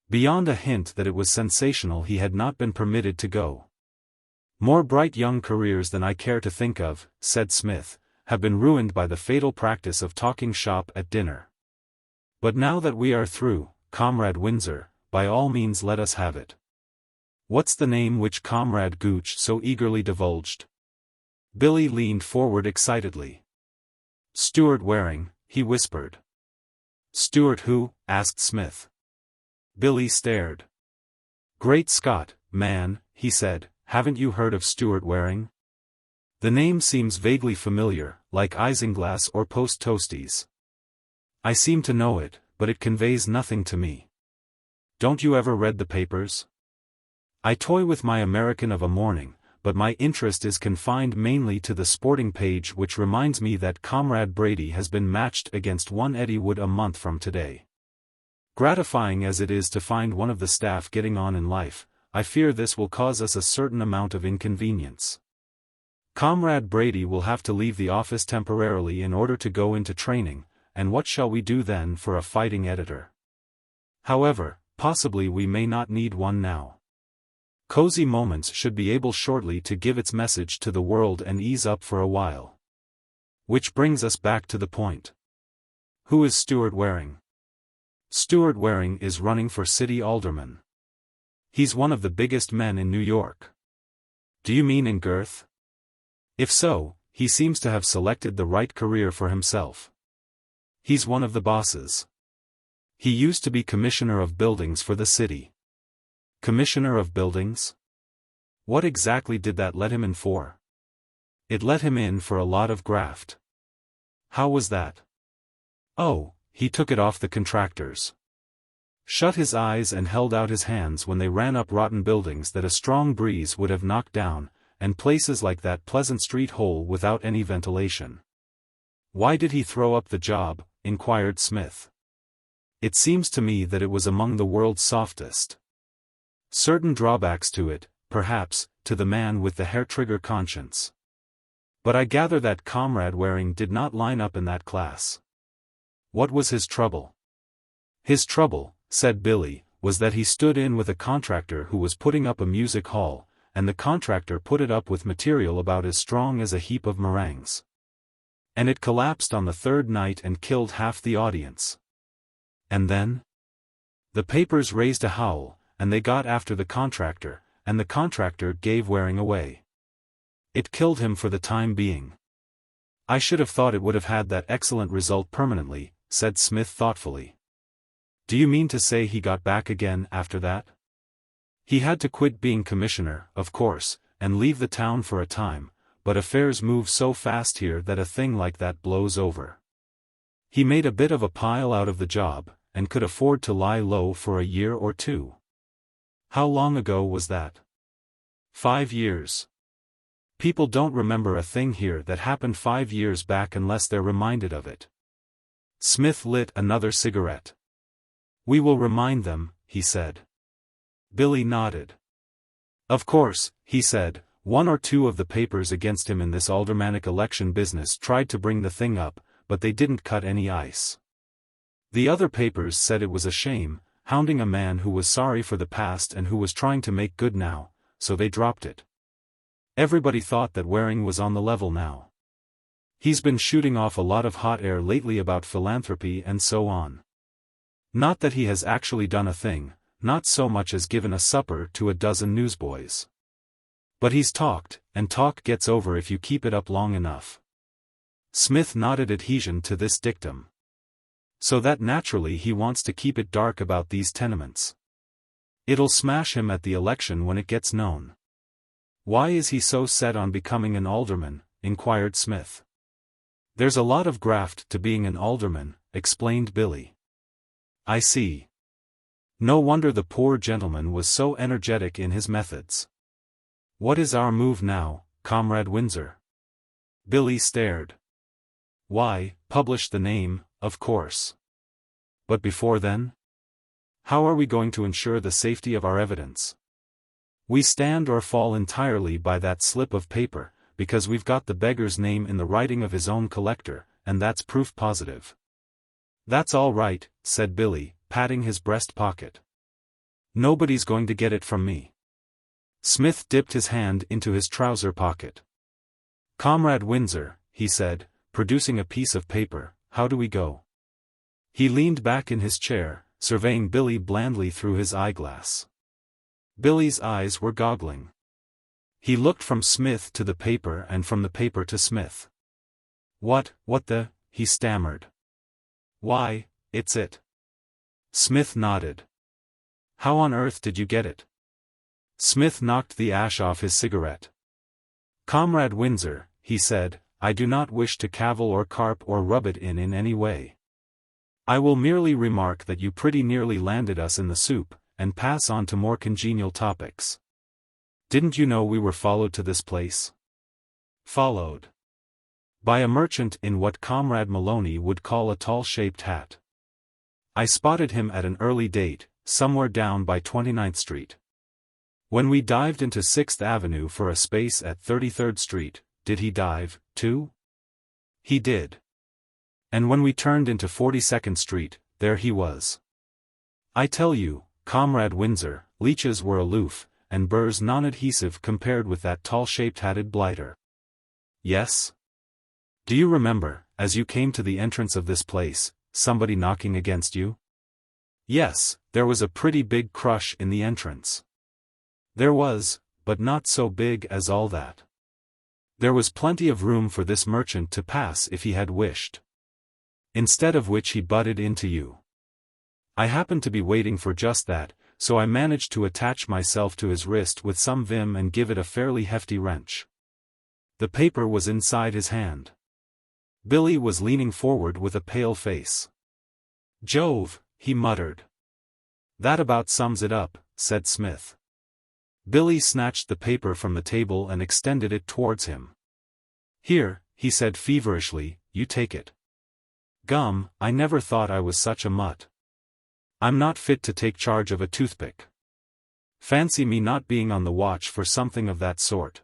Beyond a hint that it was sensational, he had not been permitted to go. More bright young careers than I care to think of, said Smith, have been ruined by the fatal practice of talking shop at dinner. But now that we are through, Comrade Windsor, by all means let us have it. What's the name which Comrade Gooch so eagerly divulged? Billy leaned forward excitedly. Stuart Waring, he whispered. Stuart who? Asked Smith. Billy stared. Great Scott, man, he said, haven't you heard of Stuart Waring? The name seems vaguely familiar, like isinglass or post toasties. I seem to know it, but it conveys nothing to me. Don't you ever read the papers? I toy with my American of a morning, but my interest is confined mainly to the sporting page, which reminds me that Comrade Brady has been matched against one Eddie Wood a month from today. Gratifying as it is to find one of the staff getting on in life, I fear this will cause us a certain amount of inconvenience. Comrade Brady will have to leave the office temporarily in order to go into training, and what shall we do then for a fighting editor? However, possibly we may not need one now. Cosy Moments should be able shortly to give its message to the world and ease up for a while. Which brings us back to the point. Who is Stuart Waring? Stuart Waring is running for city alderman. He's one of the biggest men in New York. Do you mean in girth? If so, he seems to have selected the right career for himself. He's one of the bosses. He used to be Commissioner of Buildings for the city. Commissioner of Buildings? What exactly did that let him in for? It let him in for a lot of graft. How was that? Oh, he took it off the contractors. Shut his eyes and held out his hands when they ran up rotten buildings that a strong breeze would have knocked down, and places like that Pleasant Street hole without any ventilation. Why did he throw up the job? Inquired Smith. It seems to me that it was among the world's softest. Certain drawbacks to it, perhaps, to the man with the hair-trigger conscience. But I gather that Comrade Waring did not line up in that class. What was his trouble? His trouble, said Billy, was that he stood in with a contractor who was putting up a music hall, and the contractor put it up with material about as strong as a heap of meringues. And it collapsed on the third night and killed half the audience. And then? The papers raised a howl, and they got after the contractor, and the contractor gave Waring away. It killed him for the time being. I should have thought it would have had that excellent result permanently, said Smith thoughtfully. Do you mean to say he got back again after that? He had to quit being commissioner, of course, and leave the town for a time, but affairs move so fast here that a thing like that blows over. He made a bit of a pile out of the job, and could afford to lie low for a year or two. How long ago was that? 5 years. People don't remember a thing here that happened 5 years back unless they're reminded of it. Smith lit another cigarette. We will remind them, he said. Billy nodded. Of course, he said, 1 or 2 of the papers against him in this aldermanic election business tried to bring the thing up, but they didn't cut any ice. The other papers said it was a shame, hounding a man who was sorry for the past and who was trying to make good now, so they dropped it. Everybody thought that Waring was on the level now. He's been shooting off a lot of hot air lately about philanthropy and so on. Not that he has actually done a thing, not so much as given a supper to a dozen newsboys. But he's talked, and talk gets over if you keep it up long enough. Smith nodded adhesion to this dictum. So that naturally he wants to keep it dark about these tenements. It'll smash him at the election when it gets known. Why is he so set on becoming an alderman? Inquired Smith. There's a lot of graft to being an alderman, explained Billy. I see. No wonder the poor gentleman was so energetic in his methods. What is our move now, Comrade Windsor? Billy stared. Why, publish the name, of course. But before then? How are we going to ensure the safety of our evidence? We stand or fall entirely by that slip of paper, because we've got the beggar's name in the writing of his own collector, and that's proof positive. That's all right, said Billy, patting his breast pocket. Nobody's going to get it from me. Smith dipped his hand into his trouser pocket. Comrade Windsor, he said, producing a piece of paper, how do we go? He leaned back in his chair, surveying Billy blandly through his eyeglass. Billy's eyes were goggling. He looked from Smith to the paper and from the paper to Smith. What the, he stammered. Why, it's it. Smith nodded. How on earth did you get it? Smith knocked the ash off his cigarette. Comrade Windsor, he said, I do not wish to cavil or carp or rub it in any way. I will merely remark that you pretty nearly landed us in the soup, and pass on to more congenial topics. Didn't you know we were followed to this place? Followed. By a merchant in what Comrade Maloney would call a tall-shaped hat. I spotted him at an early date, somewhere down by 29th Street. When we dived into 6th Avenue for a space at 33rd Street, did he dive, too? He did. And when we turned into 42nd Street, there he was. I tell you, Comrade Windsor, leeches were aloof, and burrs non-adhesive compared with that tall-shaped hatted blighter. Yes? Do you remember, as you came to the entrance of this place, somebody knocking against you? Yes, there was a pretty big crush in the entrance. There was, but not so big as all that. There was plenty of room for this merchant to pass if he had wished. Instead of which he butted into you. I happened to be waiting for just that, so I managed to attach myself to his wrist with some vim and give it a fairly hefty wrench. The paper was inside his hand. Billy was leaning forward with a pale face. Jove, he muttered. That about sums it up, said Smith. Billy snatched the paper from the table and extended it towards him. Here, he said feverishly, you take it. Gum, I never thought I was such a mutt. I'm not fit to take charge of a toothpick. Fancy me not being on the watch for something of that sort.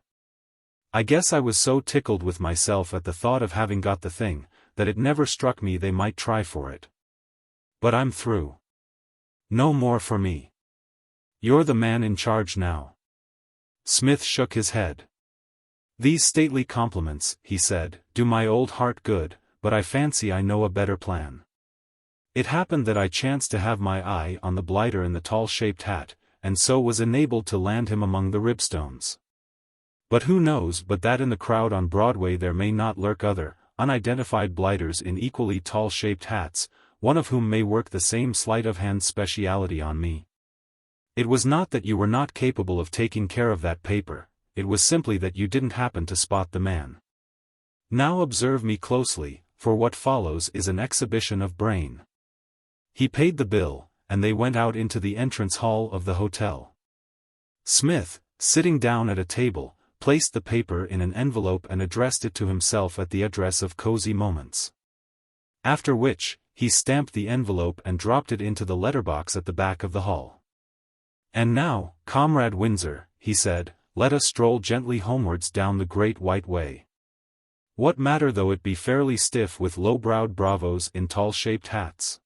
I guess I was so tickled with myself at the thought of having got the thing, that it never struck me they might try for it. But I'm through. No more for me. You're the man in charge now. Smith shook his head. These stately compliments, he said, do my old heart good, but I fancy I know a better plan. It happened that I chanced to have my eye on the blighter in the tall-shaped hat, and so was enabled to land him among the ribstones. But who knows but that in the crowd on Broadway there may not lurk other, unidentified blighters in equally tall-shaped hats, one of whom may work the same sleight-of-hand speciality on me. It was not that you were not capable of taking care of that paper, it was simply that you didn't happen to spot the man. Now observe me closely, for what follows is an exhibition of brain. He paid the bill, and they went out into the entrance hall of the hotel. Smith, sitting down at a table, placed the paper in an envelope and addressed it to himself at the address of Cosy Moments. After which, he stamped the envelope and dropped it into the letterbox at the back of the hall. And now, Comrade Windsor, he said, let us stroll gently homewards down the Great White Way. What matter though it be fairly stiff with low-browed bravos in tall-shaped hats?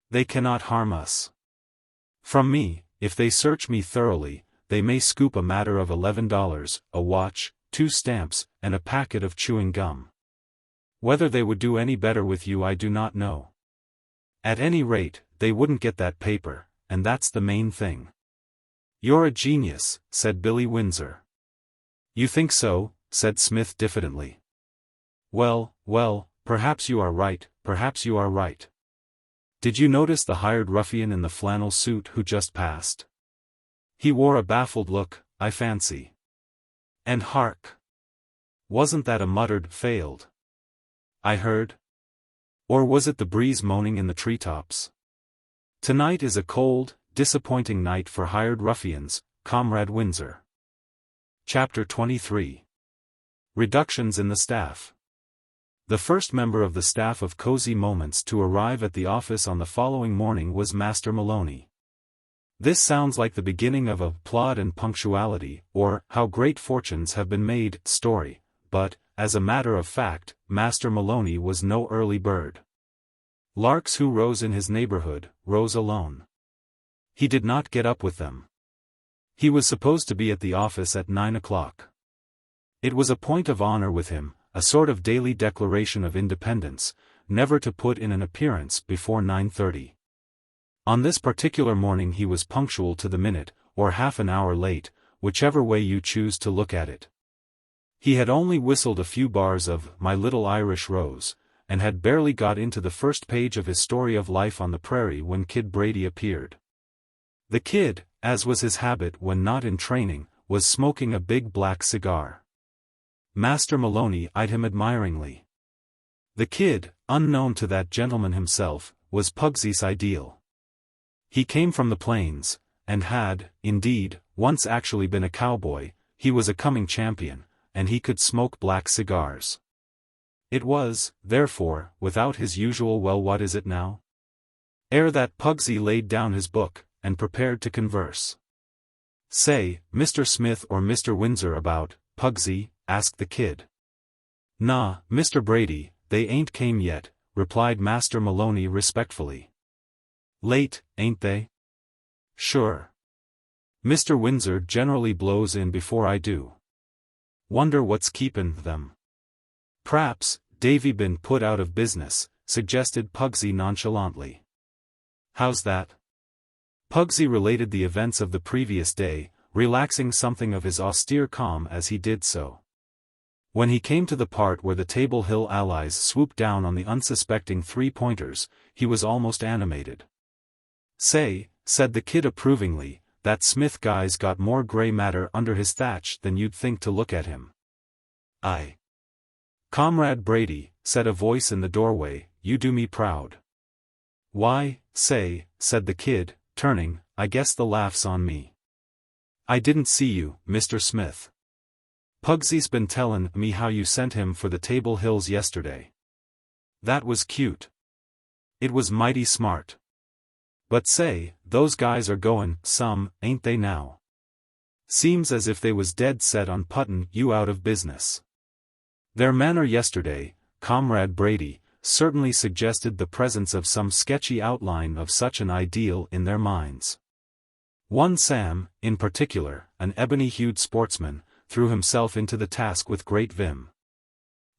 They cannot harm us. From me, if they search me thoroughly, they may scoop a matter of $11, a watch, 2 stamps, and a packet of chewing gum. Whether they would do any better with you I do not know. At any rate, they wouldn't get that paper, and that's the main thing. You're a genius, said Billy Windsor. You think so? Said Smith diffidently. Well, perhaps you are right, perhaps you are right. Did you notice the hired ruffian in the flannel suit who just passed? He wore a baffled look, I fancy. And hark! Wasn't that a muttered failed? I heard? Or was it the breeze moaning in the treetops? Tonight is a cold, disappointing night for hired ruffians, Comrade Windsor. Chapter 23. Reductions in the Staff. The first member of the staff of Cosy Moments to arrive at the office on the following morning was Master Maloney. This sounds like the beginning of a Plod and Punctuality, or How Great Fortunes Have Been Made story, but, as a matter of fact, Master Maloney was no early bird. Larks who rose in his neighborhood, rose alone. He did not get up with them. He was supposed to be at the office at 9 o'clock. It was a point of honor with him, a sort of daily declaration of independence, never to put in an appearance before 9:30. On this particular morning he was punctual to the minute, or half an hour late, whichever way you choose to look at it. He had only whistled a few bars of My Little Irish Rose, and had barely got into the first page of his story of life on the prairie when Kid Brady appeared. The Kid, as was his habit when not in training, was smoking a big black cigar. Master Maloney eyed him admiringly. The Kid, unknown to that gentleman himself, was Pugsy's ideal. He came from the plains, and had, indeed, once actually been a cowboy. He was a coming champion, and he could smoke black cigars. It was, therefore, without his usual well what is it now? Ere that Pugsy laid down his book, and prepared to converse. Say, Mr. Smith or Mr. Windsor about, Pugsy? Asked the Kid. Nah, Mr. Brady, they ain't came yet, replied Master Maloney respectfully. Late, ain't they? Sure. Mr. Windsor generally blows in before I do. Wonder what's keepin' them. P'raps, Davy been put out of business, suggested Pugsy nonchalantly. How's that? Pugsy related the events of the previous day, relaxing something of his austere calm as he did so. When he came to the part where the Table Hill allies swooped down on the unsuspecting three-pointers, he was almost animated. Say, said the Kid approvingly, that Smith guy's got more gray matter under his thatch than you'd think to look at him. Aye. Comrade Brady, said a voice in the doorway, you do me proud. Why, say, said the Kid, turning, I guess the laugh's on me. I didn't see you, Mr. Smith. Pugsy's been tellin' me how you sent him for the Table Hills yesterday. That was cute. It was mighty smart. But say, those guys are goin' some, ain't they now? Seems as if they was dead set on puttin' you out of business. Their manner yesterday, Comrade Brady, certainly suggested the presence of some sketchy outline of such an ideal in their minds. One Sam, in particular, an ebony-hued sportsman, threw himself into the task with great vim.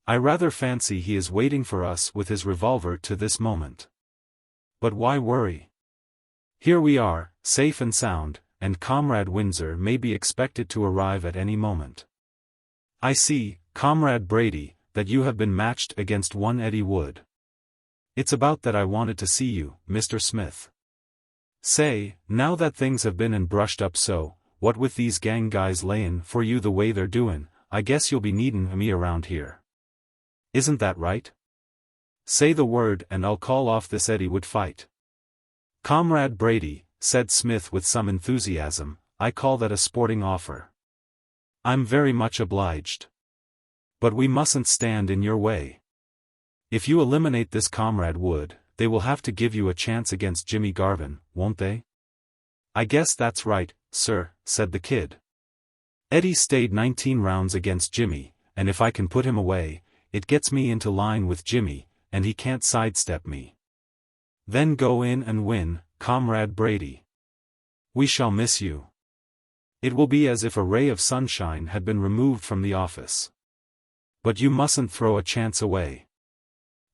I rather fancy he is waiting for us with his revolver to this moment. But why worry? Here we are, safe and sound, and Comrade Windsor may be expected to arrive at any moment. I see, Comrade Brady, that you have been matched against one Eddie Wood. It's about that I wanted to see you, Mr. Smith. Say, now that things have been and brushed up so, what with these gang guys layin' for you the way they're doin', I guess you'll be needin' me around here. Isn't that right? Say the word and I'll call off this Eddie Wood fight. Comrade Brady, said Smith with some enthusiasm, I call that a sporting offer. I'm very much obliged. But we mustn't stand in your way. If you eliminate this Comrade Wood, they will have to give you a chance against Jimmy Garvin, won't they? I guess that's right, sir, said the Kid. Eddie stayed 19 rounds against Jimmy, and if I can put him away, it gets me into line with Jimmy, and he can't sidestep me. Then go in and win, Comrade Brady. We shall miss you. It will be as if a ray of sunshine had been removed from the office. But you mustn't throw a chance away.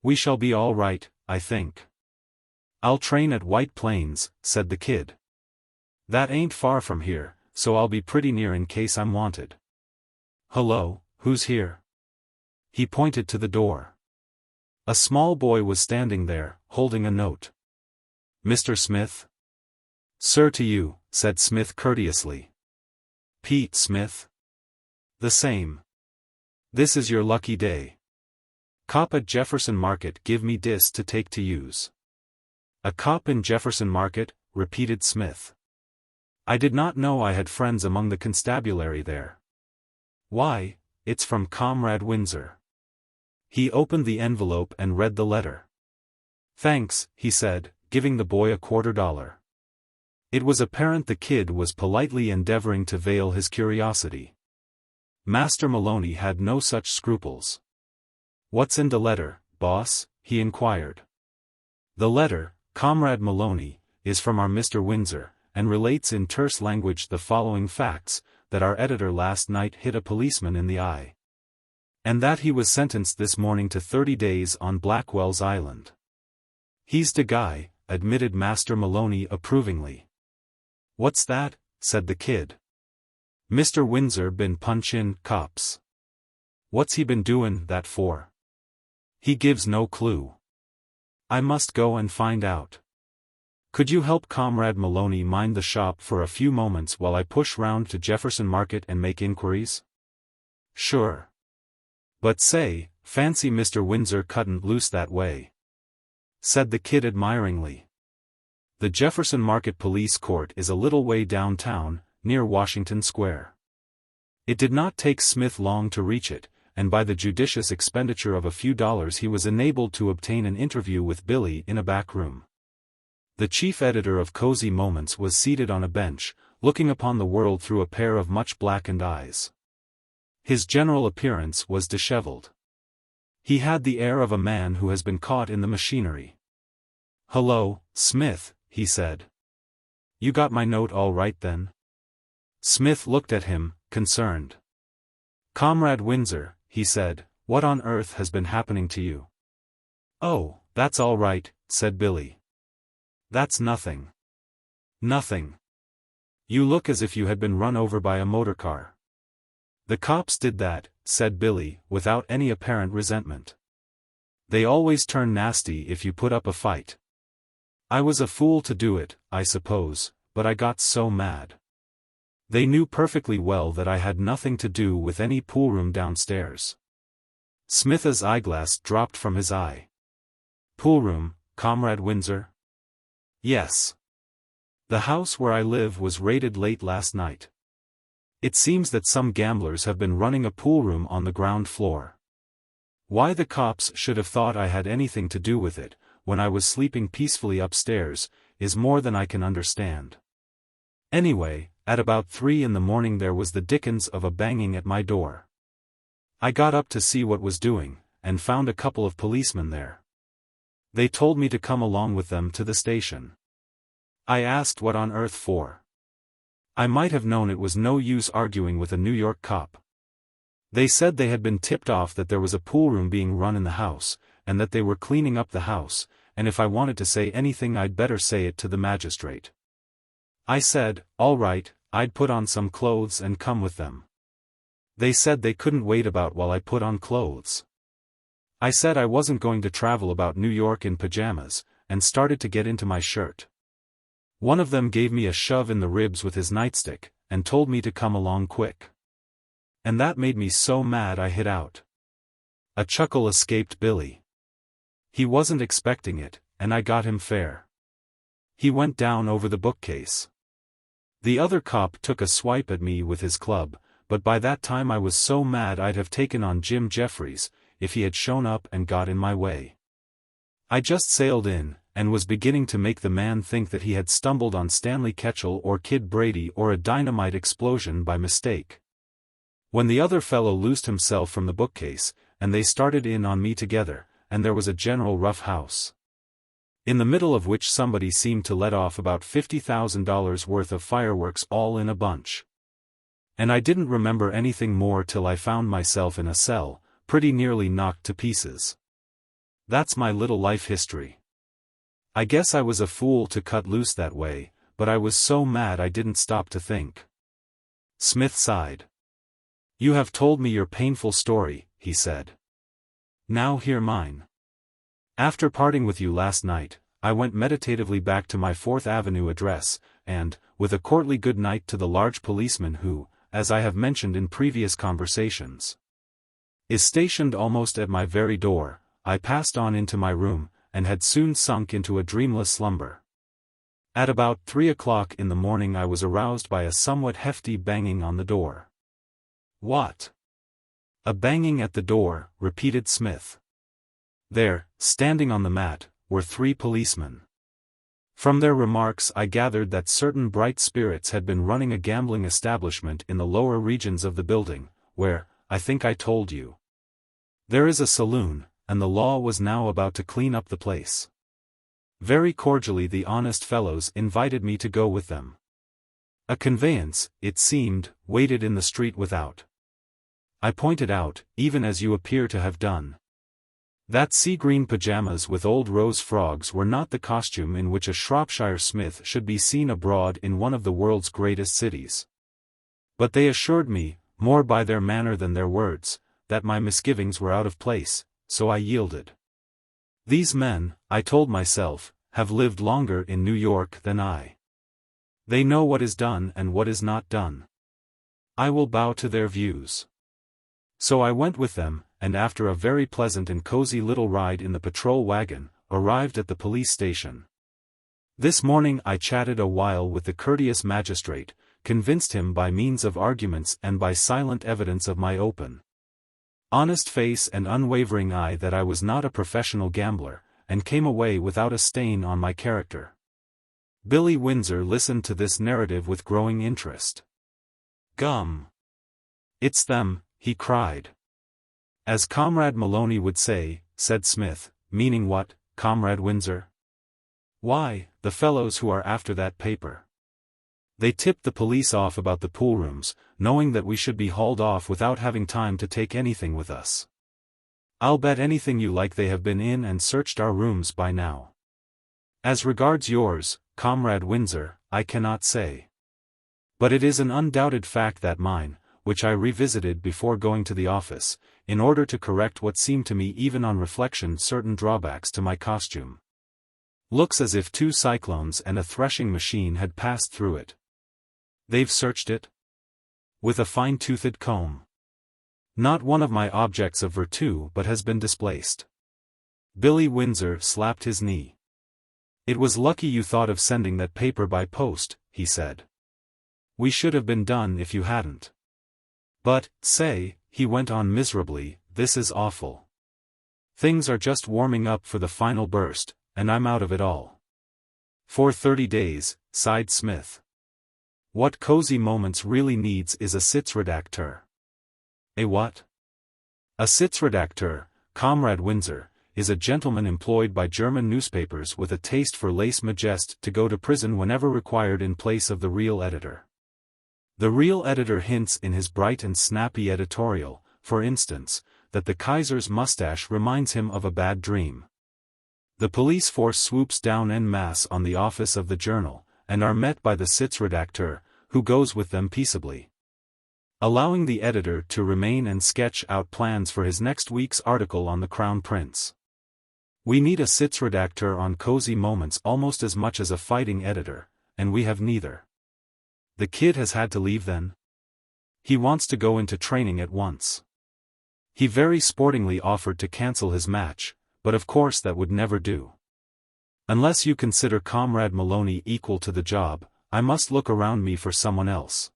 We shall be all right, I think. I'll train at White Plains, said the Kid. That ain't far from here, so I'll be pretty near in case I'm wanted. Hello, who's here? He pointed to the door. A small boy was standing there, holding a note. Mr. Smith? Sir to you, said Smith courteously. Pete Smith? The same. This is your lucky day. Cop at Jefferson Market give me dis to take to use. A cop in Jefferson Market, repeated Smith. I did not know I had friends among the constabulary there. Why, it's from Comrade Windsor. He opened the envelope and read the letter. Thanks, he said, giving the boy $25. It was apparent the kid was politely endeavoring to veil his curiosity. Master Maloney had no such scruples. What's in the letter, boss? He inquired. The letter, Comrade Maloney, is from our Mr. Windsor, and relates in terse language the following facts, that our editor last night hit a policeman in the eye. And that he was sentenced this morning to 30 days on Blackwell's Island. He's the guy, admitted Master Maloney approvingly. What's that? Said the kid. Mr. Windsor been punchin' cops. What's he been doin' that for? He gives no clue. I must go and find out. Could you help Comrade Maloney mind the shop for a few moments while I push round to Jefferson Market and make inquiries? Sure. But say, fancy Mr. Windsor cuttin' loose that way. Said the kid admiringly. The Jefferson Market Police Court is a little way downtown, near Washington Square. It did not take Smith long to reach it, and by the judicious expenditure of a few dollars he was enabled to obtain an interview with Billy in a back room. The chief editor of Cosy Moments was seated on a bench, looking upon the world through a pair of much blackened eyes. His general appearance was disheveled. He had the air of a man who has been caught in the machinery. Hello, Smith, he said. You got my note all right then? Smith looked at him, concerned. Comrade Windsor, he said, what on earth has been happening to you? Oh, that's all right, said Billy. That's nothing. Nothing. You look as if you had been run over by a motorcar. The cops did that, said Billy, without any apparent resentment. They always turn nasty if you put up a fight. I was a fool to do it, I suppose, but I got so mad. They knew perfectly well that I had nothing to do with any poolroom downstairs. Smith's eyeglass dropped from his eye. Poolroom, Comrade Windsor? Yes. The house where I live was raided late last night. It seems that some gamblers have been running a poolroom on the ground floor. Why the cops should have thought I had anything to do with it, when I was sleeping peacefully upstairs, is more than I can understand. Anyway, at about 3 in the morning there was the dickens of a banging at my door. I got up to see what was doing, and found a couple of policemen there. They told me to come along with them to the station. I asked what on earth for. I might have known it was no use arguing with a New York cop. They said they had been tipped off that there was a poolroom being run in the house, and that they were cleaning up the house, and if I wanted to say anything I'd better say it to the magistrate. I said, all right, I'd put on some clothes and come with them. They said they couldn't wait about while I put on clothes. I said I wasn't going to travel about New York in pajamas, and started to get into my shirt. One of them gave me a shove in the ribs with his nightstick, and told me to come along quick. And that made me so mad I hit out. A chuckle escaped Billy. He wasn't expecting it, and I got him fair. He went down over the bookcase. The other cop took a swipe at me with his club, but by that time I was so mad I'd have taken on Jim Jeffries, if he had shown up and got in my way. I just sailed in, and was beginning to make the man think that he had stumbled on Stanley Ketchel or Kid Brady or a dynamite explosion by mistake. When the other fellow loosed himself from the bookcase, and they started in on me together, and there was a general rough house. In the middle of which somebody seemed to let off about $50,000 worth of fireworks all in a bunch. And I didn't remember anything more till I found myself in a cell, pretty nearly knocked to pieces. That's my little life history. I guess I was a fool to cut loose that way, but I was so mad I didn't stop to think. Smith sighed. You have told me your painful story, he said. Now hear mine. After parting with you last night, I went meditatively back to my 4th Avenue address, and, with a courtly good night to the large policeman who, as I have mentioned in previous conversations, is stationed almost at my very door, I passed on into my room, and had soon sunk into a dreamless slumber. At about 3 o'clock in the morning I was aroused by a somewhat hefty banging on the door. What? A banging at the door, repeated Smith. There, standing on the mat, were 3 policemen. From their remarks I gathered that certain bright spirits had been running a gambling establishment in the lower regions of the building, where, I think I told you, there is a saloon, and the law was now about to clean up the place. Very cordially the honest fellows invited me to go with them. A conveyance, it seemed, waited in the street without. I pointed out, even as you appear to have done, that sea-green pajamas with old rose frogs were not the costume in which a Shropshire smith should be seen abroad in one of the world's greatest cities. But they assured me, more by their manner than their words, that my misgivings were out of place, so I yielded. These men, I told myself, have lived longer in New York than I. They know what is done and what is not done. I will bow to their views. So I went with them, and after a very pleasant and cozy little ride in the patrol wagon, arrived at the police station. This morning I chatted a while with the courteous magistrate, convinced him by means of arguments and by silent evidence of my open, honest face and unwavering eye that I was not a professional gambler, and came away without a stain on my character. Billy Windsor listened to this narrative with growing interest. Gum! It's them, he cried. As Comrade Maloney would say, said Smith, meaning what, Comrade Windsor? Why, the fellows who are after that paper. They tipped the police off about the pool rooms, knowing that we should be hauled off without having time to take anything with us. I'll bet anything you like they have been in and searched our rooms by now. As regards yours, Comrade Windsor, I cannot say. But it is an undoubted fact that mine, which I revisited before going to the office, in order to correct what seemed to me even on reflection certain drawbacks to my costume, looks as if 2 cyclones and a threshing machine had passed through it. They've searched it? With a fine-toothed comb. Not one of my objects of virtu but has been displaced. Billy Windsor slapped his knee. It was lucky you thought of sending that paper by post, he said. We should have been done if you hadn't. But, say, he went on miserably, this is awful. Things are just warming up for the final burst, and I'm out of it all. For 30 days, sighed Smith. What Cosy Moments really needs is a Sitzredakteur. A what? A Sitzredakteur, Comrade Windsor, is a gentleman employed by German newspapers with a taste for lace majeste to go to prison whenever required in place of the real editor. The real editor hints in his bright and snappy editorial, for instance, that the Kaiser's mustache reminds him of a bad dream. The police force swoops down en masse on the office of the journal, and are met by the Sitzredakteur, who goes with them peaceably, allowing the editor to remain and sketch out plans for his next week's article on the Crown Prince. We need a Sitzredakteur on Cosy Moments almost as much as a fighting editor, and we have neither. The kid has had to leave then? He wants to go into training at once. He very sportingly offered to cancel his match, but of course that would never do. Unless you consider Comrade Maloney equal to the job, I must look around me for someone else.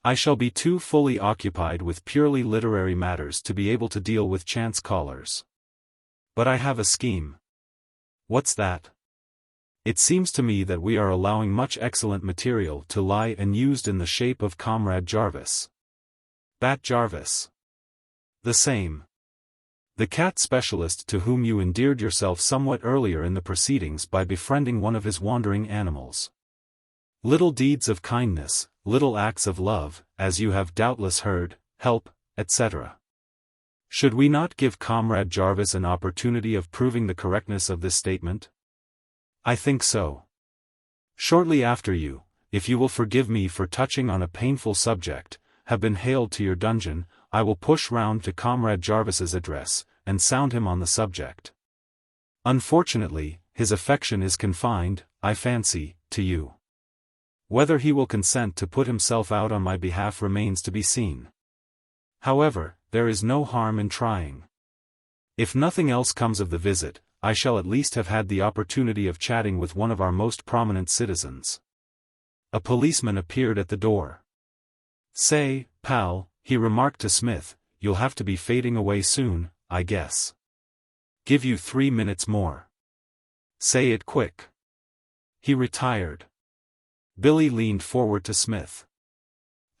I shall be too fully occupied with purely literary matters to be able to deal with chance callers. But I have a scheme. What's that? It seems to me that we are allowing much excellent material to lie unused in the shape of Comrade Jarvis. Bat Jarvis. The same. The cat specialist to whom you endeared yourself somewhat earlier in the proceedings by befriending one of his wandering animals. Little deeds of kindness, little acts of love, as you have doubtless heard, help, etc. Should we not give Comrade Jarvis an opportunity of proving the correctness of this statement? I think so. Shortly after you, if you will forgive me for touching on a painful subject, have been haled to your dungeon, I will push round to Comrade Jarvis's address, and sound him on the subject. Unfortunately, his affection is confined, I fancy, to you. Whether he will consent to put himself out on my behalf remains to be seen. However, there is no harm in trying. If nothing else comes of the visit, I shall at least have had the opportunity of chatting with one of our most prominent citizens. A policeman appeared at the door. Say, pal, he remarked to Smith, you'll have to be fading away soon, I guess. Give you 3 minutes more. Say it quick. He retired. Billy leaned forward to Smith.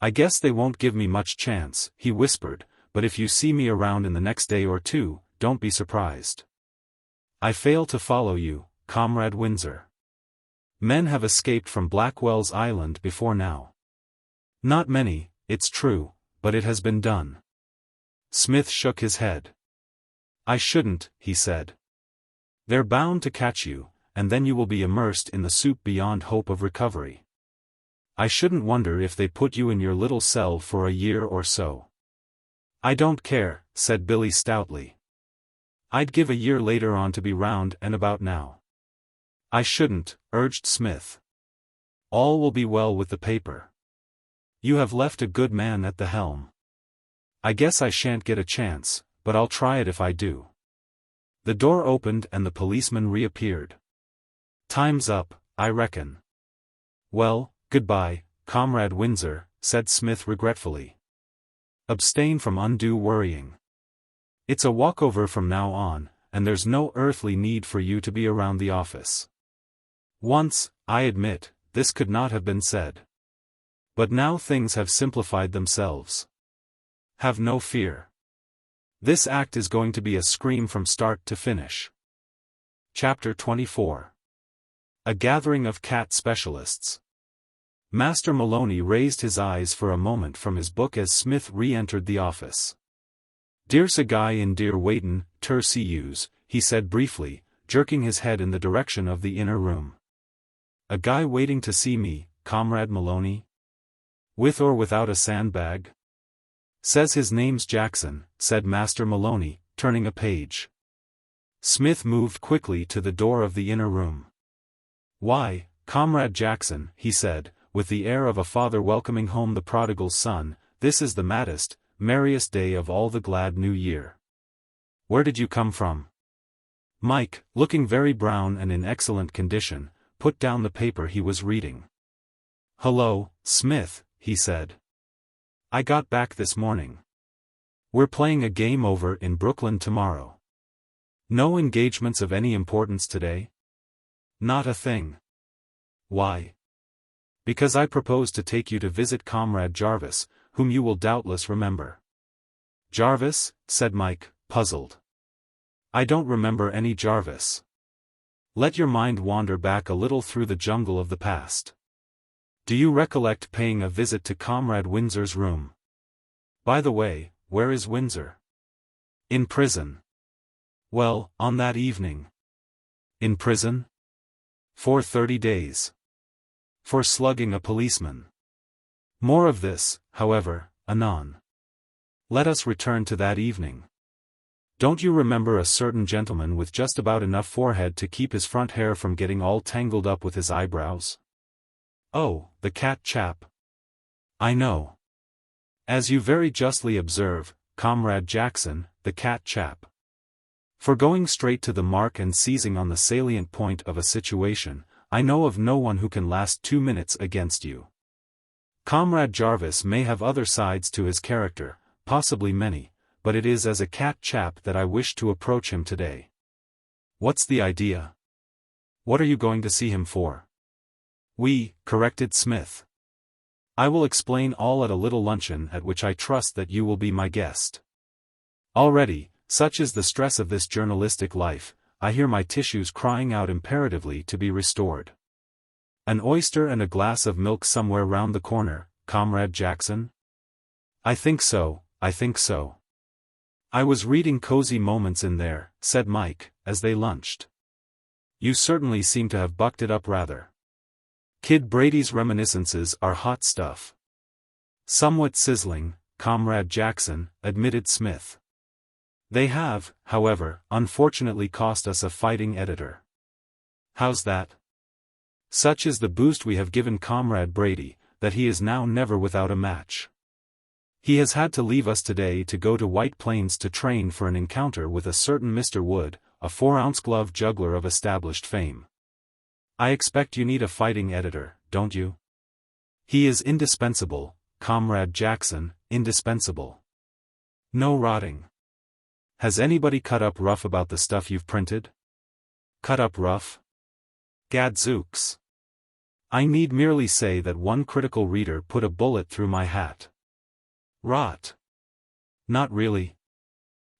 I guess they won't give me much chance, he whispered, but if you see me around in the next day or two, don't be surprised. I fail to follow you, Comrade Windsor. Men have escaped from Blackwell's Island before now. Not many, it's true, but it has been done. Smith shook his head. I shouldn't, he said. They're bound to catch you, and then you will be immersed in the soup beyond hope of recovery. I shouldn't wonder if they put you in your little cell for a year or so. I don't care, said Billy stoutly. I'd give a year later on to be round and about now. I shouldn't, urged Smith. All will be well with the paper. You have left a good man at the helm. I guess I shan't get a chance, but I'll try it if I do. The door opened and the policeman reappeared. Time's up, I reckon. Well, goodbye, Comrade Windsor, said Smith regretfully. Abstain from undue worrying. It's a walkover from now on, and there's no earthly need for you to be around the office. Once, I admit, this could not have been said. But now things have simplified themselves. Have no fear. This act is going to be a scream from start to finish. Chapter 24. A gathering of cat specialists. Master Maloney raised his eyes for a moment from his book as Smith re-entered the office. Dear's a guy in dear waitin', ter see yous, he said briefly, jerking his head in the direction of the inner room. A guy waiting to see me, Comrade Maloney? With or without a sandbag? Says his name's Jackson, said Master Maloney, turning a page. Smith moved quickly to the door of the inner room. Why, Comrade Jackson, he said, with the air of a father welcoming home the prodigal son, this is the maddest, merriest day of all the glad new year. Where did you come from? Mike, looking very brown and in excellent condition, put down the paper he was reading. Hello, Smith, he said. I got back this morning. We're playing a game over in Brooklyn tomorrow. No engagements of any importance today? Not a thing. Why? Because I propose to take you to visit Comrade Jarvis, whom you will doubtless remember. Jarvis, said Mike, puzzled. I don't remember any Jarvis. Let your mind wander back a little through the jungle of the past. Do you recollect paying a visit to Comrade Windsor's room? By the way, where is Windsor? In prison. Well, on that evening. In prison? For 30 days. For slugging a policeman. More of this, however, anon. Let us return to that evening. Don't you remember a certain gentleman with just about enough forehead to keep his front hair from getting all tangled up with his eyebrows? Oh, the cat chap. I know. As you very justly observe, Comrade Jackson, the cat chap. For going straight to the mark and seizing on the salient point of a situation, I know of no one who can last 2 minutes against you. Comrade Jarvis may have other sides to his character, possibly many, but it is as a cat chap that I wish to approach him today. What's the idea? What are you going to see him for? Corrected Smith. I will explain all at a little luncheon at which I trust that you will be my guest. Already, such is the stress of this journalistic life, I hear my tissues crying out imperatively to be restored. An oyster and a glass of milk somewhere round the corner, Comrade Jackson? I think so, I think so. I was reading Cosy Moments in there, said Mike, as they lunched. You certainly seem to have bucked it up rather. Kid Brady's reminiscences are hot stuff. Somewhat sizzling, Comrade Jackson, admitted Smith. They have, however, unfortunately cost us a fighting editor. How's that? Such is the boost we have given Comrade Brady, that he is now never without a match. He has had to leave us today to go to White Plains to train for an encounter with a certain Mr. Wood, a 4-ounce glove juggler of established fame. I expect you need a fighting editor, don't you? He is indispensable, Comrade Jackson, indispensable. No rotting. Has anybody cut up rough about the stuff you've printed? Cut up rough? Gadzooks. I need merely say that one critical reader put a bullet through my hat. Rot. Not really.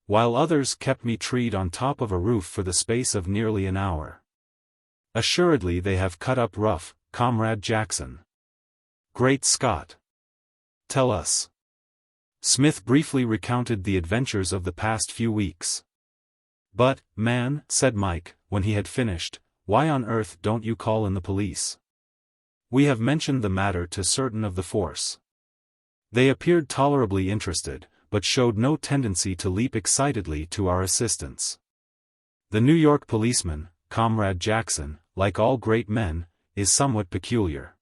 While others kept me treed on top of a roof for the space of nearly an hour. Assuredly they have cut up rough, Comrade Jackson. Great Scott. Tell us. Smith briefly recounted the adventures of the past few weeks. But, man, said Mike, when he had finished, why on earth don't you call in the police? We have mentioned the matter to certain of the force. They appeared tolerably interested, but showed no tendency to leap excitedly to our assistance. The New York policeman, Comrade Jackson, like all great men, is somewhat peculiar.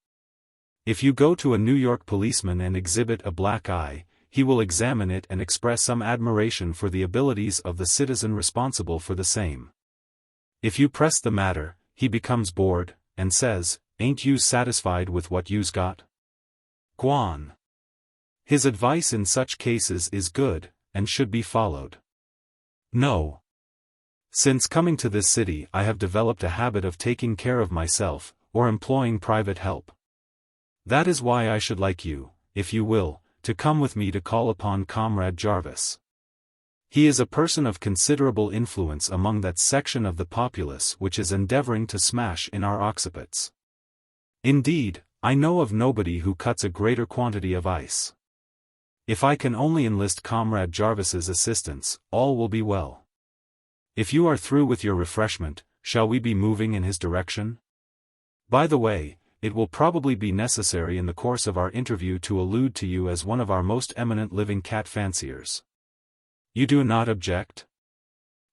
If you go to a New York policeman and exhibit a black eye, he will examine it and express some admiration for the abilities of the citizen responsible for the same. If you press the matter, he becomes bored, and says, "Ain't you satisfied with what you's got? Gwan." His advice in such cases is good, and should be followed. No. Since coming to this city I have developed a habit of taking care of myself, or employing private help. That is why I should like you, if you will, to come with me to call upon Comrade Jarvis. He is a person of considerable influence among that section of the populace which is endeavoring to smash in our occipits. Indeed, I know of nobody who cuts a greater quantity of ice. If I can only enlist Comrade Jarvis's assistance, all will be well. If you are through with your refreshment, shall we be moving in his direction? By the way, it will probably be necessary in the course of our interview to allude to you as one of our most eminent living cat fanciers. You do not object?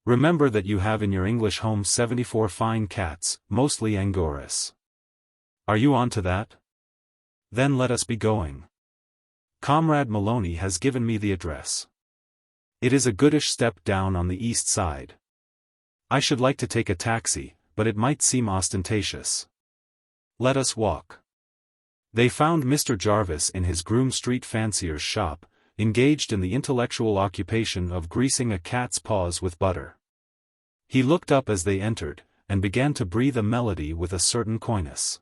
Remember that you have in your English home 74 fine cats, mostly Angoras. Are you on to that? Then let us be going. Comrade Maloney has given me the address. It is a goodish step down on the east side. I should like to take a taxi, but it might seem ostentatious. Let us walk. They found Mr. Jarvis in his Groome Street fancier's shop, engaged in the intellectual occupation of greasing a cat's paws with butter. He looked up as they entered, and began to breathe a melody with a certain coyness.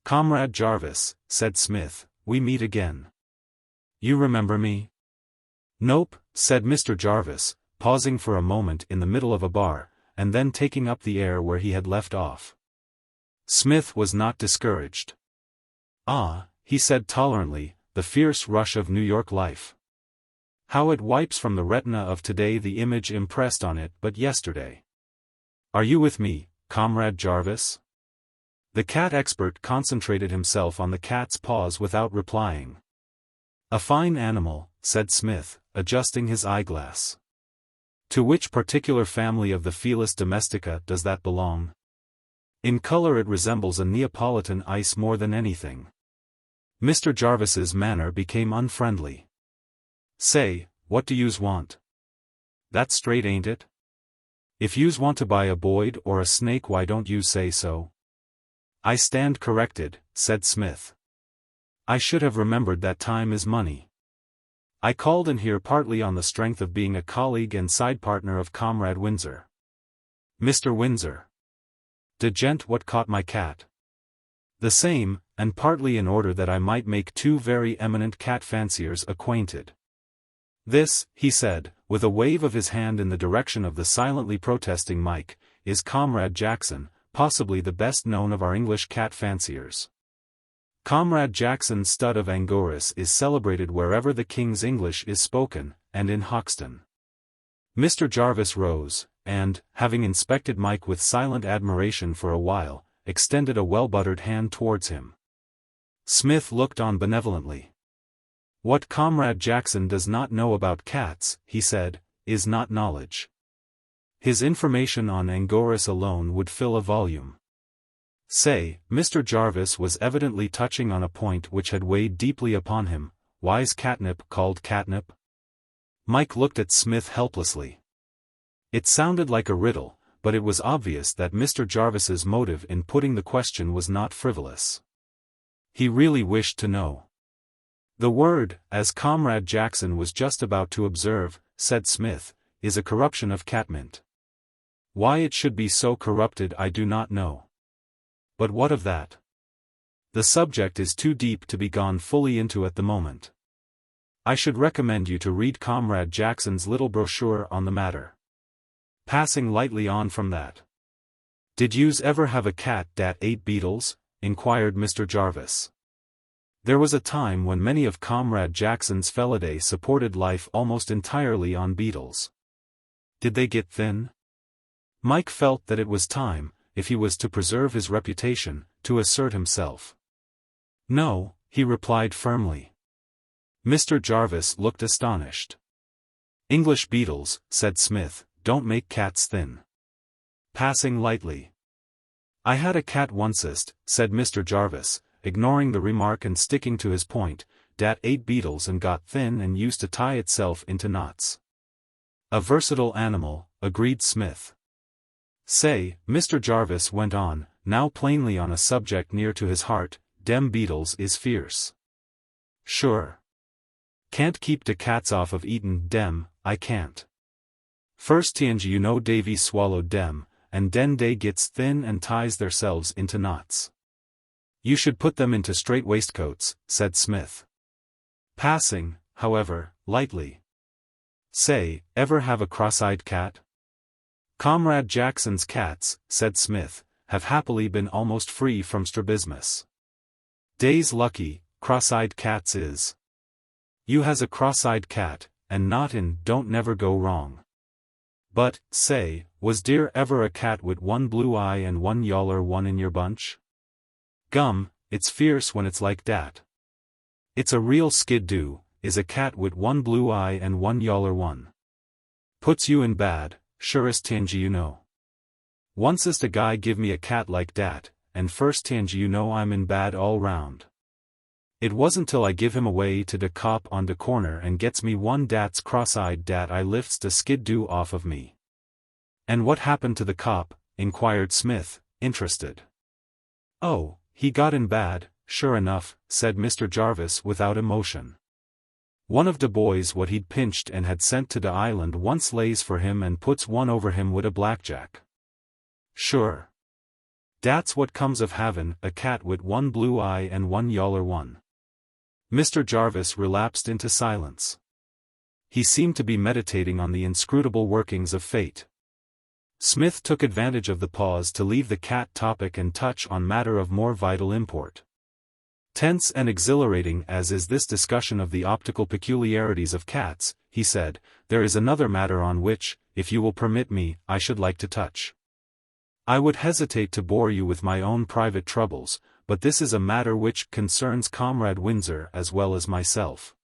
"Comrade Jarvis," said Smith, "we meet again. You remember me?" "Nope," said Mr. Jarvis, pausing for a moment in the middle of a bar, and then taking up the air where he had left off. Smith was not discouraged. "Ah," he said tolerantly, "the fierce rush of New York life. How it wipes from the retina of today the image impressed on it but yesterday. Are you with me, Comrade Jarvis?" The cat expert concentrated himself on the cat's paws without replying. "A fine animal," said Smith, adjusting his eyeglass. "To which particular family of the Felis domestica does that belong?" "In color it resembles a Neapolitan ice more than anything." Mr. Jarvis's manner became unfriendly. "Say, what do yous want? That's straight, ain't it? If yous want to buy a Boyd or a snake, why don't you say so?" "I stand corrected," said Smith. "I should have remembered that time is money. I called in here partly on the strength of being a colleague and side partner of Comrade Windsor." "Mr. Windsor? De gent what caught my cat?" "The same, and partly in order that I might make two very eminent cat fanciers acquainted. This," he said, with a wave of his hand in the direction of the silently protesting Mike, "is Comrade Jackson, possibly the best known of our English cat fanciers. Comrade Jackson's stud of Angoras is celebrated wherever the King's English is spoken, and in Hoxton." Mr. Jarvis rose, and, having inspected Mike with silent admiration for a while, extended a well-buttered hand towards him. Smith looked on benevolently. "What Comrade Jackson does not know about cats," he said, "is not knowledge. His information on Angoras alone would fill a volume." Say, Mr. Jarvis was evidently touching on a point which had weighed deeply upon him. Why is catnip called catnip? Mike looked at Smith helplessly. It sounded like a riddle, but it was obvious that Mr. Jarvis's motive in putting the question was not frivolous. He really wished to know. "The word, as Comrade Jackson was just about to observe," said Smith, "is a corruption of catmint. Why it should be so corrupted I do not know. But what of that? The subject is too deep to be gone fully into at the moment. I should recommend you to read Comrade Jackson's little brochure on the matter. Passing lightly on from that. Did yous ever have a cat dat ate beetles?" inquired Mr. Jarvis. There was a time when many of Comrade Jackson's Felidae supported life almost entirely on beetles. Did they get thin? Mike felt that it was time, if he was to preserve his reputation, to assert himself. "No," he replied firmly. Mr. Jarvis looked astonished. "English beetles," said Smith, "don't make cats thin." Passing lightly. "I had a cat oncest," said Mr. Jarvis, ignoring the remark and sticking to his point, "dat ate beetles and got thin and used to tie itself into knots." "A versatile animal," agreed Smith. "Say," Mr. Jarvis went on, now plainly on a subject near to his heart, "dem beetles is fierce. Sure. Can't keep de cats off of eatin' dem, I can't. First tinge you know Davy swallowed dem, and den dey gets thin and ties theirselves into knots. You should put them into straight waistcoats," said Smith. Passing, however, lightly. "Say, ever have a cross-eyed cat?" "Comrade Jackson's cats," said Smith, "have happily been almost free from strabismus. Dey's lucky, cross-eyed cats is. You has a cross-eyed cat, and not in don't never go wrong. But, say, was dere ever a cat wid one blue eye and one yaller one in your bunch? Gum, it's fierce when it's like dat. It's a real skid-do, is a cat wid one blue eye and one yaller one. Puts you in bad, surest tinge you know. Oncest a guy give me a cat like dat, and first tinge you know I'm in bad all round. It wasn't till I give him away to de cop on de corner and gets me one dat's cross-eyed dat I lifts de skid-do off of me." "And what happened to the cop?" inquired Smith, interested. "Oh, he got in bad, sure enough," said Mr. Jarvis without emotion. "One of de boys what he'd pinched and had sent to de island once lays for him and puts one over him wid a blackjack. Sure. Dat's what comes of havin' a cat wid one blue eye and one yaller one." Mr. Jarvis relapsed into silence. He seemed to be meditating on the inscrutable workings of fate. Smith took advantage of the pause to leave the cat topic and touch on matter of more vital import. "Tense and exhilarating as is this discussion of the optical peculiarities of cats," he said, "there is another matter on which, if you will permit me, I should like to touch. I would hesitate to bore you with my own private troubles, but this is a matter which concerns Comrade Windsor as well as myself.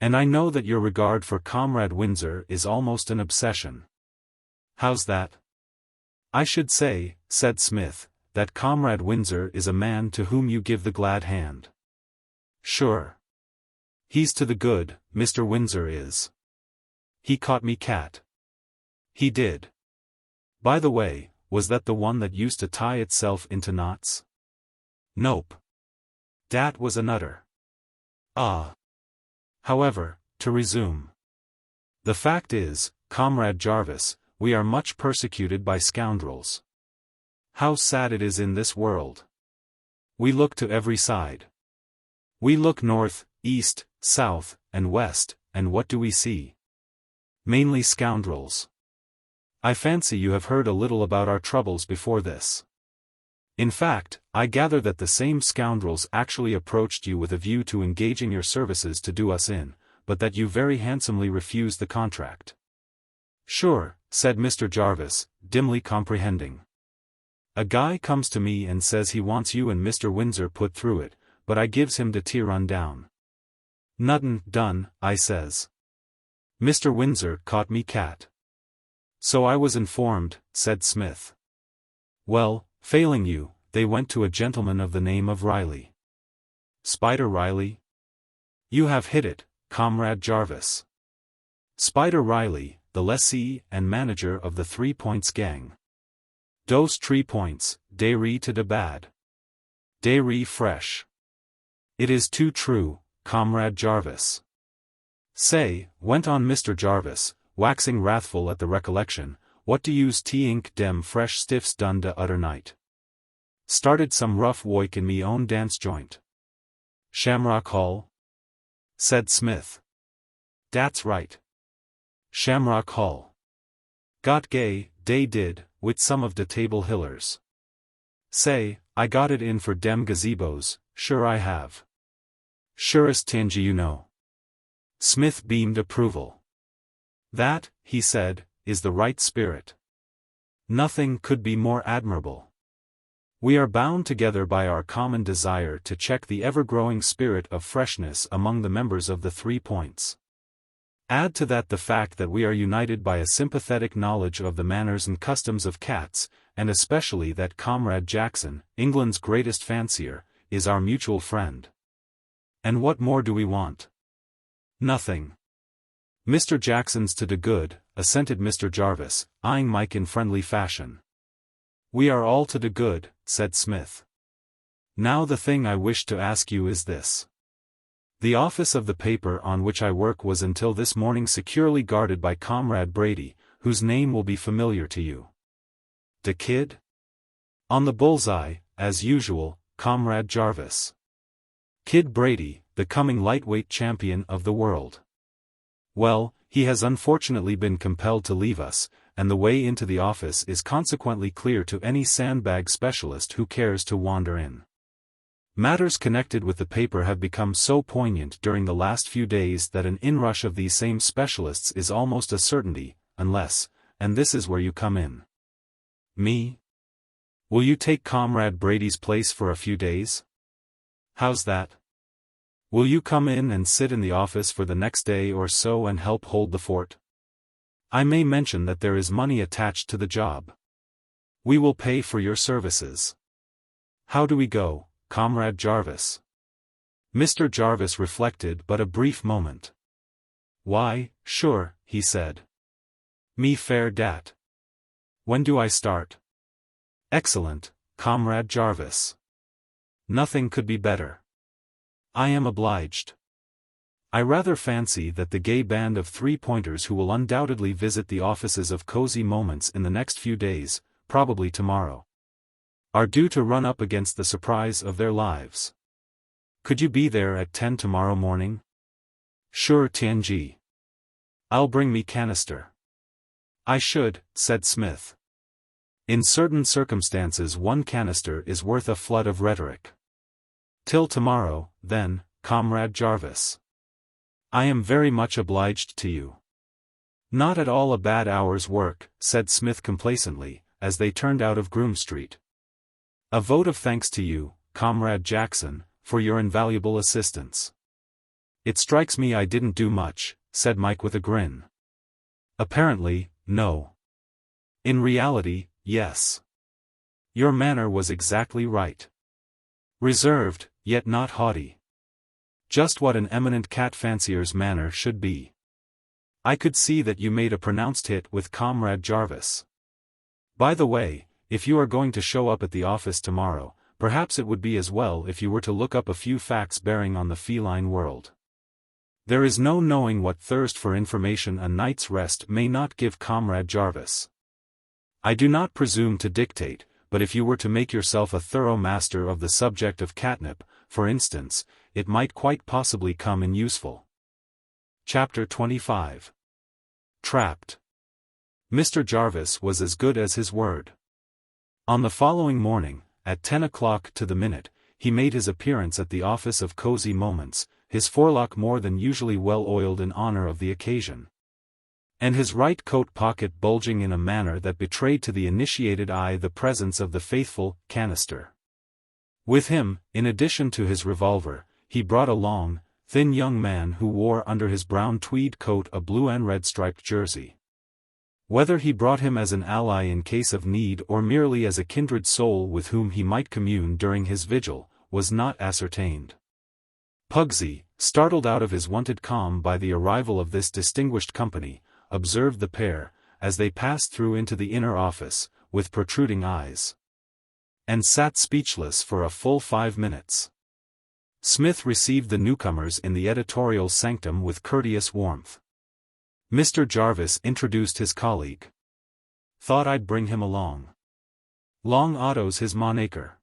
And I know that your regard for Comrade Windsor is almost an obsession." "How's that?" "I should say," said Smith, "that Comrade Windsor is a man to whom you give the glad hand." "Sure. He's to the good, Mr. Windsor is. He caught me cat." "He did. By the way, was that the one that used to tie itself into knots?" "Nope. Dat was anudder." "Ah. However, to resume. The fact is, Comrade Jarvis, we are much persecuted by scoundrels. How sad it is in this world. We look to every side. We look north, east, south, and west, and what do we see? Mainly scoundrels. I fancy you have heard a little about our troubles before this. In fact, I gather that the same scoundrels actually approached you with a view to engaging your services to do us in, but that you very handsomely refused the contract." "Sure," said Mr. Jarvis, dimly comprehending. A guy comes to me and says he wants you and Mr. Windsor put through it, but I gives him the tea run down. Nuttin' done, I says. Mr. Windsor caught me cat. So I was informed, said Smith. Well, failing you, they went to a gentleman of the name of Riley. Spider Riley? You have hit it, Comrade Jarvis. Spider Riley, the lessee and manager of the 3 Points gang. Dose 3 points, dairy to de bad. Dairy fresh. It is too true, Comrade Jarvis. Say, went on Mr. Jarvis, waxing wrathful at the recollection, what do yous t'ink dem fresh stiffs done de udder night? Started some rough woik in me own dance joint. Shamrock Hall? Said Smith. Dat's right. Shamrock Hall. Got gay, dey did, with some of de table hillers. Say, I got it in for dem gazebos, sure I have. Surest tinge you know. Smith beamed approval. That, he said, is the right spirit. Nothing could be more admirable. We are bound together by our common desire to check the ever-growing spirit of freshness among the members of the 3 Points. Add to that the fact that we are united by a sympathetic knowledge of the manners and customs of cats, and especially that Comrade Jackson, England's greatest fancier, is our mutual friend. And what more do we want? Nothing. Mr. Jackson's to do good, assented Mr. Jarvis, eyeing Mike in friendly fashion. We are all to do good, said Smith. Now the thing I wish to ask you is this. The office of the paper on which I work was until this morning securely guarded by Comrade Brady, whose name will be familiar to you. The kid? On the bullseye, as usual, Comrade Jarvis. Kid Brady, the coming lightweight champion of the world. Well, he has unfortunately been compelled to leave us, and the way into the office is consequently clear to any sandbag specialist who cares to wander in. Matters connected with the paper have become so poignant during the last few days that an inrush of these same specialists is almost a certainty, unless, and this is where you come in. Me? Will you take Comrade Brady's place for a few days? How's that? Will you come in and sit in the office for the next day or so and help hold the fort? I may mention that there is money attached to the job. We will pay for your services. How do we go, Comrade Jarvis? Mr. Jarvis reflected but a brief moment. Why, sure, he said. Me fair dat. When do I start? Excellent, Comrade Jarvis. Nothing could be better. I am obliged. I rather fancy that the gay band of 3-pointers who will undoubtedly visit the offices of Cosy Moments in the next few days, probably tomorrow, are due to run up against the surprise of their lives. Could you be there at 10 tomorrow morning? Sure TNG. I'll bring me canister. I should, said Smith. In certain circumstances one canister is worth a flood of rhetoric. Till tomorrow, then, Comrade Jarvis. I am very much obliged to you. Not at all a bad hour's work, said Smith complacently, as they turned out of Groom Street. A vote of thanks to you, Comrade Jackson, for your invaluable assistance. It strikes me I didn't do much, said Mike with a grin. Apparently, no. In reality, yes. Your manner was exactly right. Reserved, yet not haughty. Just what an eminent cat fancier's manner should be. I could see that you made a pronounced hit with Comrade Jarvis. By the way, if you are going to show up at the office tomorrow, perhaps it would be as well if you were to look up a few facts bearing on the feline world. There is no knowing what thirst for information a night's rest may not give Comrade Jarvis. I do not presume to dictate, but if you were to make yourself a thorough master of the subject of catnip, for instance, it might quite possibly come in useful. Chapter 25. Trapped. Mr. Jarvis was as good as his word. On the following morning, at 10 o'clock to the minute, he made his appearance at the office of Cosy Moments, his forelock more than usually well oiled in honor of the occasion. and his right coat pocket bulging in a manner that betrayed to the initiated eye the presence of the faithful canister. With him, in addition to his revolver, he brought a long, thin young man who wore under his brown tweed coat a blue and red striped jersey. Whether he brought him as an ally in case of need or merely as a kindred soul with whom he might commune during his vigil, was not ascertained. Pugsy, startled out of his wonted calm by the arrival of this distinguished company, observed the pair, as they passed through into the inner office, with protruding eyes, and sat speechless for a full 5 minutes. Smith received the newcomers in the editorial sanctum with courteous warmth. Mr. Jarvis introduced his colleague. "Thought I'd bring him along. Long Otto's his moniker."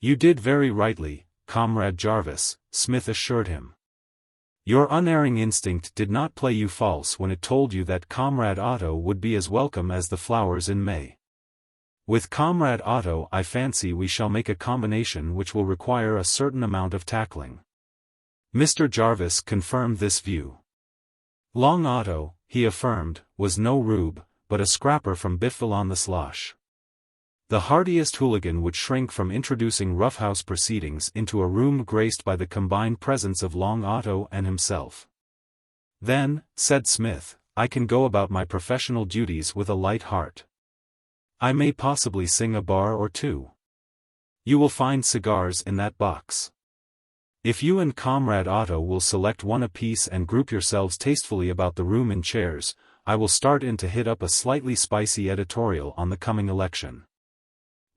"You did very rightly, Comrade Jarvis," Smith assured him. "Your unerring instinct did not play you false when it told you that Comrade Otto would be as welcome as the flowers in May. With Comrade Otto I fancy we shall make a combination which will require a certain amount of tackling." Mr. Jarvis confirmed this view. Long Otto, he affirmed, was no rube, but a scrapper from Biffville-on-the-Slosh. The hardiest hooligan would shrink from introducing roughhouse proceedings into a room graced by the combined presence of Long Otto and himself. "Then," said Smith, "I can go about my professional duties with a light heart. I may possibly sing a bar or two. You will find cigars in that box. If you and Comrade Otto will select one apiece and group yourselves tastefully about the room in chairs, I will start in to hit up a slightly spicy editorial on the coming election."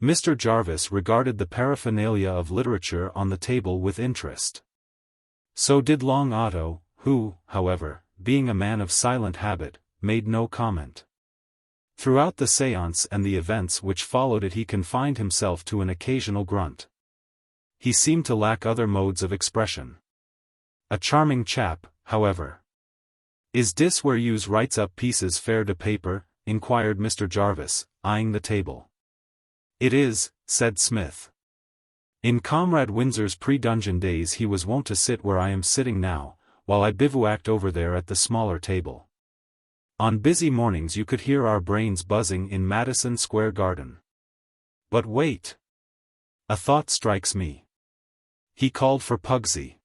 Mr. Jarvis regarded the paraphernalia of literature on the table with interest. So did Long Otto, who, however, being a man of silent habit, made no comment. Throughout the séance and the events which followed it he confined himself to an occasional grunt. He seemed to lack other modes of expression. "A charming chap, however." "Is dis where yous writes up pieces fair to paper?" inquired Mr. Jarvis, eyeing the table. "It is," said Smith. "In Comrade Windsor's pre-dungeon days he was wont to sit where I am sitting now, while I bivouacked over there at the smaller table. On busy mornings you could hear our brains buzzing in Madison Square Garden. But wait! A thought strikes me." He called for Pugsy.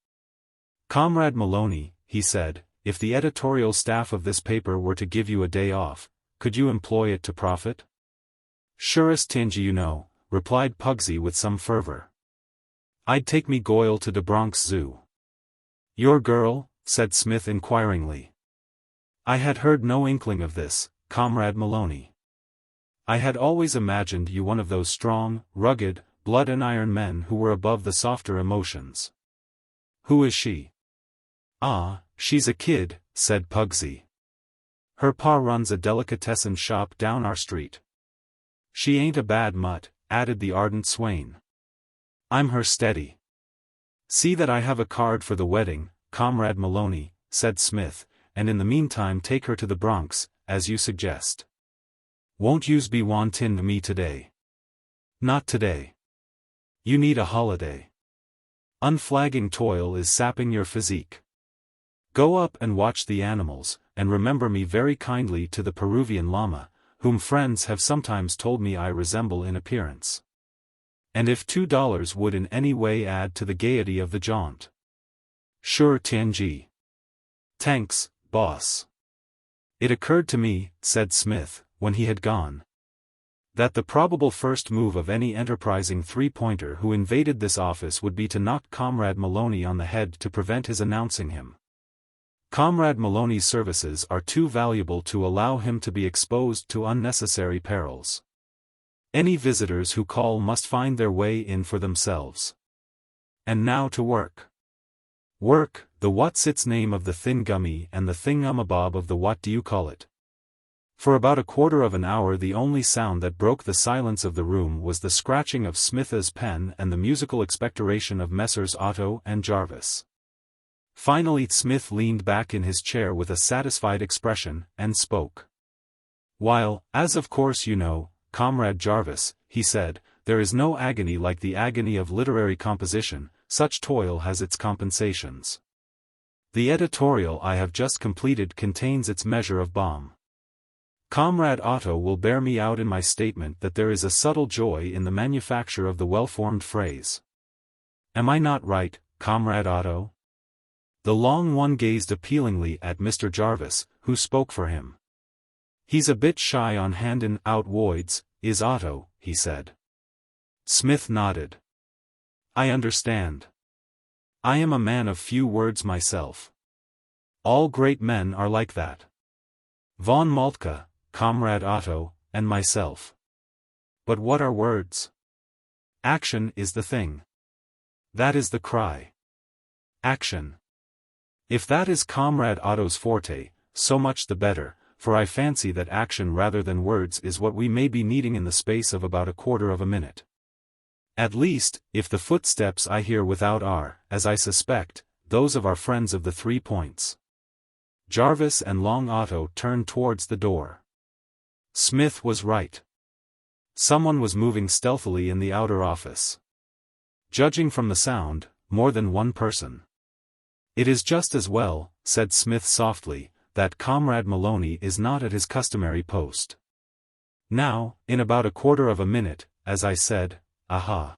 "Comrade Maloney," he said, "if the editorial staff of this paper were to give you a day off, could you employ it to profit?" "Surest tinge you know," replied Pugsy with some fervor. "I'd take me Goyle to de Bronx Zoo." "Your girl?" said Smith inquiringly. "I had heard no inkling of this, Comrade Maloney. I had always imagined you one of those strong, rugged, blood and iron men who were above the softer emotions." "Who is she?" "Ah, she's a kid," said Pugsy. "Her pa runs a delicatessen shop down our street. She ain't a bad mutt," added the ardent swain. "I'm her steady." "See that I have a card for the wedding, Comrade Maloney," said Smith, "and in the meantime take her to the Bronx, as you suggest." "Won't yous be wantin' me today?" "Not today. You need a holiday. Unflagging toil is sapping your physique. Go up and watch the animals, and remember me very kindly to the Peruvian llama, whom friends have sometimes told me I resemble in appearance. And if $2 would in any way add to the gaiety of the jaunt." "Sure Tianji. Tanks, boss." "It occurred to me," said Smith, when he had gone, "that the probable first move of any enterprising three-pointer who invaded this office would be to knock Comrade Maloney on the head to prevent his announcing him. Comrade Maloney's services are too valuable to allow him to be exposed to unnecessary perils. Any visitors who call must find their way in for themselves. And now to work. Work, the what's its name of the thin gummy and the thingamabob of the what do you call it." For about a quarter of an hour the only sound that broke the silence of the room was the scratching of Smith's pen and the musical expectoration of Messrs. Otto and Jarvis. Finally Smith leaned back in his chair with a satisfied expression, and spoke. "While, as of course you know, Comrade Jarvis," he said, "there is no agony like the agony of literary composition, such toil has its compensations. The editorial I have just completed contains its measure of balm. Comrade Otto will bear me out in my statement that there is a subtle joy in the manufacture of the well-formed phrase. Am I not right, Comrade Otto? The long one gazed appealingly at Mr. Jarvis, who spoke for him. He's a bit shy on handin' out woids, is Otto, he said. Smith nodded. I understand. I am a man of few words myself. All great men are like that. Von Moltke, Comrade Otto, and myself. But what are words? Action is the thing. That is the cry. Action. If that is Comrade Otto's forte, so much the better, for I fancy that action rather than words is what we may be needing in the space of about a quarter of a minute. At least, if the footsteps I hear without are, as I suspect, those of our friends of the 3 Points. Jarvis and Long Otto turned towards the door. Smith was right. Someone was moving stealthily in the outer office. Judging from the sound, more than one person. It is just as well, said Smith softly, that Comrade Maloney is not at his customary post. Now, in about a quarter of a minute, as I said, aha.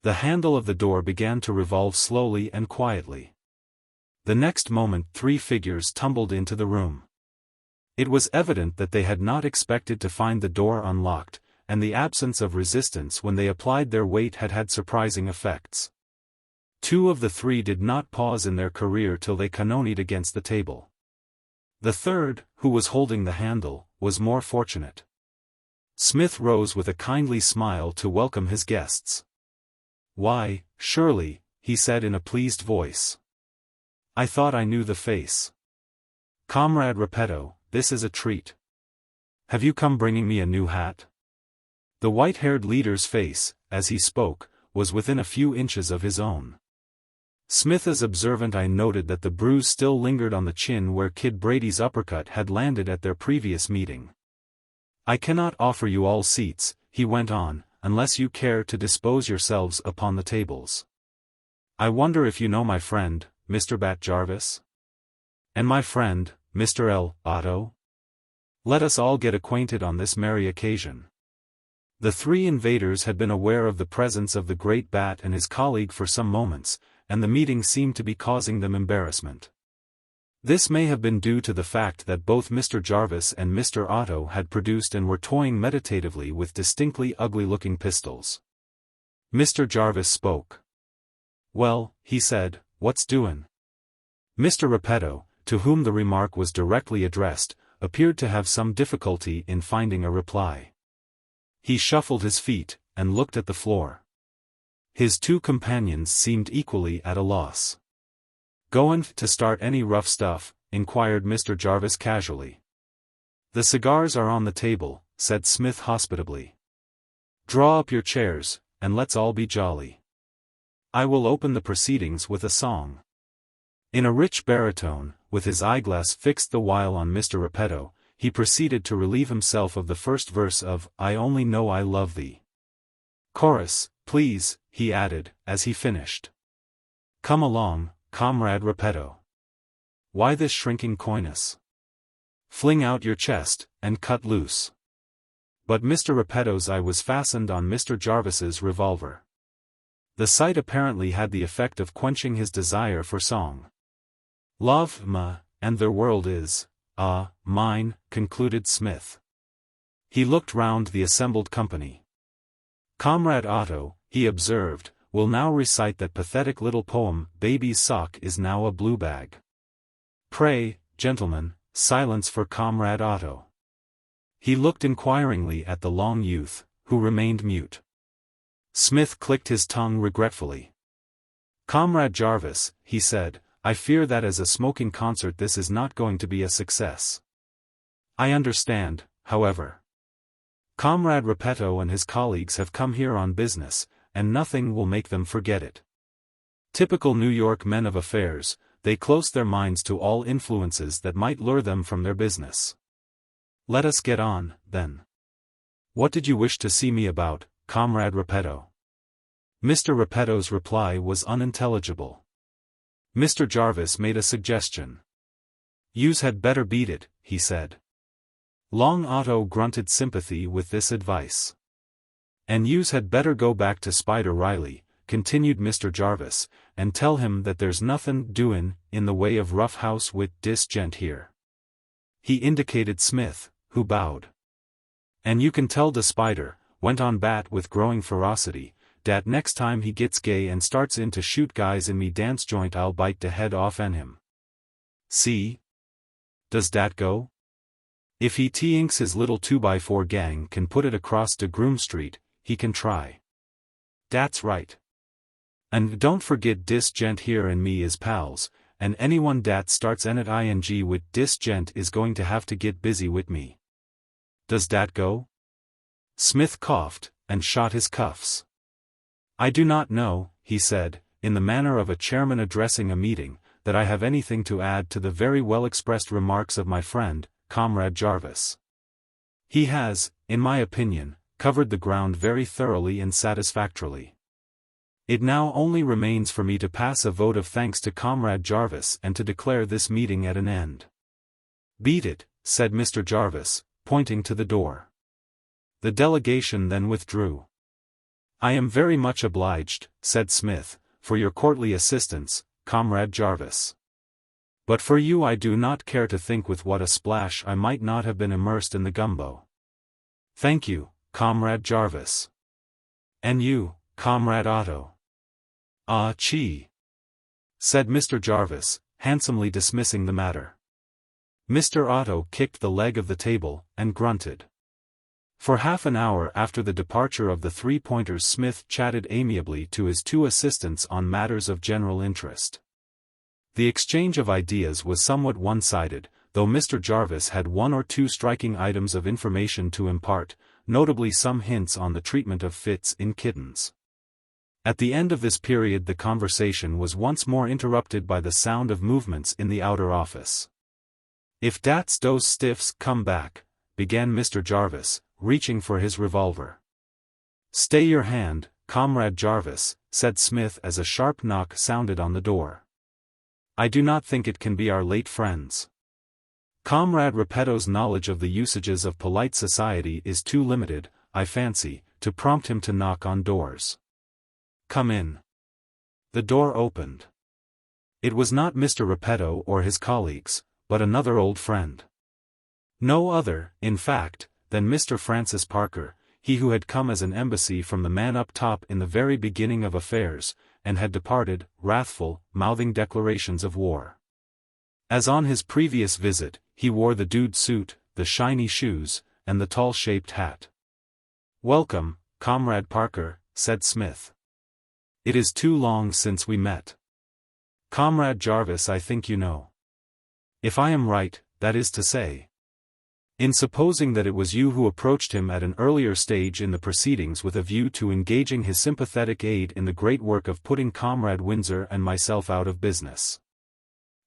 The handle of the door began to revolve slowly and quietly. The next moment 3 figures tumbled into the room. It was evident that they had not expected to find the door unlocked, and the absence of resistance when they applied their weight had had surprising effects. 2 of the 3 did not pause in their career till they cannonied against the table. The third, who was holding the handle, was more fortunate. Smith rose with a kindly smile to welcome his guests. Why, surely, he said in a pleased voice. I thought I knew the face. Comrade Repetto, this is a treat. Have you come bringing me a new hat? The white-haired leader's face, as he spoke, was within a few inches of his own. Smith as observant I noted that the bruise still lingered on the chin where Kid Brady's uppercut had landed at their previous meeting. I cannot offer you all seats, he went on, unless you care to dispose yourselves upon the tables. I wonder if you know my friend, Mr. Bat Jarvis? And my friend, Mr. L. Otto? Let us all get acquainted on this merry occasion. The 3 invaders had been aware of the presence of the great Bat and his colleague for some moments, and the meeting seemed to be causing them embarrassment. This may have been due to the fact that both Mr. Jarvis and Mr. Otto had produced and were toying meditatively with distinctly ugly-looking pistols. Mr. Jarvis spoke. Well, he said, what's doin'? Mr. Repetto, to whom the remark was directly addressed, appeared to have some difficulty in finding a reply. He shuffled his feet, and looked at the floor. His 2 companions seemed equally at a loss. Goin' to start any rough stuff? Inquired Mr. Jarvis casually. The cigars are on the table, said Smith hospitably. Draw up your chairs, and let's all be jolly. I will open the proceedings with a song. In a rich baritone, with his eyeglass fixed the while on Mr. Repetto, he proceeded to relieve himself of the first verse of I Only Know I Love Thee. Chorus, please, he added, as he finished. Come along, Comrade Repetto. Why this shrinking coyness? Fling out your chest, and cut loose. But Mr. Repetto's eye was fastened on Mr. Jarvis's revolver. The sight apparently had the effect of quenching his desire for song. Love, and their world is, mine, concluded Smith. He looked round the assembled company. Comrade Otto, he observed, will now recite that pathetic little poem, Baby's Sock is Now a Blue Bag. Pray, gentlemen, silence for Comrade Otto. He looked inquiringly at the long youth, who remained mute. Smith clicked his tongue regretfully. Comrade Jarvis, he said, I fear that as a smoking concert this is not going to be a success. I understand, however. Comrade Repetto and his colleagues have come here on business, and nothing will make them forget it. Typical New York men of affairs, they close their minds to all influences that might lure them from their business. Let us get on, then. What did you wish to see me about, Comrade Repetto? Mr. Repetto's reply was unintelligible. Mr. Jarvis made a suggestion. "Yous had better beat it," he said. Long Otto grunted sympathy with this advice. "And yous had better go back to Spider Riley," continued Mr. Jarvis, "and tell him that there's nothin' doin' in the way of rough house wit dis gent here." He indicated Smith, who bowed. "And you can tell de Spider," went on Bat with growing ferocity, "dat next time he gets gay and starts in to shoot guys in me dance joint I'll bite de head off en him. See? Does dat go? If he tinks his little 2x4 gang can put it across de Groom Street, he can try. Dat's right. And don't forget dis gent here and me is pals, and anyone dat starts ing wit dis gent is going to have to get busy wit me. Does dat go?" Smith coughed, and shot his cuffs. "I do not know," he said, in the manner of a chairman addressing a meeting, "that I have anything to add to the very well-expressed remarks of my friend, Comrade Jarvis. He has, in my opinion, covered the ground very thoroughly and satisfactorily. It now only remains for me to pass a vote of thanks to Comrade Jarvis and to declare this meeting at an end." "Beat it," said Mr. Jarvis, pointing to the door. The delegation then withdrew. "I am very much obliged," said Smith, "for your courtly assistance, Comrade Jarvis. But for you I do not care to think with what a splash I might not have been immersed in the gumbo. Thank you, Comrade Jarvis. And you, Comrade Otto." "Ah, chee," said Mr. Jarvis, handsomely dismissing the matter. Mr. Otto kicked the leg of the table, and grunted. For half an hour after the departure of the three-pointers Smith chatted amiably to his two assistants on matters of general interest. The exchange of ideas was somewhat one-sided, though Mr. Jarvis had one or two striking items of information to impart, notably some hints on the treatment of fits in kittens. At the end of this period the conversation was once more interrupted by the sound of movements in the outer office. "If dat's dose stiffs come back," began Mr. Jarvis, reaching for his revolver. "Stay your hand, Comrade Jarvis," said Smith as a sharp knock sounded on the door. "I do not think it can be our late friends. Comrade Repetto's knowledge of the usages of polite society is too limited, I fancy, to prompt him to knock on doors. Come in." The door opened. It was not Mr. Repetto or his colleagues, but another old friend. No other, in fact, than Mr. Francis Parker, he who had come as an embassy from the man up top in the very beginning of affairs, and had departed, wrathful, mouthing declarations of war. As on his previous visit, he wore the dude suit, the shiny shoes, and the tall-shaped hat. "Welcome, Comrade Parker," said Smith. "It is too long since we met. Comrade Jarvis I think you know. If I am right, that is to say, in supposing that it was you who approached him at an earlier stage in the proceedings with a view to engaging his sympathetic aid in the great work of putting Comrade Windsor and myself out of business.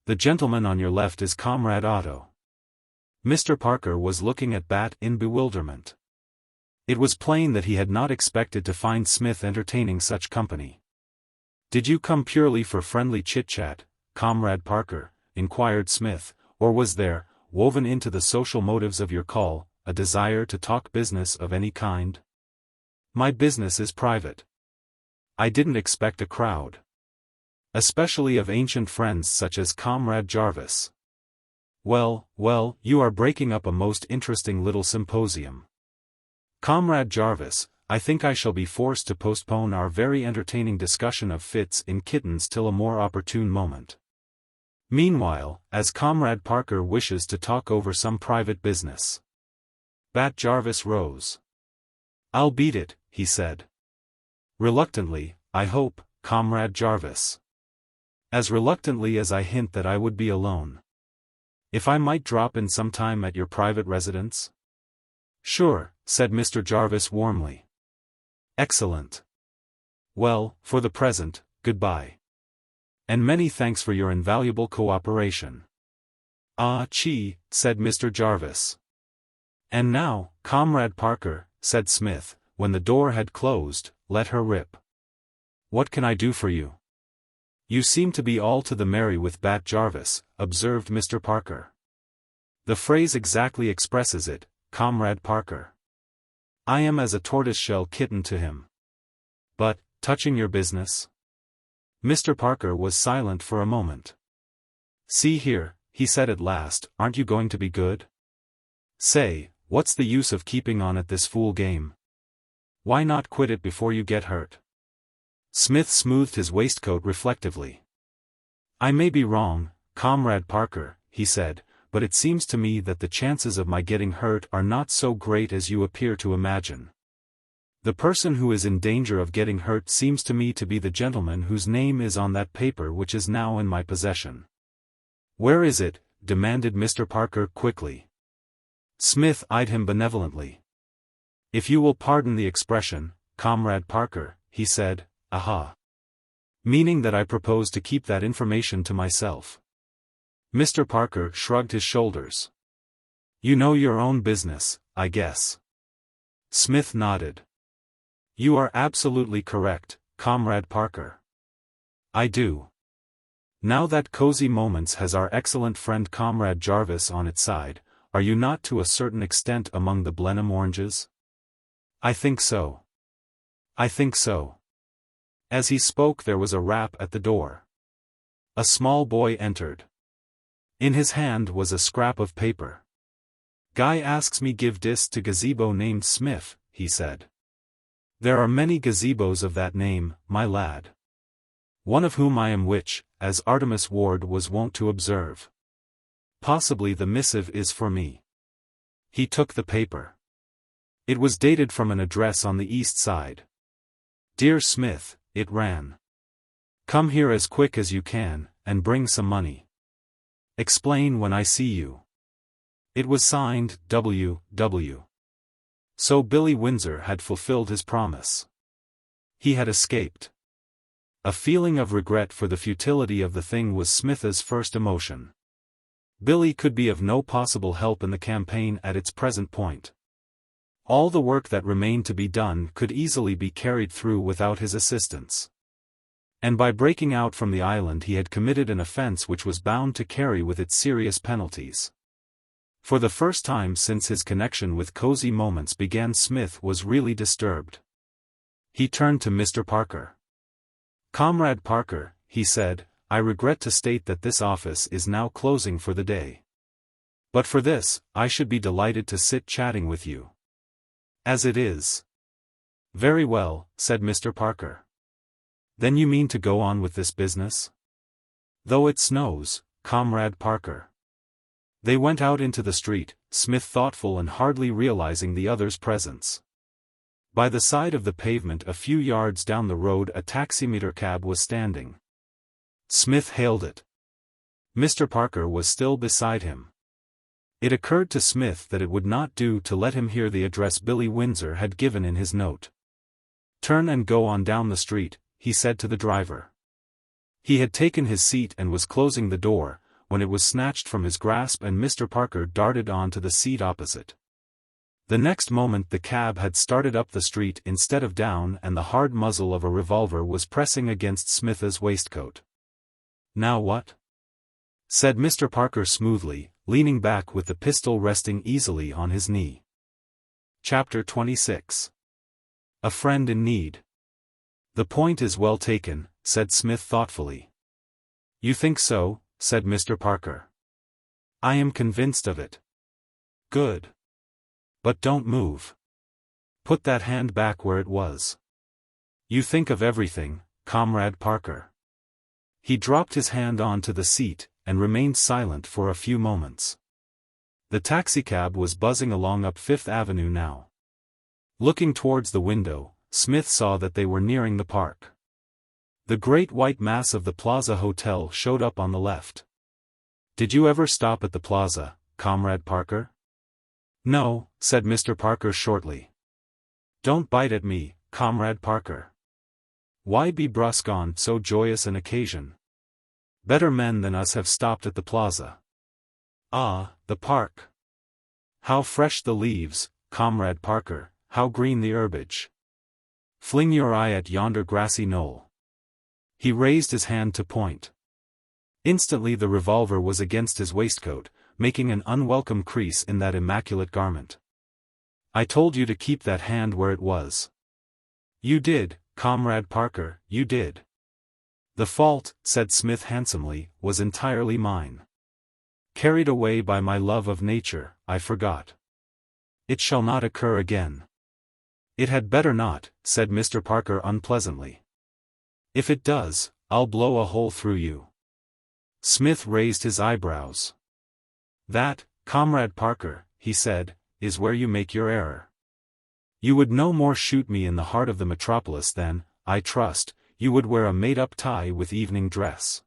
The gentleman on your left is Comrade Otto." Mr. Parker was looking at Bat in bewilderment. It was plain that he had not expected to find Smith entertaining such company. "Did you come purely for friendly chit-chat, Comrade Parker?" inquired Smith, "or was there, woven into the social motives of your call, a desire to talk business of any kind?" "My business is private. I didn't expect a crowd. Especially of ancient friends such as Comrade Jarvis." Well, you are breaking up a most interesting little symposium. Comrade Jarvis, I think I shall be forced to postpone our very entertaining discussion of fits in kittens till a more opportune moment. Meanwhile, as Comrade Parker wishes to talk over some private business. Bat Jarvis rose. "I'll beat it," he said. "Reluctantly, I hope, Comrade Jarvis. As reluctantly as I hint that I would be alone. If I might drop in some time at your private residence?" "Sure," said Mr. Jarvis warmly. "Excellent. Well, for the present, goodbye. And many thanks for your invaluable cooperation." "Ah, chee," said Mr. Jarvis. "And now, Comrade Parker," said Smith, when the door had closed, "let her rip. What can I do for you?" You seem to be all to the merry with Bat Jarvis, observed Mr. Parker. The phrase exactly expresses it, Comrade Parker. I am as a tortoiseshell kitten to him. But, touching your business? Mr. Parker was silent for a moment. See here, he said at last, aren't you going to be good? Say, what's the use of keeping on at this fool game? Why not quit it before you get hurt? Smith smoothed his waistcoat reflectively. I may be wrong, Comrade Parker, he said, but it seems to me that the chances of my getting hurt are not so great as you appear to imagine. The person who is in danger of getting hurt seems to me to be the gentleman whose name is on that paper which is now in my possession. Where is it? Demanded Mr. Parker quickly. Smith eyed him benevolently. If you will pardon the expression, Comrade Parker, he said, aha. Meaning that I propose to keep that information to myself. Mr. Parker shrugged his shoulders. You know your own business, I guess. Smith nodded. You are absolutely correct, Comrade Parker. I do. Now that Cosy Moments has our excellent friend Comrade Jarvis on its side, are you not to a certain extent among the Blenheim oranges? I think so. I think so. As he spoke there was a rap at the door. A small boy entered. In his hand was a scrap of paper. Guy asks me give dis to gazebo named Smith, he said. There are many gazebos of that name, my lad. One of whom I am which, as Artemus Ward was wont to observe. Possibly the missive is for me. He took the paper. It was dated from an address on the east side. Dear Smith, it ran. Come here as quick as you can, and bring some money. Explain when I see you. It was signed, W.W. So Billy Windsor had fulfilled his promise. He had escaped. A feeling of regret for the futility of the thing was Smith's first emotion. Billy could be of no possible help in the campaign at its present point. All the work that remained to be done could easily be carried through without his assistance. And by breaking out from the island he had committed an offense which was bound to carry with it serious penalties. For the first time since his connection with Cosy Moments began, Smith was really disturbed. He turned to Mr. Parker. Comrade Parker, he said, I regret to state that this office is now closing for the day. But for this, I should be delighted to sit chatting with you. As it is. Very well, said Mr. Parker. Then you mean to go on with this business? Though it snows, Comrade Parker. They went out into the street, Smith thoughtful and hardly realizing the other's presence. By the side of the pavement a few yards down the road a taximeter cab was standing. Smith hailed it. Mr. Parker was still beside him. It occurred to Smith that it would not do to let him hear the address Billy Windsor had given in his note. Turn and go on down the street, he said to the driver. He had taken his seat and was closing the door, when it was snatched from his grasp and Mr. Parker darted on to the seat opposite. The next moment the cab had started up the street instead of down and the hard muzzle of a revolver was pressing against Smith's waistcoat. Now what? Said Mr. Parker smoothly, leaning back with the pistol resting easily on his knee. Chapter 26. A Friend in Need. The point is well taken, said Smith thoughtfully. You think so? Said Mr. Parker. I am convinced of it. Good. But don't move. Put that hand back where it was. You think of everything, Comrade Parker. He dropped his hand onto the seat, and remained silent for a few moments. The taxicab was buzzing along up Fifth Avenue now. Looking towards the window, Smith saw that they were nearing the park. The great white mass of the Plaza Hotel showed up on the left. Did you ever stop at the Plaza, Comrade Parker? No, said Mr. Parker shortly. Don't bite at me, Comrade Parker. Why be brusque on so joyous an occasion? Better men than us have stopped at the Plaza. Ah, the park. How fresh the leaves, Comrade Parker, how green the herbage. Fling your eye at yonder grassy knoll. He raised his hand to point. Instantly the revolver was against his waistcoat, making an unwelcome crease in that immaculate garment. I told you to keep that hand where it was. You did, Comrade Parker, you did. The fault, said Smith handsomely, was entirely mine. Carried away by my love of nature, I forgot. It shall not occur again. It had better not, said Mr. Parker unpleasantly. If it does, I'll blow a hole through you. Smith raised his eyebrows. That, Comrade Parker, he said, is where you make your error. You would no more shoot me in the heart of the metropolis than, I trust, you would wear a made-up tie with evening dress.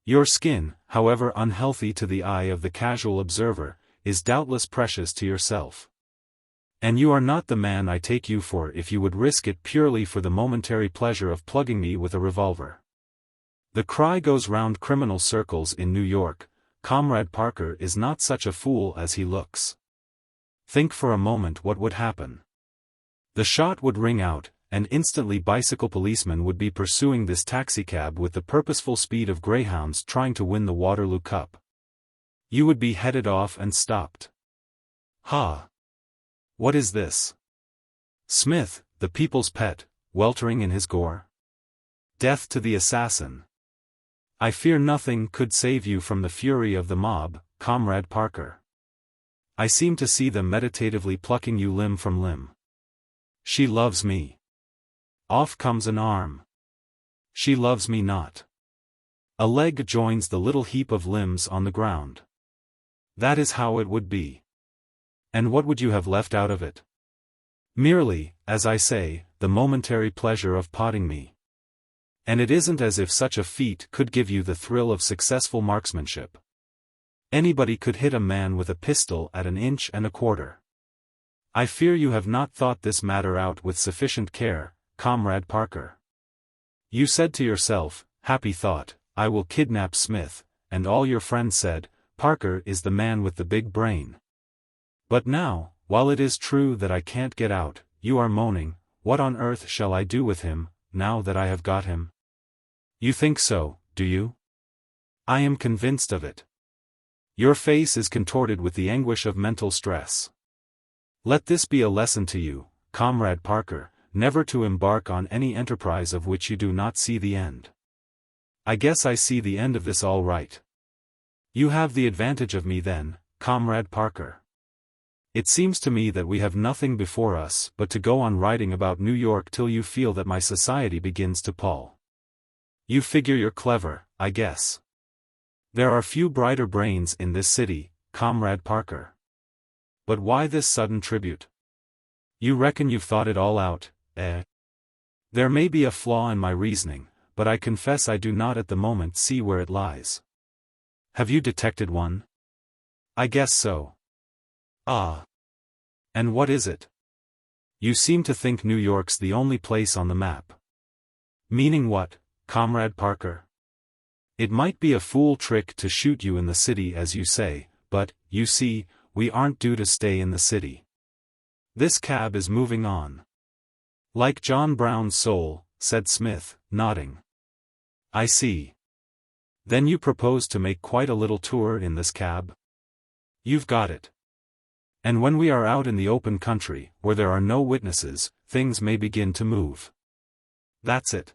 Your skin, however unhealthy to the eye of the casual observer, is doubtless precious to yourself. And you are not the man I take you for if you would risk it purely for the momentary pleasure of plugging me with a revolver. The cry goes round criminal circles in New York, Comrade Parker is not such a fool as he looks. Think for a moment what would happen. The shot would ring out, and instantly bicycle policemen would be pursuing this taxicab with the purposeful speed of greyhounds trying to win the Waterloo Cup. You would be headed off and stopped. Ha! What is this? Smith, the people's pet, weltering in his gore? Death to the assassin. I fear nothing could save you from the fury of the mob, Comrade Parker. I seem to see them meditatively plucking you limb from limb. She loves me. Off comes an arm. She loves me not. A leg joins the little heap of limbs on the ground. That is how it would be. And what would you have left out of it? Merely, as I say, the momentary pleasure of potting me. And it isn't as if such a feat could give you the thrill of successful marksmanship. Anybody could hit a man with a pistol at 1 1/4 inches. I fear you have not thought this matter out with sufficient care, Comrade Parker. You said to yourself, happy thought, I will kidnap Smith, and all your friends said, Parker is the man with the big brain. But now, while it is true that I can't get out, you are moaning, what on earth shall I do with him, now that I have got him? You think so, do you? I am convinced of it. Your face is contorted with the anguish of mental stress. Let this be a lesson to you, Comrade Parker, never to embark on any enterprise of which you do not see the end. I guess I see the end of this all right. You have the advantage of me then, Comrade Parker. It seems to me that we have nothing before us but to go on writing about New York till you feel that my society begins to pall. You figure you're clever, I guess. There are few brighter brains in this city, Comrade Parker. But why this sudden tribute? You reckon you've thought it all out, eh? There may be a flaw in my reasoning, but I confess I do not at the moment see where it lies. Have you detected one? I guess so. Ah. And what is it? You seem to think New York's the only place on the map. Meaning what, Comrade Parker? It might be a fool trick to shoot you in the city as you say, but, you see, we aren't due to stay in the city. This cab is moving on. Like John Brown's soul, said Smith, nodding. I see. Then you propose to make quite a little tour in this cab? You've got it. And when we are out in the open country, where there are no witnesses, things may begin to move. That's it.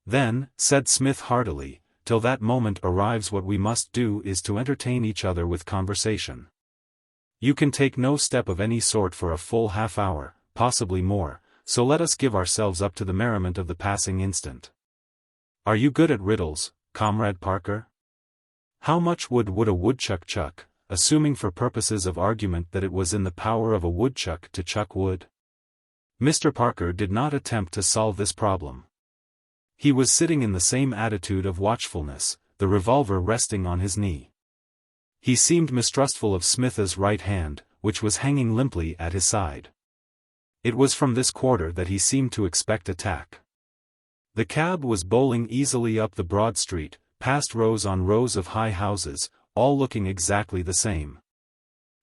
Then, said Smith heartily, till that moment arrives what we must do is to entertain each other with conversation. You can take no step of any sort for a full half-hour, possibly more, so let us give ourselves up to the merriment of the passing instant. Are you good at riddles, Comrade Parker? How much would a woodchuck chuck, assuming for purposes of argument that it was in the power of a woodchuck to chuck wood? Mr. Parker did not attempt to solve this problem. He was sitting in the same attitude of watchfulness, the revolver resting on his knee. He seemed mistrustful of Smith's right hand, which was hanging limply at his side. It was from this quarter that he seemed to expect attack. The cab was bowling easily up the broad street, past rows on rows of high houses, all looking exactly the same.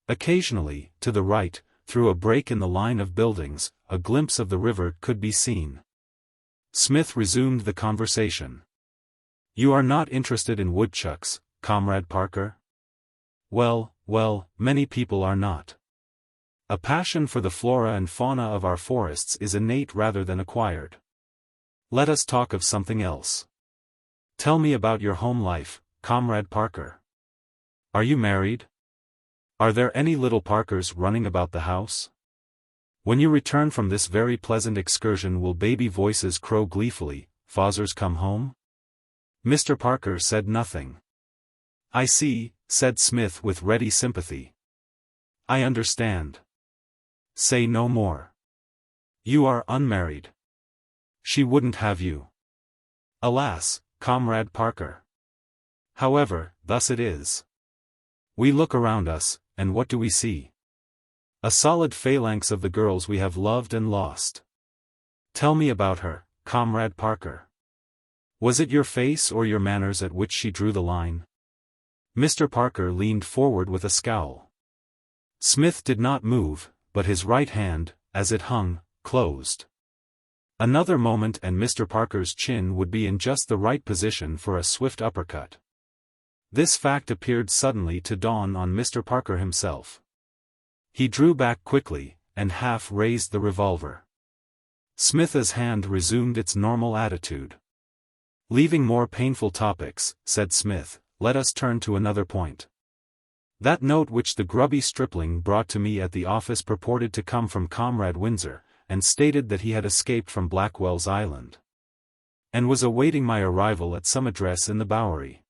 Occasionally, to the right, through a break in the line of buildings, a glimpse of the river could be seen. Smith resumed the conversation. "You are not interested in woodchucks, Comrade Parker?" Well, many people are not. A passion for the flora and fauna of our forests is innate rather than acquired. Let us talk of something else. Tell me about your home life, Comrade Parker. Are you married? Are there any little Parkers running about the house? When you return from this very pleasant excursion, will baby voices crow gleefully, "Father's come home"? Mr. Parker said nothing. "I see," said Smith with ready sympathy. "I understand. Say no more. You are unmarried. She wouldn't have you. Alas, Comrade Parker. However, thus it is. We look around us, and what do we see? A solid phalanx of the girls we have loved and lost. Tell me about her, Comrade Parker. Was it your face or your manners at which she drew the line?" Mr. Parker leaned forward with a scowl. Smith did not move, but his right hand, as it hung, closed. Another moment and Mr. Parker's chin would be in just the right position for a swift uppercut. This fact appeared suddenly to dawn on Mr. Parker himself. He drew back quickly, and half raised the revolver. Smith's hand resumed its normal attitude. "Leaving more painful topics," said Smith, "let us turn to another point. That note which the grubby stripling brought to me at the office purported to come from Comrade Windsor, and stated that he had escaped from Blackwell's Island, and was awaiting my arrival at some address in the Bowery.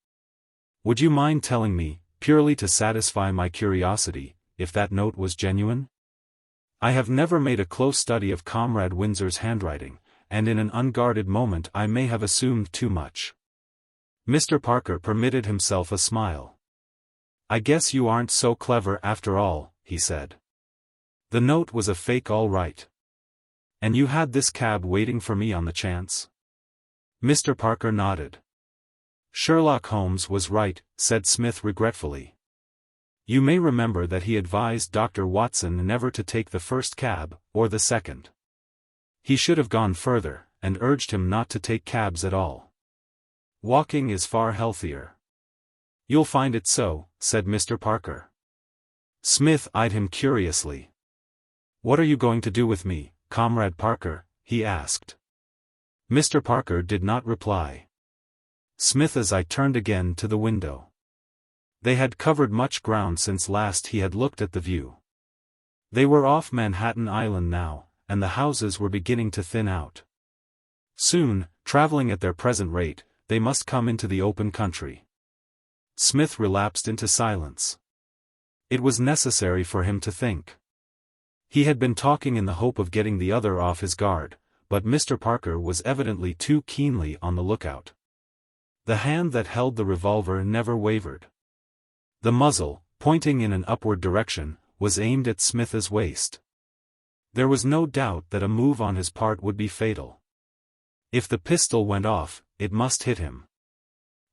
Would you mind telling me, purely to satisfy my curiosity, if that note was genuine? I have never made a close study of Comrade Windsor's handwriting, and in an unguarded moment I may have assumed too much." Mr. Parker permitted himself a smile. "I guess you aren't so clever after all," he said. "The note was a fake all right. And you had this cab waiting for me on the chance?" Mr. Parker nodded. "Sherlock Holmes was right," said Smith regretfully. "You may remember that he advised Dr. Watson never to take the first cab, or the second. He should have gone further, and urged him not to take cabs at all. Walking is far healthier." "You'll find it so," said Mr. Parker. Smith eyed him curiously. "What are you going to do with me, Comrade Parker?" he asked. Mr. Parker did not reply. Smith's eye turned again to the window. They had covered much ground since last he had looked at the view. They were off Manhattan Island now, and the houses were beginning to thin out. Soon, traveling at their present rate, they must come into the open country. Smith relapsed into silence. It was necessary for him to think. He had been talking in the hope of getting the other off his guard, but Mr. Parker was evidently too keenly on the lookout. The hand that held the revolver never wavered. The muzzle, pointing in an upward direction, was aimed at Smith's waist. There was no doubt that a move on his part would be fatal. If the pistol went off, it must hit him.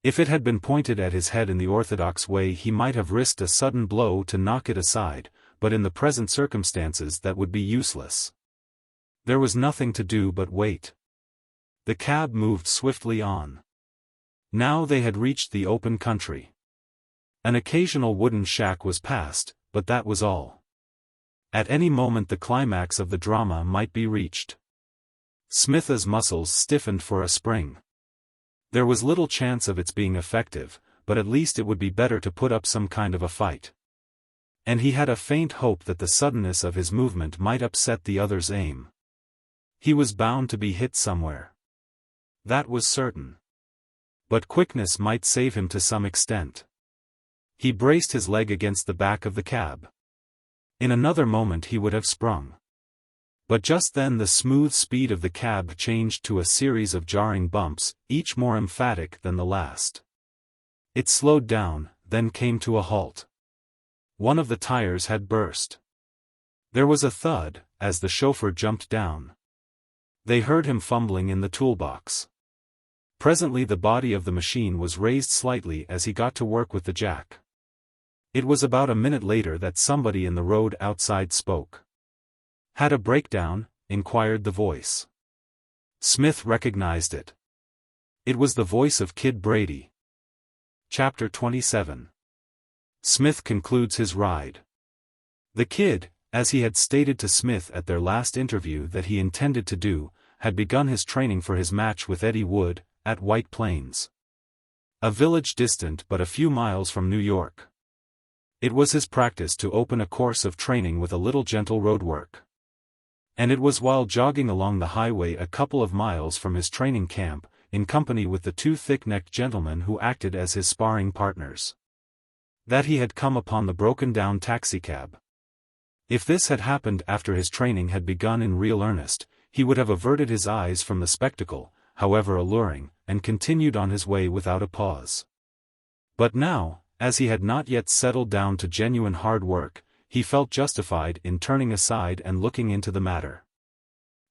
If it had been pointed at his head in the orthodox way, he might have risked a sudden blow to knock it aside, but in the present circumstances that would be useless. There was nothing to do but wait. The cab moved swiftly on. Now they had reached the open country. An occasional wooden shack was passed, but that was all. At any moment the climax of the drama might be reached. Smith's muscles stiffened for a spring. There was little chance of its being effective, but at least it would be better to put up some kind of a fight. And he had a faint hope that the suddenness of his movement might upset the other's aim. He was bound to be hit somewhere. That was certain. But quickness might save him to some extent. He braced his leg against the back of the cab. In another moment he would have sprung. But just then the smooth speed of the cab changed to a series of jarring bumps, each more emphatic than the last. It slowed down, then came to a halt. One of the tires had burst. There was a thud, as the chauffeur jumped down. They heard him fumbling in the toolbox. Presently the body of the machine was raised slightly as he got to work with the jack. It was about a minute later that somebody in the road outside spoke. "Had a breakdown?" inquired the voice. Smith recognized it. It was the voice of Kid Brady. Chapter 27. Smith concludes his ride. The Kid, as he had stated to Smith at their last interview that he intended to do, had begun his training for his match with Eddie Wood, at White Plains, a village distant but a few miles from New York. It was his practice to open a course of training with a little gentle road work. And it was while jogging along the highway a couple of miles from his training camp, in company with the two thick-necked gentlemen who acted as his sparring partners, that he had come upon the broken-down taxicab. If this had happened after his training had begun in real earnest, he would have averted his eyes from the spectacle, however alluring, and continued on his way without a pause. But now, as he had not yet settled down to genuine hard work, he felt justified in turning aside and looking into the matter.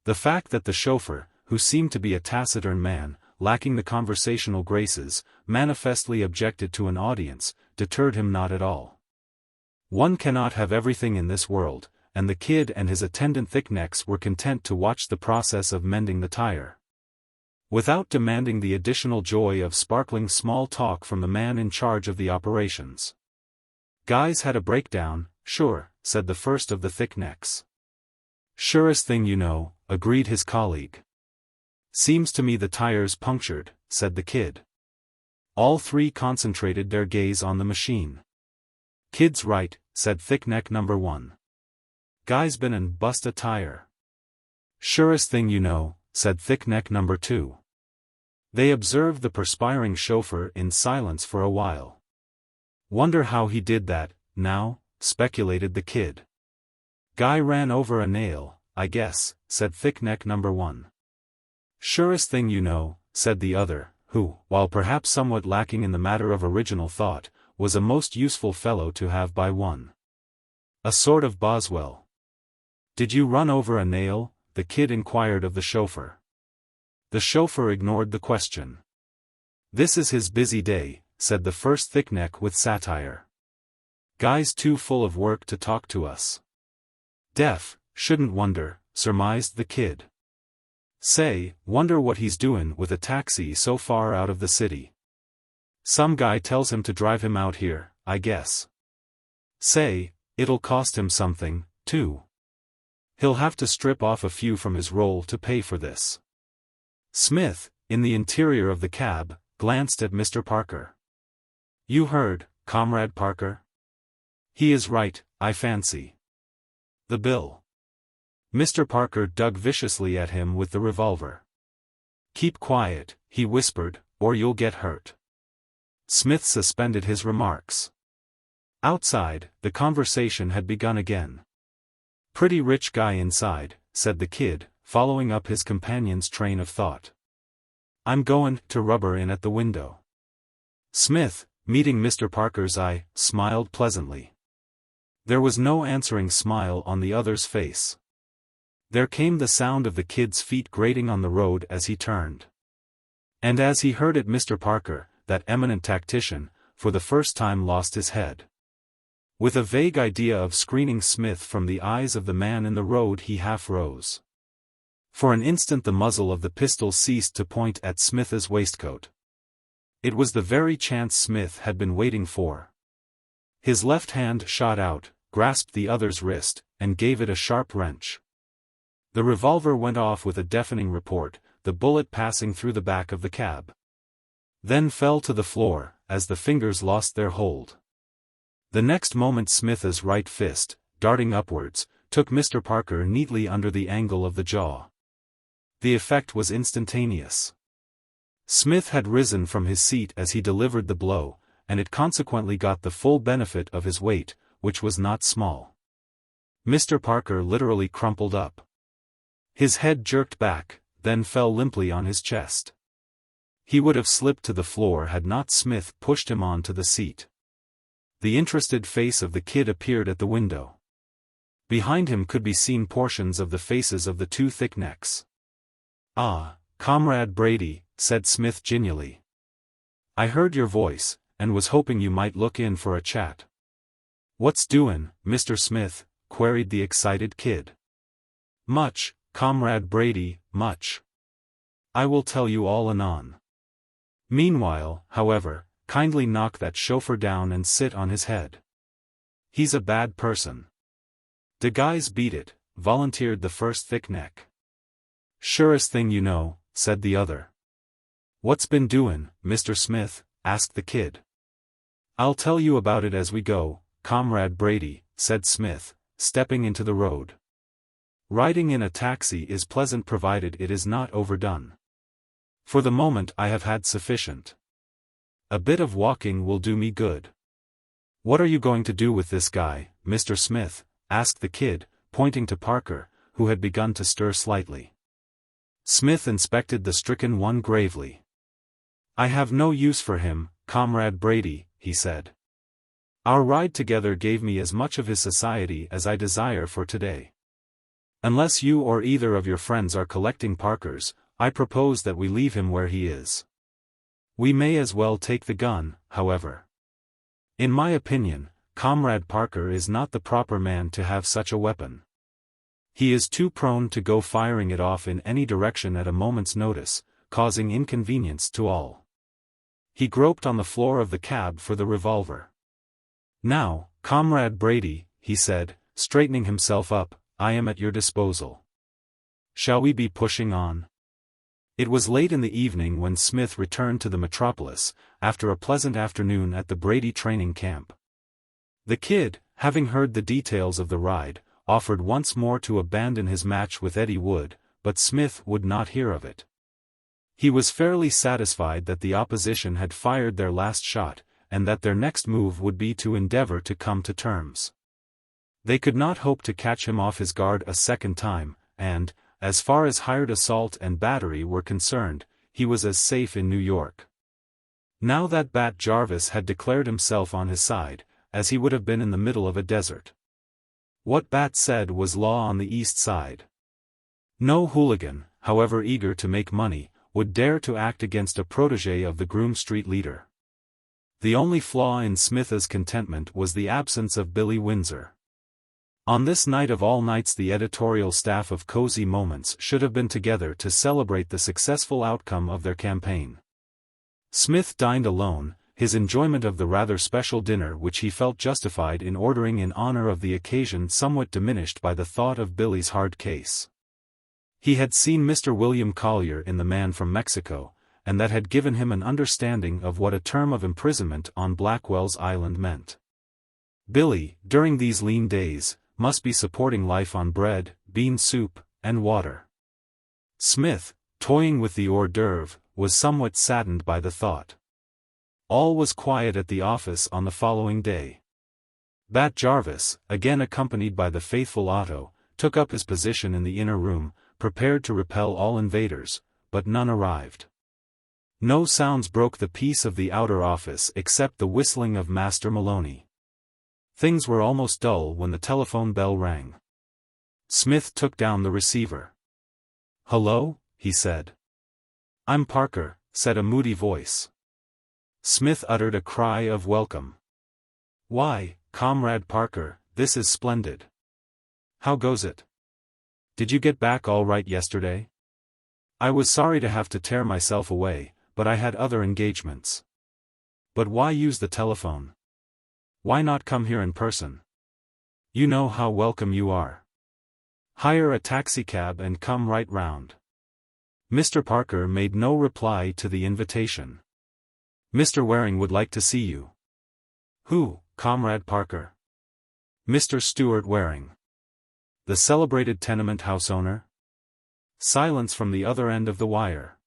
The fact that the chauffeur, who seemed to be a taciturn man, lacking the conversational graces, manifestly objected to an audience, deterred him not at all. One cannot have everything in this world, and the Kid and his attendant thicknecks were content to watch the process of mending the tire, without demanding the additional joy of sparkling small talk from the man in charge of the operations. "Guys had a breakdown, sure," said the first of the thicknecks. "Surest thing you know," agreed his colleague. "Seems to me the tire's punctured," said the Kid. All three concentrated their gaze on the machine. "Kid's right," said thickneck number 1. "Guy's been and bust a tire." "Surest thing you know," said thickneck number 2. They observed the perspiring chauffeur in silence for a while. "Wonder how he did that, now," speculated the Kid. "Guy ran over a nail, I guess," said thickneck number 1. "Surest thing you know," said the other, who, while perhaps somewhat lacking in the matter of original thought, was a most useful fellow to have by one. A sort of Boswell. "Did you run over a nail?" the Kid inquired of the chauffeur. The chauffeur ignored the question. "This is his busy day," said the first thickneck with satire. "Guy's too full of work to talk to us." "Deaf, shouldn't wonder," surmised the Kid. "Say, wonder what he's doing with a taxi so far out of the city. Some guy tells him to drive him out here, I guess. Say, it'll cost him something, too. He'll have to strip off a few from his roll to pay for this." Smith, in the interior of the cab, glanced at Mr. Parker. "You heard, Comrade Parker? He is right, I fancy. The bill." Mr. Parker dug viciously at him with the revolver. "Keep quiet," he whispered, "or you'll get hurt." Smith suspended his remarks. Outside, the conversation had begun again. "Pretty rich guy inside," said the Kid, following up his companion's train of thought. "I'm goin' to rubber in at the window." Smith, meeting Mr. Parker's eye, smiled pleasantly. There was no answering smile on the other's face. There came the sound of the Kid's feet grating on the road as he turned. And as he heard it, Mr. Parker, that eminent tactician, for the first time lost his head. With a vague idea of screening Smith from the eyes of the man in the road, he half rose. For an instant the muzzle of the pistol ceased to point at Smith's waistcoat. It was the very chance Smith had been waiting for. His left hand shot out, grasped the other's wrist, and gave it a sharp wrench. The revolver went off with a deafening report, the bullet passing through the back of the cab. Then fell to the floor, as the fingers lost their hold. The next moment Smith's right fist, darting upwards, took Mr. Parker neatly under the angle of the jaw. The effect was instantaneous. Smith had risen from his seat as he delivered the blow, and it consequently got the full benefit of his weight, which was not small. Mr. Parker literally crumpled up. His head jerked back, then fell limply on his chest. He would have slipped to the floor had not Smith pushed him on to the seat. The interested face of the Kid appeared at the window. Behind him could be seen portions of the faces of the two thicknecks. "Ah, Comrade Brady," said Smith genially. "I heard your voice, and was hoping you might look in for a chat." "What's doin', Mr. Smith?" queried the excited Kid. "Much, Comrade Brady, much. I will tell you all anon. Meanwhile, however, kindly knock that chauffeur down and sit on his head. He's a bad person. De guys beat it, volunteered the first thick neck. Surest thing you know, said the other. What's been doin', Mr. Smith? Asked the kid. I'll tell you about it as we go, Comrade Brady, said Smith, stepping into the road. Riding in a taxi is pleasant provided it is not overdone. For the moment I have had sufficient. A bit of walking will do me good. What are you going to do with this guy, Mr. Smith? Asked the kid, pointing to Parker, who had begun to stir slightly. Smith inspected the stricken one gravely. I have no use for him, Comrade Brady, he said. Our ride together gave me as much of his society as I desire for today. Unless you or either of your friends are collecting Parkers, I propose that we leave him where he is. We may as well take the gun, however. In my opinion, Comrade Parker is not the proper man to have such a weapon. He is too prone to go firing it off in any direction at a moment's notice, causing inconvenience to all. He groped on the floor of the cab for the revolver. Now, Comrade Brady, he said, straightening himself up, I am at your disposal. Shall we be pushing on? It was late in the evening when Smith returned to the metropolis, after a pleasant afternoon at the Brady training camp. The kid, having heard the details of the ride, offered once more to abandon his match with Eddie Wood, but Smith would not hear of it. He was fairly satisfied that the opposition had fired their last shot, and that their next move would be to endeavor to come to terms. They could not hope to catch him off his guard a second time, and, as far as hired assault and battery were concerned, he was as safe in New York. Now that Bat Jarvis had declared himself on his side, as he would have been in the middle of a desert. What Bat said was law on the East Side. No hooligan, however eager to make money, would dare to act against a protégé of the Groom Street leader. The only flaw in Smith's contentment was the absence of Billy Windsor. On this night of all nights the editorial staff of Cosy Moments should have been together to celebrate the successful outcome of their campaign. Smith dined alone, his enjoyment of the rather special dinner which he felt justified in ordering in honor of the occasion somewhat diminished by the thought of Billy's hard case. He had seen Mr. William Collier in The Man from Mexico, and that had given him an understanding of what a term of imprisonment on Blackwell's Island meant. Billy, during these lean days, must be supporting life on bread, bean soup, and water. Smith, toying with the hors d'oeuvre, was somewhat saddened by the thought. All was quiet at the office on the following day. Bat Jarvis, again accompanied by the faithful Otto, took up his position in the inner room, prepared to repel all invaders, but none arrived. No sounds broke the peace of the outer office except the whistling of Master Maloney. Things were almost dull when the telephone bell rang. Smith took down the receiver. "Hello?" he said. "I'm Parker," said a moody voice. Smith uttered a cry of welcome. "Why, Comrade Parker, this is splendid. How goes it? Did you get back all right yesterday? I was sorry to have to tear myself away, but I had other engagements. But why use the telephone? Why not come here in person? You know how welcome you are. Hire a taxicab and come right round." Mr. Parker made no reply to the invitation. "Mr. Waring would like to see you." "Who, Comrade Parker?" "Mr. Stuart Waring. The celebrated tenement house owner?" Silence from the other end of the wire.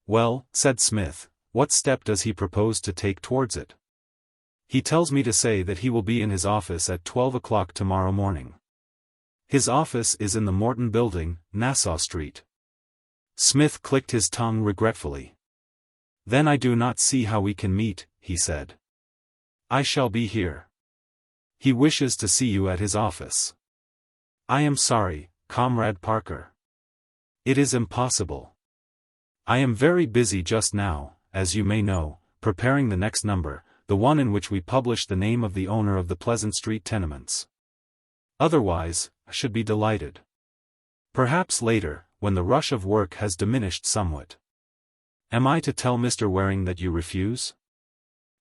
"Well," said Smith, "what step does he propose to take towards it?" "He tells me to say that he will be in his office at 12 o'clock tomorrow morning. His office is in the Morton Building, Nassau Street." Smith clicked his tongue regretfully. "Then I do not see how we can meet," he said. "I shall be here. He wishes to see you at his office." "I am sorry, Comrade Parker. It is impossible. I am very busy just now, as you may know, preparing the next number, the one in which we publish the name of the owner of the Pleasant Street tenements. Otherwise, I should be delighted. Perhaps later, when the rush of work has diminished somewhat. Am I to tell Mr. Waring that you refuse?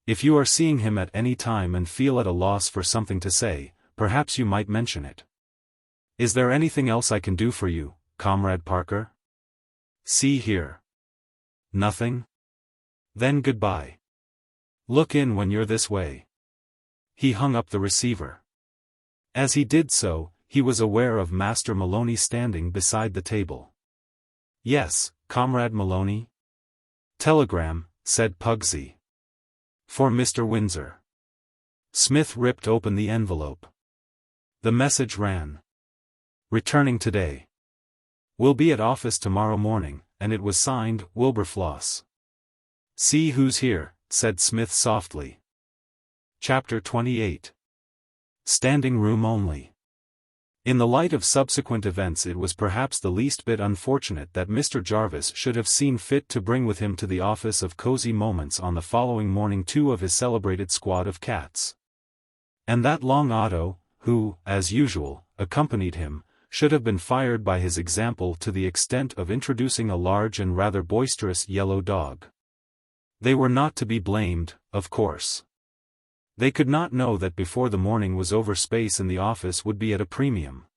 If you are seeing him at any time and feel at a loss for something to say, perhaps you might mention it. Is there anything else I can do for you, Comrade Parker? See here. Nothing? Then goodbye. Look in when you're this way. He hung up the receiver. As he did so, he was aware of Master Maloney standing beside the table. Yes, Comrade Maloney? Telegram, said Pugsy. For Mr. Windsor. Smith ripped open the envelope. The message ran. Returning today. Will be at office tomorrow morning, and it was signed, Wilberfloss. See who's here, said Smith softly. Chapter 28. Standing room only. In the light of subsequent events, it was perhaps the least bit unfortunate that Mr. Jarvis should have seen fit to bring with him to the office of Cosy Moments on the following morning 2 of his celebrated squad of cats. And that Long Otto, who, as usual, accompanied him, should have been fired by his example to the extent of introducing a large and rather boisterous yellow dog. They were not to be blamed, of course. They could not know that before the morning was over space in the office would be at a premium.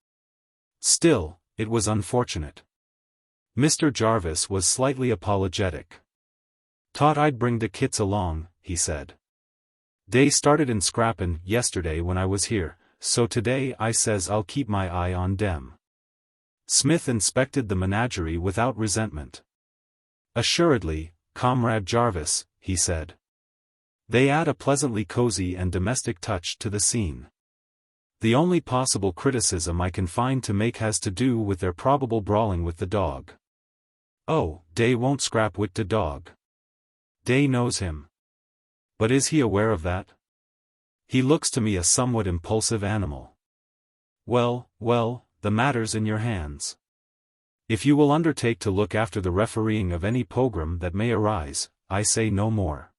Still, it was unfortunate. Mr. Jarvis was slightly apologetic. "Thought I'd bring the kits along," he said. "They started in scrappin' yesterday when I was here, so today I says I'll keep my eye on dem." Smith inspected the menagerie without resentment. "Assuredly, Comrade Jarvis," he said. "They add a pleasantly cozy and domestic touch to the scene. The only possible criticism I can find to make has to do with their probable brawling with the dog." "Oh, dey won't scrap wit de dog. Dey knows him. But is he aware of that? He looks to me a somewhat impulsive animal." Well, the matter's in your hands. If you will undertake to look after the refereeing of any pogrom that may arise, I say no more."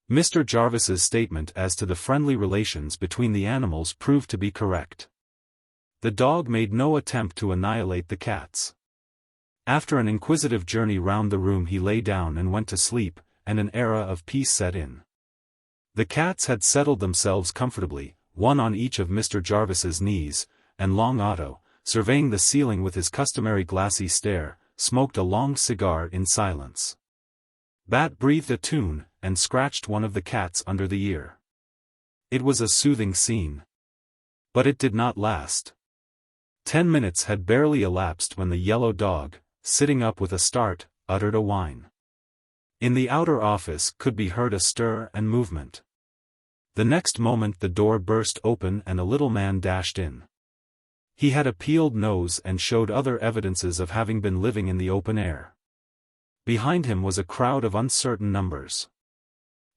Mr. Jarvis's statement as to the friendly relations between the animals proved to be correct. The dog made no attempt to annihilate the cats. After an inquisitive journey round the room he lay down and went to sleep, and an era of peace set in. The cats had settled themselves comfortably, one on each of Mr. Jarvis's knees, and Long Otto, surveying the ceiling with his customary glassy stare, smoked a long cigar in silence. Bat breathed a tune, and scratched one of the cats under the ear. It was a soothing scene. But it did not last. 10 minutes had barely elapsed when the yellow dog, sitting up with a start, uttered a whine. In the outer office could be heard a stir and movement. The next moment the door burst open and a little man dashed in. He had a peeled nose and showed other evidences of having been living in the open air. Behind him was a crowd of uncertain numbers.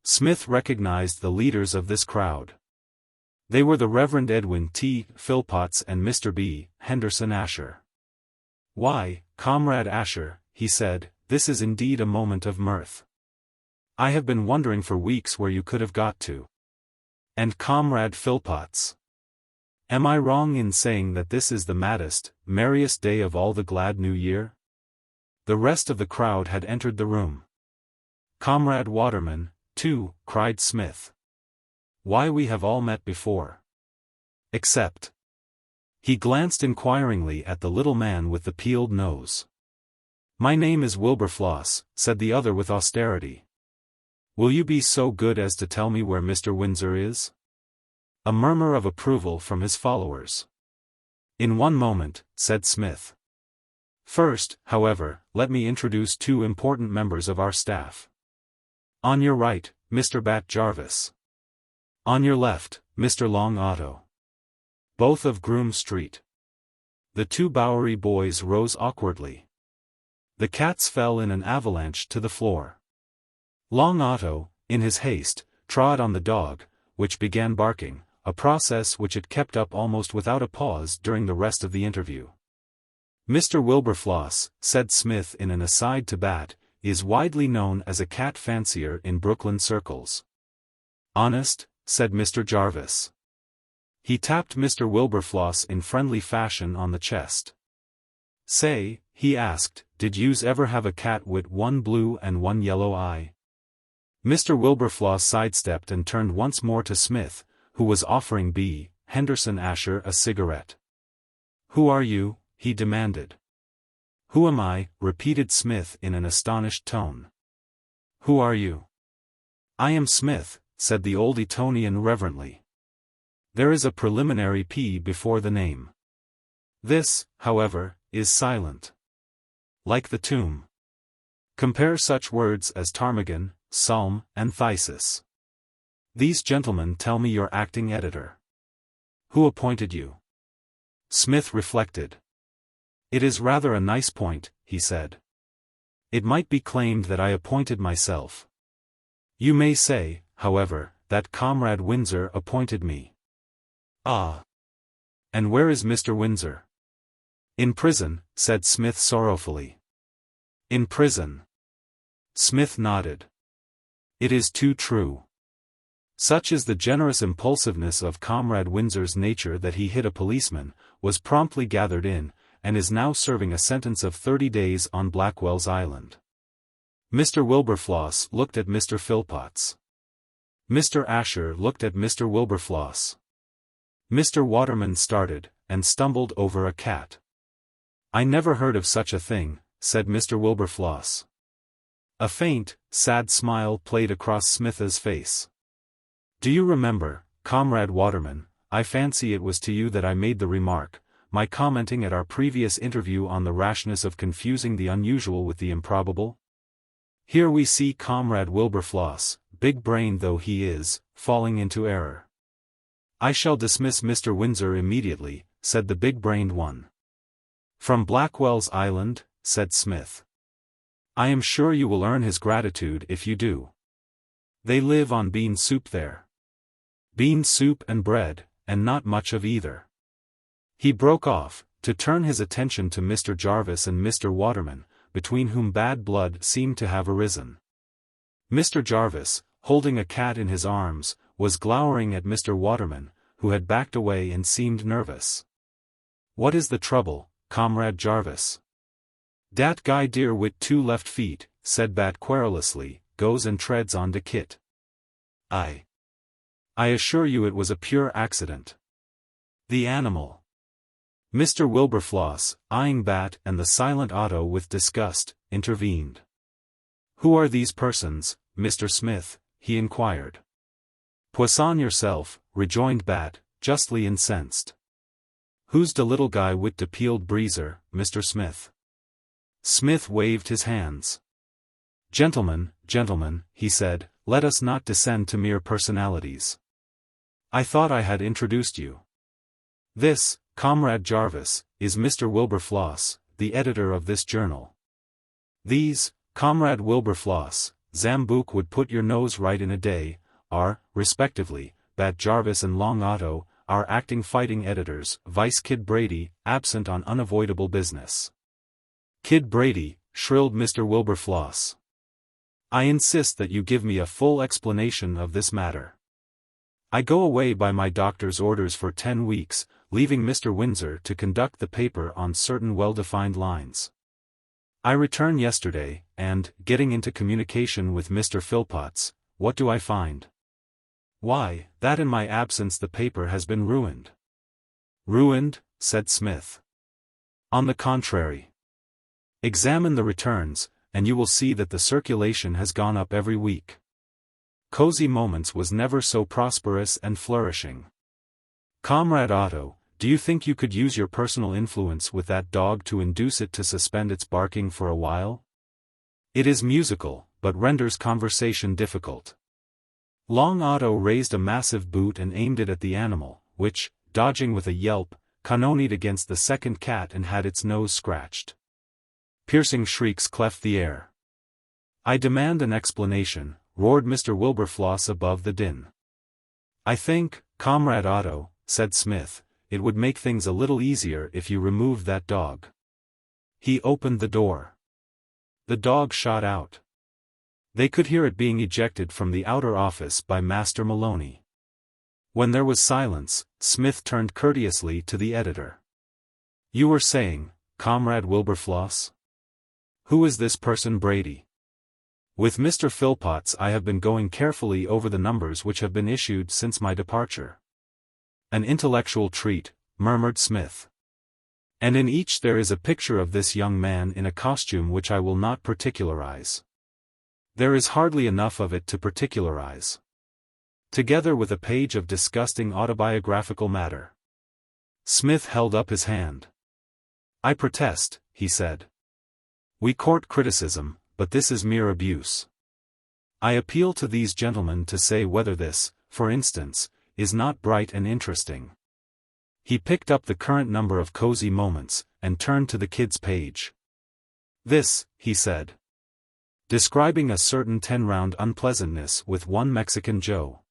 Smith recognized the leaders of this crowd. They were the Reverend Edwin T. Philpotts and Mr. B. Henderson Asher. "Why, Comrade Asher," he said, "this is indeed a moment of mirth. I have been wondering for weeks where you could have got to. And Comrade Philpotts. Am I wrong in saying that this is the maddest, merriest day of all the glad New Year?" The rest of the crowd had entered the room. "Comrade Waterman, too," cried Smith. "Why, we have all met before. Except." He glanced inquiringly at the little man with the peeled nose. "My name is Wilberfloss," said the other with austerity. "Will you be so good as to tell me where Mr. Windsor is?" A murmur of approval from his followers. "In one moment," said Smith. "First, however, let me introduce 2 important members of our staff. On your right, Mr. Bat Jarvis. On your left, Mr. Long Otto. Both of Groom Street." The 2 Bowery boys rose awkwardly. The cats fell in an avalanche to the floor. Long Otto, in his haste, trod on the dog, which began barking, a process which it kept up almost without a pause during the rest of the interview. "Mr. Wilberfloss," said Smith in an aside to Bat, "is widely known as a cat fancier in Brooklyn circles." "Honest?" said Mr. Jarvis. He tapped Mr. Wilberfloss in friendly fashion on the chest. "Say," he asked, did yous ever have a cat wit one blue and one yellow eye? Mr. Wilberfloss sidestepped and turned once more to Smith, who was offering B. Henderson Asher a cigarette. Who are you? He demanded. Who am I? Repeated Smith in an astonished tone. Who are you? I am Smith, said the old Etonian reverently. There is a preliminary P before the name. This, however, is silent. Like the tomb. Compare such words as ptarmigan, psalm, and thesis. These gentlemen tell me you're acting editor. Who appointed you? Smith reflected. It is rather a nice point, he said. It might be claimed that I appointed myself. You may say, however, that Comrade Windsor appointed me. Ah. And where is Mr. Windsor? In prison, said Smith sorrowfully. In prison. Smith nodded. It is too true. Such is the generous impulsiveness of Comrade Windsor's nature that he hit a policeman, was promptly gathered in, and is now serving a sentence of 30 days on Blackwell's Island. Mr. Wilberfloss looked at Mr. Philpotts. Mr. Asher looked at Mr. Wilberfloss. Mr. Waterman started, and stumbled over a cat. I never heard of such a thing, said Mr. Wilberfloss. A faint, sad smile played across Smith's face. Do you remember, Comrade Waterman, I fancy it was to you that I made the remark, my commenting at our previous interview on the rashness of confusing the unusual with the improbable? Here we see Comrade Wilberfloss, big-brained though he is, falling into error. I shall dismiss Mr. Windsor immediately, said the big-brained one. From Blackwell's Island, said Smith. I am sure you will earn his gratitude if you do. They live on bean soup there. Bean soup and bread, and not much of either. He broke off, to turn his attention to Mr. Jarvis and Mr. Waterman, between whom bad blood seemed to have arisen. Mr. Jarvis, holding a cat in his arms, was glowering at Mr. Waterman, who had backed away and seemed nervous. What is the trouble, Comrade Jarvis? Dat guy dear wit 2 left feet, said Bat querulously, goes and treads on de kit. I assure you it was a pure accident. The animal. Mr. Wilberfloss, eyeing Bat and the silent Otto with disgust, intervened. Who are these persons, Mr. Smith? He inquired. Poisson yourself, rejoined Bat, justly incensed. Who's de little guy wit de peeled breezer, Mr. Smith? Smith waved his hands. Gentlemen, he said, let us not descend to mere personalities. I thought I had introduced you. This, Comrade Jarvis, is Mr. Wilberfloss, the editor of this journal. These, Comrade Wilberfloss, Zambook would put your nose right in a day, are, respectively, Bat Jarvis and Long Otto, our acting fighting editors, Vice Kid Brady, absent on unavoidable business. Kid Brady, shrilled Mr. Wilberfloss. I insist that you give me a full explanation of this matter. I go away by my doctor's orders for 10 weeks, leaving Mr. Windsor to conduct the paper on certain well-defined lines. I return yesterday, and, getting into communication with Mr. Philpotts, what do I find? Why, that in my absence the paper has been ruined. Ruined, said Smith. On the contrary. Examine the returns, and you will see that the circulation has gone up every week. Cosy Moments was never so prosperous and flourishing. Comrade Otto, do you think you could use your personal influence with that dog to induce it to suspend its barking for a while? It is musical, but renders conversation difficult. Long Otto raised a massive boot and aimed it at the animal, which, dodging with a yelp, cannonied against the second cat and had its nose scratched. Piercing shrieks cleft the air. I demand an explanation, roared Mr. Wilberfloss above the din. I think, Comrade Otto, said Smith, it would make things a little easier if you removed that dog. He opened the door. The dog shot out. They could hear it being ejected from the outer office by Master Maloney. When there was silence, Smith turned courteously to the editor. You were saying, Comrade Wilberfloss? Who is this person Brady? With Mr. Philpotts I have been going carefully over the numbers which have been issued since my departure. An intellectual treat, murmured Smith. And in each there is a picture of this young man in a costume which I will not particularize. There is hardly enough of it to particularize. Together with a page of disgusting autobiographical matter. Smith held up his hand. I protest, he said. We court criticism, but this is mere abuse. I appeal to these gentlemen to say whether this, for instance, is not bright and interesting. He picked up the current number of Cosy Moments, and turned to the kids' page. This, he said. Describing a certain 10-round unpleasantness with one Mexican Joe.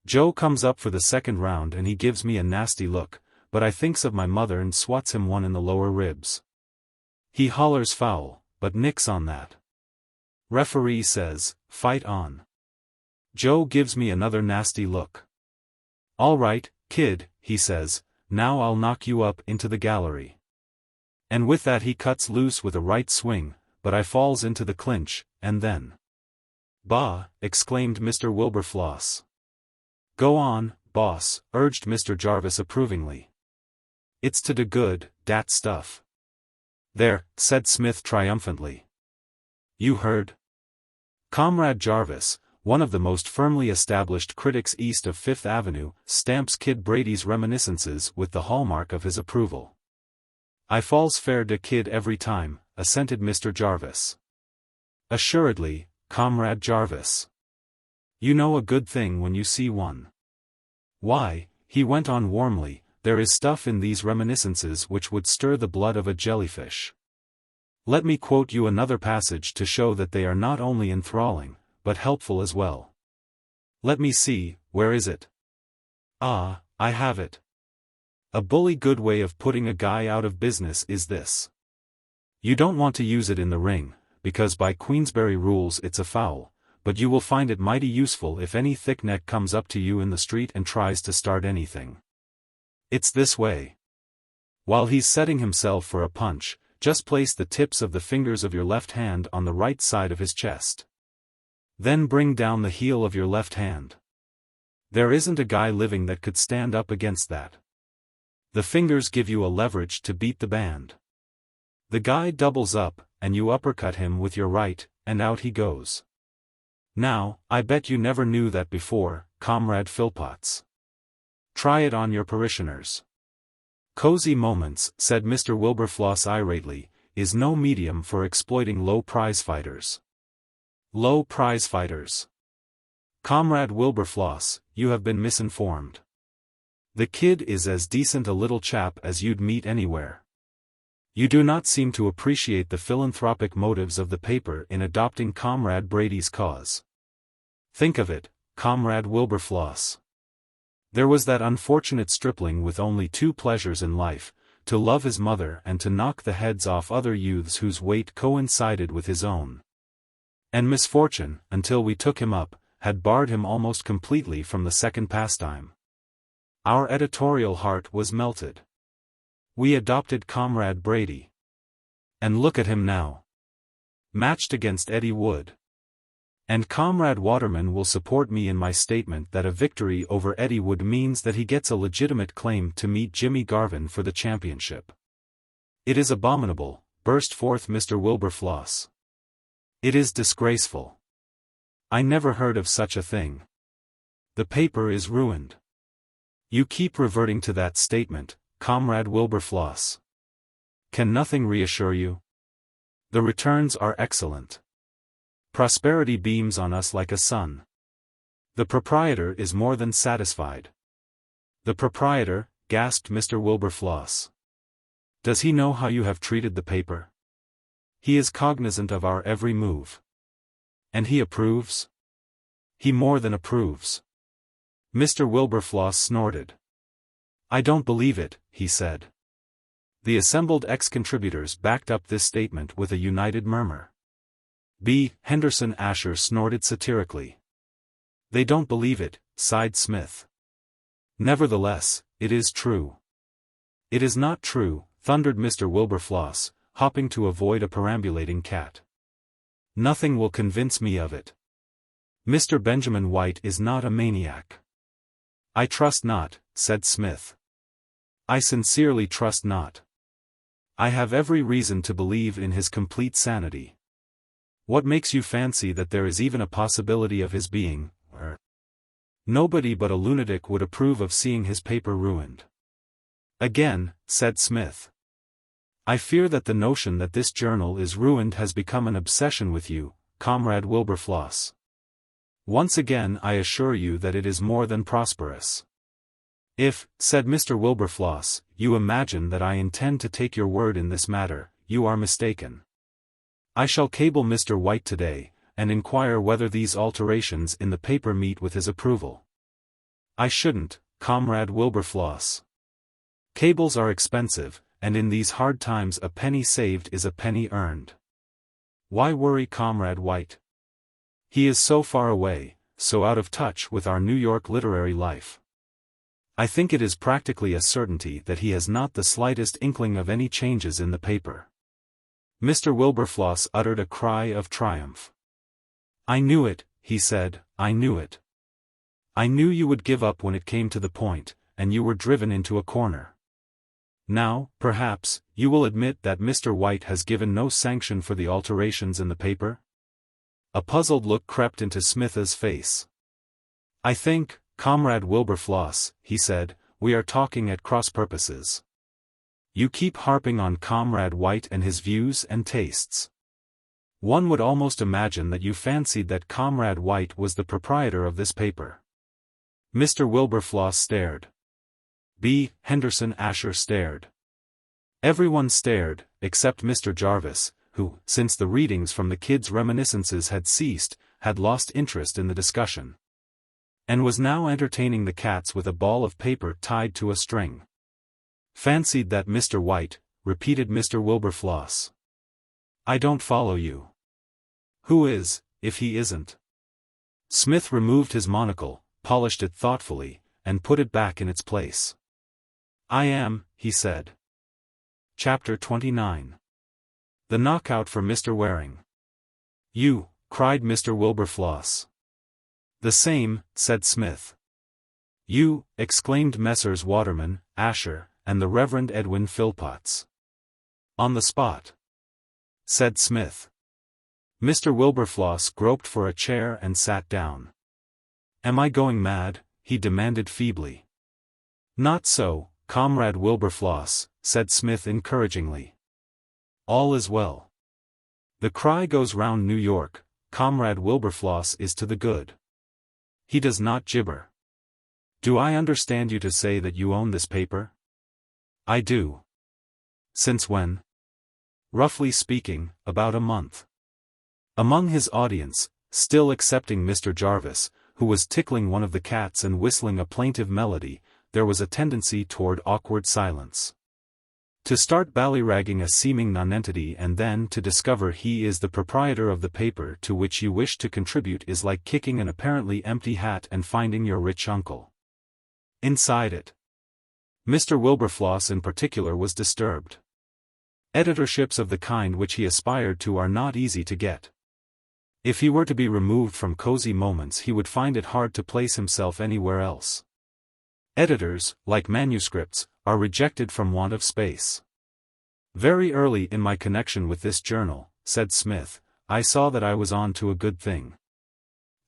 Joe comes up for the second round and he gives me a nasty look, but I thinks of my mother and swats him one in the lower ribs. He hollers foul, but nix on that. Referee says, fight on. Joe gives me another nasty look. All right, kid, he says, now I'll knock you up into the gallery. And with that he cuts loose with a right swing, but I falls into the clinch, and then. Bah, exclaimed Mr. Wilberfloss. Go on, boss, urged Mr. Jarvis approvingly. It's to do good, dat stuff. There, said Smith triumphantly. You heard? Comrade Jarvis, one of the most firmly established critics east of Fifth Avenue, stamps Kid Brady's reminiscences with the hallmark of his approval. I falls fair de kid every time, assented Mr. Jarvis. Assuredly, Comrade Jarvis. You know a good thing when you see one. Why, he went on warmly, there is stuff in these reminiscences which would stir the blood of a jellyfish. Let me quote you another passage to show that they are not only enthralling, but helpful as well. Let me see, where is it? Ah, I have it. A bully good way of putting a guy out of business is this. You don't want to use it in the ring, because by Queensberry rules it's a foul, but you will find it mighty useful if any thick-neck comes up to you in the street and tries to start anything. It's this way. While he's setting himself for a punch, just place the tips of the fingers of your left hand on the right side of his chest. Then bring down the heel of your left hand. There isn't a guy living that could stand up against that. The fingers give you a leverage to beat the band. The guy doubles up, and you uppercut him with your right, and out he goes. Now, I bet you never knew that before, Comrade Philpotts. Try it on your parishioners. Cosy Moments, said Mr. Wilberfloss irately, is no medium for exploiting low prize fighters. Low prize fighters. Comrade Wilberfloss, you have been misinformed. The kid is as decent a little chap as you'd meet anywhere. You do not seem to appreciate the philanthropic motives of the paper in adopting Comrade Brady's cause. Think of it, Comrade Wilberfloss. There was that unfortunate stripling with only two pleasures in life, to love his mother and to knock the heads off other youths whose weight coincided with his own. And misfortune, until we took him up, had barred him almost completely from the second pastime. Our editorial heart was melted. We adopted Comrade Brady. And look at him now. Matched against Eddie Wood. And Comrade Waterman will support me in my statement that a victory over Eddie Wood means that he gets a legitimate claim to meet Jimmy Garvin for the championship. It is abominable, burst forth Mr. Wilberfloss. It is disgraceful. I never heard of such a thing. The paper is ruined. You keep reverting to that statement, Comrade Wilberfloss. Can nothing reassure you? The returns are excellent. Prosperity beams on us like a sun. The proprietor is more than satisfied. The proprietor, gasped Mr. Wilberfloss. Does he know how you have treated the paper? He is cognizant of our every move. And he approves? He more than approves. Mr. Wilberfloss snorted. I don't believe it, he said. The assembled ex-contributors backed up this statement with a united murmur. B. Henderson Asher snorted satirically. They don't believe it, sighed Smith. Nevertheless, it is true. It is not true, thundered Mr. Wilberfloss, hopping to avoid a perambulating cat. "Nothing will convince me of it. Mr. Benjamin White is not a maniac." "I trust not," said Smith. "I sincerely trust not. I have every reason to believe in his complete sanity." "What makes you fancy that there is even a possibility of his being, Nobody but a lunatic would approve of seeing his paper ruined." "Again," said Smith. "I fear that the notion that this journal is ruined has become an obsession with you, Comrade Wilberfloss. Once again I assure you that it is more than prosperous." "If," said Mr. Wilberfloss, "you imagine that I intend to take your word in this matter, you are mistaken. I shall cable Mr. White today, and inquire whether these alterations in the paper meet with his approval." "I shouldn't, Comrade Wilberfloss. Cables are expensive, and in these hard times a penny saved is a penny earned. Why worry Comrade White? He is so far away, so out of touch with our New York literary life. I think it is practically a certainty that he has not the slightest inkling of any changes in the paper." Mr. Wilberfloss uttered a cry of triumph. "I knew it," he said, "I knew it. I knew you would give up when it came to the point, and you were driven into a corner. Now, perhaps, you will admit that Mr. White has given no sanction for the alterations in the paper?" A puzzled look crept into Smith's face. "I think, Comrade Wilberfloss," he said, "we are talking at cross purposes. You keep harping on Comrade White and his views and tastes. One would almost imagine that you fancied that Comrade White was the proprietor of this paper." Mr. Wilberfloss stared. B. Henderson Asher stared. Everyone stared, except Mr. Jarvis, who, since the readings from the kid's reminiscences had ceased, had lost interest in the discussion, and was now entertaining the cats with a ball of paper tied to a string. "Fancied that Mr. White," repeated Mr. Wilberfloss. "I don't follow you. Who is, if he isn't?" Smith removed his monocle, polished it thoughtfully, and put it back in its place. "I am," he said. Chapter 29. The knockout for Mr. Waring. "You," cried Mr. Wilberfloss. "The same," said Smith. "You," exclaimed Messrs. Waterman, Asher, and the Reverend Edwin Philpotts. "On the spot," said Smith. Mr. Wilberfloss groped for a chair and sat down. "Am I going mad?" he demanded feebly. "Not so, Comrade Wilberfloss," said Smith encouragingly. "All is well. The cry goes round New York, Comrade Wilberfloss is to the good." He does not gibber. "Do I understand you to say that you own this paper?" "I do." "Since when?" "Roughly speaking, about a month." Among his audience, still excepting Mr. Jarvis, who was tickling one of the cats and whistling a plaintive melody, there was a tendency toward awkward silence. To start ballyragging a seeming nonentity and then to discover he is the proprietor of the paper to which you wish to contribute is like kicking an apparently empty hat and finding your rich uncle inside it. Mr. Wilberfloss in particular was disturbed. Editorships of the kind which he aspired to are not easy to get. If he were to be removed from Cosy Moments he would find it hard to place himself anywhere else. Editors, like manuscripts, are rejected from want of space. "Very early in my connection with this journal," said Smith, "I saw that I was on to a good thing.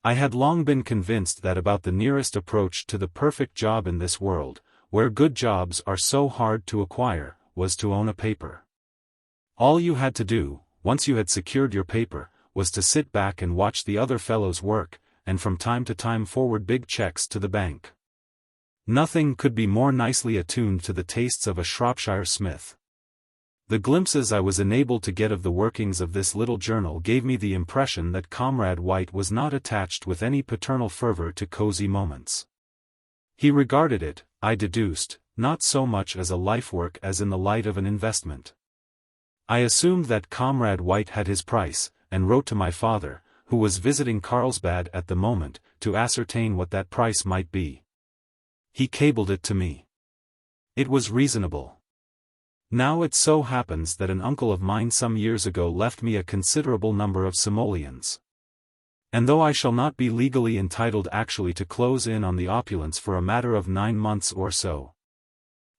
I had long been convinced that about the nearest approach to the perfect job in this world, where good jobs are so hard to acquire, was to own a paper. All you had to do, once you had secured your paper, was to sit back and watch the other fellows work, and from time to time forward big checks to the bank. Nothing could be more nicely attuned to the tastes of a Shropshire Smith. The glimpses I was enabled to get of the workings of this little journal gave me the impression that Comrade White was not attached with any paternal fervor to Cosy Moments. He regarded it, I deduced, not so much as a life work as in the light of an investment. I assumed that Comrade White had his price, and wrote to my father, who was visiting Carlsbad at the moment, to ascertain what that price might be. He cabled it to me. It was reasonable. Now it so happens that an uncle of mine some years ago left me a considerable number of simoleons. And though I shall not be legally entitled actually to close in on the opulence for a matter of 9 months or so,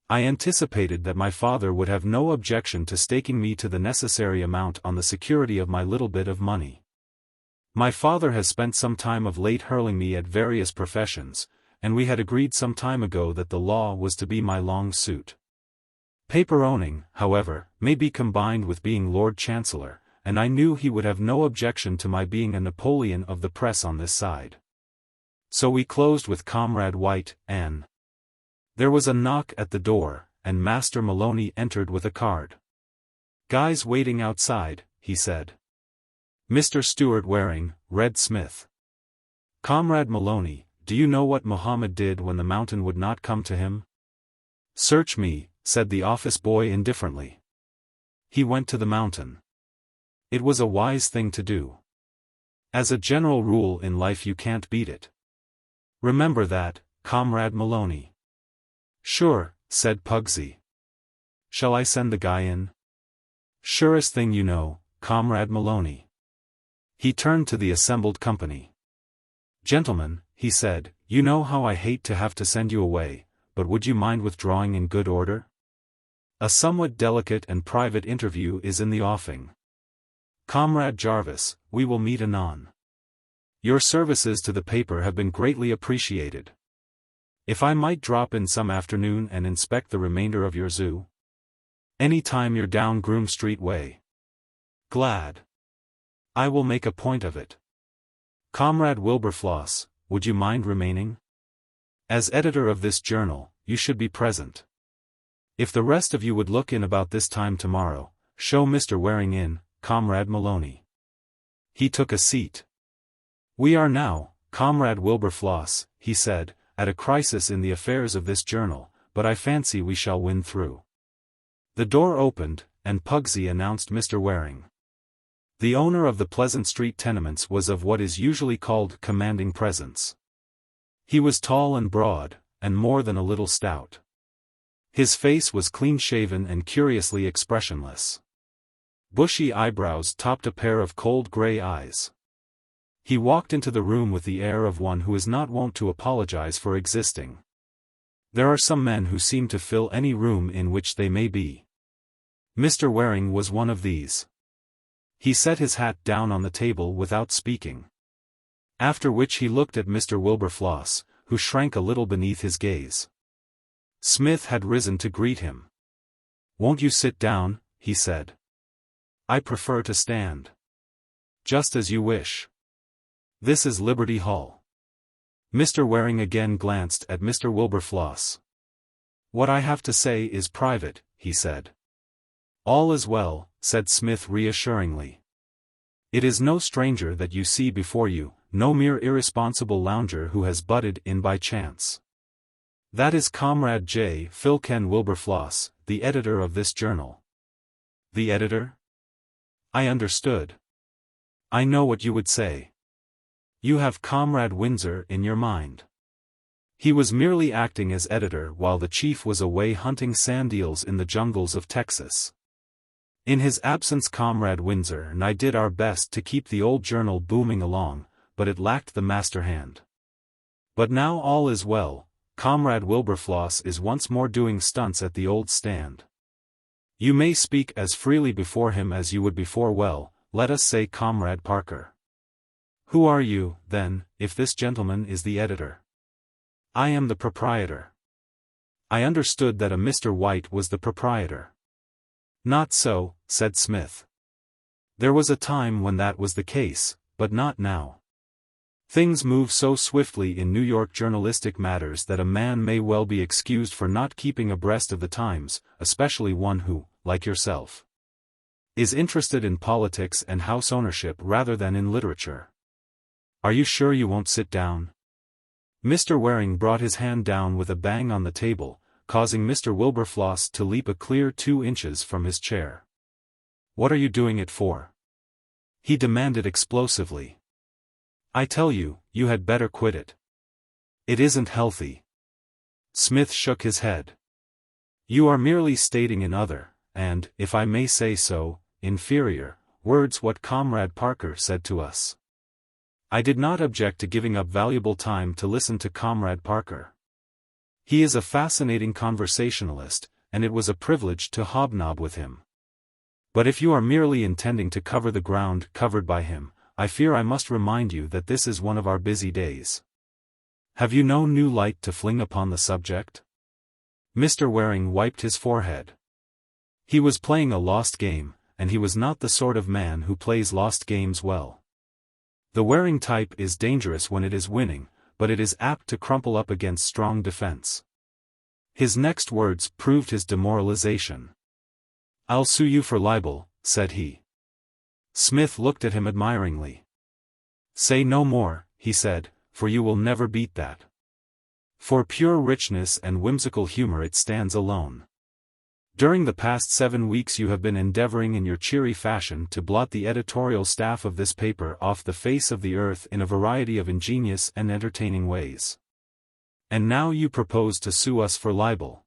I anticipated that my father would have no objection to staking me to the necessary amount on the security of my little bit of money. My father has spent some time of late hurling me at various professions, and we had agreed some time ago that the law was to be my long suit. Paper owning, however, may be combined with being Lord Chancellor, and I knew he would have no objection to my being a Napoleon of the press on this side. So we closed with Comrade White, Anne. There was a knock at the door, and Master Maloney entered with a card. "Guy's waiting outside," he said. "Mr. Stuart Waring, Red Smith." "Comrade Maloney, do you know what Mohammed did when the mountain would not come to him?" "Search me," said the office boy indifferently. "He went to the mountain. It was a wise thing to do. As a general rule in life you can't beat it. Remember that, Comrade Maloney." "Sure," said Pugsy. "Shall I send the guy in?" "Surest thing you know, Comrade Maloney." He turned to the assembled company. "Gentlemen," he said, "you know how I hate to have to send you away, but would you mind withdrawing in good order? A somewhat delicate and private interview is in the offing. Comrade Jarvis, we will meet anon. Your services to the paper have been greatly appreciated. If I might drop in some afternoon and inspect the remainder of your zoo? Any time you're down Groom Street way. Glad. I will make a point of it. Comrade Wilberfloss, would you mind remaining? As editor of this journal, you should be present. If the rest of you would look in about this time tomorrow, show Mr. Waring in, Comrade Maloney." He took a seat. "We are now, Comrade Wilberfloss," he said, "at a crisis in the affairs of this journal, but I fancy we shall win through." The door opened, and Pugsy announced Mr. Waring. The owner of the Pleasant Street tenements was of what is usually called commanding presence. He was tall and broad, and more than a little stout. His face was clean-shaven and curiously expressionless. Bushy eyebrows topped a pair of cold gray eyes. He walked into the room with the air of one who is not wont to apologize for existing. There are some men who seem to fill any room in which they may be. Mr. Waring was one of these. He set his hat down on the table without speaking. After which he looked at Mr. Wilberfloss, who shrank a little beneath his gaze. Smith had risen to greet him. "Won't you sit down?" he said. "I prefer to stand." "Just as you wish. This is Liberty Hall." Mr. Waring again glanced at Mr. Wilberfloss. "What I have to say is private," he said. "All is well," said Smith reassuringly. "It is no stranger that you see before you, no mere irresponsible lounger who has butted in by chance. That is Comrade J. Philken Wilberfloss, the editor of this journal." "The editor?" I understood. "I know what you would say. You have Comrade Windsor in your mind." He was merely acting as editor while the chief was away hunting sand eels in the jungles of Texas. In his absence Comrade Windsor and I did our best to keep the old journal booming along, but it lacked the master hand. But now all is well, Comrade Wilberfloss is once more doing stunts at the old stand. You may speak as freely before him as you would before, well, let us say Comrade Parker. Who are you, then, if this gentleman is the editor? I am the proprietor. I understood that a Mr. White was the proprietor. Not so, said Smith. There was a time when that was the case, but not now. Things move so swiftly in New York journalistic matters that a man may well be excused for not keeping abreast of the times, especially one who, like yourself, is interested in politics and house ownership rather than in literature. Are you sure you won't sit down? Mr. Waring brought his hand down with a bang on the table, causing Mr. Wilberfloss to leap a clear 2 inches from his chair. What are you doing it for? He demanded explosively. I tell you, you had better quit it. It isn't healthy. Smith shook his head. You are merely stating another, and, if I may say so, inferior, words what Comrade Parker said to us. I did not object to giving up valuable time to listen to Comrade Parker. He is a fascinating conversationalist, and it was a privilege to hobnob with him. But if you are merely intending to cover the ground covered by him, I fear I must remind you that this is one of our busy days. Have you no new light to fling upon the subject? Mr. Waring wiped his forehead. He was playing a lost game, and he was not the sort of man who plays lost games well. The Waring type is dangerous when it is winning, but it is apt to crumple up against strong defense. His next words proved his demoralization. "I'll sue you for libel," said he. Smith looked at him admiringly. "Say no more," he said, "for you will never beat that. For pure richness and whimsical humor it stands alone. During the past 7 weeks you have been endeavoring in your cheery fashion to blot the editorial staff of this paper off the face of the earth in a variety of ingenious and entertaining ways. And now you propose to sue us for libel.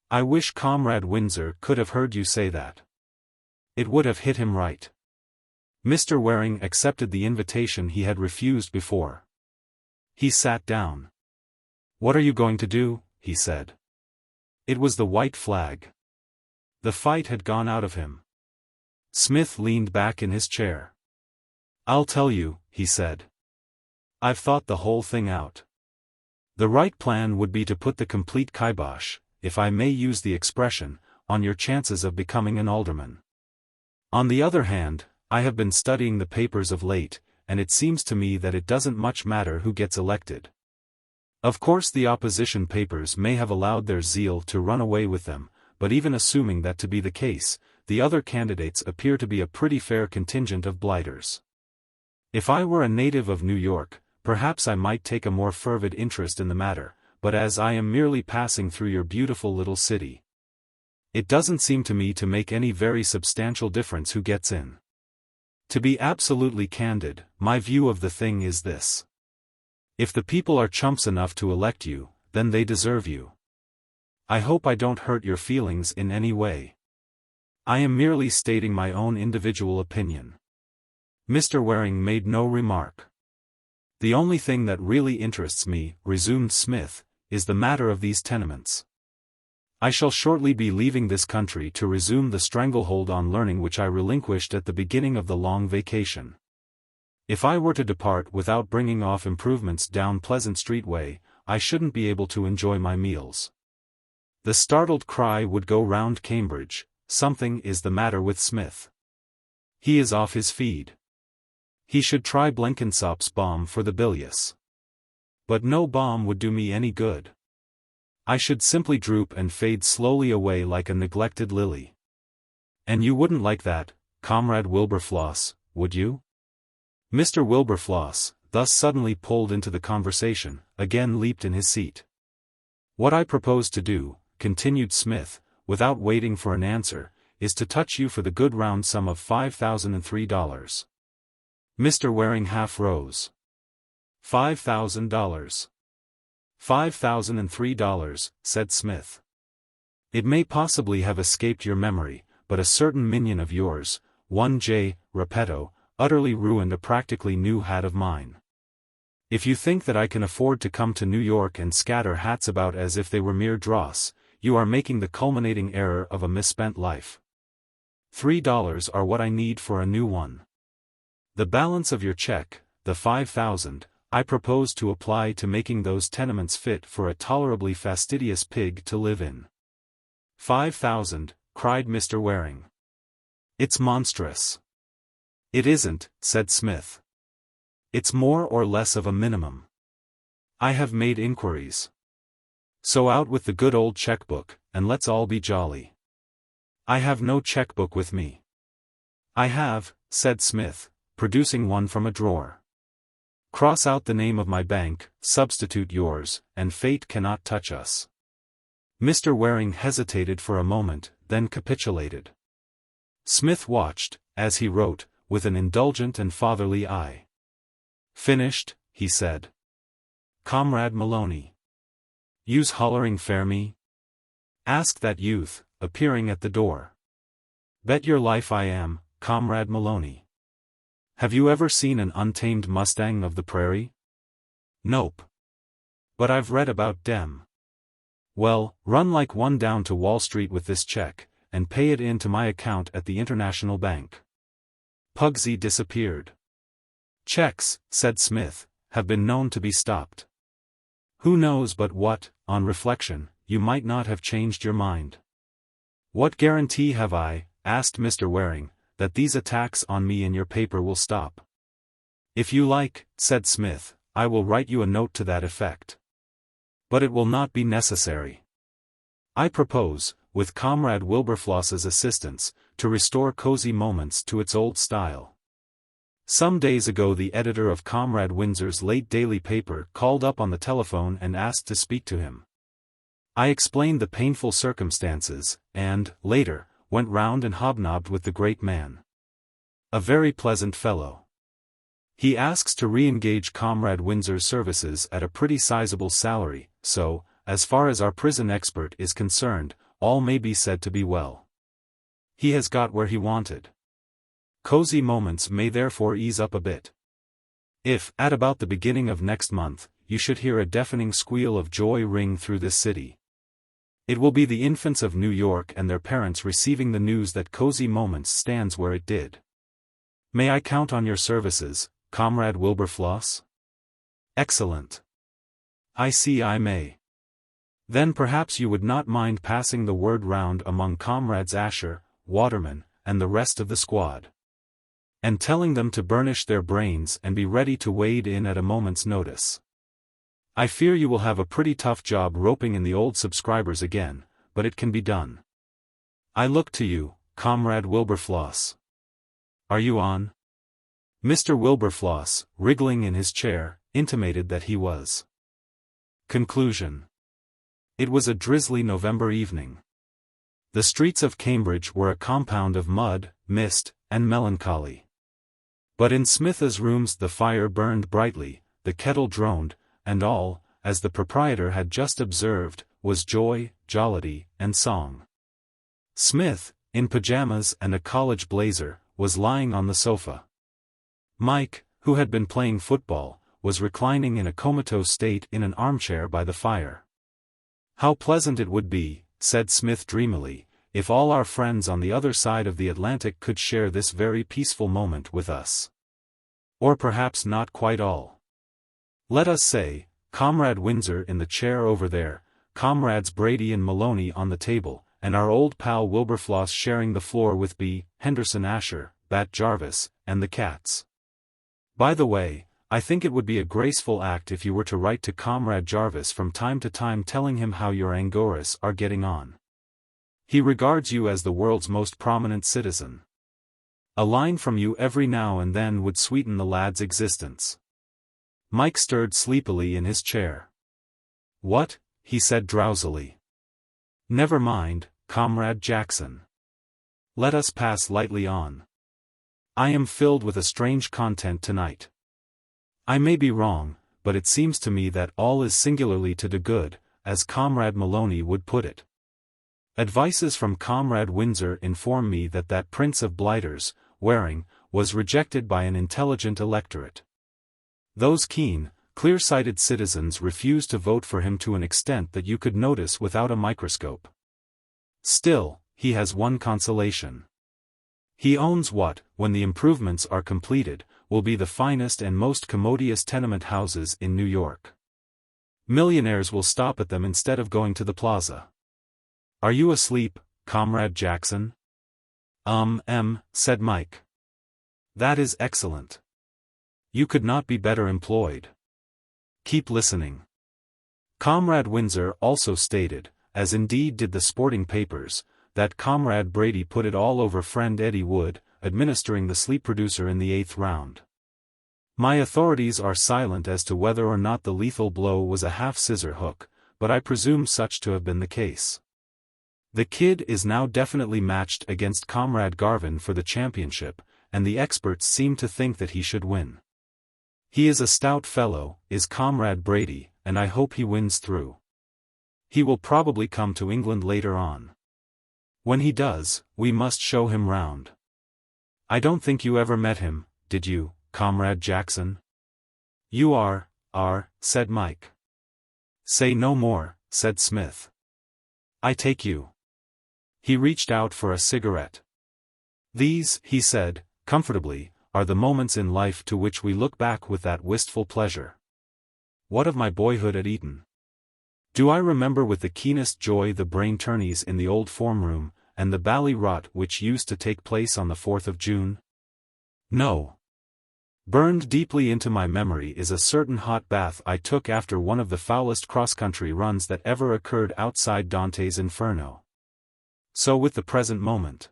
I wish Comrade Windsor could have heard you say that. It would have hit him right." Mr. Waring accepted the invitation he had refused before. He sat down. "What are you going to do?" he said. It was the white flag. The fight had gone out of him. Smith leaned back in his chair. "I'll tell you," he said. "I've thought the whole thing out. The right plan would be to put the complete kibosh, if I may use the expression, on your chances of becoming an alderman. On the other hand, I have been studying the papers of late, and it seems to me that it doesn't much matter who gets elected. Of course the opposition papers may have allowed their zeal to run away with them, but even assuming that to be the case, the other candidates appear to be a pretty fair contingent of blighters. If I were a native of New York, perhaps I might take a more fervid interest in the matter, but as I am merely passing through your beautiful little city, it doesn't seem to me to make any very substantial difference who gets in. To be absolutely candid, my view of the thing is this. If the people are chumps enough to elect you, then they deserve you. I hope I don't hurt your feelings in any way. I am merely stating my own individual opinion." Mr. Waring made no remark. "The only thing that really interests me," resumed Smith, "is the matter of these tenements. I shall shortly be leaving this country to resume the stranglehold on learning which I relinquished at the beginning of the long vacation. If I were to depart without bringing off improvements down Pleasant Street way, I shouldn't be able to enjoy my meals. The startled cry would go round Cambridge, something is the matter with Smith. He is off his feed. He should try Blenkinsop's balm for the bilious. But no balm would do me any good. I should simply droop and fade slowly away like a neglected lily. And you wouldn't like that, Comrade Wilberfloss, would you?" Mr. Wilberfloss, thus suddenly pulled into the conversation, again leaped in his seat. "What I propose to do," continued Smith, without waiting for an answer, "is to touch you for the good round sum of $5,003. Mr. Waring half rose. $5,000. $5,003, said Smith. "It may possibly have escaped your memory, but a certain minion of yours, one J. Repetto, utterly ruined a practically new hat of mine. If you think that I can afford to come to New York and scatter hats about as if they were mere dross, you are making the culminating error of a misspent life. $3 are what I need for a new one. The balance of your check, the $5,000, I propose to apply to making those tenements fit for a tolerably fastidious pig to live in." "$5,000, cried Mr. Waring. "It's monstrous." "It isn't," said Smith. "It's more or less of a minimum. I have made inquiries. So out with the good old checkbook, and let's all be jolly." "I have no checkbook with me." "I have," said Smith, producing one from a drawer. "Cross out the name of my bank, substitute yours, and fate cannot touch us." Mr. Waring hesitated for a moment, then capitulated. Smith watched, as he wrote, with an indulgent and fatherly eye. "Finished," he said. "Comrade Maloney. You's hollering fair me?" asked that youth, appearing at the door. Bet your life I am, Comrade Maloney. Have you ever seen an untamed Mustang of the prairie? Nope. But I've read about dem. Well, run like one down to Wall Street with this check, and pay it in to my account at the International Bank. Pugsy disappeared. Checks, said Smith, have been known to be stopped. Who knows but what, on reflection, you might not have changed your mind. What guarantee have I, asked Mr. Waring, that these attacks on me in your paper will stop? If you like, said Smith, I will write you a note to that effect. But it will not be necessary. I propose, with Comrade Wilberfloss's assistance, to restore Cosy Moments to its old style. Some days ago the editor of Comrade Windsor's late daily paper called up on the telephone and asked to speak to him. I explained the painful circumstances, and, later, went round and hobnobbed with the great man. A very pleasant fellow. He asks to re-engage Comrade Windsor's services at a pretty sizable salary, so, as far as our prison expert is concerned, all may be said to be well. He has got where he wanted. Cosy Moments may therefore ease up a bit. If, at about the beginning of next month, you should hear a deafening squeal of joy ring through this city, it will be the infants of New York and their parents receiving the news that Cosy Moments stands where it did. May I count on your services, Comrade Wilberfloss? Excellent. I see I may. Then perhaps you would not mind passing the word round among Comrades Astor, Waterman, and the rest of the squad, and telling them to burnish their brains and be ready to wade in at a moment's notice. I fear you will have a pretty tough job roping in the old subscribers again, but it can be done. I look to you, Comrade Wilberfloss. Are you on? Mr. Wilberfloss, wriggling in his chair, intimated that he was. Conclusion. It was a drizzly November evening. The streets of Cambridge were a compound of mud, mist, and melancholy. But in Smith's rooms the fire burned brightly, the kettle droned, and all, as the proprietor had just observed, was joy, jollity, and song. Smith, in pajamas and a college blazer, was lying on the sofa. Mike, who had been playing football, was reclining in a comatose state in an armchair by the fire. How pleasant it would be, said Smith dreamily, if all our friends on the other side of the Atlantic could share this very peaceful moment with us. Or perhaps not quite all. Let us say, Comrade Windsor in the chair over there, Comrades Brady and Maloney on the table, and our old pal Wilberfloss sharing the floor with B. Henderson Astor, Bat Jarvis, and the cats. By the way, I think it would be a graceful act if you were to write to Comrade Jarvis from time to time telling him how your Angoras are getting on. He regards you as the world's most prominent citizen. A line from you every now and then would sweeten the lad's existence. Mike stirred sleepily in his chair. What? He said drowsily. Never mind, Comrade Jackson. Let us pass lightly on. I am filled with a strange content tonight. I may be wrong, but it seems to me that all is singularly to the good, as Comrade Maloney would put it. Advices from Comrade Windsor inform me that that prince of blighters, Waring, was rejected by an intelligent electorate. Those keen, clear-sighted citizens refused to vote for him to an extent that you could notice without a microscope. Still, he has one consolation. He owns what, when the improvements are completed, will be the finest and most commodious tenement houses in New York. Millionaires will stop at them instead of going to the plaza. Are you asleep, Comrade Jackson? Said Mike. That is excellent. You could not be better employed. Keep listening. Comrade Windsor also stated, as indeed did the sporting papers, that Comrade Brady put it all over friend Eddie Wood, administering the sleep producer in the 8th round. My authorities are silent as to whether or not the lethal blow was a half-scissor hook, but I presume such to have been the case. The kid is now definitely matched against Comrade Garvin for the championship, and the experts seem to think that he should win. He is a stout fellow, is Comrade Brady, and I hope he wins through. He will probably come to England later on. When he does, we must show him round. I don't think you ever met him, did you, Comrade Jackson? You are, said Mike. Say no more, said Smith. I take you. He reached out for a cigarette. These, he said, comfortably, are the moments in life to which we look back with that wistful pleasure. What of my boyhood at Eton? Do I remember with the keenest joy the brain tourneys in the old form room, and the bally rot which used to take place on the 4th of June? No. Burned deeply into my memory is a certain hot bath I took after one of the foulest cross-country runs that ever occurred outside Dante's Inferno. So with the present moment.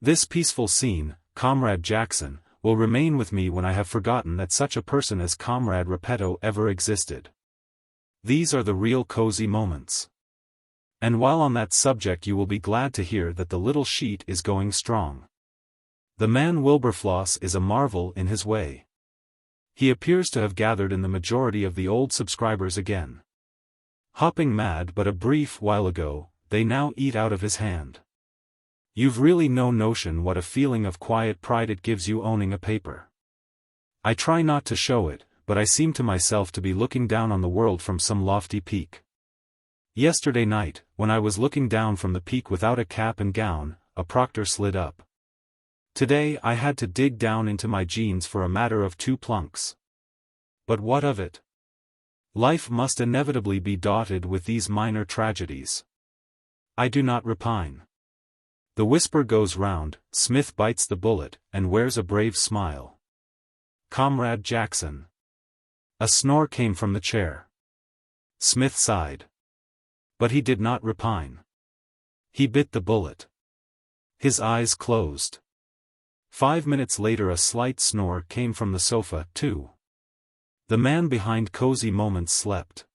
This peaceful scene, Comrade Jackson, will remain with me when I have forgotten that such a person as Comrade Repetto ever existed. These are the real cozy moments. And while on that subject you will be glad to hear that the little sheet is going strong. The man Wilberfloss is a marvel in his way. He appears to have gathered in the majority of the old subscribers again. Hopping mad but a brief while ago, they now eat out of his hand. You've really no notion what a feeling of quiet pride it gives you owning a paper. I try not to show it, but I seem to myself to be looking down on the world from some lofty peak. Yesterday night, when I was looking down from the peak without a cap and gown, a proctor slid up. Today I had to dig down into my jeans for a matter of 2 plunks. But what of it? Life must inevitably be dotted with these minor tragedies. I do not repine. The whisper goes round, Smith bites the bullet, and wears a brave smile. Comrade Jackson. A snore came from the chair. Smith sighed. But he did not repine. He bit the bullet. His eyes closed. 5 minutes later a slight snore came from the sofa, too. The man behind Cosy Moments slept.